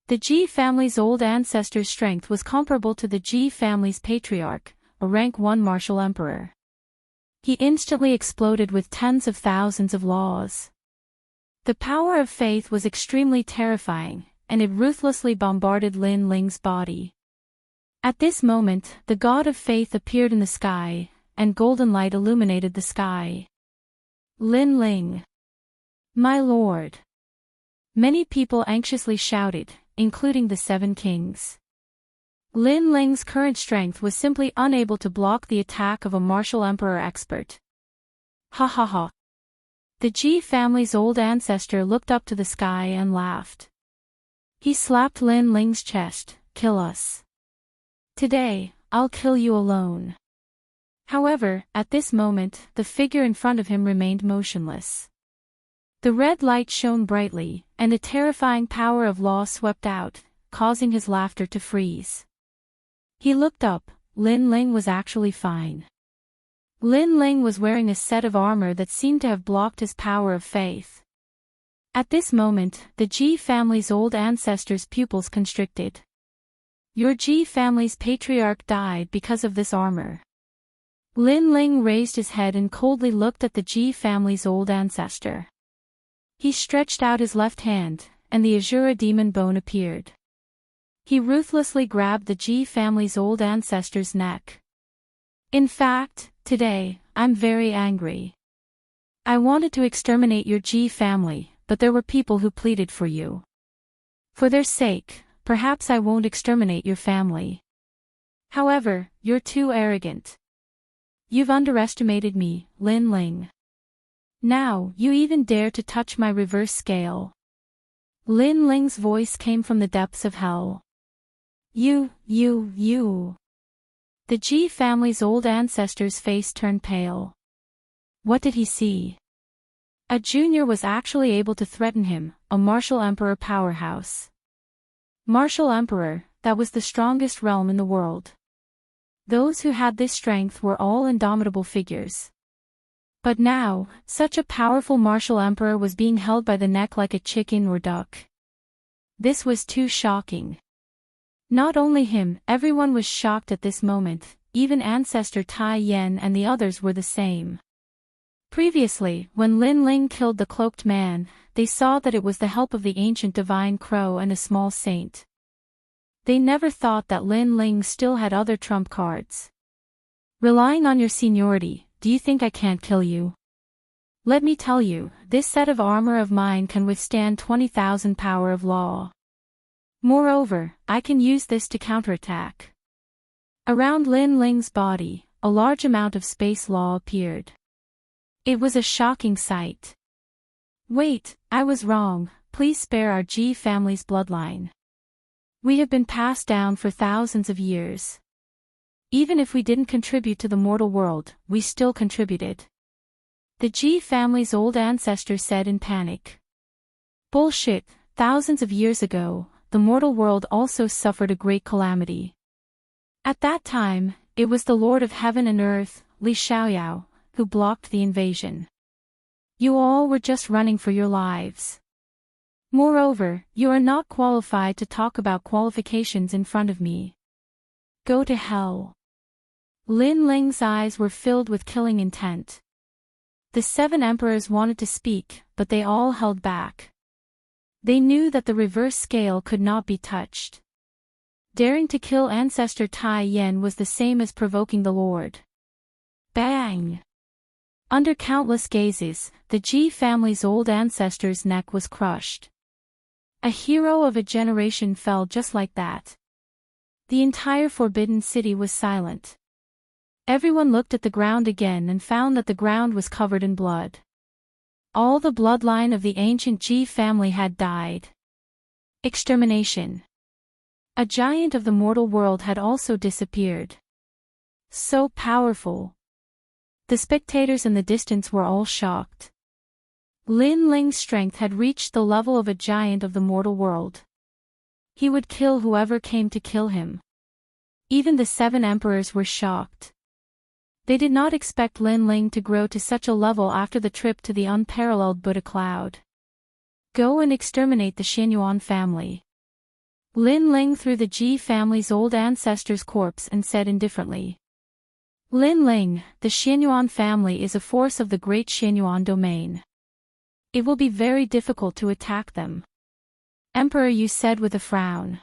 The Ji family's old ancestor's strength was comparable to the Ji family's patriarch, a rank 1 martial emperor. He instantly exploded with tens of thousands of laws. The power of faith was extremely terrifying, and it ruthlessly bombarded Lin Ling's body. At this moment, the god of faith appeared in the sky, and golden light illuminated the sky. Lin Ling. My lord. Many people anxiously shouted, including the 7 kings. Lin Ling's current strength was simply unable to block the attack of a martial emperor expert. Ha ha ha. The Ji family's old ancestor looked up to the sky and laughed. He slapped Lin Ling's chest. Kill us. Today, I'll kill you alone. However, at this moment, the figure in front of him remained motionless. The red light shone brightly, and a terrifying power of law swept out, causing his laughter to freeze. He looked up. Lin Ling was actually fine. Lin Ling was wearing a set of armor that seemed to have blocked his power of faith. At this moment, the Ji family's old ancestor's pupils constricted. Your Ji family's patriarch died because of this armor. Lin Ling raised his head and coldly looked at the Ji family's old ancestor. He stretched out his left hand, and the Azura demon bone appeared. He ruthlessly grabbed the Ji family's old ancestor's neck. In fact, today, I'm very angry. I wanted to exterminate your Ji family, but there were people who pleaded for you. For their sake, perhaps I won't exterminate your family. However, you're too arrogant. You've underestimated me, Lin Ling. Now, you even dare to touch my reverse scale. Lin Ling's voice came from the depths of hell. You. The Ji family's old ancestor's face turned pale. What did he see? A junior was actually able to threaten him, a martial emperor powerhouse. Martial emperor, that was the strongest realm in the world. Those who had this strength were all indomitable figures. But now, such a powerful martial emperor was being held by the neck like a chicken or duck. This was too shocking. Not only him, everyone was shocked at this moment, even Ancestor Tai Yen and the others were the same. Previously, when Lin Ling killed the cloaked man, they saw that it was the help of the ancient divine crow and a small saint. They never thought that Lin Ling still had other trump cards. Relying on your seniority, do you think I can't kill you? Let me tell you, this set of armor of mine can withstand 20,000 power of law. Moreover, I can use this to counterattack. Around Lin Ling's body, a large amount of space law appeared. It was a shocking sight. Wait, I was wrong, please spare our Ji family's bloodline. We have been passed down for thousands of years. Even if we didn't contribute to the mortal world, we still contributed. The Ji family's old ancestor said in panic. Bullshit, thousands of years ago, the mortal world also suffered a great calamity. At that time, it was the Lord of Heaven and Earth, Li Xiaoyao, who blocked the invasion. You all were just running for your lives. Moreover, you are not qualified to talk about qualifications in front of me. Go to hell. Lin Ling's eyes were filled with killing intent. The 7 emperors wanted to speak, but they all held back. They knew that the reverse scale could not be touched. Daring to kill Ancestor Tai Yen was the same as provoking the Lord. Bang! Under countless gazes, the Ji family's old ancestor's neck was crushed. A hero of a generation fell just like that. The entire Forbidden City was silent. Everyone looked at the ground again and found that the ground was covered in blood. All the bloodline of the ancient Ji family had died. Extermination. A giant of the mortal world had also disappeared. So powerful. The spectators in the distance were all shocked. Lin Ling's strength had reached the level of a giant of the mortal world. He would kill whoever came to kill him. Even the 7 emperors were shocked. They did not expect Lin Ling to grow to such a level after the trip to the unparalleled Buddha cloud. Go and exterminate the Xianyuan family. Lin Ling threw the Ji family's old ancestor's corpse and said indifferently. Lin Ling, the Xianyuan family is a force of the great Xianyuan domain. It will be very difficult to attack them. Emperor Yu said with a frown.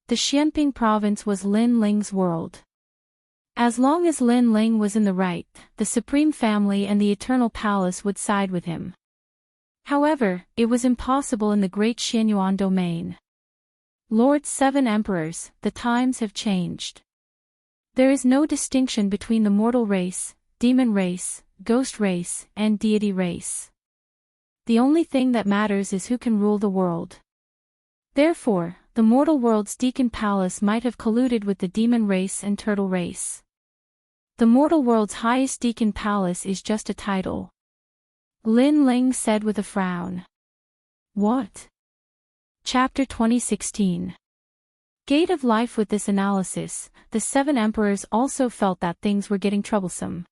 The Xianping province was Lin Ling's world. As long as Lin Ling was in the right, the Supreme Family and the Eternal Palace would side with him. However, it was impossible in the great Xianyuan domain. Lord Seven Emperors, the times have changed. There is no distinction between the mortal race, demon race, ghost race, and deity race. The only thing that matters is who can rule the world. Therefore, the mortal world's Deacon Palace might have colluded with the demon race and turtle race. The mortal world's highest Deacon Palace is just a title. Lin Ling said with a frown. What? Chapter 2016. Gate of Life. With this analysis, the seven emperors also felt that things were getting troublesome.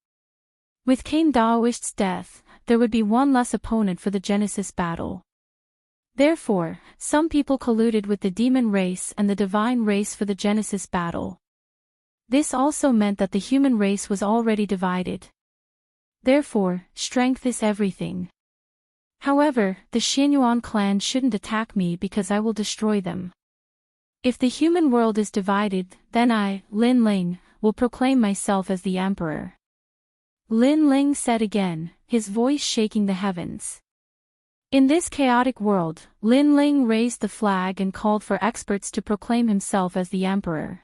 With Cain Daoist's death, there would be one less opponent for the Genesis battle. Therefore, some people colluded with the demon race and the divine race for the Genesis battle. This also meant that the human race was already divided. Therefore, strength is everything. However, the Xianyuan clan shouldn't attack me because I will destroy them. If the human world is divided, then I, Lin Ling, will proclaim myself as the emperor. Lin Ling said again, his voice shaking the heavens. In this chaotic world, Lin Ling raised the flag and called for experts to proclaim himself as the emperor.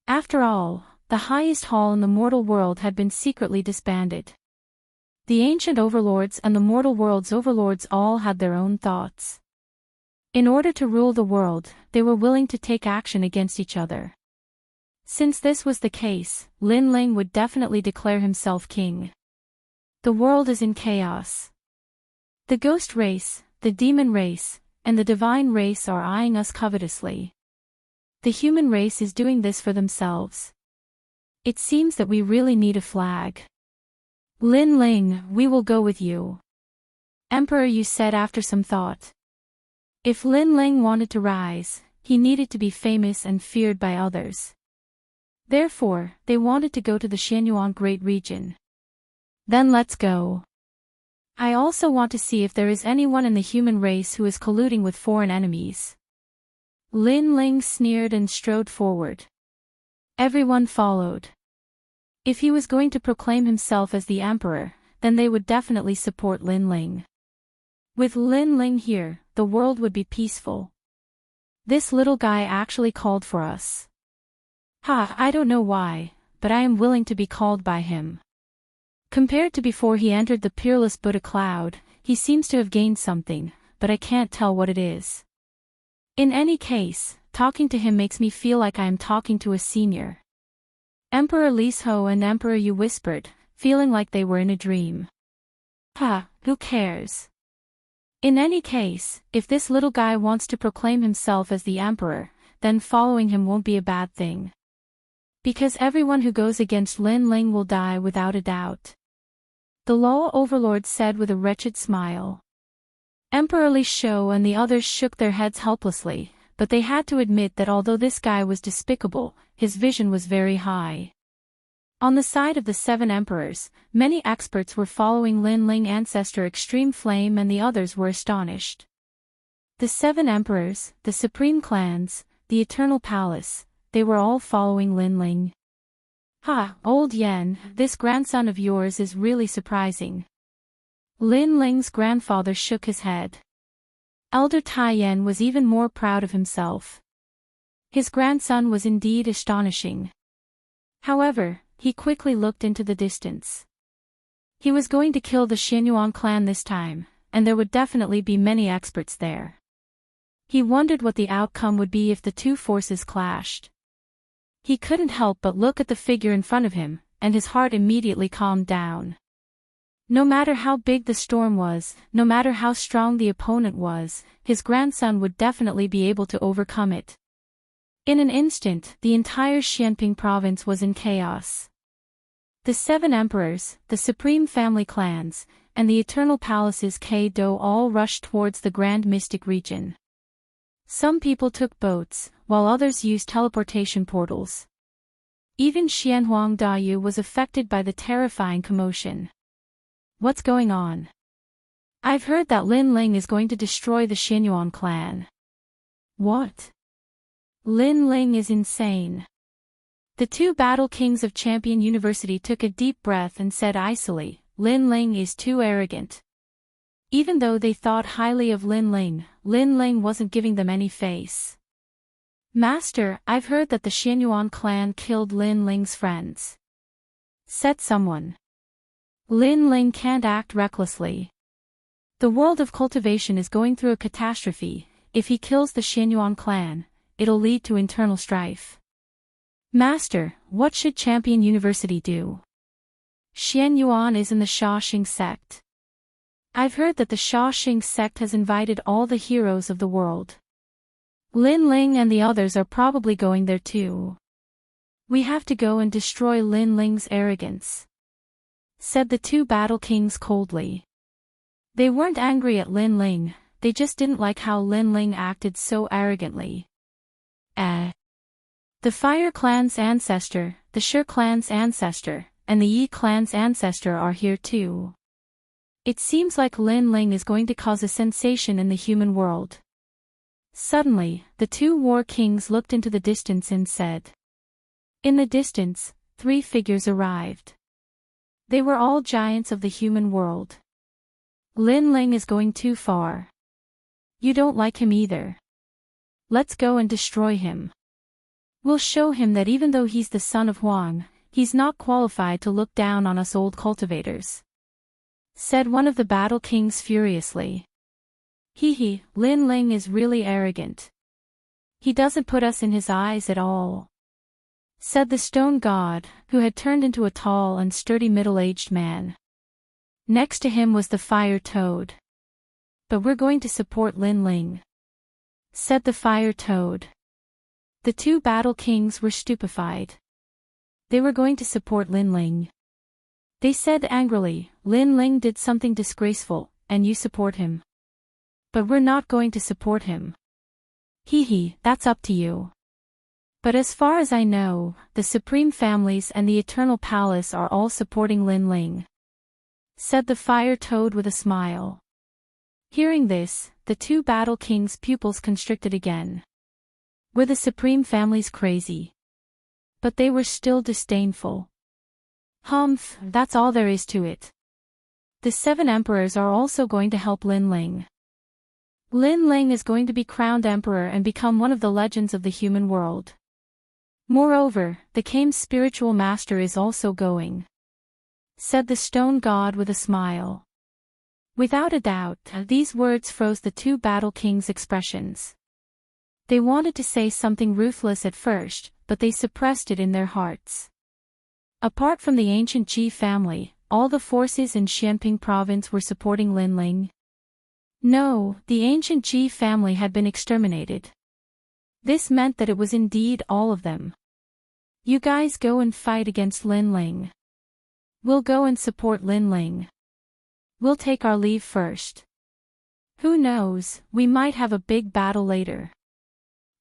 After all, the highest hall in the mortal world had been secretly disbanded. The ancient overlords and the mortal world's overlords all had their own thoughts. In order to rule the world, they were willing to take action against each other. Since this was the case, Lin Ling would definitely declare himself king. The world is in chaos. The ghost race, the demon race, and the divine race are eyeing us covetously. The human race is doing this for themselves. It seems that we really need a flag. Lin Ling, we will go with you. Emperor Yu said after some thought. If Lin Ling wanted to rise, he needed to be famous and feared by others. Therefore, they wanted to go to the Xianyuan Great Region. Then let's go. I also want to see if there is anyone in the human race who is colluding with foreign enemies. Lin Ling sneered and strode forward. Everyone followed. If he was going to proclaim himself as the emperor, then they would definitely support Lin Ling. With Lin Ling here, the world would be peaceful. This little guy actually called for us. I don't know why, but I am willing to be called by him. Compared to before he entered the peerless Buddha cloud, he seems to have gained something, but I can't tell what it is. In any case, talking to him makes me feel like I am talking to a senior. Emperor Lisho and Emperor Yu whispered, feeling like they were in a dream. Who cares? In any case, if this little guy wants to proclaim himself as the emperor, then following him won't be a bad thing. Because everyone who goes against Lin Ling will die without a doubt. The Law Overlord said with a wretched smile. Emperor Lisho and the others shook their heads helplessly, but they had to admit that although this guy was despicable, his vision was very high. On the side of the seven emperors, many experts were following Lin Ling ancestor Extreme Flame and the others were astonished. The seven emperors, the supreme clans, the eternal palace, they were all following Lin Ling. Old Yen, this grandson of yours is really surprising. Lin Ling's grandfather shook his head. Elder Tai Yen was even more proud of himself. His grandson was indeed astonishing. However, he quickly looked into the distance. He was going to kill the Xianyuan clan this time, and there would definitely be many experts there. He wondered what the outcome would be if the two forces clashed. He couldn't help but look at the figure in front of him, and his heart immediately calmed down. No matter how big the storm was, no matter how strong the opponent was, his grandson would definitely be able to overcome it. In an instant, the entire Xianping province was in chaos. The 7 emperors, the supreme family clans, and the eternal palaces K-Do all rushed towards the grand mystic region. Some people took boats, while others used teleportation portals. Even Xianhuang Dayu was affected by the terrifying commotion. What's going on? I've heard that Lin Ling is going to destroy the Xianyuan clan. What? Lin Ling is insane. The 2 battle kings of Champion University took a deep breath and said icily, Lin Ling is too arrogant. Even though they thought highly of Lin Ling wasn't giving them any face. Master, I've heard that the Xianyuan clan killed Lin Ling's friends. Said someone. Lin Ling can't act recklessly. The world of cultivation is going through a catastrophe. If he kills the Xianyuan clan, it'll lead to internal strife. Master, what should Champion University do? Xianyuan is in the Shaoxing sect. I've heard that the Shaoxing sect has invited all the heroes of the world. Lin Ling and the others are probably going there too. We have to go and destroy Lin Ling's arrogance. Said the 2 battle kings coldly. They weren't angry at Lin Ling, they just didn't like how Lin Ling acted so arrogantly. The Fire clan's ancestor, the Shi clan's ancestor, and the Yi clan's ancestor are here too. It seems like Lin Ling is going to cause a sensation in the human world. Suddenly, the 2 war kings looked into the distance and said. In the distance, 3 figures arrived. They were all giants of the human world. Lin Ling is going too far. You don't like him either. Let's go and destroy him. We'll show him that even though he's the son of Huang, he's not qualified to look down on us old cultivators. Said one of the battle kings furiously. Lin Ling is really arrogant. He doesn't put us in his eyes at all. Said the stone god, who had turned into a tall and sturdy middle-aged man. Next to him was the fire toad. But we're going to support Lin Ling. Said the fire toad. The 2 battle kings were stupefied. They were going to support Lin Ling. They said angrily, Lin Ling did something disgraceful, and you support him. But we're not going to support him. That's up to you. But as far as I know, the Supreme Families and the Eternal Palace are all supporting Lin Ling. Said the fire toad with a smile. Hearing this, the 2 battle kings' pupils constricted again. Were the Supreme Families crazy? But they were still disdainful. That's all there is to it. The 7 emperors are also going to help Lin Ling. Lin Ling is going to be crowned emperor and become one of the legends of the human world. Moreover, the Kame's spiritual master is also going. Said the stone god with a smile. Without a doubt, these words froze the 2 battle kings' expressions. They wanted to say something ruthless at first, but they suppressed it in their hearts. Apart from the ancient Ji family, all the forces in Xianping province were supporting Lin Ling. No, the ancient Ji family had been exterminated. This meant that it was indeed all of them. You guys go and fight against Lin Ling. We'll go and support Lin Ling. We'll take our leave first. Who knows, we might have a big battle later.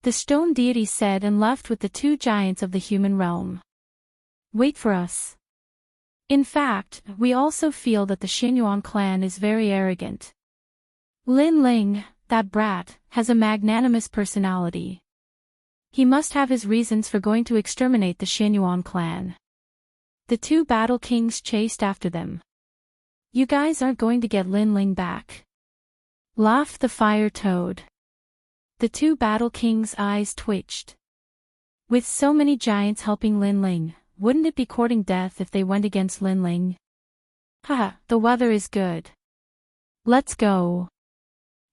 The stone deity said and left with the 2 giants of the human realm. Wait for us. In fact, we also feel that the Xianyuan clan is very arrogant. Lin Ling, that brat, has a magnanimous personality. He must have his reasons for going to exterminate the Xianyuan clan. The 2 battle kings chased after them. You guys aren't going to get Lin Ling back. Laughed the fire toad. The 2 battle kings' eyes twitched. With so many giants helping Lin Ling, wouldn't it be courting death if they went against Lin Ling? The weather is good. Let's go.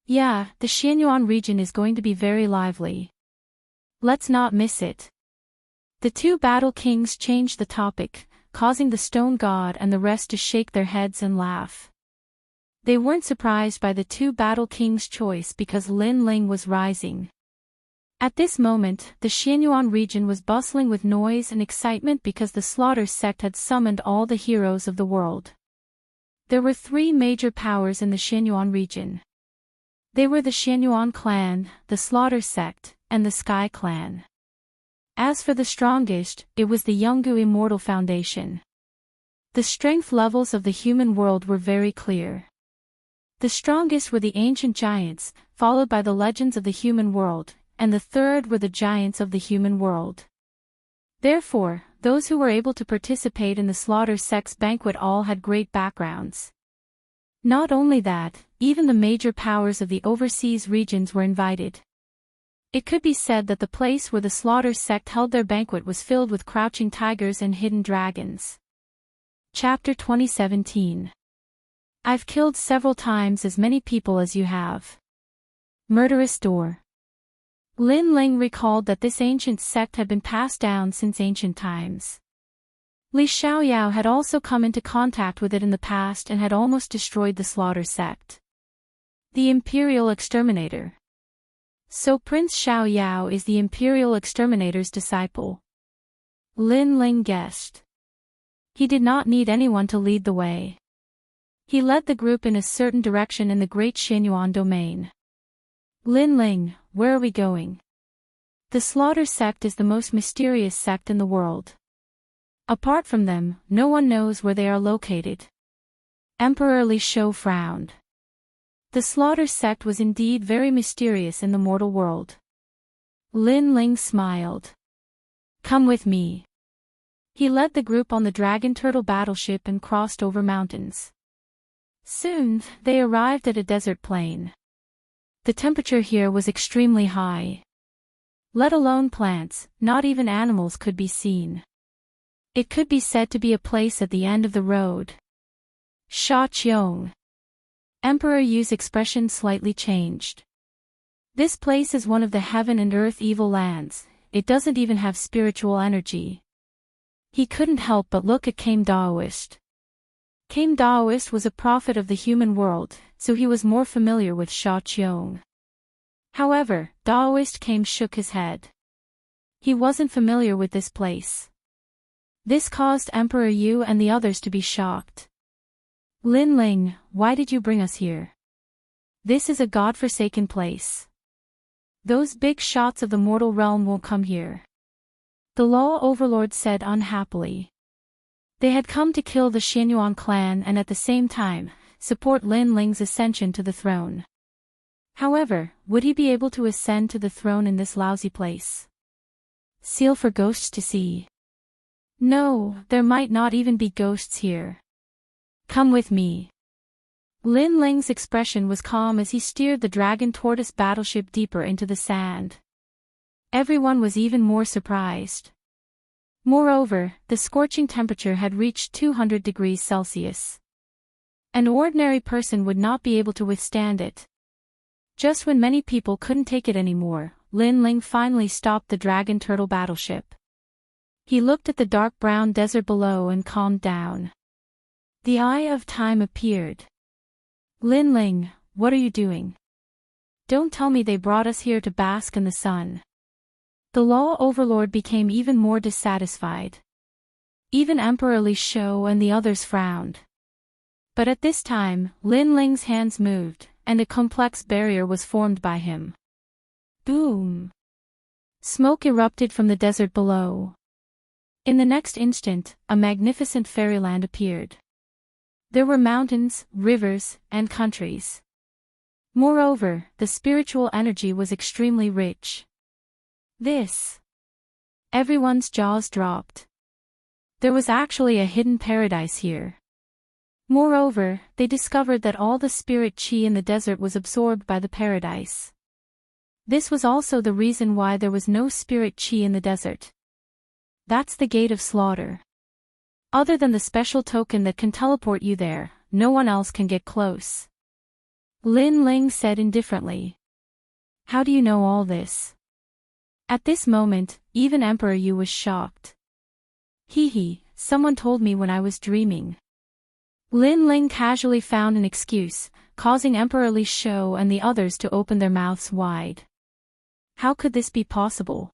Yeah, the Xianyuan region is going to be very lively. Let's not miss it. The 2 battle kings changed the topic, causing the stone god and the rest to shake their heads and laugh. They weren't surprised by the 2 battle kings' choice because Lin Ling was rising. At this moment, the Xianyuan region was bustling with noise and excitement because the Slaughter sect had summoned all the heroes of the world. There were three major powers in the Xianyuan region. They were the Xianyuan clan, the Slaughter sect, and the Sky clan. As for the strongest, it was the Yungu Immortal Foundation. The strength levels of the human world were very clear. The strongest were the ancient giants, followed by the legends of the human world, and the third were the giants of the human world. Therefore, those who were able to participate in the Slaughter sect's banquet all had great backgrounds. Not only that, even the major powers of the overseas regions were invited. It could be said that the place where the Slaughter sect held their banquet was filled with crouching tigers and hidden dragons. Chapter 2017. I've killed several times as many people as you have. Murderous door. Lin Ling recalled that this ancient sect had been passed down since ancient times. Li Xiaoyao had also come into contact with it in the past and had almost destroyed the Slaughter sect. The Imperial Exterminator. So Prince Xiaoyao is the Imperial Exterminator's disciple. Lin Ling guessed. He did not need anyone to lead the way. He led the group in a certain direction in the Great Xianyuan domain. Lin Ling, where are we going? The Slaughter sect is the most mysterious sect in the world. Apart from them, no one knows where they are located. Emperor Li Shou frowned. The Slaughter sect was indeed very mysterious in the mortal world. Lin Ling smiled. Come with me. He led the group on the Dragon Turtle battleship and crossed over mountains. Soon, they arrived at a desert plain. The temperature here was extremely high. Let alone plants, not even animals could be seen. It could be said to be a place at the end of the road. Sha Qiong. Emperor Yu's expression slightly changed. This place is one of the heaven and earth evil lands, it doesn't even have spiritual energy. He couldn't help but look at Kame Daoist. Kame Daoist was a prophet of the human world, so he was more familiar with Sha Qiong. However, Daoist Kame shook his head. He wasn't familiar with this place. This caused Emperor Yu and the others to be shocked. Lin Ling, why did you bring us here? This is a god-forsaken place. Those big shots of the mortal realm won't come here. The Law Overlord said unhappily. They had come to kill the Xianyuan clan and at the same time, support Lin Ling's ascension to the throne. However, would he be able to ascend to the throne in this lousy place? Seal for ghosts to see. No, there might not even be ghosts here. Come with me. Lin Ling's expression was calm as he steered the Dragon Tortoise battleship deeper into the sand. Everyone was even more surprised. Moreover, the scorching temperature had reached 200 degrees Celsius. An ordinary person would not be able to withstand it. Just when many people couldn't take it anymore, Lin Ling finally stopped the Dragon Turtle battleship. He looked at the dark brown desert below and calmed down. The Eye of Time appeared. Lin Ling, what are you doing? Don't tell me they brought us here to bask in the sun. The Law Overlord became even more dissatisfied. Even Emperor Li Shou and the others frowned. But at this time, Lin Ling's hands moved, and a complex barrier was formed by him. Boom! Smoke erupted from the desert below. In the next instant, a magnificent fairyland appeared. There were mountains, rivers, and countries. Moreover, the spiritual energy was extremely rich. This. Everyone's jaws dropped. There was actually a hidden paradise here. Moreover, they discovered that all the spirit chi in the desert was absorbed by the paradise. This was also the reason why there was no spirit chi in the desert. That's the Gate of Slaughter. Other than the special token that can teleport you there, no one else can get close. Lin Ling said indifferently. How do you know all this? At this moment, even Emperor Yu was shocked. Someone told me when I was dreaming. Lin Ling casually found an excuse, causing Emperor Li Shou and the others to open their mouths wide. How could this be possible?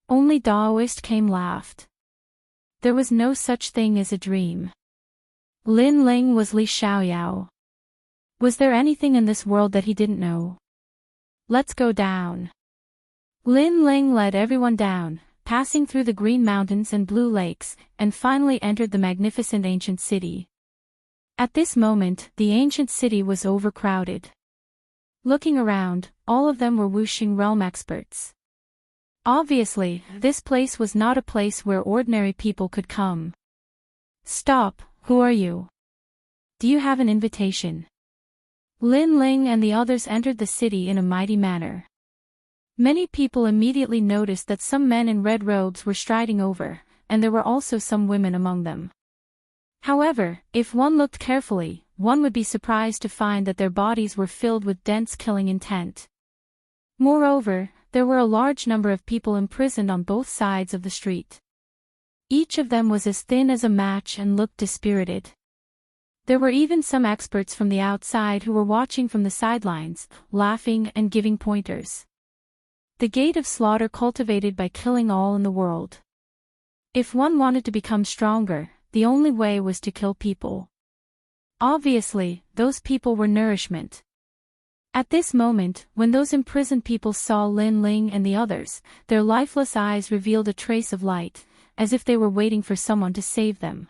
Only Daoist came laughed. There was no such thing as a dream. Lin Ling was Li Xiaoyao. Was there anything in this world that he didn't know? Let's go down. Lin Ling led everyone down, passing through the green mountains and blue lakes, and finally entered the magnificent ancient city. At this moment, the ancient city was overcrowded. Looking around, all of them were Wuxia realm experts. Obviously, this place was not a place where ordinary people could come. Stop, who are you? Do you have an invitation? Lin Ling and the others entered the city in a mighty manner. Many people immediately noticed that some men in red robes were striding over, and there were also some women among them. However, if one looked carefully, one would be surprised to find that their bodies were filled with dense killing intent. Moreover, there were a large number of people imprisoned on both sides of the street. Each of them was as thin as a match and looked dispirited. There were even some experts from the outside who were watching from the sidelines, laughing and giving pointers. The gate of slaughter cultivated by killing all in the world. If one wanted to become stronger, the only way was to kill people. Obviously, those people were nourishment. At this moment, when those imprisoned people saw Lin Ling and the others, their lifeless eyes revealed a trace of light, as if they were waiting for someone to save them.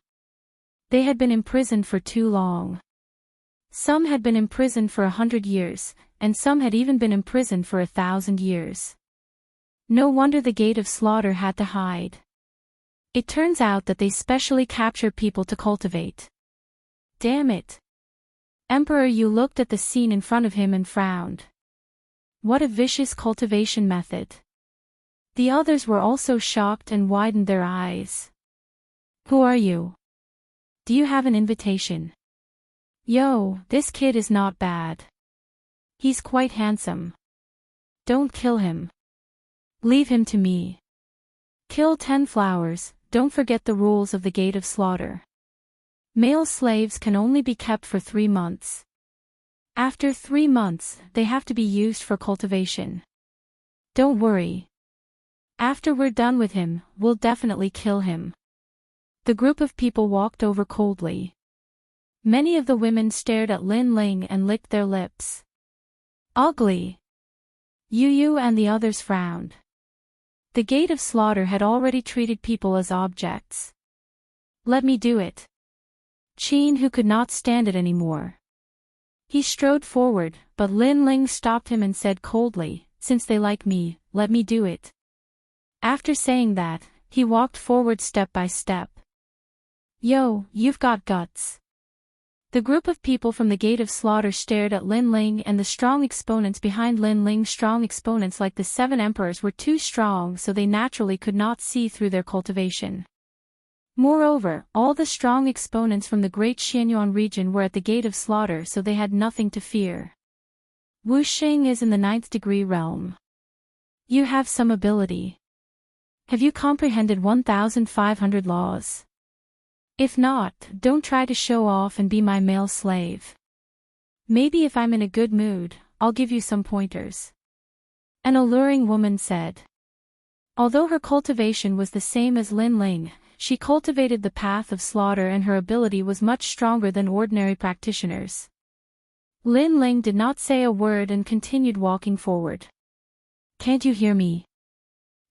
They had been imprisoned for too long. Some had been imprisoned for 100 years, and some had even been imprisoned for 1,000 years. No wonder the gate of slaughter had to hide. It turns out that they specially capture people to cultivate. Damn it. Emperor Yu looked at the scene in front of him and frowned. What a vicious cultivation method. The others were also shocked and widened their eyes. Who are you? Do you have an invitation? Yo, this kid is not bad. He's quite handsome. Don't kill him. Leave him to me. Kill 10 flowers, don't forget the rules of the gate of slaughter. Male slaves can only be kept for 3 months. After 3 months, they have to be used for cultivation. Don't worry. After we're done with him, we'll definitely kill him. The group of people walked over coldly. Many of the women stared at Lin Ling and licked their lips. Ugly. Yu Yu and the others frowned. The gate of slaughter had already treated people as objects. Let me do it. Qin, who could not stand it anymore. He strode forward, but Lin Ling stopped him and said coldly, since they like me, let me do it. After saying that, he walked forward step by step. Yo, you've got guts. The group of people from the gate of slaughter stared at Lin Ling, and the strong exponents behind Lin Ling's strong exponents like the 7 emperors were too strong, so they naturally could not see through their cultivation. Moreover, all the strong exponents from the great Xianyuan region were at the gate of slaughter, so they had nothing to fear. Wuxia is in the 9th degree realm. You have some ability. Have you comprehended 1,500 laws? If not, don't try to show off and be my male slave. Maybe if I'm in a good mood, I'll give you some pointers. An alluring woman said. Although her cultivation was the same as Lin Ling, she cultivated the path of slaughter and her ability was much stronger than ordinary practitioners. Lin Ling did not say a word and continued walking forward. Can't you hear me?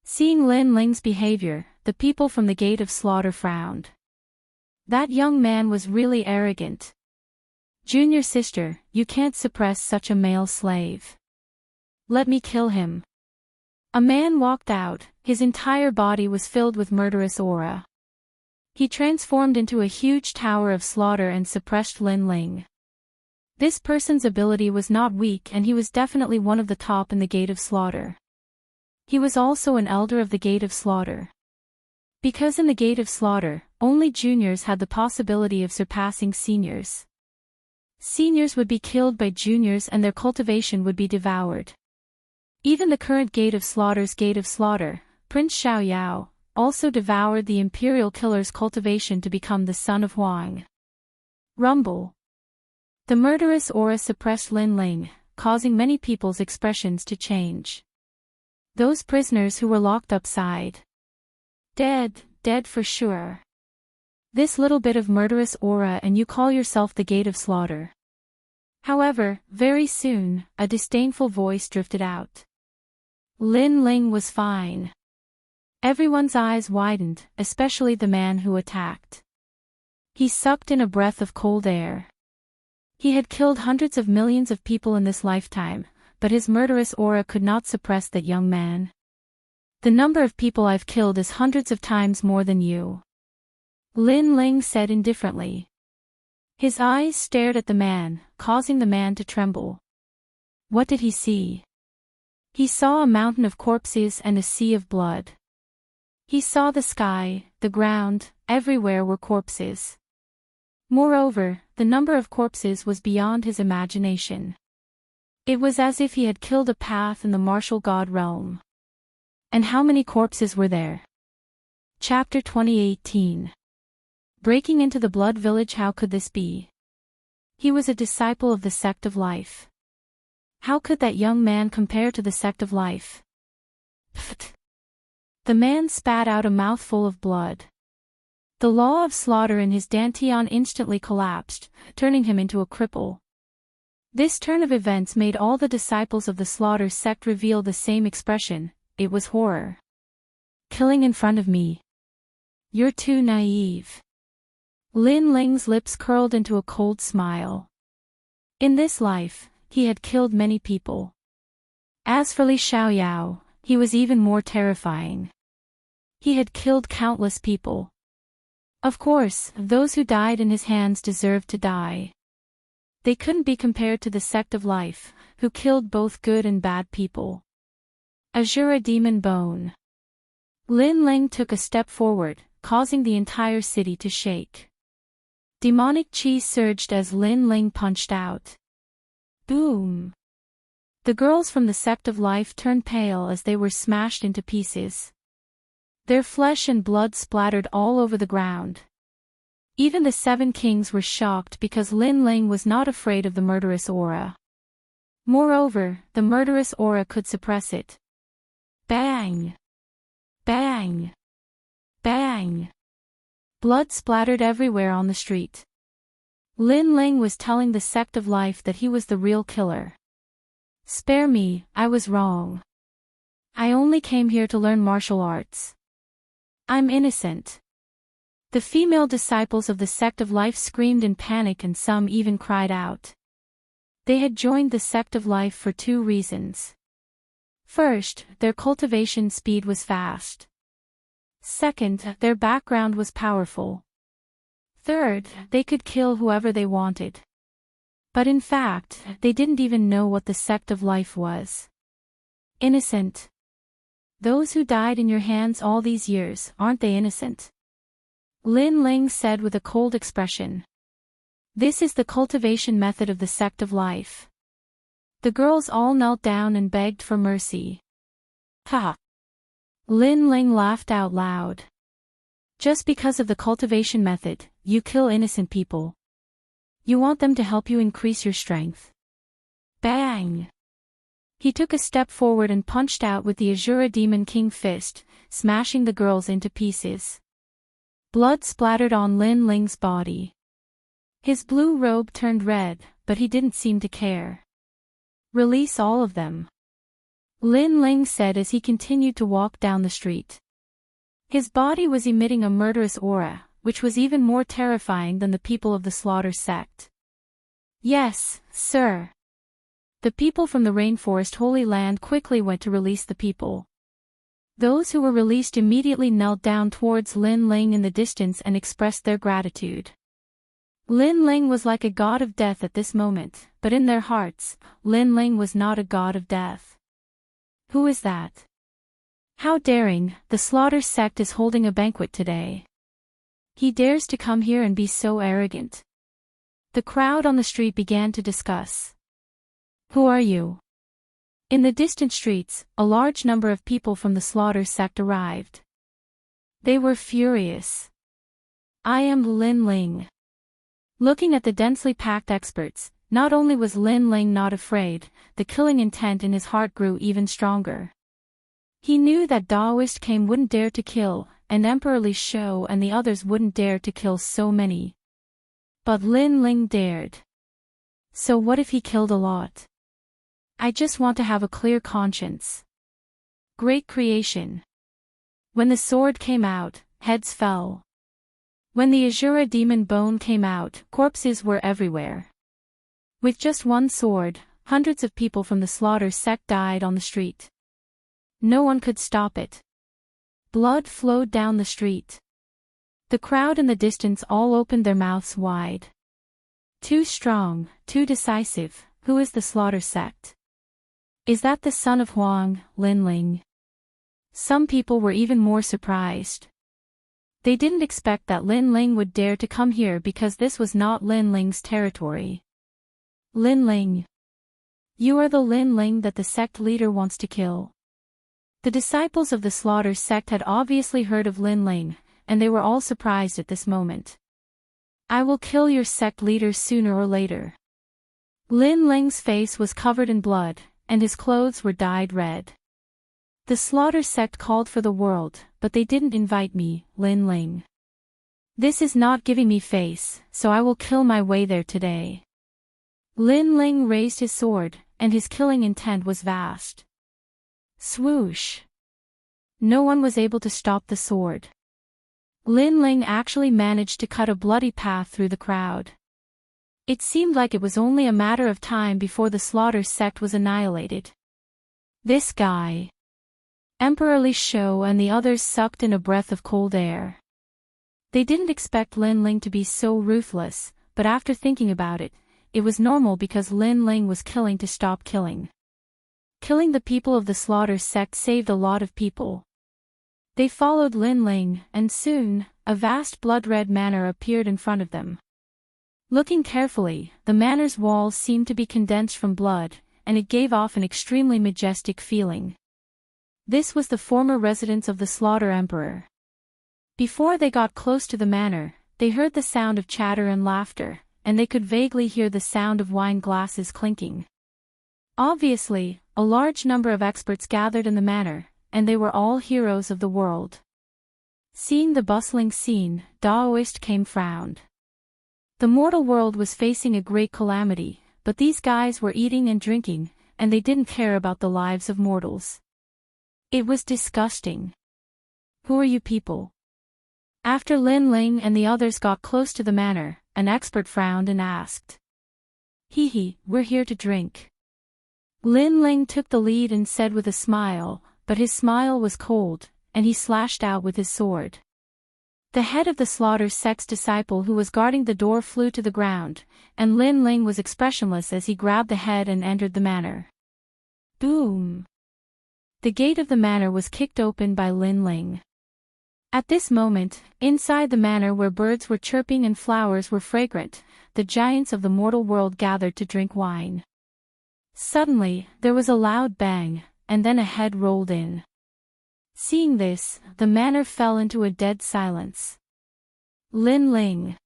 Seeing Lin Ling's behavior, the people from the gate of slaughter frowned. That young man was really arrogant. Junior sister, you can't suppress such a male slave. Let me kill him. A man walked out, his entire body was filled with murderous aura. He transformed into a huge tower of slaughter and suppressed Lin Ling. This person's ability was not weak and he was definitely one of the top in the gate of slaughter. He was also an elder of the gate of slaughter. Because in the gate of slaughter, only juniors had the possibility of surpassing seniors. Seniors would be killed by juniors and their cultivation would be devoured. Even the current gate of slaughter's gate of slaughter, Prince Xiaoyao, also devoured the imperial killer's cultivation to become the son of Huang. Rumble. The murderous aura suppressed Lin Ling, causing many people's expressions to change. Those prisoners who were locked upside. Dead, dead for sure. This little bit of murderous aura and you call yourself the gate of slaughter. However, very soon, a disdainful voice drifted out. Lin Ling was fine. Everyone's eyes widened, especially the man who attacked. He sucked in a breath of cold air. He had killed hundreds of millions of people in this lifetime, but his murderous aura could not suppress that young man. The number of people I've killed is hundreds of times more than you. Lin Ling said indifferently. His eyes stared at the man, causing the man to tremble. What did he see? He saw a mountain of corpses and a sea of blood. He saw the sky, the ground, everywhere were corpses. Moreover, the number of corpses was beyond his imagination. It was as if he had killed a path in the martial god realm. And how many corpses were there? Chapter 2018. Breaking into the blood village. How could this be? He was a disciple of the sect of life. How could that young man compare to the sect of life? Pfft. The man spat out a mouthful of blood. The law of slaughter in his dantian instantly collapsed, turning him into a cripple. This turn of events made all the disciples of the slaughter sect reveal the same expression. It was horror. Killing in front of me. You're too naive. Lin Ling's lips curled into a cold smile. In this life, he had killed many people. As for Li Xiaoyao, he was even more terrifying. He had killed countless people. Of course, those who died in his hands deserved to die. They couldn't be compared to the sect of life, who killed both good and bad people. Azura Demon Bone. Lin Ling took a step forward, causing the entire city to shake. Demonic chi surged as Lin Ling punched out. Boom! The girls from the sect of life turned pale as they were smashed into pieces. Their flesh and blood splattered all over the ground. Even the 7 kings were shocked because Lin Ling was not afraid of the murderous aura. Moreover, the murderous aura could suppress it. Bang! Bang! Bang! Blood splattered everywhere on the street. Lin Ling was telling the sect of life that he was the real killer. Spare me, I was wrong. I only came here to learn martial arts. I'm innocent. The female disciples of the sect of life screamed in panic and some even cried out. They had joined the sect of life for 2 reasons. First, their cultivation speed was fast. Second, their background was powerful. Third, they could kill whoever they wanted. But in fact, they didn't even know what the sect of life was. Innocent. Those who died in your hands all these years, aren't they innocent? Lin Ling said with a cold expression. This is the cultivation method of the sect of life. The girls all knelt down and begged for mercy. Ha! Lin Ling laughed out loud. Just because of the cultivation method, you kill innocent people. You want them to help you increase your strength. Bang! He took a step forward and punched out with the Azura Demon King fist, smashing the girls into pieces. Blood splattered on Lin Ling's body. His blue robe turned red, but he didn't seem to care. Release all of them. Lin Ling said as he continued to walk down the street. His body was emitting a murderous aura, which was even more terrifying than the people of the slaughter sect. Yes, sir. The people from the rainforest Holy Land quickly went to release the people. Those who were released immediately knelt down towards Lin Ling in the distance and expressed their gratitude. Lin Ling was like a god of death at this moment, but in their hearts, Lin Ling was not a god of death. Who is that? How daring, the slaughter sect is holding a banquet today. He dares to come here and be so arrogant. The crowd on the street began to discuss. Who are you? In the distant streets, a large number of people from the slaughter sect arrived. They were furious. I am Lin Ling. Looking at the densely packed experts, not only was Lin Ling not afraid, the killing intent in his heart grew even stronger. He knew that Daoist Came wouldn't dare to kill, and Emperor Li Shou and the others wouldn't dare to kill so many. But Lin Ling dared. So what if he killed a lot? I just want to have a clear conscience. Great creation. When the sword came out, heads fell. When the Azura demon bone came out, corpses were everywhere. With just one sword, hundreds of people from the slaughter sect died on the street. No one could stop it. Blood flowed down the street. The crowd in the distance all opened their mouths wide. Too strong, too decisive, who is the slaughter sect? Is that the son of Huang, Lin Ling? Some people were even more surprised. They didn't expect that Lin Ling would dare to come here because this was not Lin Ling's territory. Lin Ling. You are the Lin Ling that the sect leader wants to kill. The disciples of the slaughter sect had obviously heard of Lin Ling, and they were all surprised at this moment. I will kill your sect leader sooner or later. Lin Ling's face was covered in blood, and his clothes were dyed red. The slaughter sect called for the world, but they didn't invite me, Lin Ling. This is not giving me face, so I will kill my way there today. Lin Ling raised his sword, and his killing intent was vast. Swoosh. No one was able to stop the sword. Lin Ling actually managed to cut a bloody path through the crowd. It seemed like it was only a matter of time before the slaughter sect was annihilated. This guy. Emperor Li Shou and the others sucked in a breath of cold air. They didn't expect Lin Ling to be so ruthless, but after thinking about it, it was normal because Lin Ling was killing to stop killing. Killing the people of the slaughter sect saved a lot of people. They followed Lin Ling, and soon, a vast blood-red manor appeared in front of them. Looking carefully, the manor's walls seemed to be condensed from blood, and it gave off an extremely majestic feeling. This was the former residence of the Slaughter Emperor. Before they got close to the manor, they heard the sound of chatter and laughter, and they could vaguely hear the sound of wine glasses clinking. Obviously, a large number of experts gathered in the manor, and they were all heroes of the world. Seeing the bustling scene, Daoist Came frowned. The mortal world was facing a great calamity, but these guys were eating and drinking, and they didn't care about the lives of mortals. It was disgusting. Who are you people? After Lin Ling and the others got close to the manor, an expert frowned and asked. We're here to drink. Lin Ling took the lead and said with a smile, but his smile was cold, and he slashed out with his sword. The head of the slaughter sect's disciple who was guarding the door flew to the ground, and Lin Ling was expressionless as he grabbed the head and entered the manor. Boom! The gate of the manor was kicked open by Lin Ling. At this moment, inside the manor where birds were chirping and flowers were fragrant, the giants of the mortal world gathered to drink wine. Suddenly, there was a loud bang, and then a head rolled in. Seeing this, the manor fell into a dead silence. Lin Ling.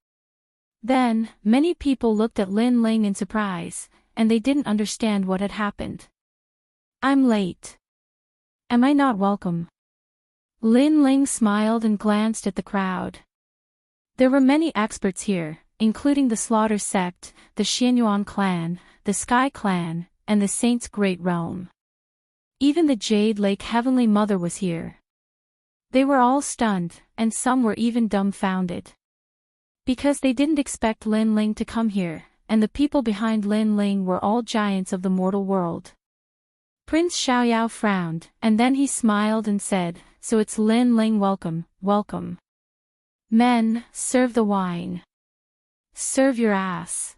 Then, many people looked at Lin Ling in surprise, and they didn't understand what had happened. I'm late. Am I not welcome? Lin Ling smiled and glanced at the crowd. There were many experts here, including the Slaughter Sect, the Xianyuan clan, the Sky Clan, and the Saints' Great Realm. Even the Jade Lake Heavenly Mother was here. They were all stunned, and some were even dumbfounded. Because they didn't expect Lin Ling to come here, and the people behind Lin Ling were all giants of the mortal world. Prince Xiaoyao frowned, and then he smiled and said, So it's Lin Ling, welcome, welcome. Men, serve the wine. Serve your ass.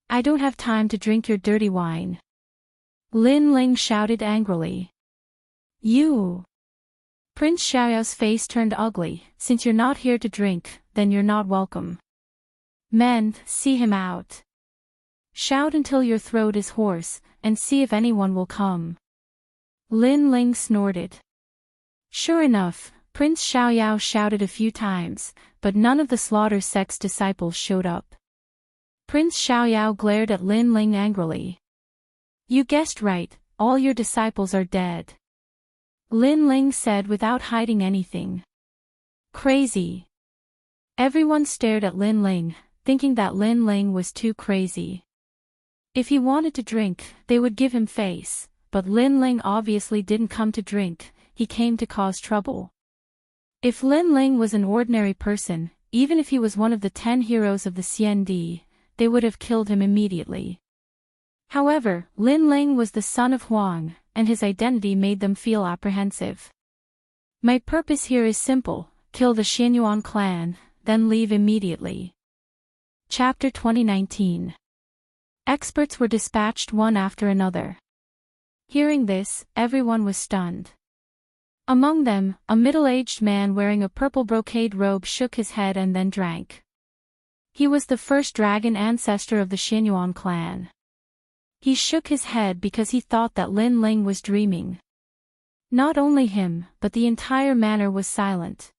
I don't have time to drink your dirty wine. Lin Ling shouted angrily. You! Prince Xiaoyao's face turned ugly. Since you're not here to drink, then you're not welcome. Men, see him out. Shout until your throat is hoarse, and see if anyone will come. Lin Ling snorted. Sure enough, Prince Xiaoyao shouted a few times, but none of the Slaughter Sect's disciples showed up. Prince Xiaoyao glared at Lin Ling angrily. You guessed right, all your disciples are dead. Lin Ling said without hiding anything. Crazy. Everyone stared at Lin Ling, thinking that Lin Ling was too crazy. If he wanted to drink, they would give him face, but Lin Ling obviously didn't come to drink, he came to cause trouble. If Lin Ling was an ordinary person, even if he was one of the 10 heroes of the CND, they would have killed him immediately. However, Lin Ling was the son of Huang, and his identity made them feel apprehensive. My purpose here is simple, kill the Xianyuan clan, then leave immediately. Chapter 2019. Experts were dispatched one after another. Hearing this, everyone was stunned. Among them, a middle-aged man wearing a purple brocade robe shook his head and then drank. He was the first dragon ancestor of the Xianyuan clan. He shook his head because he thought that Lin Ling was dreaming. Not only him, but the entire manor was silent.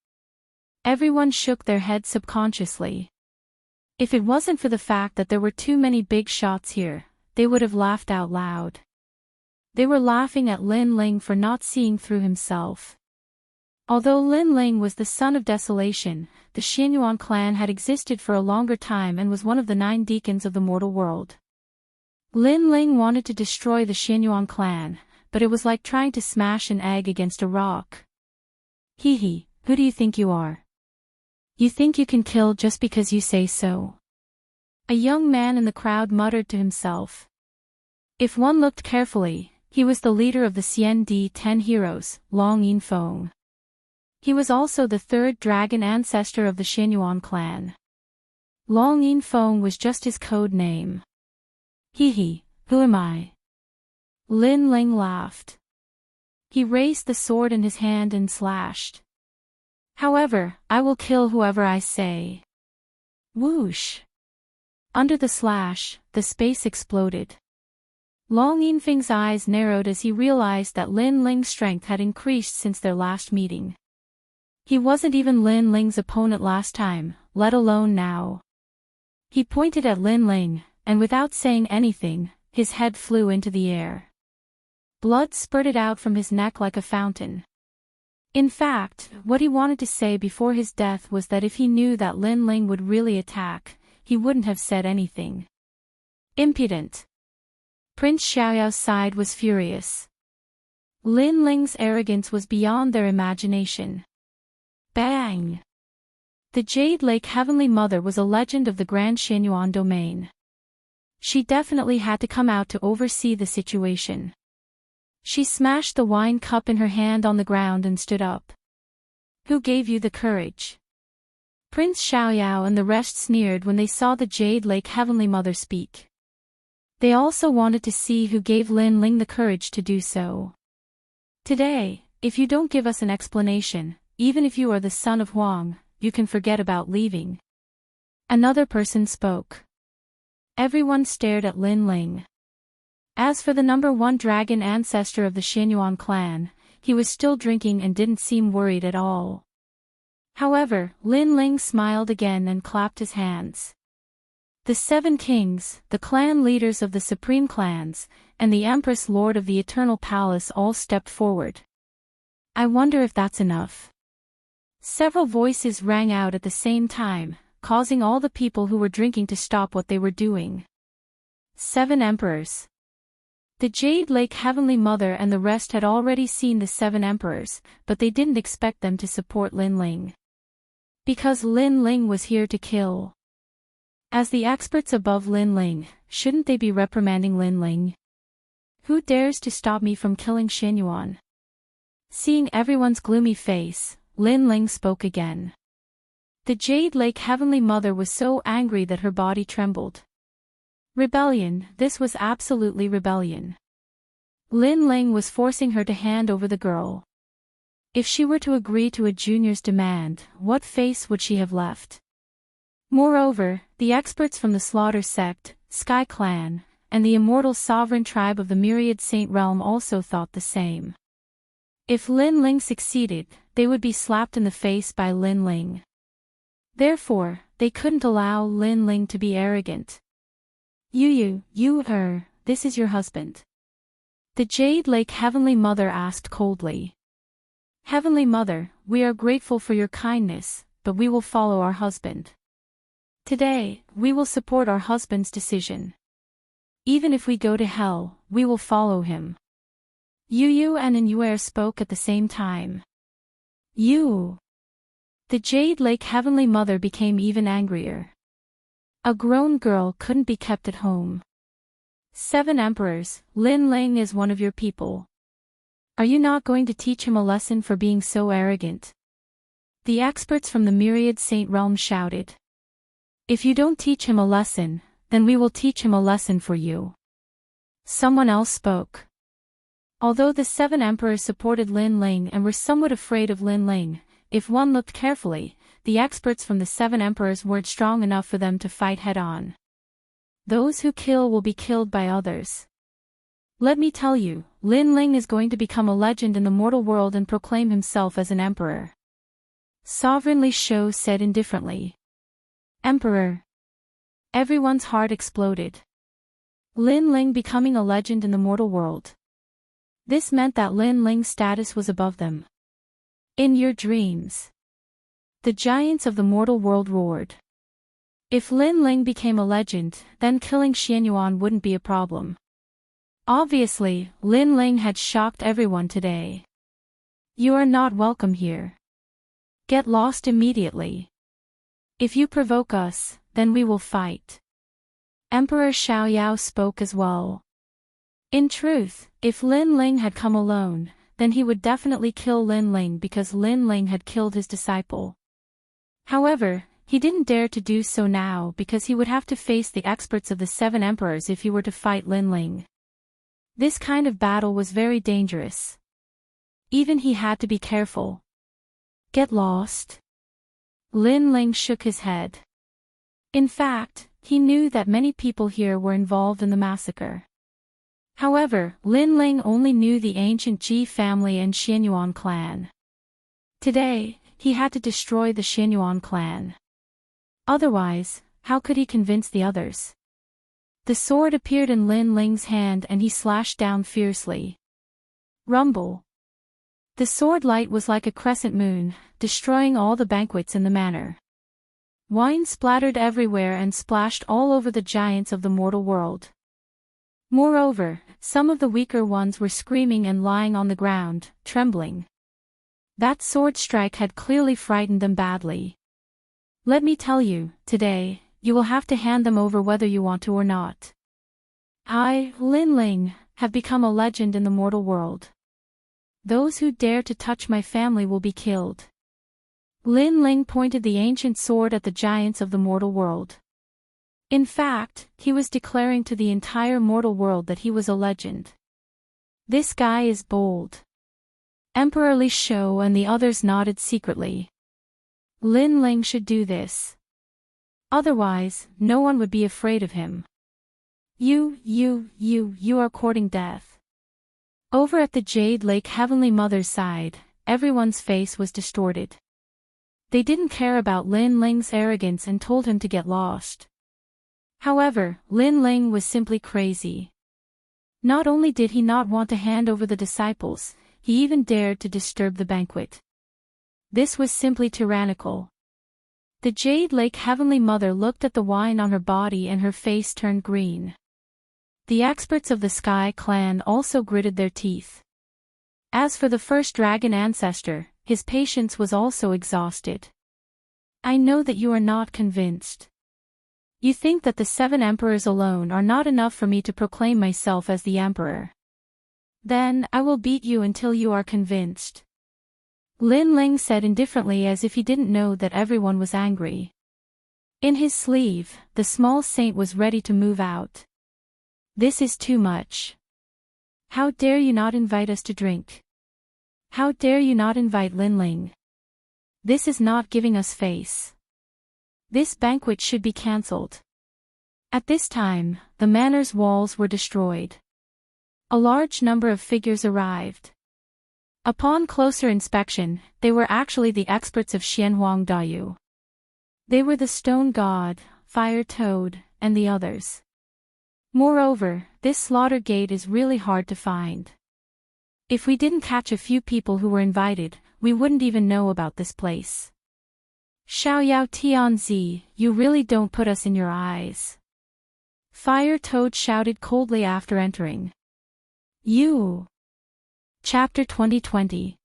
Everyone shook their heads subconsciously. If it wasn't for the fact that there were too many big shots here, they would have laughed out loud. They were laughing at Lin Ling for not seeing through himself. Although Lin Ling was the son of desolation, the Xianyuan clan had existed for a longer time and was one of the 9 deacons of the mortal world. Lin Ling wanted to destroy the Xianyuan clan, but it was like trying to smash an egg against a rock. Hee hee, who do you think you are? You think you can kill just because you say so? A young man in the crowd muttered to himself. If one looked carefully, he was the leader of the CND 10 heroes, Long Yinfeng. He was also the 3rd dragon ancestor of the Xianyuan clan. Long Yinfeng was just his code name. Hee hee, who am I? Lin Ling laughed. He raised the sword in his hand and slashed. However, I will kill whoever I say. Whoosh! Under the slash, the space exploded. Long Yinfeng's eyes narrowed as he realized that Lin Ling's strength had increased since their last meeting. He wasn't even Lin Ling's opponent last time, let alone now. He pointed at Lin Ling, and without saying anything, his head flew into the air. Blood spurted out from his neck like a fountain. In fact, what he wanted to say before his death was that if he knew that Lin Ling would really attack, he wouldn't have said anything. Impudent. Prince Xiaoyao's side was furious. Lin Ling's arrogance was beyond their imagination. Bang! The Jade Lake Heavenly Mother was a legend of the Grand Xianyuan domain. She definitely had to come out to oversee the situation. She smashed the wine cup in her hand on the ground and stood up. Who gave you the courage? Prince Xiaoyao and the rest sneered when they saw the Jade Lake Heavenly Mother speak. They also wanted to see who gave Lin Ling the courage to do so. Today, if you don't give us an explanation, even if you are the son of Huang, you can forget about leaving. Another person spoke. Everyone stared at Lin Ling. As for the number 1 dragon ancestor of the Xianyuan clan, he was still drinking and didn't seem worried at all. However, Lin Ling smiled again and clapped his hands. The 7 kings, the clan leaders of the supreme clans, and the Empress Lord of the Eternal Palace all stepped forward. I wonder if that's enough. Several voices rang out at the same time, causing all the people who were drinking to stop what they were doing. 7 emperors. The Jade Lake Heavenly Mother and the rest had already seen the 7 emperors, but they didn't expect them to support Lin Ling. Because Lin Ling was here to kill. As the experts above Lin Ling, shouldn't they be reprimanding Lin Ling? Who dares to stop me from killing Xianyuan? Seeing everyone's gloomy face, Lin Ling spoke again. The Jade Lake Heavenly Mother was so angry that her body trembled. Rebellion, this was absolutely rebellion. Lin Ling was forcing her to hand over the girl. If she were to agree to a junior's demand, what face would she have left? Moreover, the experts from the Slaughter sect, Sky Clan, and the Immortal sovereign tribe of the Myriad Saint Realm also thought the same. If Lin Ling succeeded, they would be slapped in the face by Lin Ling. Therefore, they couldn't allow Lin Ling to be arrogant. You, this is your husband? The Jade Lake Heavenly Mother asked coldly. Heavenly Mother, we are grateful for your kindness, but we will follow our husband. Today, we will support our husband's decision. Even if we go to hell, we will follow him. Yu and Inuer spoke at the same time. The Jade Lake Heavenly Mother became even angrier. A grown girl couldn't be kept at home. 7 emperors, Lin Ling is one of your people. Are you not going to teach him a lesson for being so arrogant? The experts from the myriad saint realm shouted. If you don't teach him a lesson, then we will teach him a lesson for you. Someone else spoke. Although the 7 emperors supported Lin Ling and were somewhat afraid of Lin Ling, if one looked carefully, the experts from the 7 emperors weren't strong enough for them to fight head-on. Those who kill will be killed by others. Let me tell you, Lin Ling is going to become a legend in the mortal world and proclaim himself as an emperor. Sovereign Li Shou said indifferently. Emperor. Everyone's heart exploded. Lin Ling becoming a legend in the mortal world. This meant that Lin Ling's status was above them. In your dreams. The giants of the mortal world roared. If Lin Ling became a legend, then killing Xianyuan wouldn't be a problem. Obviously, Lin Ling had shocked everyone today. You are not welcome here. Get lost immediately. If you provoke us, then we will fight. Emperor Xiaoyao spoke as well. In truth, if Lin Ling had come alone, then he would definitely kill Lin Ling because Lin Ling had killed his disciple. However, he didn't dare to do so now because he would have to face the experts of the 7 emperors if he were to fight Lin Ling. This kind of battle was very dangerous. Even he had to be careful. Get lost. Lin Ling shook his head. In fact, he knew that many people here were involved in the massacre. However, Lin Ling only knew the ancient Ji family and Xianyuan clan. Today, he had to destroy the Xianyuan clan. Otherwise, how could he convince the others? The sword appeared in Lin Ling's hand and he slashed down fiercely. Rumble. The sword light was like a crescent moon, destroying all the banquets in the manor. Wine splattered everywhere and splashed all over the giants of the mortal world. Moreover, some of the weaker ones were screaming and lying on the ground, trembling. That sword strike had clearly frightened them badly. Let me tell you, today, you will have to hand them over whether you want to or not. I, Lin Ling, have become a legend in the mortal world. Those who dare to touch my family will be killed. Lin Ling pointed the ancient sword at the giants of the mortal world. In fact, he was declaring to the entire mortal world that he was a legend. This guy is bold. Emperor Li Shou and the others nodded secretly. Lin Ling should do this. Otherwise, no one would be afraid of him. You are courting death. Over at the Jade Lake Heavenly Mother's side, everyone's face was distorted. They didn't care about Lin Ling's arrogance and told him to get lost. However, Lin Ling was simply crazy. Not only did he not want to hand over the disciples, he even dared to disturb the banquet. This was simply tyrannical. The Jade Lake Heavenly Mother looked at the wine on her body and her face turned green. The experts of the Sky clan also gritted their teeth. As for the first dragon ancestor, his patience was also exhausted. I know that you are not convinced. You think that the 7 emperors alone are not enough for me to proclaim myself as the emperor. Then, I will beat you until you are convinced. Lin Ling said indifferently as if he didn't know that everyone was angry. In his sleeve, the small saint was ready to move out. This is too much. How dare you not invite us to drink? How dare you not invite Lin Ling? This is not giving us face. This banquet should be cancelled. At this time, the manor's walls were destroyed. A large number of figures arrived. Upon closer inspection, they were actually the experts of Xianhuang Dayu. They were the Stone God, Fire Toad, and the others. Moreover, this slaughter gate is really hard to find. If we didn't catch a few people who were invited, we wouldn't even know about this place. Xiao Yao Tianzi, you really don't put us in your eyes. Fire Toad shouted coldly after entering. You. Chapter 2020.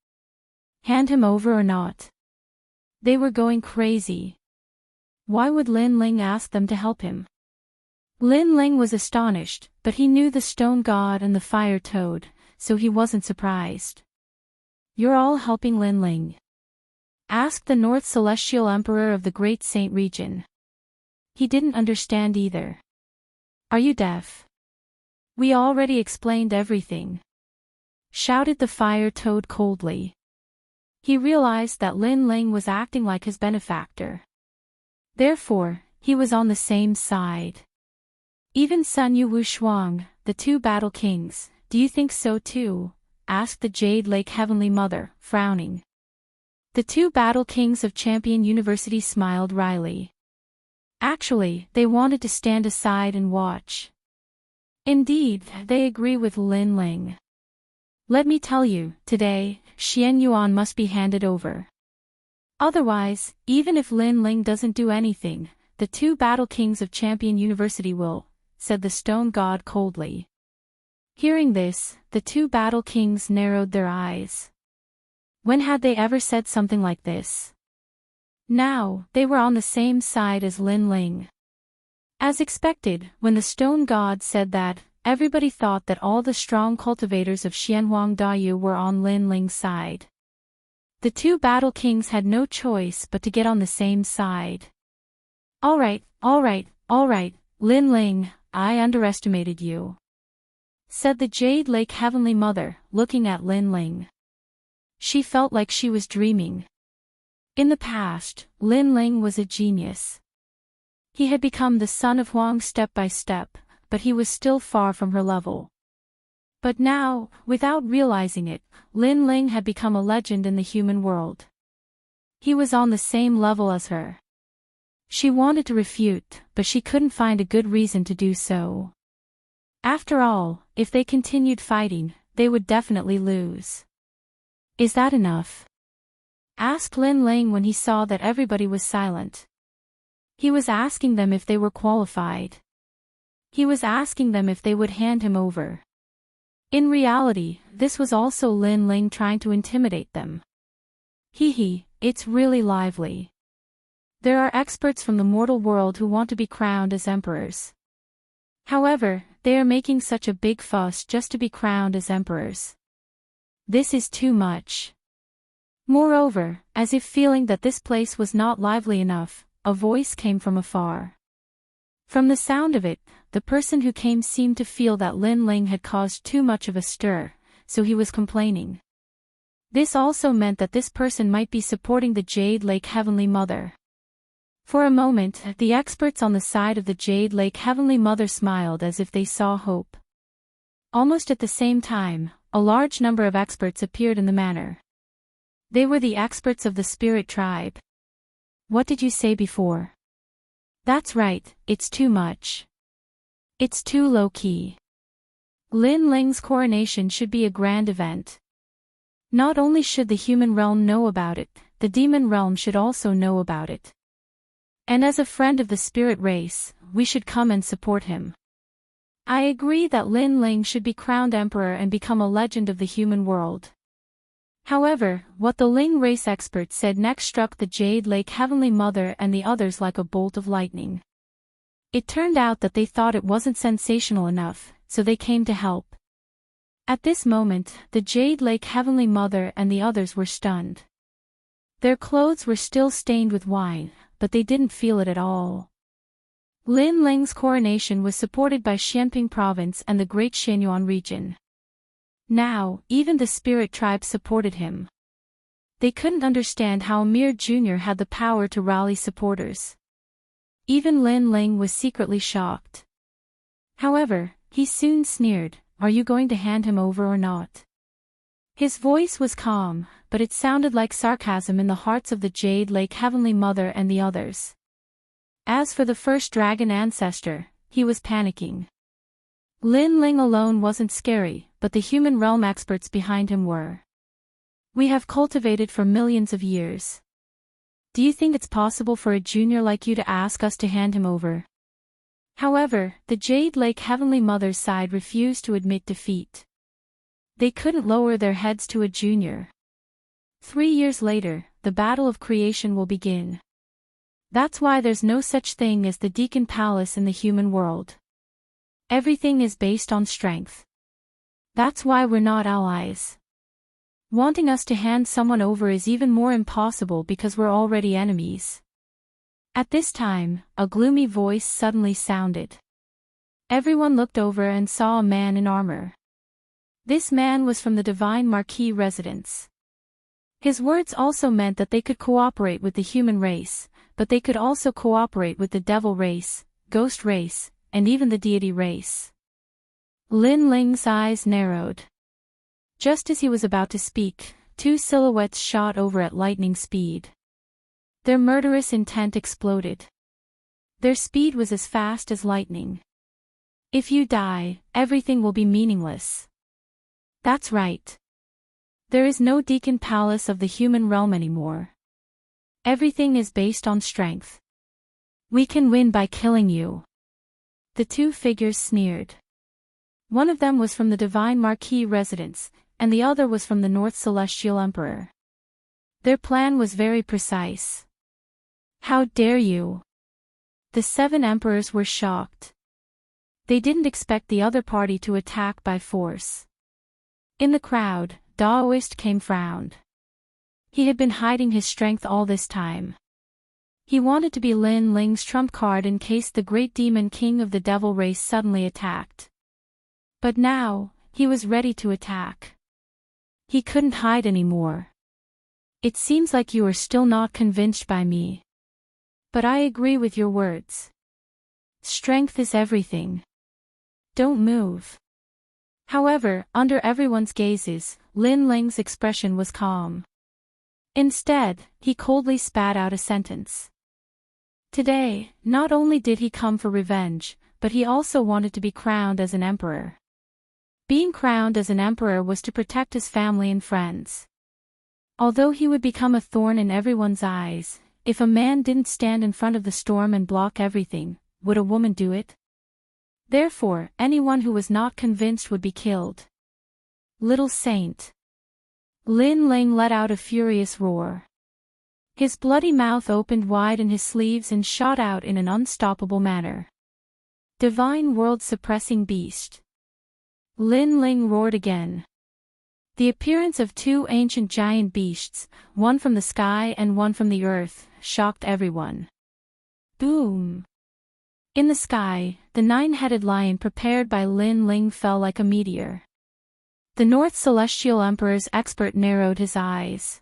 Hand him over or not? They were going crazy. Why would Lin Ling ask them to help him? Lin Ling was astonished, but he knew the Stone God and the Fire Toad, so he wasn't surprised. You're all helping Lin Ling? Asked the North Celestial Emperor of the Great Saint region. He didn't understand either. Are you deaf? We already explained everything. Shouted the Fire Toad coldly. He realized that Lin Ling was acting like his benefactor. Therefore, he was on the same side. Even Sun Yu Wushuang, the two battle kings, do you think so too? Asked the Jade Lake Heavenly Mother, frowning. The two battle kings of Champion University smiled wryly. Actually, they wanted to stand aside and watch. Indeed, they agree with Lin Ling. Let me tell you, today, Xian Yuan must be handed over. Otherwise, even if Lin Ling doesn't do anything, the two battle kings of Champion University will, said the Stone God coldly. Hearing this, the two battle kings narrowed their eyes. When had they ever said something like this? Now, they were on the same side as Lin Ling. As expected, when the Stone God said that, everybody thought that all the strong cultivators of Xianhuang Dayu were on Lin Ling's side. The two battle kings had no choice but to get on the same side. Alright, Lin Ling, I underestimated you. Said the Jade Lake Heavenly Mother, looking at Lin Ling. She felt like she was dreaming. In the past, Lin Ling was a genius. He had become the son of Huang step by step, but he was still far from her level. But now, without realizing it, Lin Ling had become a legend in the human world. He was on the same level as her. She wanted to refute, but she couldn't find a good reason to do so. After all, if they continued fighting, they would definitely lose. Is that enough? Asked Lin Ling when he saw that everybody was silent. He was asking them if they were qualified. He was asking them if they would hand him over. In reality, this was also Lin Ling trying to intimidate them. It's really lively. There are experts from the mortal world who want to be crowned as emperors. However, they are making such a big fuss just to be crowned as emperors. This is too much. Moreover, as if feeling that this place was not lively enough, a voice came from afar. From the sound of it, the person who came seemed to feel that Lin Ling had caused too much of a stir, so he was complaining. This also meant that this person might be supporting the Jade Lake Heavenly Mother. For a moment, the experts on the side of the Jade Lake Heavenly Mother smiled as if they saw hope. Almost at the same time, a large number of experts appeared in the manor. They were the experts of the Spirit Tribe. What did you say before? That's right, it's too much. It's too low-key. Lin Ling's coronation should be a grand event. Not only should the human realm know about it, the demon realm should also know about it. And as a friend of the spirit race, we should come and support him. I agree that Lin Ling should be crowned emperor and become a legend of the human world. However, what the Ling race experts said next struck the Jade Lake Heavenly Mother and the others like a bolt of lightning. It turned out that they thought it wasn't sensational enough, so they came to help. At this moment, the Jade Lake Heavenly Mother and the others were stunned. Their clothes were still stained with wine, but they didn't feel it at all. Lin Ling's coronation was supported by Xianping Province and the Great Xianyuan region. Now, even the Spirit Tribe supported him. They couldn't understand how Amir Jr. had the power to rally supporters. Even Lin Ling was secretly shocked. However, he soon sneered, "Are you going to hand him over or not?" His voice was calm, but it sounded like sarcasm in the hearts of the Jade Lake Heavenly Mother and the others. As for the first dragon ancestor, he was panicking. Lin Ling alone wasn't scary, but the human realm experts behind him were. We have cultivated for millions of years. Do you think it's possible for a junior like you to ask us to hand him over? However, the Jade Lake Heavenly Mother's side refused to admit defeat. They couldn't lower their heads to a junior. 3 years later, the battle of creation will begin. That's why there's no such thing as the Deacon Palace in the human world. Everything is based on strength. That's why we're not allies. Wanting us to hand someone over is even more impossible because we're already enemies. At this time, a gloomy voice suddenly sounded. Everyone looked over and saw a man in armor. This man was from the Divine Marquis residence. His words also meant that they could cooperate with the human race, but they could also cooperate with the devil race, ghost race, and even the deity race. Lin Ling's eyes narrowed. Just as he was about to speak, 2 silhouettes shot over at lightning speed. Their murderous intent exploded. Their speed was as fast as lightning. If you die, everything will be meaningless. That's right. There is no Deacon Palace of the human realm anymore. Everything is based on strength. We can win by killing you. The 2 figures sneered. One of them was from the Divine Marquis residence, and the other was from the North Celestial Emperor. Their plan was very precise. How dare you? The 7 emperors were shocked. They didn't expect the other party to attack by force. In the crowd, Daoist came frowned. He had been hiding his strength all this time. He wanted to be Lin Ling's trump card in case the great demon king of the devil race suddenly attacked. But now, he was ready to attack. He couldn't hide anymore. It seems like you are still not convinced by me. But I agree with your words. Strength is everything. Don't move. However, under everyone's gazes, Lin Ling's expression was calm. Instead, he coldly spat out a sentence. Today, not only did he come for revenge, but he also wanted to be crowned as an emperor. Being crowned as an emperor was to protect his family and friends. Although he would become a thorn in everyone's eyes, if a man didn't stand in front of the storm and block everything, would a woman do it? Therefore, anyone who was not convinced would be killed. Little saint. Lin Ling let out a furious roar. His bloody mouth opened wide and his sleeves and shot out in an unstoppable manner. Divine world-suppressing beast. Lin Ling roared again. The appearance of 2 ancient giant beasts, one from the sky and one from the earth, shocked everyone. Boom! In the sky, the 9-headed lion prepared by Lin Ling fell like a meteor. The North Celestial Emperor's expert narrowed his eyes.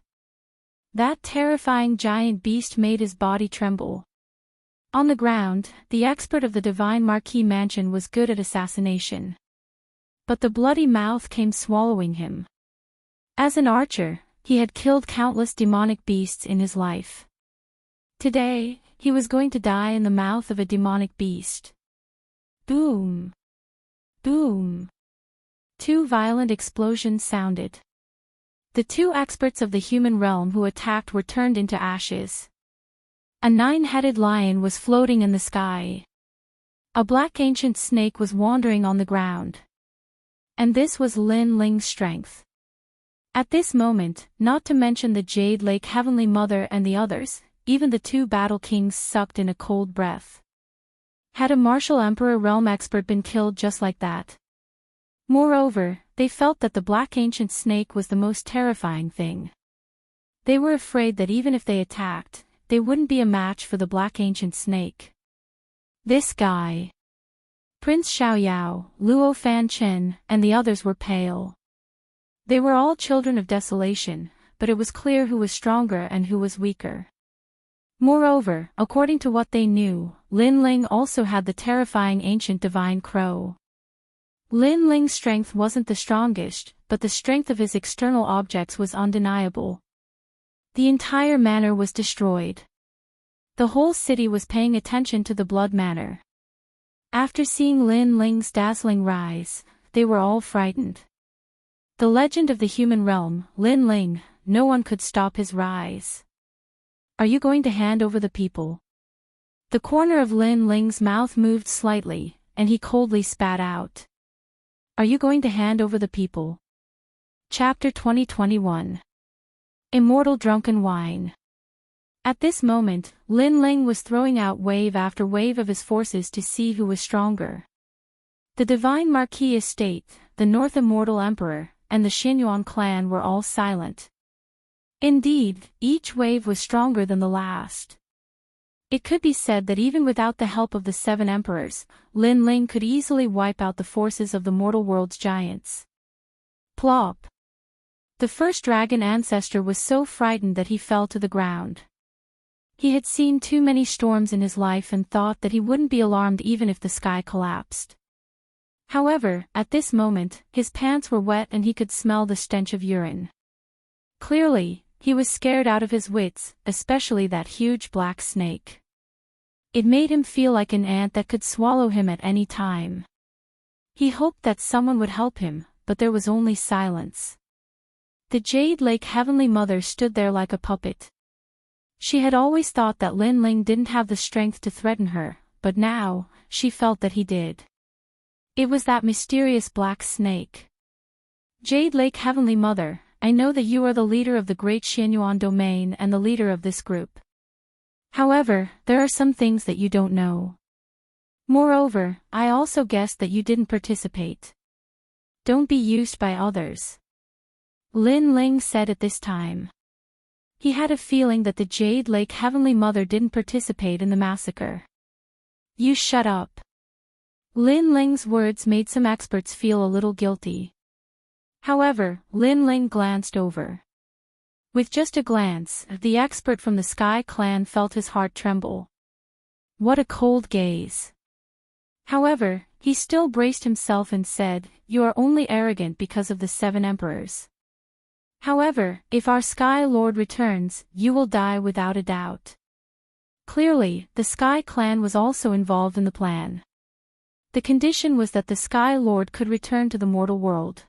That terrifying giant beast made his body tremble. On the ground, the expert of the Divine Marquis mansion was good at assassination. But the bloody mouth came swallowing him. As an archer, he had killed countless demonic beasts in his life. Today, he was going to die in the mouth of a demonic beast. Boom! Boom! 2 violent explosions sounded. The 2 experts of the human realm who attacked were turned into ashes. A 9-headed lion was floating in the sky. A black ancient snake was wandering on the ground. And this was Lin Ling's strength. At this moment, not to mention the Jade Lake Heavenly Mother and the others, even the 2 battle kings sucked in a cold breath. Had a martial emperor realm expert been killed just like that? Moreover, they felt that the black ancient snake was the most terrifying thing. They were afraid that even if they attacked, they wouldn't be a match for the black ancient snake. This guy. Prince Xiaoyao, Luo Fan Chen, and the others were pale. They were all children of desolation, but it was clear who was stronger and who was weaker. Moreover, according to what they knew, Lin Ling also had the terrifying ancient divine crow. Lin Ling's strength wasn't the strongest, but the strength of his external objects was undeniable. The entire manor was destroyed. The whole city was paying attention to the blood manor. After seeing Lin Ling's dazzling rise, they were all frightened. The legend of the human realm, Lin Ling, no one could stop his rise. Are you going to hand over the people? The corner of Lin Ling's mouth moved slightly, and he coldly spat out. Are you going to hand over the people? Chapter 2021. Immortal Drunken Wine. At this moment, Lin Ling was throwing out wave after wave of his forces to see who was stronger. The Divine Marquis Estate, the North Immortal Emperor, and the Xinyuan clan were all silent. Indeed, each wave was stronger than the last. It could be said that even without the help of the 7 emperors, Lin Ling could easily wipe out the forces of the mortal world's giants. Plop. The first dragon ancestor was so frightened that he fell to the ground. He had seen too many storms in his life and thought that he wouldn't be alarmed even if the sky collapsed. However, at this moment, his pants were wet and he could smell the stench of urine. Clearly, he was scared out of his wits, especially that huge black snake. It made him feel like an ant that could swallow him at any time. He hoped that someone would help him, but there was only silence. The Jade Lake Heavenly Mother stood there like a puppet. She had always thought that Lin Ling didn't have the strength to threaten her, but now, she felt that he did. It was that mysterious black snake. Jade Lake Heavenly Mother, I know that you are the leader of the Great Xinyuan domain and the leader of this group. However, there are some things that you don't know. Moreover, I also guessed that you didn't participate. Don't be used by others. Lin Ling said at this time. He had a feeling that the Jade Lake Heavenly Mother didn't participate in the massacre. You shut up. Lin Ling's words made some experts feel a little guilty. However, Lin Ling glanced over. With just a glance, the expert from the Sky Clan felt his heart tremble. What a cold gaze. However, he still braced himself and said, You are only arrogant because of the 7 emperors. However, if our Sky Lord returns, you will die without a doubt. Clearly, the Sky Clan was also involved in the plan. The condition was that the Sky Lord could return to the mortal world.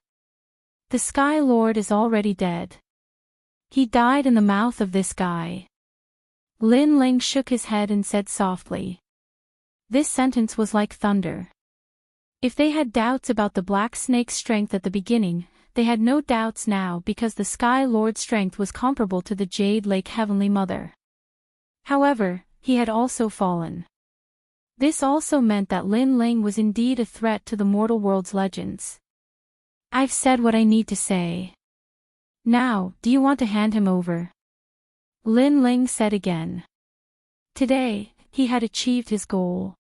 The Sky Lord is already dead. He died in the mouth of this guy. Lin Ling shook his head and said softly. This sentence was like thunder. If they had doubts about the Black Snake's strength at the beginning, they had no doubts now because the Sky Lord's strength was comparable to the Jade Lake Heavenly Mother. However, he had also fallen. This also meant that Lin Ling was indeed a threat to the mortal world's legends. I've said what I need to say. Now, do you want to hand him over? Lin Ling said again. Today, he had achieved his goal.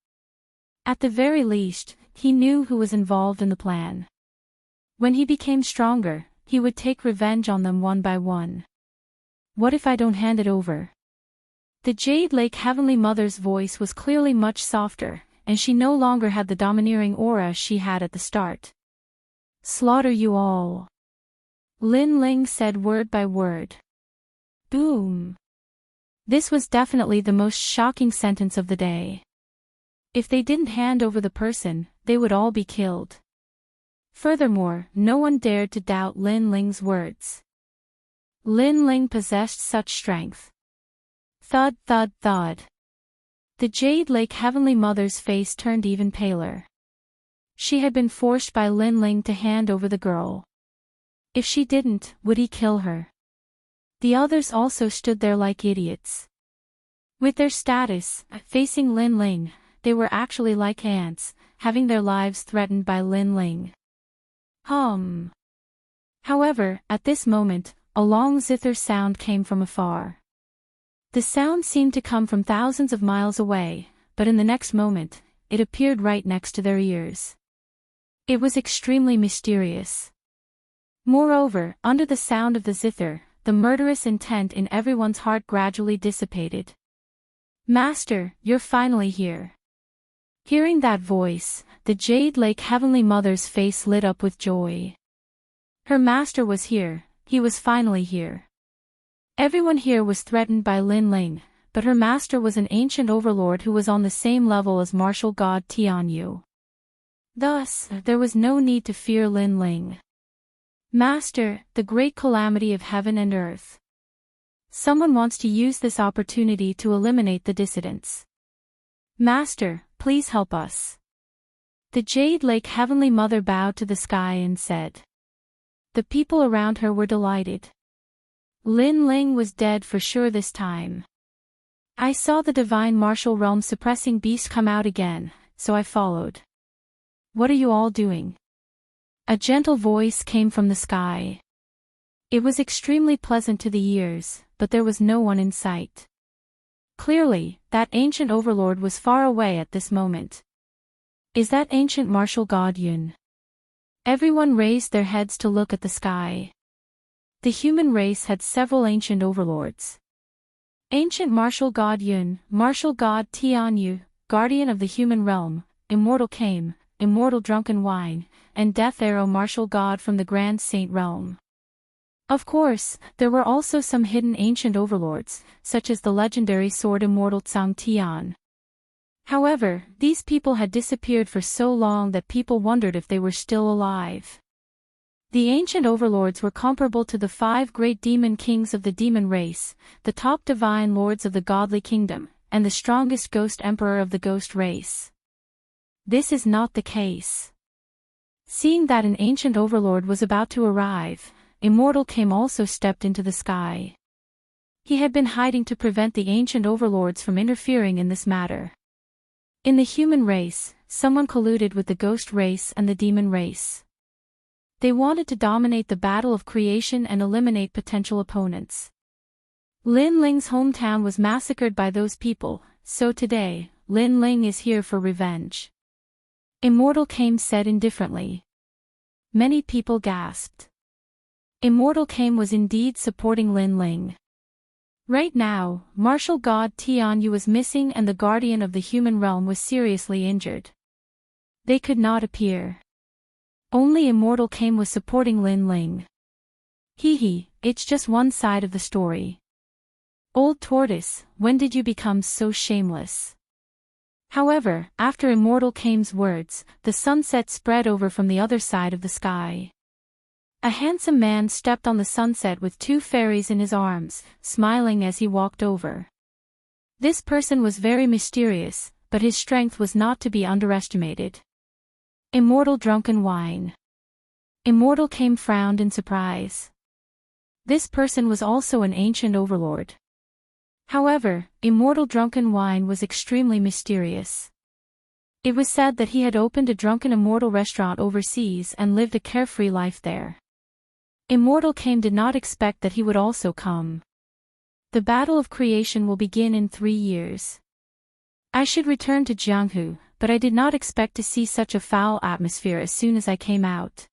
At the very least, he knew who was involved in the plan. When he became stronger, he would take revenge on them one by one. What if I don't hand it over? The Jade Lake Heavenly Mother's voice was clearly much softer, and she no longer had the domineering aura she had at the start. Slaughter you all. Lin Ling said word by word. Boom. This was definitely the most shocking sentence of the day. If they didn't hand over the person, they would all be killed. Furthermore, no one dared to doubt Lin Ling's words. Lin Ling possessed such strength. Thud, thud, thud. The Jade Lake Heavenly Mother's face turned even paler. She had been forced by Lin Ling to hand over the girl. If she didn't, would he kill her? The others also stood there like idiots. With their status, facing Lin Ling, they were actually like ants, having their lives threatened by Lin Ling. However, at this moment, a long zither sound came from afar. The sound seemed to come from thousands of miles away, but in the next moment, it appeared right next to their ears. It was extremely mysterious. Moreover, under the sound of the zither, the murderous intent in everyone's heart gradually dissipated. Master, you're finally here. Hearing that voice, the Jade Lake Heavenly Mother's face lit up with joy. Her master was here, he was finally here. Everyone here was threatened by Lin Ling, but her master was an ancient overlord who was on the same level as martial god Tianyu. Thus, there was no need to fear Lin Ling. Master, the great calamity of heaven and earth. Someone wants to use this opportunity to eliminate the dissidents. Master, please help us. The Jade Lake Heavenly Mother bowed to the sky and said. The people around her were delighted. Lin Ling was dead for sure this time. I saw the divine martial realm suppressing beast come out again, so I followed. What are you all doing? A gentle voice came from the sky. It was extremely pleasant to the ears, but there was no one in sight. Clearly, that ancient overlord was far away at this moment. Is that ancient martial god Yun? Everyone raised their heads to look at the sky. The human race had several ancient overlords. Ancient martial god Yun, martial god Tianyu, guardian of the human realm, Immortal came, Immortal drunken wine, and Death Arrow martial god from the Grand Saint realm. Of course, there were also some hidden ancient overlords, such as the legendary sword Immortal Tsang Tian. However, these people had disappeared for so long that people wondered if they were still alive. The ancient overlords were comparable to the 5 great demon kings of the demon race, the top divine lords of the godly kingdom, and the strongest ghost emperor of the ghost race. This is not the case. Seeing that an ancient overlord was about to arrive, Immortal came also stepped into the sky. He had been hiding to prevent the ancient overlords from interfering in this matter. In the human race, someone colluded with the ghost race and the demon race. They wanted to dominate the battle of creation and eliminate potential opponents. Lin Ling's hometown was massacred by those people, so today, Lin Ling is here for revenge. Immortal came said indifferently. Many people gasped. Immortal came was indeed supporting Lin Ling. Right now, martial god Tianyu was missing and the guardian of the human realm was seriously injured. They could not appear. Only Immortal came was supporting Lin Ling. Hee, it's just one side of the story. Old tortoise, when did you become so shameless? However, after Immortal came's words, the sunset spread over from the other side of the sky. A handsome man stepped on the sunset with 2 fairies in his arms, smiling as he walked over. This person was very mysterious, but his strength was not to be underestimated. Immortal drunken wine. Immortal came frowned in surprise. This person was also an ancient overlord. However, Immortal drunken wine was extremely mysterious. It was said that he had opened a drunken immortal restaurant overseas and lived a carefree life there. Immortal came did not expect that he would also come. The battle of creation will begin in 3 years. I should return to Jianghu, but I did not expect to see such a foul atmosphere as soon as I came out.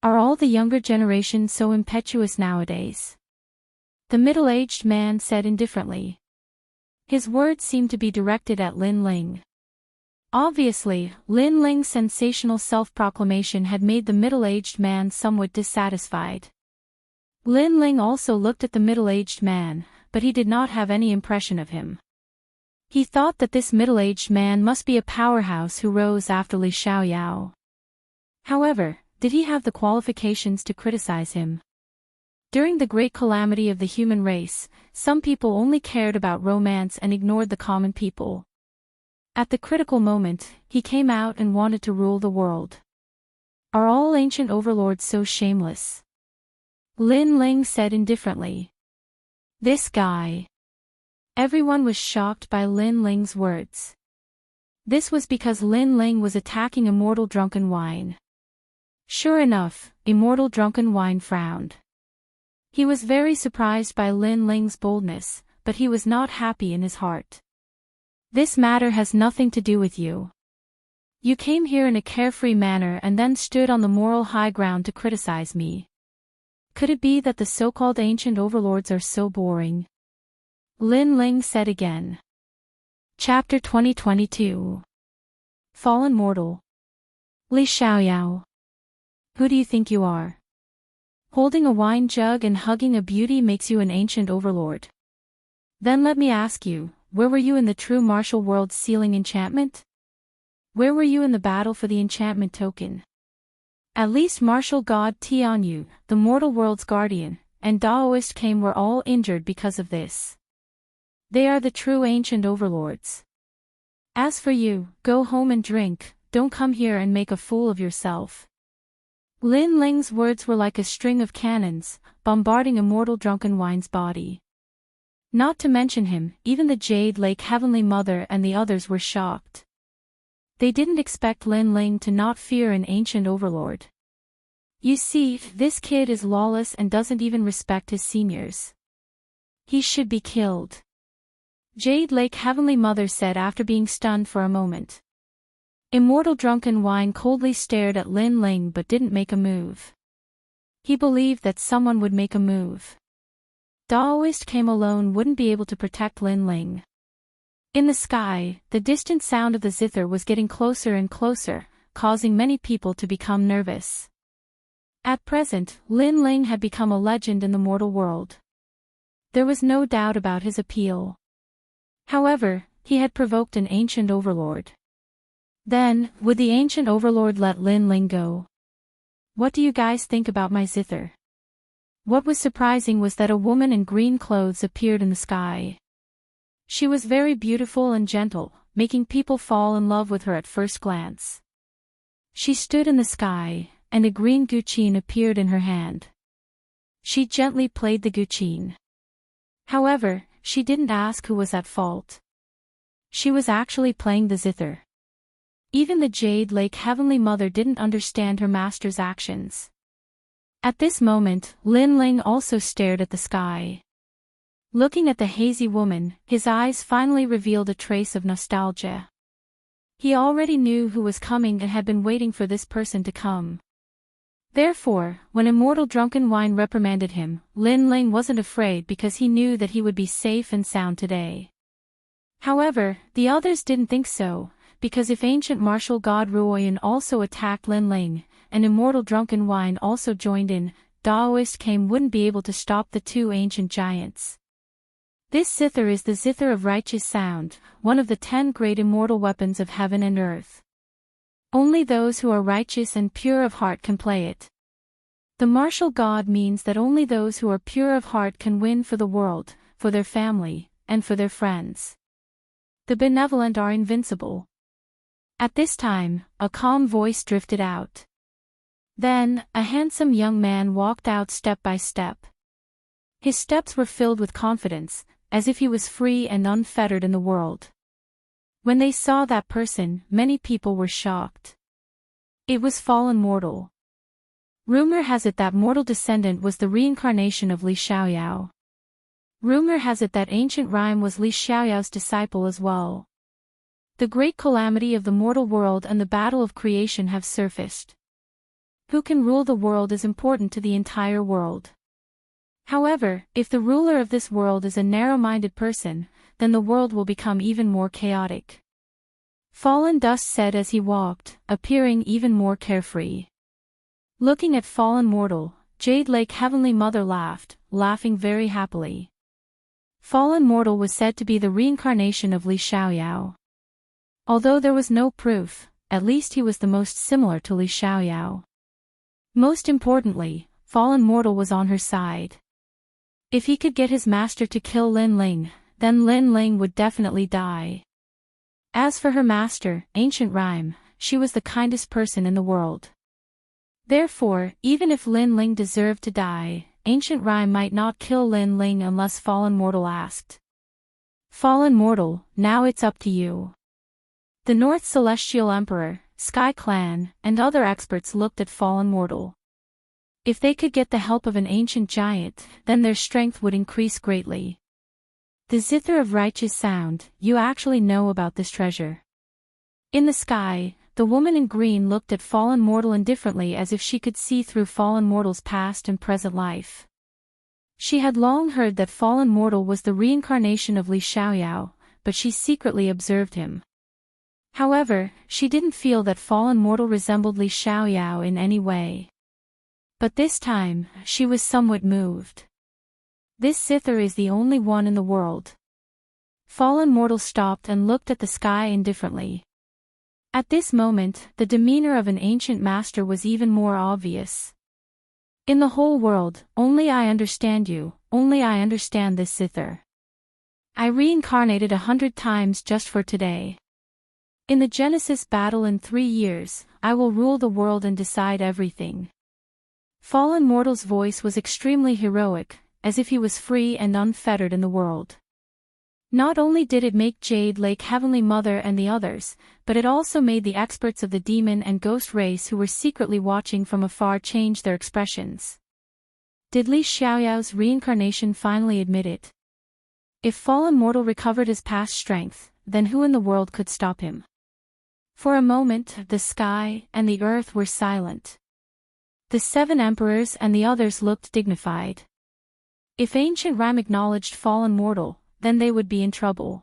Are all the younger generation so impetuous nowadays? The middle-aged man said indifferently. His words seemed to be directed at Lin Ling. Obviously, Lin Ling's sensational self-proclamation had made the middle-aged man somewhat dissatisfied. Lin Ling also looked at the middle-aged man, but he did not have any impression of him. He thought that this middle-aged man must be a powerhouse who rose after Li Xiaoyao. However, did he have the qualifications to criticize him? During the great calamity of the human race, some people only cared about romance and ignored the common people. At the critical moment, he came out and wanted to rule the world. Are all ancient overlords so shameless? Lin Ling said indifferently. This guy. Everyone was shocked by Lin Ling's words. This was because Lin Ling was attacking Immortal drunken wine. Sure enough, Immortal drunken wine frowned. He was very surprised by Lin Ling's boldness, but he was not happy in his heart. This matter has nothing to do with you. You came here in a carefree manner and then stood on the moral high ground to criticize me. Could it be that the so-called ancient overlords are so boring? Lin Ling said again. Chapter 2022. Fallen Mortal. Li Xiaoyao. Who do you think you are? Holding a wine jug and hugging a beauty makes you an ancient overlord. Then let me ask you, where were you in the true martial world's sealing enchantment? Where were you in the battle for the enchantment token? At least martial god Tianyu, the mortal world's guardian, and Daoist came were all injured because of this. They are the true ancient overlords. As for you, go home and drink, don't come here and make a fool of yourself. Lin Ling's words were like a string of cannons, bombarding Immortal Drunken Wine's body. Not to mention him, even the Jade Lake Heavenly Mother and the others were shocked. They didn't expect Lin Ling to not fear an ancient overlord. You see, this kid is lawless and doesn't even respect his seniors. He should be killed. Jade Lake Heavenly Mother said after being stunned for a moment. Immortal Drunken Wine coldly stared at Lin Ling but didn't make a move. He believed that someone would make a move. Daoist came alone wouldn't be able to protect Lin Ling. In the sky, the distant sound of the zither was getting closer and closer, causing many people to become nervous. At present, Lin Ling had become a legend in the mortal world. There was no doubt about his appeal. However, he had provoked an ancient overlord. Then, would the ancient overlord let Lin Ling go? What do you guys think about my zither? What was surprising was that a woman in green clothes appeared in the sky. She was very beautiful and gentle, making people fall in love with her at first glance. She stood in the sky, and a green guqin appeared in her hand. She gently played the guqin. However, she didn't ask who was at fault. She was actually playing the zither. Even the Jade Lake Heavenly Mother didn't understand her master's actions. At this moment, Lin Ling also stared at the sky. Looking at the hazy woman, his eyes finally revealed a trace of nostalgia. He already knew who was coming and had been waiting for this person to come. Therefore, when Immortal Drunken Wine reprimanded him, Lin Ling wasn't afraid because he knew that he would be safe and sound today. However, the others didn't think so, because if ancient martial god Ruoyan also attacked Lin Ling, and Immortal Drunken Wine also joined in, Daoist came wouldn't be able to stop the two ancient giants. This zither is the zither of righteous sound, one of the 10 great immortal weapons of heaven and earth. Only those who are righteous and pure of heart can play it. The martial god means that only those who are pure of heart can win for the world, for their family, and for their friends. The benevolent are invincible. At this time, a calm voice drifted out. Then, a handsome young man walked out step by step. His steps were filled with confidence, as if he was free and unfettered in the world. When they saw that person, many people were shocked. It was fallen mortal. Rumor has it that mortal descendant was the reincarnation of Li Xiaoyao. Rumor has it that ancient rhyme was Li Xiaoyao's disciple as well. The great calamity of the mortal world and the battle of creation have surfaced. Who can rule the world is important to the entire world. However, if the ruler of this world is a narrow-minded person, then the world will become even more chaotic. Fallen Dust said as he walked, appearing even more carefree. Looking at fallen mortal, Jade Lake Heavenly Mother laughed, laughing very happily. Fallen mortal was said to be the reincarnation of Li Xiaoyao. Although there was no proof, at least he was the most similar to Li Xiaoyao. Most importantly, fallen mortal was on her side. If he could get his master to kill Lin Ling, then Lin Ling would definitely die. As for her master, Ancient Rhyme, she was the kindest person in the world. Therefore, even if Lin Ling deserved to die, Ancient Rhyme might not kill Lin Ling unless Fallen Mortal asked. Fallen Mortal, now it's up to you. The North Celestial Emperor, Sky Clan, and other experts looked at Fallen Mortal. If they could get the help of an ancient giant, then their strength would increase greatly. The Zither of Righteous Sound, you actually know about this treasure. In the sky, the woman in green looked at Fallen Mortal indifferently as if she could see through Fallen Mortal's past and present life. She had long heard that Fallen Mortal was the reincarnation of Li Xiaoyao, but she secretly observed him. However, she didn't feel that Fallen Mortal resembled Li Xiaoyao in any way. But this time, she was somewhat moved. This Zither is the only one in the world. Fallen Mortal stopped and looked at the sky indifferently. At this moment, the demeanor of an ancient master was even more obvious. In the whole world, only I understand you, only I understand this zither. I reincarnated 100 times just for today. In the Genesis battle in 3 years, I will rule the world and decide everything. Fallen Mortal's voice was extremely heroic, as if he was free and unfettered in the world. Not only did it make Jade Lake Heavenly Mother and the others, but it also made the experts of the demon and ghost race who were secretly watching from afar change their expressions. Did Li Xiaoyao's reincarnation finally admit it? If Fallen Mortal recovered his past strength, then who in the world could stop him? For a moment, the sky and the earth were silent. The 7 emperors and the others looked dignified. If ancient Ram acknowledged Fallen Mortal, then they would be in trouble.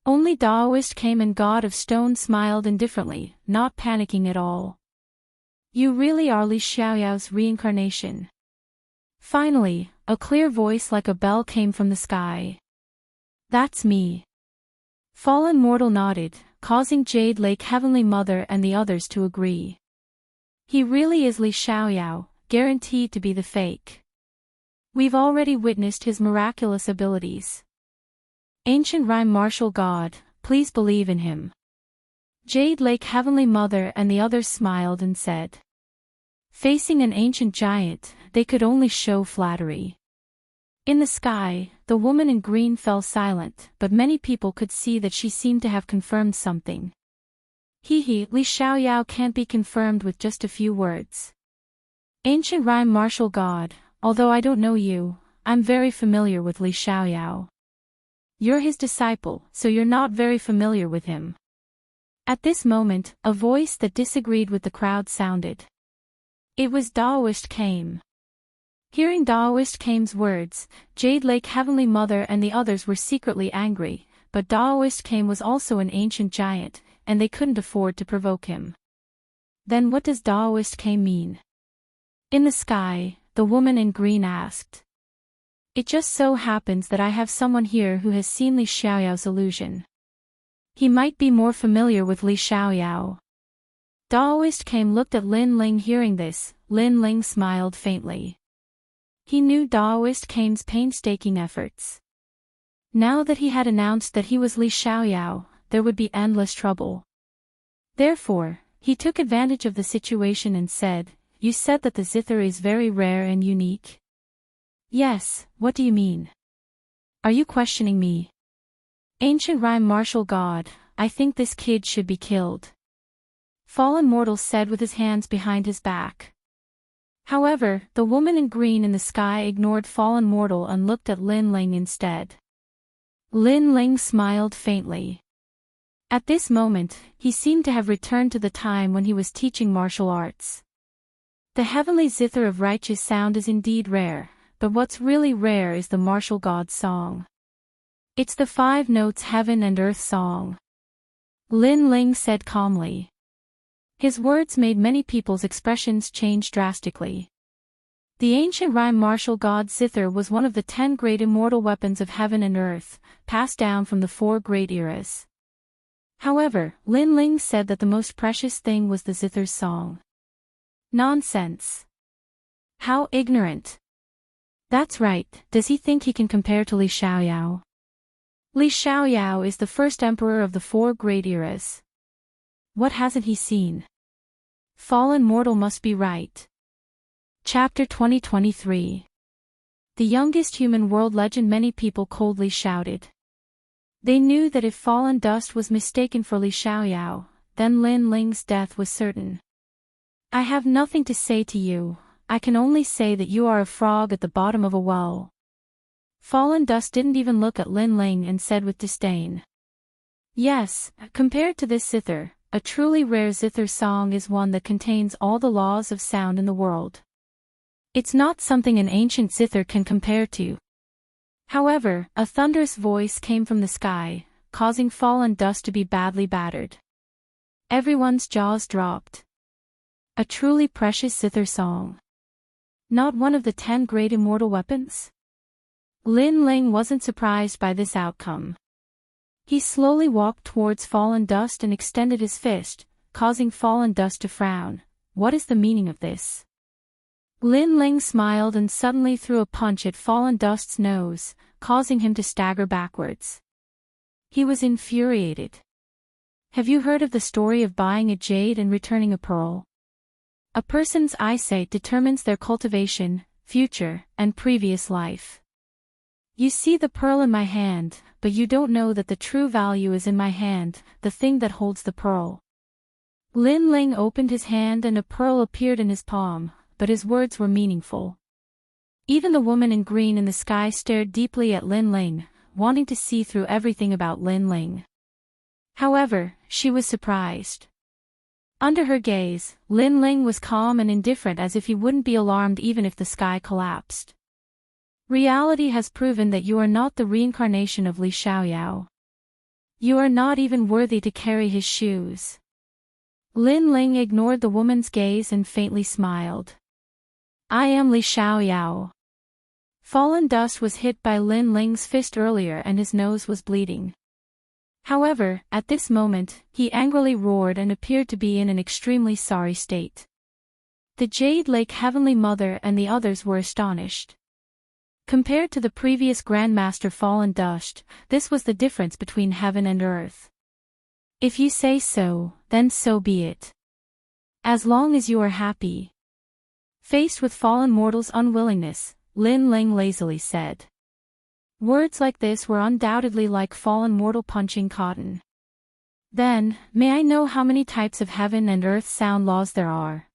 Only Daoist came and God of Stone smiled indifferently, not panicking at all. You really are Li Xiaoyao's reincarnation. Finally, a clear voice like a bell came from the sky. That's me. Fallen Mortal nodded, causing Jade Lake Heavenly Mother and the others to agree. He really is Li Xiaoyao, guaranteed to be the fake. We've already witnessed his miraculous abilities. Ancient Rhyme Martial God, please believe in him. Jade Lake Heavenly Mother and the others smiled and said. Facing an ancient giant, they could only show flattery. In the sky, the woman in green fell silent, but many people could see that she seemed to have confirmed something. Li Xiaoyao can't be confirmed with just a few words. Ancient Rhyme Martial God, although I don't know you, I'm very familiar with Li Xiaoyao. You're his disciple, so you're not very familiar with him. At this moment, a voice that disagreed with the crowd sounded. It was Daoist Kame. Hearing Daoist Kame's words, Jade Lake Heavenly Mother and the others were secretly angry, but Daoist Kame was also an ancient giant, and they couldn't afford to provoke him. Then what does Daoist Kame mean? In the sky, the woman in green asked. It just so happens that I have someone here who has seen Li Xiaoyao's illusion. He might be more familiar with Li Xiaoyao. Daoist Kame looked at Lin Ling. Hearing this, Lin Ling smiled faintly. He knew Daoist Kame's painstaking efforts. Now that he had announced that he was Li Xiaoyao, there would be endless trouble. Therefore, he took advantage of the situation and said, You said that the zither is very rare and unique? Yes, what do you mean? Are you questioning me? Ancient Rhyme Martial God, I think this kid should be killed. Fallen Mortal said with his hands behind his back. However, the woman in green in the sky ignored Fallen Mortal and looked at Lin Ling instead. Lin Ling smiled faintly. At this moment, he seemed to have returned to the time when he was teaching martial arts. The heavenly zither of righteous sound is indeed rare, but what's really rare is the martial god's song. It's the 5 notes heaven and earth song. Lin Ling said calmly. His words made many people's expressions change drastically. The ancient Rhyme Martial God zither was one of the 10 great immortal weapons of heaven and earth, passed down from the 4 great eras. However, Lin Ling said that the most precious thing was the zither's song. Nonsense. How ignorant. That's right, does he think he can compare to Li Xiaoyao? Li Xiaoyao is the first emperor of the 4 great eras. What hasn't he seen? Fallen Mortal must be right. Chapter 2023. The youngest human world legend. Many people coldly shouted. They knew that if Fallen Dust was mistaken for Li Xiaoyao, then Lin Ling's death was certain. I have nothing to say to you, I can only say that you are a frog at the bottom of a well. Fallen Dust didn't even look at Lin Ling and said with disdain. Yes, compared to this zither, a truly rare zither song is one that contains all the laws of sound in the world. It's not something an ancient zither can compare to. However, a thunderous voice came from the sky, causing Fallen Dust to be badly battered. Everyone's jaws dropped. A truly precious zither song. Not one of the 10 great immortal weapons? Lin Ling wasn't surprised by this outcome. He slowly walked towards Fallen Dust and extended his fist, causing Fallen Dust to frown. What is the meaning of this? Lin Ling smiled and suddenly threw a punch at Fallen Dust's nose, causing him to stagger backwards. He was infuriated. Have you heard of the story of buying a jade and returning a pearl? A person's eyesight determines their cultivation, future, and previous life. You see the pearl in my hand, but you don't know that the true value is in my hand, the thing that holds the pearl. Lin Ling opened his hand and a pearl appeared in his palm, but his words were meaningful. Even the woman in green in the sky stared deeply at Lin Ling, wanting to see through everything about Lin Ling. However, she was surprised. Under her gaze, Lin Ling was calm and indifferent, as if he wouldn't be alarmed even if the sky collapsed. Reality has proven that you are not the reincarnation of Li Xiaoyao. You are not even worthy to carry his shoes. Lin Ling ignored the woman's gaze and faintly smiled. I am Li Xiaoyao. Fallen Dust was hit by Lin Ling's fist earlier and his nose was bleeding. However, at this moment, he angrily roared and appeared to be in an extremely sorry state. The Jade Lake Heavenly Mother and the others were astonished. Compared to the previous Grandmaster Fallen Dust, this was the difference between heaven and earth. If you say so, then so be it. As long as you are happy. Faced with Fallen Mortal's unwillingness, Lin Ling lazily said. Words like this were undoubtedly like Fallen Mortal punching cotton. Then, may I know how many types of heaven and earth sound laws there are?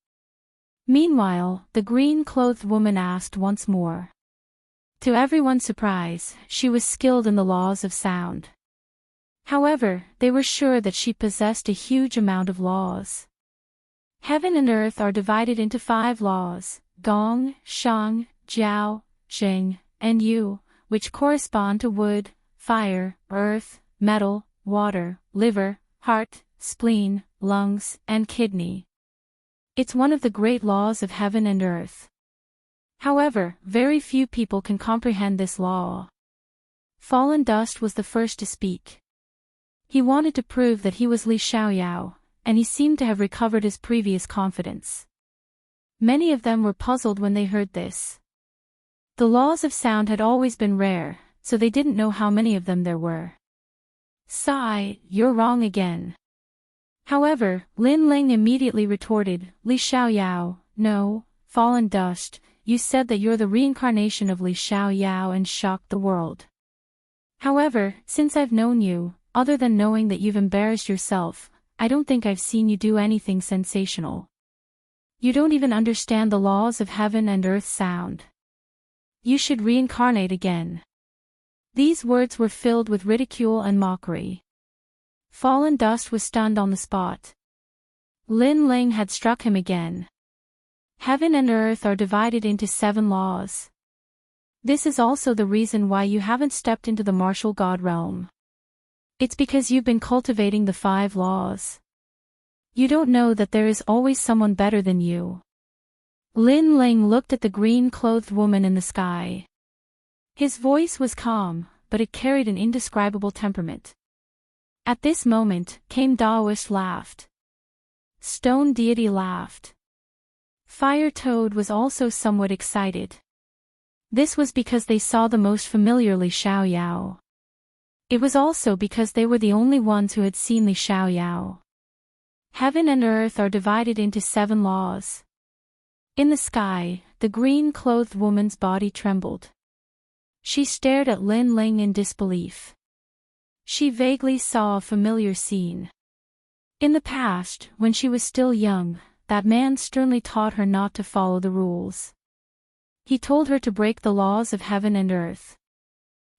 Meanwhile, the green-clothed woman asked once more. To everyone's surprise, she was skilled in the laws of sound. However, they were sure that she possessed a huge amount of laws. Heaven and earth are divided into 5 laws, Gong, Shang, Jiao, Jing, and Yu, which correspond to wood, fire, earth, metal, water, liver, heart, spleen, lungs, and kidney. It's one of the great laws of heaven and earth. However, very few people can comprehend this law. Fallen Dust was the first to speak. He wanted to prove that he was Li Xiaoyao, and he seemed to have recovered his previous confidence. Many of them were puzzled when they heard this. The laws of sound had always been rare, so they didn't know how many of them there were. Sigh, you're wrong again. However, Lin Ling immediately retorted, Li Xiaoyao, no, Fallen Dust, you said that you're the reincarnation of Li Xiaoyao and shocked the world. However, since I've known you, other than knowing that you've embarrassed yourself, I don't think I've seen you do anything sensational. You don't even understand the laws of heaven and earth sound. You should reincarnate again. These words were filled with ridicule and mockery. Fallen Dust was stunned on the spot. Lin Ling had struck him again. Heaven and earth are divided into 7 laws. This is also the reason why you haven't stepped into the martial god realm. It's because you've been cultivating the 5 laws. You don't know that there is always someone better than you. Lin Ling looked at the green-clothed woman in the sky. His voice was calm, but it carried an indescribable temperament. At this moment, Came Daoist laughed. Stone Deity laughed. Fire Toad was also somewhat excited. This was because they saw the most familiar Li Xiaoyao. It was also because they were the only ones who had seen Li Xiaoyao. Heaven and earth are divided into 7 laws. In the sky, the green-clothed woman's body trembled. She stared at Lin Ling in disbelief. She vaguely saw a familiar scene. In the past, when she was still young, that man sternly taught her not to follow the rules. He told her to break the laws of heaven and earth.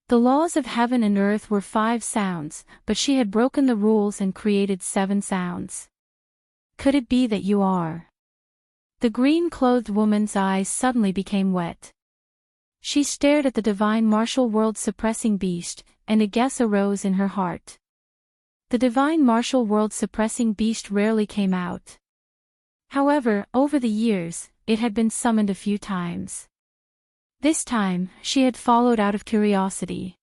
The laws of heaven and earth were 5 sounds, but she had broken the rules and created 7 sounds. Could it be that you are? The green-clothed woman's eyes suddenly became wet. She stared at the divine martial world-suppressing beast, and a guess arose in her heart. The divine martial world-suppressing beast rarely came out. However, over the years, it had been summoned a few times. This time, she had followed out of curiosity.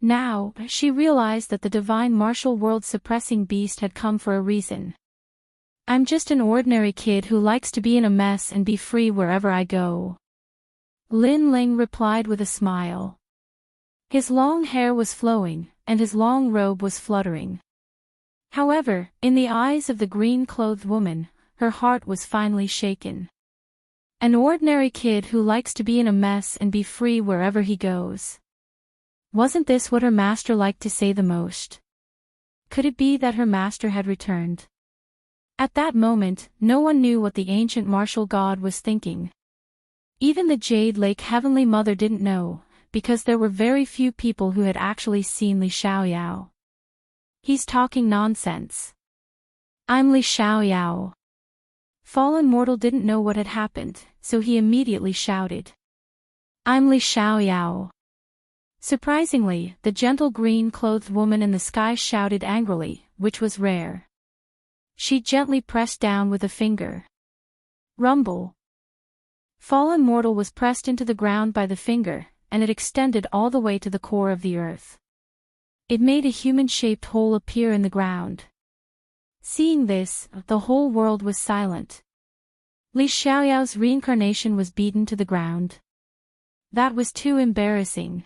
Now, she realized that the divine martial world suppressing beast had come for a reason. I'm just an ordinary kid who likes to be in a mess and be free wherever I go. Lin Ling replied with a smile. His long hair was flowing, and his long robe was fluttering. However, in the eyes of the green-clothed woman, her heart was finally shaken. An ordinary kid who likes to be in a mess and be free wherever he goes. Wasn't this what her master liked to say the most? Could it be that her master had returned? At that moment, no one knew what the ancient martial god was thinking. Even the Jade Lake Heavenly Mother didn't know, because there were very few people who had actually seen Li Xiaoyao. He's talking nonsense. I'm Li Xiaoyao. Fallen Mortal didn't know what had happened, so he immediately shouted. I'm Li Xiaoyao. Surprisingly, the gentle green-clothed woman in the sky shouted angrily, which was rare. She gently pressed down with a finger. Rumble. Fallen Mortal was pressed into the ground by the finger, and it extended all the way to the core of the earth. It made a human-shaped hole appear in the ground. Seeing this, the whole world was silent. Li Xiaoyao's reincarnation was beaten to the ground. That was too embarrassing.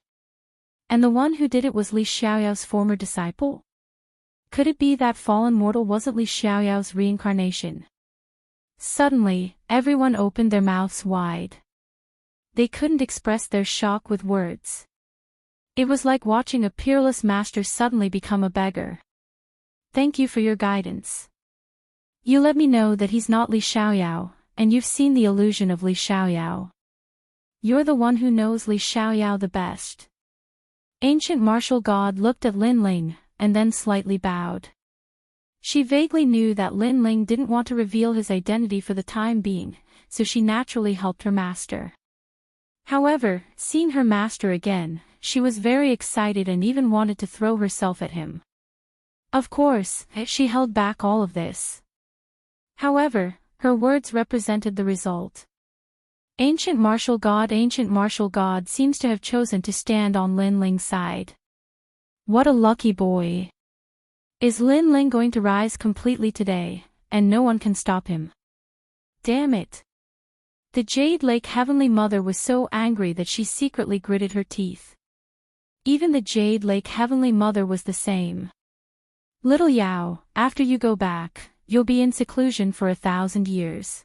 And the one who did it was Li Xiaoyao's former disciple? Could it be that Fallen Mortal wasn't Li Xiaoyao's reincarnation? Suddenly, everyone opened their mouths wide. They couldn't express their shock with words. It was like watching a peerless master suddenly become a beggar. Thank you for your guidance. You let me know that he's not Li Xiaoyao, and you've seen the illusion of Li Xiaoyao. You're the one who knows Li Xiaoyao the best. Ancient martial god looked at Lin Ling, and then slightly bowed. She vaguely knew that Lin Ling didn't want to reveal his identity for the time being, so she naturally helped her master. However, seeing her master again, she was very excited and even wanted to throw herself at him. Of course, she held back all of this. However, her words represented the result. Ancient martial god seems to have chosen to stand on Lin Ling's side. What a lucky boy. Is Lin Ling going to rise completely today, and no one can stop him? Damn it. The Jade Lake Heavenly Mother was so angry that she secretly gritted her teeth. Even the Jade Lake Heavenly Mother was the same. Little Yao, after you go back, you'll be in seclusion for 1,000 years.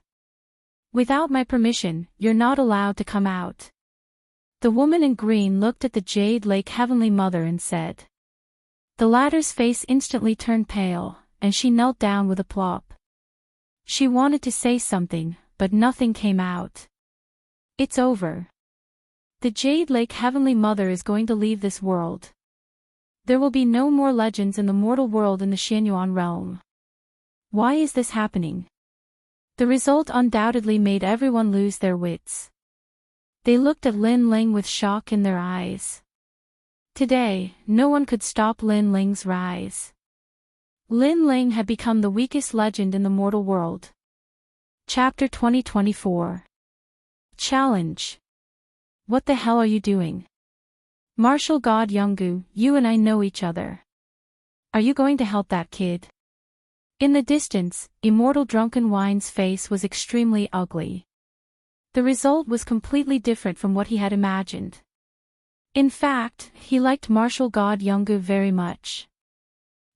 Without my permission, you're not allowed to come out. The woman in green looked at the Jade Lake Heavenly Mother and said. The latter's face instantly turned pale, and she knelt down with a plop. She wanted to say something, but nothing came out. It's over. The Jade Lake Heavenly Mother is going to leave this world. There will be no more legends in the mortal world in the Xianyuan realm. Why is this happening? The result undoubtedly made everyone lose their wits. They looked at Lin Ling with shock in their eyes. Today, no one could stop Lin Ling's rise. Lin Ling had become the weakest legend in the mortal world. Chapter 2024. Challenge. What the hell are you doing? Martial God Yonggu, you and I know each other. Are you going to help that kid? In the distance, Immortal Drunken Wine's face was extremely ugly. The result was completely different from what he had imagined. In fact, he liked martial god Yonggu very much.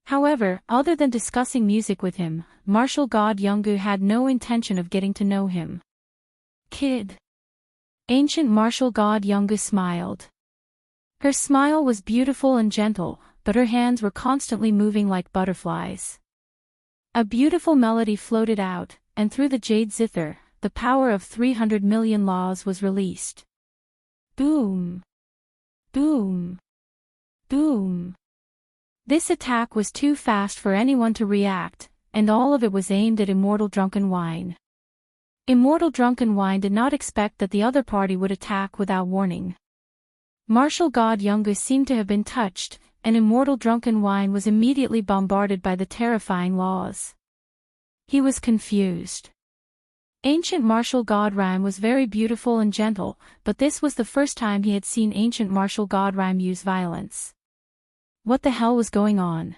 However, other than discussing music with him, martial god Yonggu had no intention of getting to know him. Kid. Ancient martial god Yonggu smiled. Her smile was beautiful and gentle, but her hands were constantly moving like butterflies. A beautiful melody floated out, and through the jade zither, the power of 300 million laws was released. Boom! Boom! Boom! This attack was too fast for anyone to react, and all of it was aimed at Immortal Drunken Wine. Immortal Drunken Wine did not expect that the other party would attack without warning. Martial god Yonggu seemed to have been touched, and Immortal Drunken Wine was immediately bombarded by the terrifying laws. He was confused. Ancient martial god Rhyme was very beautiful and gentle, but this was the first time he had seen ancient martial god Rhyme use violence. What the hell was going on?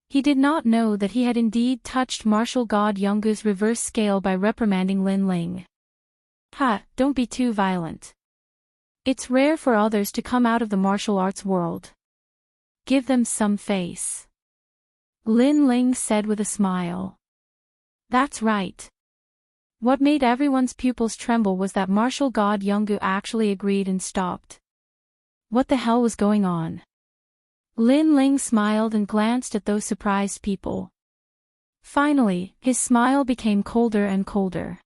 He did not know that he had indeed touched martial god Yungu's reverse scale by reprimanding Lin Ling. Ha, don't be too violent. It's rare for others to come out of the martial arts world. Give them some face. Lin Ling said with a smile. That's right. What made everyone's pupils tremble was that martial god Yungu actually agreed and stopped. What the hell was going on? Lin Ling smiled and glanced at those surprised people. Finally, his smile became colder and colder.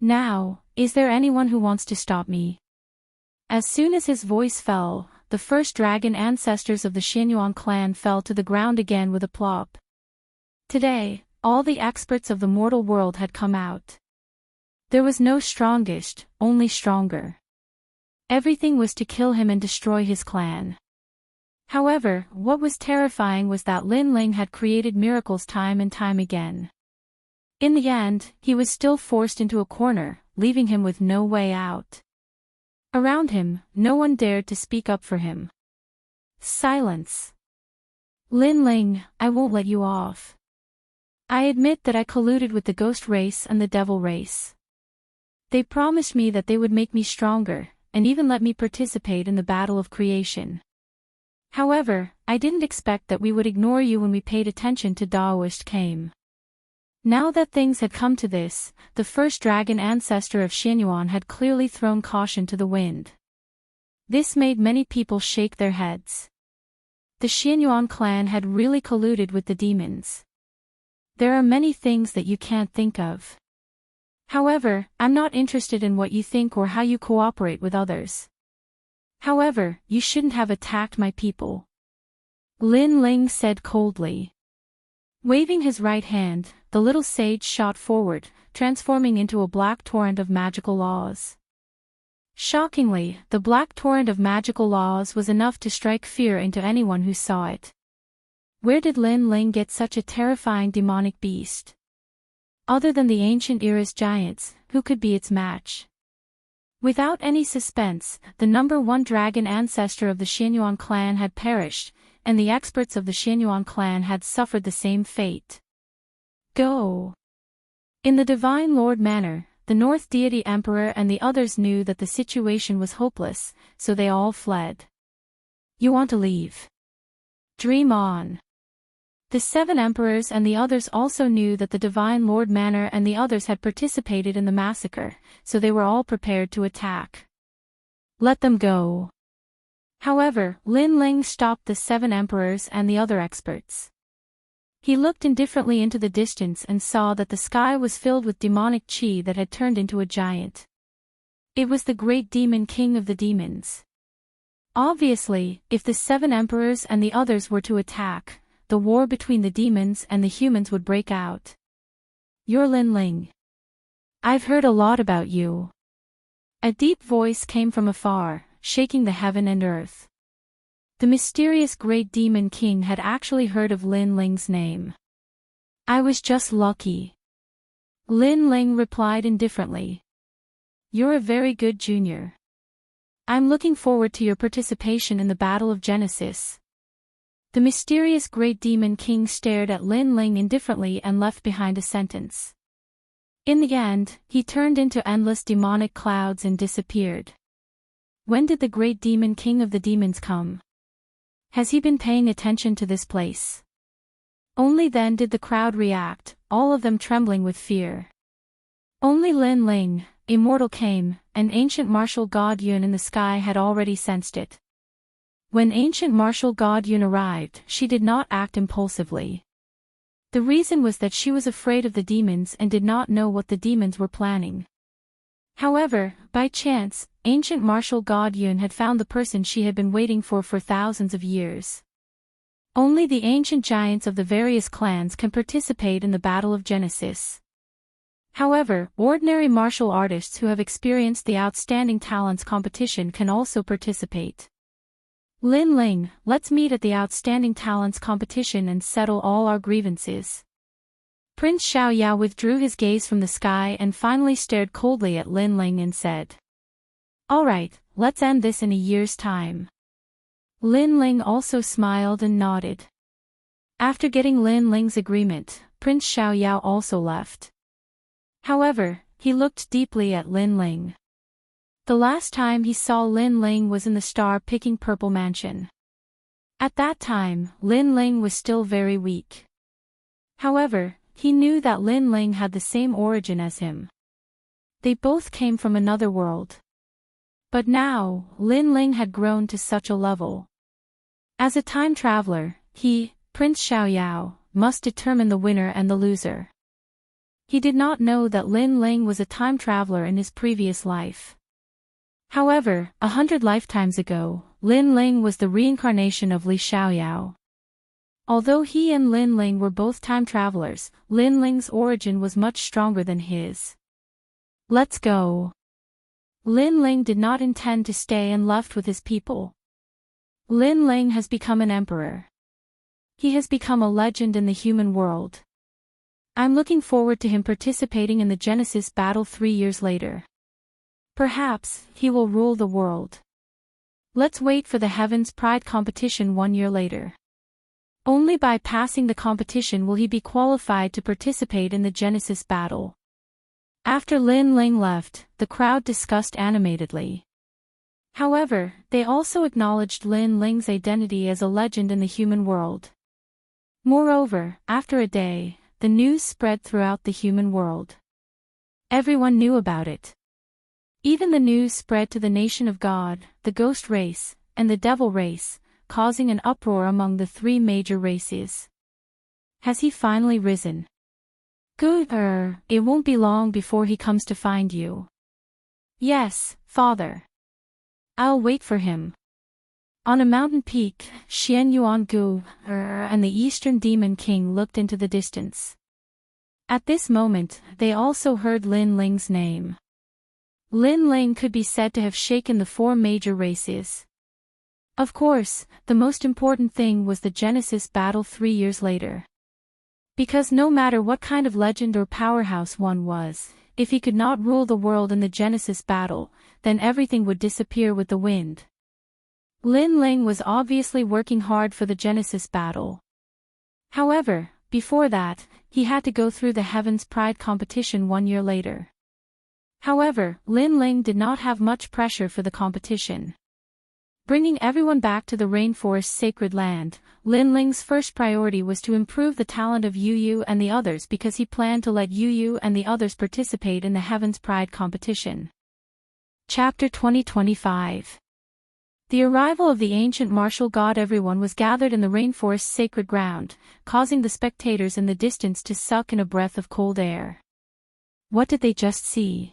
Now, is there anyone who wants to stop me? As soon as his voice fell, the first dragon ancestors of the Xianyuan clan fell to the ground again with a plop. Today, all the experts of the mortal world had come out. There was no strongest, only stronger. Everything was to kill him and destroy his clan. However, what was terrifying was that Lin Ling had created miracles time and time again. In the end, he was still forced into a corner, leaving him with no way out. Around him, no one dared to speak up for him. Silence. Lin Ling, I won't let you off. I admit that I colluded with the ghost race and the devil race. They promised me that they would make me stronger, and even let me participate in the battle of creation. However, I didn't expect that we would ignore you when we paid attention to Daoist came. Now that things had come to this, the first dragon ancestor of Xianyuan had clearly thrown caution to the wind. This made many people shake their heads. The Xianyuan clan had really colluded with the demons. There are many things that you can't think of. However, I'm not interested in what you think or how you cooperate with others. However, you shouldn't have attacked my people. Lin Ling said coldly. Waving his right hand, the little sage shot forward, transforming into a black torrent of magical laws. Shockingly, the black torrent of magical laws was enough to strike fear into anyone who saw it. Where did Lin Ling get such a terrifying demonic beast? Other than the ancient era's giants, who could be its match? Without any suspense, the number one dragon ancestor of the Xianyuan clan had perished, and the experts of the Xianyuan clan had suffered the same fate. Go! In the Divine Lord Manor, the North Deity Emperor and the others knew that the situation was hopeless, so they all fled. You want to leave? Dream on. The seven emperors and the others also knew that the Divine Lord Manor and the others had participated in the massacre, so they were all prepared to attack. Let them go. However, Lin Ling stopped the seven emperors and the other experts. He looked indifferently into the distance and saw that the sky was filled with demonic chi that had turned into a giant. It was the great demon king of the demons. Obviously, if the seven emperors and the others were to attack, the war between the demons and the humans would break out. You're Lin Ling. I've heard a lot about you. A deep voice came from afar, shaking the heaven and earth. The mysterious great demon king had actually heard of Lin Ling's name. I was just lucky. Lin Ling replied indifferently. You're a very good junior. I'm looking forward to your participation in the Battle of Genesis. The mysterious great demon king stared at Lin Ling indifferently and left behind a sentence. In the end, he turned into endless demonic clouds and disappeared. When did the great demon king of the demons come? Has he been paying attention to this place? Only then did the crowd react, all of them trembling with fear. Only Lin Ling, Immortal came, and ancient martial god Yun in the sky had already sensed it. When ancient martial god Yun arrived, she did not act impulsively. The reason was that she was afraid of the demons and did not know what the demons were planning. However, by chance, ancient martial god Yun had found the person she had been waiting for thousands of years. Only the ancient giants of the various clans can participate in the Battle of Genesis. However, ordinary martial artists who have experienced the Outstanding Talents competition can also participate. Lin Ling, let's meet at the Outstanding Talents competition and settle all our grievances. Prince Xiaoyao withdrew his gaze from the sky and finally stared coldly at Lin Ling and said, Alright, let's end this in a year's time. Lin Ling also smiled and nodded. After getting Lin Ling's agreement, Prince Xiaoyao also left. However, he looked deeply at Lin Ling. The last time he saw Lin Ling was in the star-picking purple mansion. At that time, Lin Ling was still very weak. However, he knew that Lin Ling had the same origin as him. They both came from another world. But now, Lin Ling had grown to such a level. As a time traveler, he, Prince Xiaoyao, must determine the winner and the loser. He did not know that Lin Ling was a time traveler in his previous life. However, 100 lifetimes ago, Lin Ling was the reincarnation of Li Xiaoyao. Although he and Lin Ling were both time travelers, Lin Ling's origin was much stronger than his. Let's go. Lin Ling did not intend to stay and left with his people. Lin Ling has become an emperor. He has become a legend in the human world. I'm looking forward to him participating in the Genesis battle 3 years later. Perhaps, he will rule the world. Let's wait for the Heaven's Pride competition 1 year later. Only by passing the competition will he be qualified to participate in the Genesis battle. After Lin Ling left, the crowd discussed animatedly. However, they also acknowledged Lin Ling's identity as a legend in the human world. Moreover, after a day, the news spread throughout the human world. Everyone knew about it. Even the news spread to the nation of God, the ghost race, and the devil race, causing an uproar among the 3 major races. Has he finally risen? Good, it won't be long before he comes to find you. Yes, Father. I'll wait for him. On a mountain peak, Xian Yuan Gu, and the Eastern Demon King looked into the distance. At this moment, they also heard Lin Ling's name. Lin Ling could be said to have shaken the 4 major races. Of course, the most important thing was the Genesis battle 3 years later. Because no matter what kind of legend or powerhouse one was, if he could not rule the world in the Genesis battle, then everything would disappear with the wind. Lin Ling was obviously working hard for the Genesis battle. However, before that, he had to go through the Heaven's Pride competition 1 year later. However, Lin Ling did not have much pressure for the competition. Bringing everyone back to the rainforest's sacred land, Lin Ling's first priority was to improve the talent of Yu Yu and the others because he planned to let Yu Yu and the others participate in the Heaven's Pride competition. Chapter 2025. The arrival of the ancient martial god. Everyone was gathered in the rainforest's sacred ground, causing the spectators in the distance to suck in a breath of cold air. What did they just see?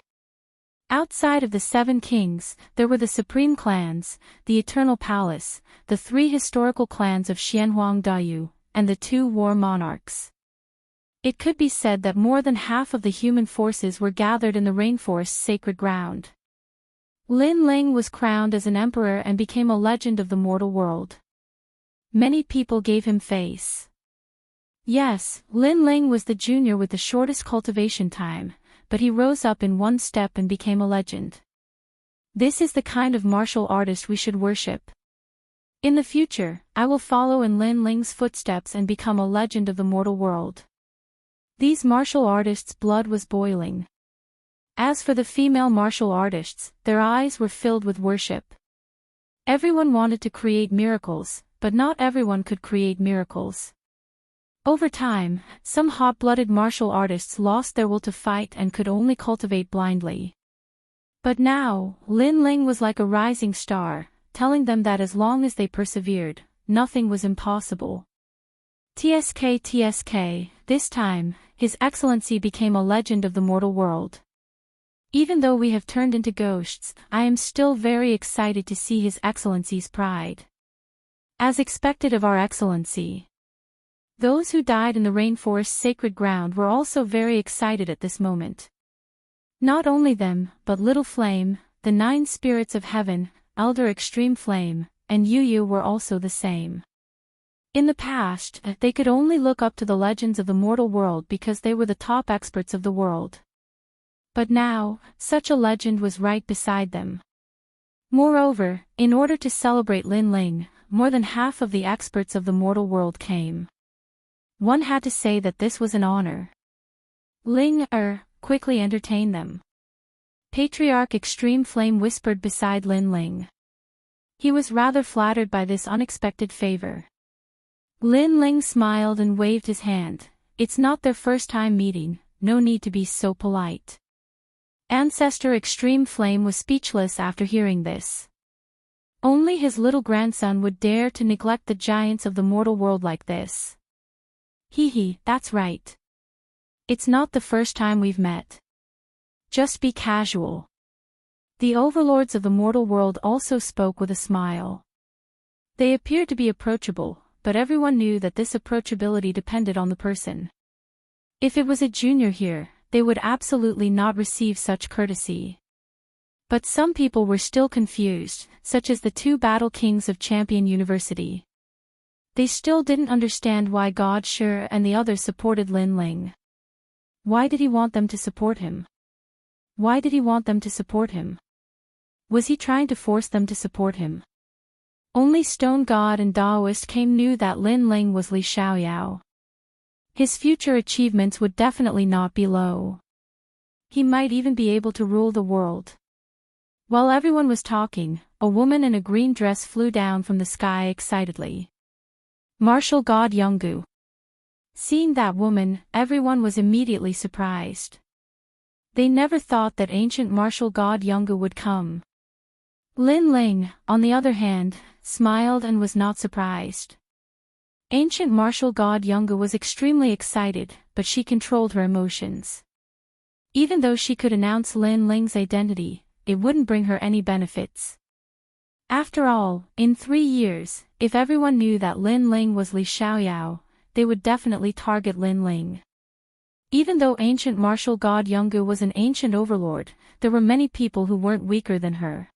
Outside of the 7 kings, there were the supreme clans, the Eternal Palace, the 3 historical clans of Xianhuang Dayu, and the 2 war monarchs. It could be said that more than half of the human forces were gathered in the rainforest's sacred ground. Lin Ling was crowned as an emperor and became a legend of the mortal world. Many people gave him face. Yes, Lin Ling was the junior with the shortest cultivation time, but he rose up in 1 step and became a legend. This is the kind of martial artist we should worship. In the future, I will follow in Lin Ling's footsteps and become a legend of the mortal world. These martial artists' blood was boiling. As for the female martial artists, their eyes were filled with worship. Everyone wanted to create miracles, but not everyone could create miracles. Over time, some hot-blooded martial artists lost their will to fight and could only cultivate blindly. But now, Lin Ling was like a rising star, telling them that as long as they persevered, nothing was impossible. TSK, this time, His Excellency became a legend of the mortal world. Even though we have turned into ghosts, I am still very excited to see His Excellency's pride. As expected of Our Excellency. Those who died in the rainforest's sacred ground were also very excited at this moment. Not only them, but Little Flame, the 9 spirits of heaven, Elder Extreme Flame, and Yu Yu were also the same. In the past, they could only look up to the legends of the mortal world because they were the top experts of the world. But now, such a legend was right beside them. Moreover, in order to celebrate Lin Ling, more than half of the experts of the mortal world came. One had to say that this was an honor. Ling quickly entertained them. Patriarch Extreme Flame whispered beside Lin Ling. He was rather flattered by this unexpected favor. Lin Ling smiled and waved his hand. It's not their first time meeting, no need to be so polite. Ancestor Extreme Flame was speechless after hearing this. Only his little grandson would dare to neglect the giants of the mortal world like this. That's right. It's not the first time we've met. Just be casual. The overlords of the mortal world also spoke with a smile. They appeared to be approachable, but everyone knew that this approachability depended on the person. If it was a junior here, they would absolutely not receive such courtesy. But some people were still confused, such as the two battle kings of Champion University. They still didn't understand why God Shi and the others supported Lin Ling. Why did he want them to support him? Why did he want them to support him? Was he trying to force them to support him? Only Stone God and Daoist Came knew that Lin Ling was Li Xiaoyao. His future achievements would definitely not be low. He might even be able to rule the world. While everyone was talking, a woman in a green dress flew down from the sky excitedly. Martial God Yonggu. Seeing that woman, everyone was immediately surprised. They never thought that ancient martial god Yonggu would come. Lin Ling, on the other hand, smiled and was not surprised. Ancient martial god Yonggu was extremely excited, but she controlled her emotions. Even though she could announce Lin Ling's identity, it wouldn't bring her any benefits. After all, in 3 years, if everyone knew that Lin Ling was Li Xiaoyao, they would definitely target Lin Ling. Even though ancient martial god Yonggu was an ancient overlord, there were many people who weren't weaker than her.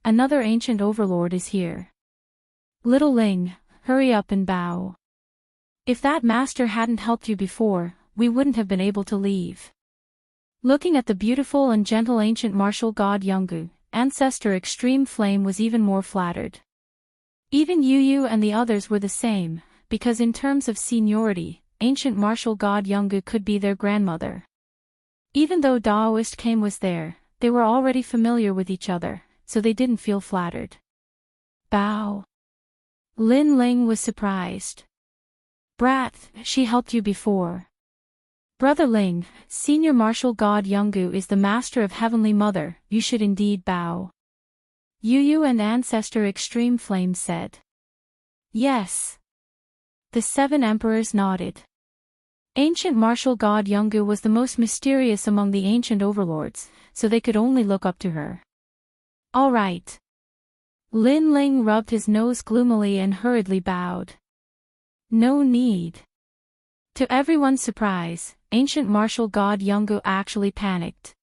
Another ancient overlord is here. Little Ling, hurry up and bow. If that master hadn't helped you before, we wouldn't have been able to leave. Looking at the beautiful and gentle ancient martial god Yonggu, Ancestor Extreme Flame was even more flattered. Even Yu and the others were the same, because in terms of seniority, ancient martial god Yonggu could be their grandmother. Even though Daoist Came was there, they were already familiar with each other, so they didn't feel flattered. Bow. Lin Ling was surprised. Brat, she helped you before. Brother Ling, senior martial god Yonggu is the master of Heavenly Mother, you should indeed bow. Yu and Ancestor Extreme Flame said. Yes. The 7 emperors nodded. Ancient martial god Yonggu was the most mysterious among the ancient overlords, so they could only look up to her. All right. Lin Ling rubbed his nose gloomily and hurriedly bowed. No need. To everyone's surprise, ancient martial god Yonggu actually panicked.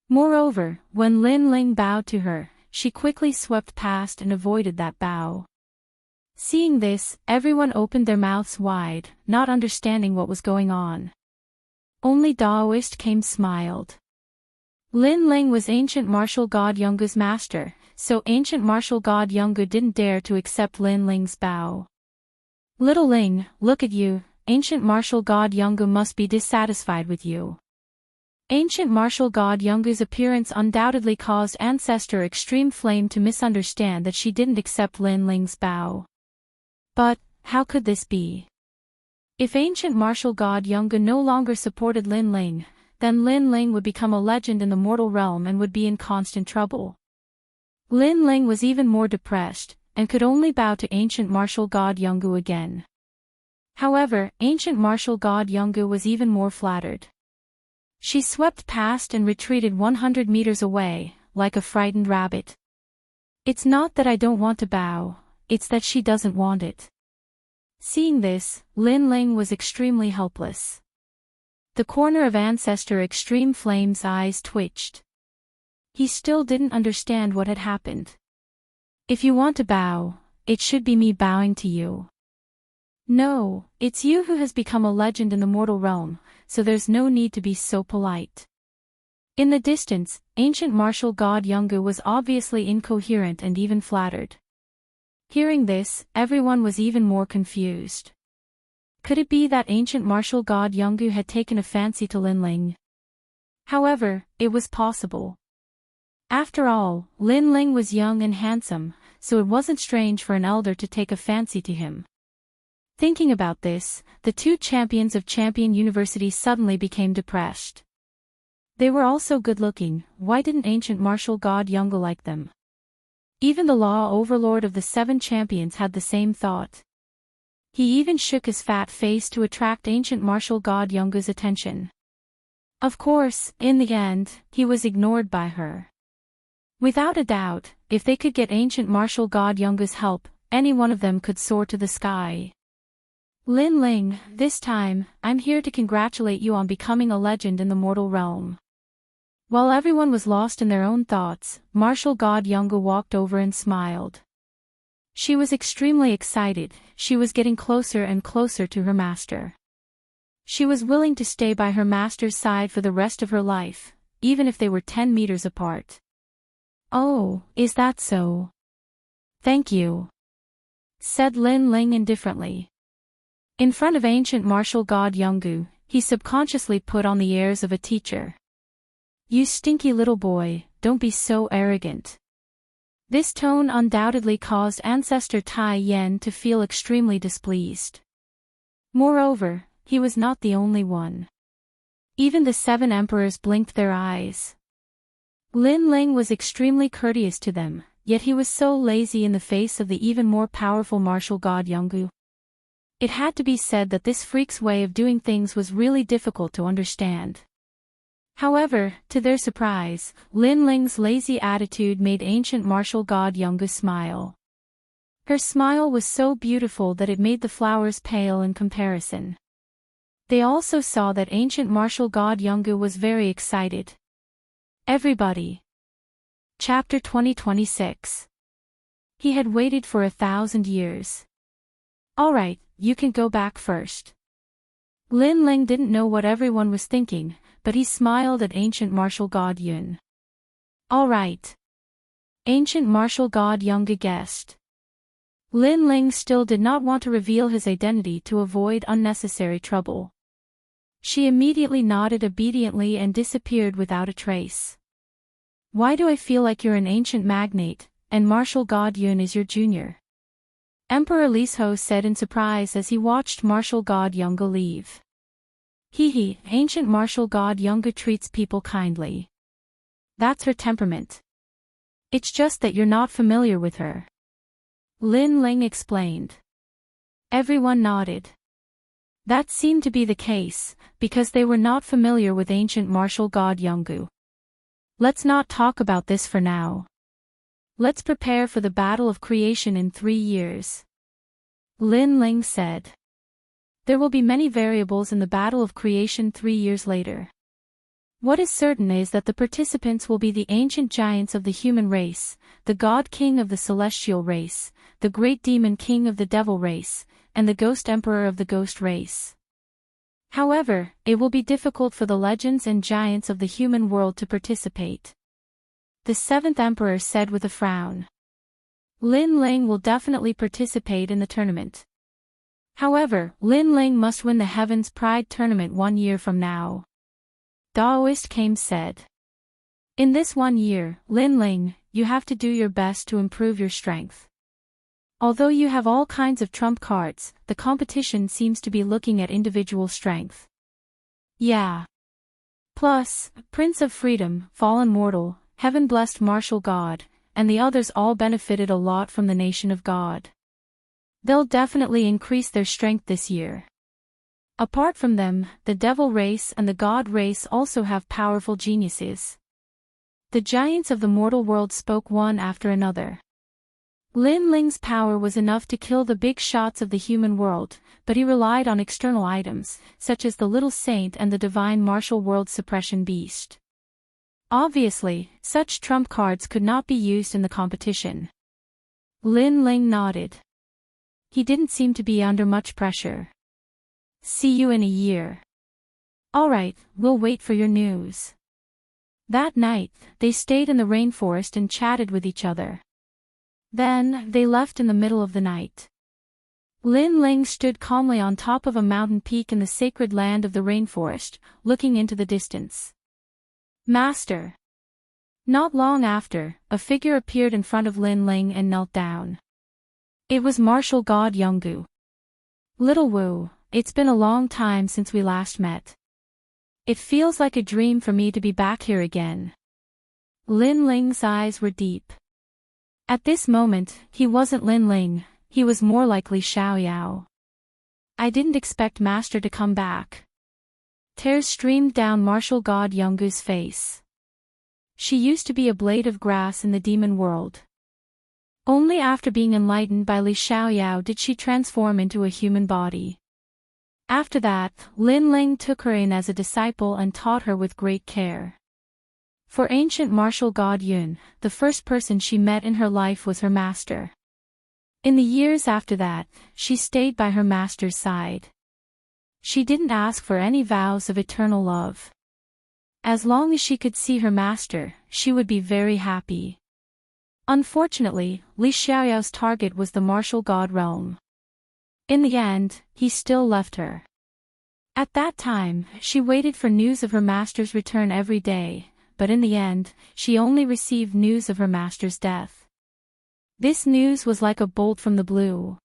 Moreover, when Lin Ling bowed to her, she quickly swept past and avoided that bow. Seeing this, everyone opened their mouths wide, not understanding what was going on. Only Daoist Came smiled. Lin Ling was ancient martial god Yonggu's master, so ancient martial god Yonggu didn't dare to accept Lin Ling's bow. Little Ling, look at you, ancient martial god Yonggu must be dissatisfied with you. Ancient martial god Yonggu's appearance undoubtedly caused Ancestor Extreme Flame to misunderstand that she didn't accept Lin Ling's bow. But, how could this be? If ancient martial god Yonggu no longer supported Lin Ling, then Lin Ling would become a legend in the mortal realm and would be in constant trouble. Lin Ling was even more depressed, and could only bow to ancient martial god Yonggu again. However, ancient martial god Yonggu was even more flattered. She swept past and retreated 100 meters away, like a frightened rabbit. It's not that I don't want to bow, it's that she doesn't want it. Seeing this, Lin Ling was extremely helpless. The corner of Ancestor Extreme Flame's eyes twitched. He still didn't understand what had happened. If you want to bow, it should be me bowing to you. No, it's you who has become a legend in the mortal realm, so there's no need to be so polite. In the distance, ancient martial god Yonggu was obviously incoherent and even flattered. Hearing this, everyone was even more confused. Could it be that ancient martial god Yonggu had taken a fancy to Lin Ling? However, it was possible. After all, Lin Ling was young and handsome, so it wasn't strange for an elder to take a fancy to him. Thinking about this, the two champions of Champion University suddenly became depressed. They were also good-looking. Why didn't ancient martial god Yonggu like them? Even the law overlord of the 7 champions had the same thought. He even shook his fat face to attract ancient martial god Yonggu's attention. Of course, in the end, he was ignored by her. Without a doubt, if they could get ancient martial god Yonggu's help, any one of them could soar to the sky. Lin Ling, this time, I'm here to congratulate you on becoming a legend in the mortal realm. While everyone was lost in their own thoughts, martial god Yonggu walked over and smiled. She was extremely excited. She was getting closer and closer to her master. She was willing to stay by her master's side for the rest of her life, even if they were 10 meters apart. Oh, is that so? Thank you, said Lin Ling indifferently. In front of ancient martial god Yonggu, he subconsciously put on the airs of a teacher. You stinky little boy, don't be so arrogant. This tone undoubtedly caused Ancestor Tai Yen to feel extremely displeased. Moreover, he was not the only one. Even the 7 emperors blinked their eyes. Lin Ling was extremely courteous to them, yet he was so lazy in the face of the even more powerful martial god Yonggu. It had to be said that this freak's way of doing things was really difficult to understand. However, to their surprise, Lin Ling's lazy attitude made ancient martial god Yonggu smile. Her smile was so beautiful that it made the flowers pale in comparison. They also saw that ancient martial god Yonggu was very excited. Everybody. Chapter 2026. He had waited for 1,000 years. Alright, you can go back first. Lin Ling didn't know what everyone was thinking, but he smiled at ancient martial god Yun. Alright. Ancient martial god Yonggu guessed. Lin Ling still did not want to reveal his identity to avoid unnecessary trouble. She immediately nodded obediently and disappeared without a trace. Why do I feel like you're an ancient magnate, and martial god Yun is your junior? Emperor Lisho said in surprise as he watched martial god Yonggu leave. Hee, ancient martial god Yonggu treats people kindly. That's her temperament. It's just that you're not familiar with her. Lin Ling explained. Everyone nodded. That seemed to be the case, because they were not familiar with ancient martial god Yonggu. Let's not talk about this for now. Let's prepare for the battle of creation in 3 years. Lin Ling said. There will be many variables in the battle of creation 3 years later. What is certain is that the participants will be the ancient giants of the human race, the god king of the celestial race, the great demon king of the devil race, and the ghost emperor of the ghost race. However, it will be difficult for the legends and giants of the human world to participate. The 7th emperor said with a frown. Lin Ling will definitely participate in the tournament. However, Lin Ling must win the Heaven's Pride tournament 1 year from now. Daoist Kame said. In this 1 year, Lin Ling, you have to do your best to improve your strength. Although you have all kinds of trump cards, the competition seems to be looking at individual strength. Yeah. Plus, Prince of Freedom, Fallen Mortal, Heaven-Blessed Martial God, and the others all benefited a lot from the Nation of God. They'll definitely increase their strength this year. Apart from them, the Devil race and the God race also have powerful geniuses. The giants of the mortal world spoke one after another. Lin Ling's power was enough to kill the big shots of the human world, but he relied on external items, such as the Little Saint and the Divine Martial World Suppression Beast. Obviously, such trump cards could not be used in the competition. Lin Ling nodded. He didn't seem to be under much pressure. See you in a year. Alright, we'll wait for your news. That night, they stayed in the rainforest and chatted with each other. Then, they left in the middle of the night. Lin Ling stood calmly on top of a mountain peak in the sacred land of the rainforest, looking into the distance. Master. Not long after, a figure appeared in front of Lin Ling and knelt down. It was martial god Yonggu. Little Wu, it's been a long time since we last met. It feels like a dream for me to be back here again. Lin Ling's eyes were deep. At this moment, he wasn't Lin Ling, he was more like Li Xiaoyao. I didn't expect Master to come back. Tears streamed down martial god Yonggu's face. She used to be a blade of grass in the demon world. Only after being enlightened by Li Xiaoyao did she transform into a human body. After that, Lin Ling took her in as a disciple and taught her with great care. For ancient martial god Yun, the first person she met in her life was her master. In the years after that, she stayed by her master's side. She didn't ask for any vows of eternal love. As long as she could see her master, she would be very happy. Unfortunately, Li Xiaoyao's target was the martial god realm. In the end, he still left her. At that time, she waited for news of her master's return every day, but in the end, she only received news of her master's death. This news was like a bolt from the blue.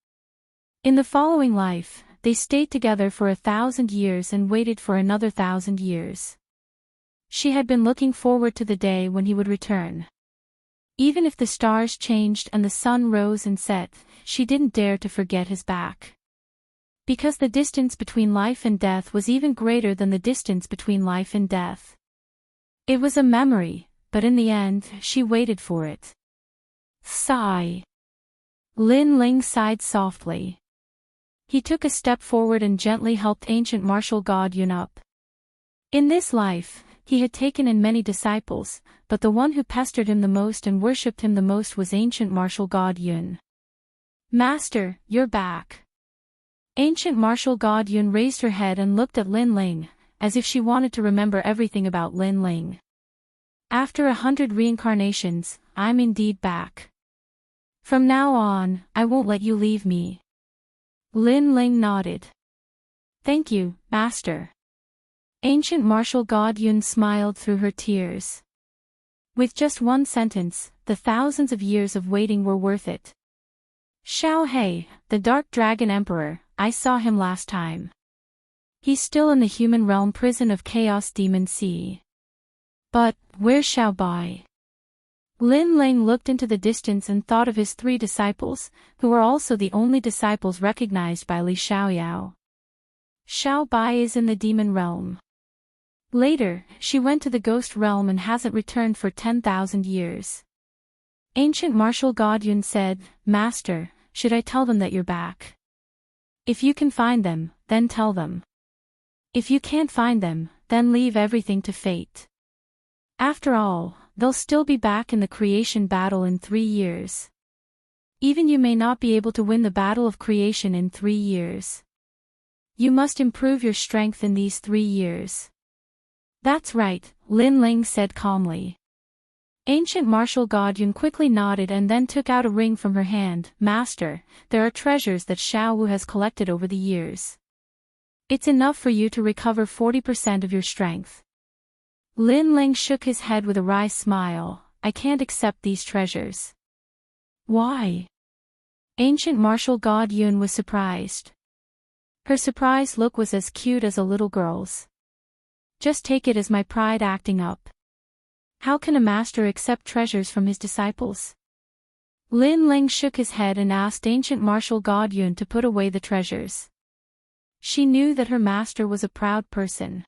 In the following life, they stayed together for 1,000 years and waited for another 1,000 years. She had been looking forward to the day when he would return. Even if the stars changed and the sun rose and set, she didn't dare to forget his back. Because the distance between life and death was even greater than the distance between life and death. It was a memory, but in the end, she waited for it. Sigh. Lin Ling sighed softly. He took a step forward and gently helped ancient martial god Yun up. In this life, he had taken in many disciples, but the one who pestered him the most and worshipped him the most was ancient martial god Yun. Master, you're back. Ancient martial god Yun raised her head and looked at Lin Ling, as if she wanted to remember everything about Lin Ling. After 100 reincarnations, I'm indeed back. From now on, I won't let you leave me. Lin Ling nodded. Thank you, Master. Ancient martial god Yun smiled through her tears. With just one sentence, the thousands of years of waiting were worth it. Xiao He, the Dark Dragon Emperor, I saw him last time. He's still in the human realm prison of Chaos Demon Sea. But, where's Xiao Bai? Lin Ling looked into the distance and thought of his 3 disciples, who were also the only disciples recognized by Li Xiaoyao. Xiao Bai is in the demon realm. Later, she went to the ghost realm and hasn't returned for 10,000 years. Ancient martial god Yun said, Master, should I tell them that you're back? If you can find them, then tell them. If you can't find them, then leave everything to fate. After all, they'll still be back in the creation battle in 3 years. Even you may not be able to win the battle of creation in 3 years. You must improve your strength in these 3 years. That's right, Lin Ling said calmly. Ancient martial god Yun quickly nodded and then took out a ring from her hand. Master, there are treasures that Xiao Wu has collected over the years. It's enough for you to recover 40% of your strength. Lin Ling shook his head with a wry smile. I can't accept these treasures. Why? Ancient martial god Yun was surprised. Her surprised look was as cute as a little girl's. Just take it as my pride acting up. How can a master accept treasures from his disciples? Lin Ling shook his head and asked ancient martial god Yun to put away the treasures. She knew that her master was a proud person.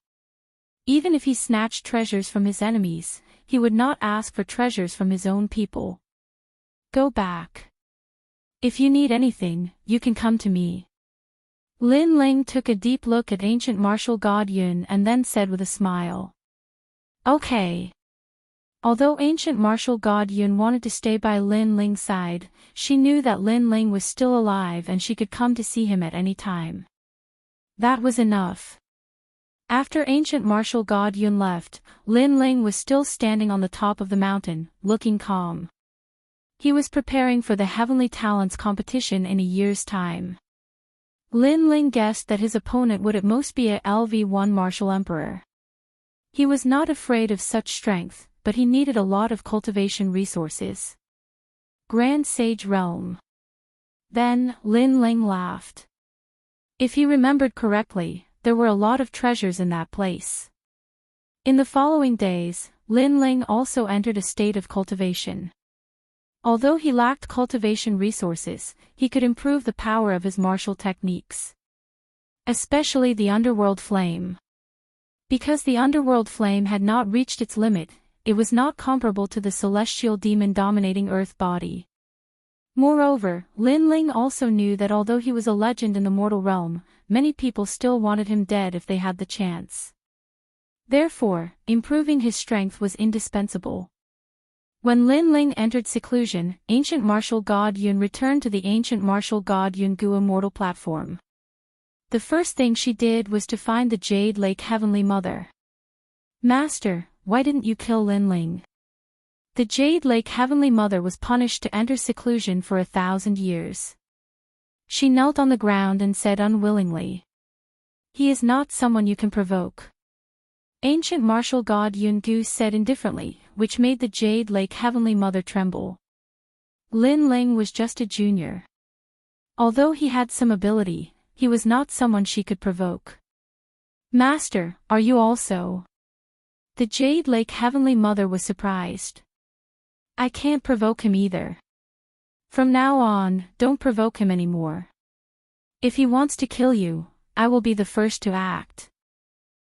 Even if he snatched treasures from his enemies, he would not ask for treasures from his own people. Go back. If you need anything, you can come to me. Lin Ling took a deep look at ancient martial god Yun and then said with a smile. Okay. Although ancient martial god Yun wanted to stay by Lin Ling's side, she knew that Lin Ling was still alive and she could come to see him at any time. That was enough. After ancient martial god Yun left, Lin Ling was still standing on the top of the mountain, looking calm. He was preparing for the Heavenly Talents competition in a year's time. Lin Ling guessed that his opponent would at most be a LV1 martial emperor. He was not afraid of such strength, but he needed a lot of cultivation resources. Grand Sage Realm. Then, Lin Ling laughed. If he remembered correctly, there were a lot of treasures in that place. In the following days, Lin Ling also entered a state of cultivation. Although he lacked cultivation resources, he could improve the power of his martial techniques. Especially the underworld flame. Because the underworld flame had not reached its limit, it was not comparable to the celestial demon dominating Earth body. Moreover, Lin Ling also knew that although he was a legend in the mortal realm, many people still wanted him dead if they had the chance. Therefore, improving his strength was indispensable. When Lin Ling entered seclusion, ancient martial god Yun returned to the ancient martial god Yun Gu Immortal platform. The first thing she did was to find the Jade Lake Heavenly Mother. Master, why didn't you kill Lin Ling? The Jade Lake Heavenly Mother was punished to enter seclusion for 1,000 years. She knelt on the ground and said unwillingly. He is not someone you can provoke. Ancient martial god Yun Gu said indifferently, which made the Jade Lake Heavenly Mother tremble. Lin Ling was just a junior. Although he had some ability, he was not someone she could provoke. Master, are you also? The Jade Lake Heavenly Mother was surprised. I can't provoke him either. From now on, don't provoke him anymore. If he wants to kill you, I will be the first to act.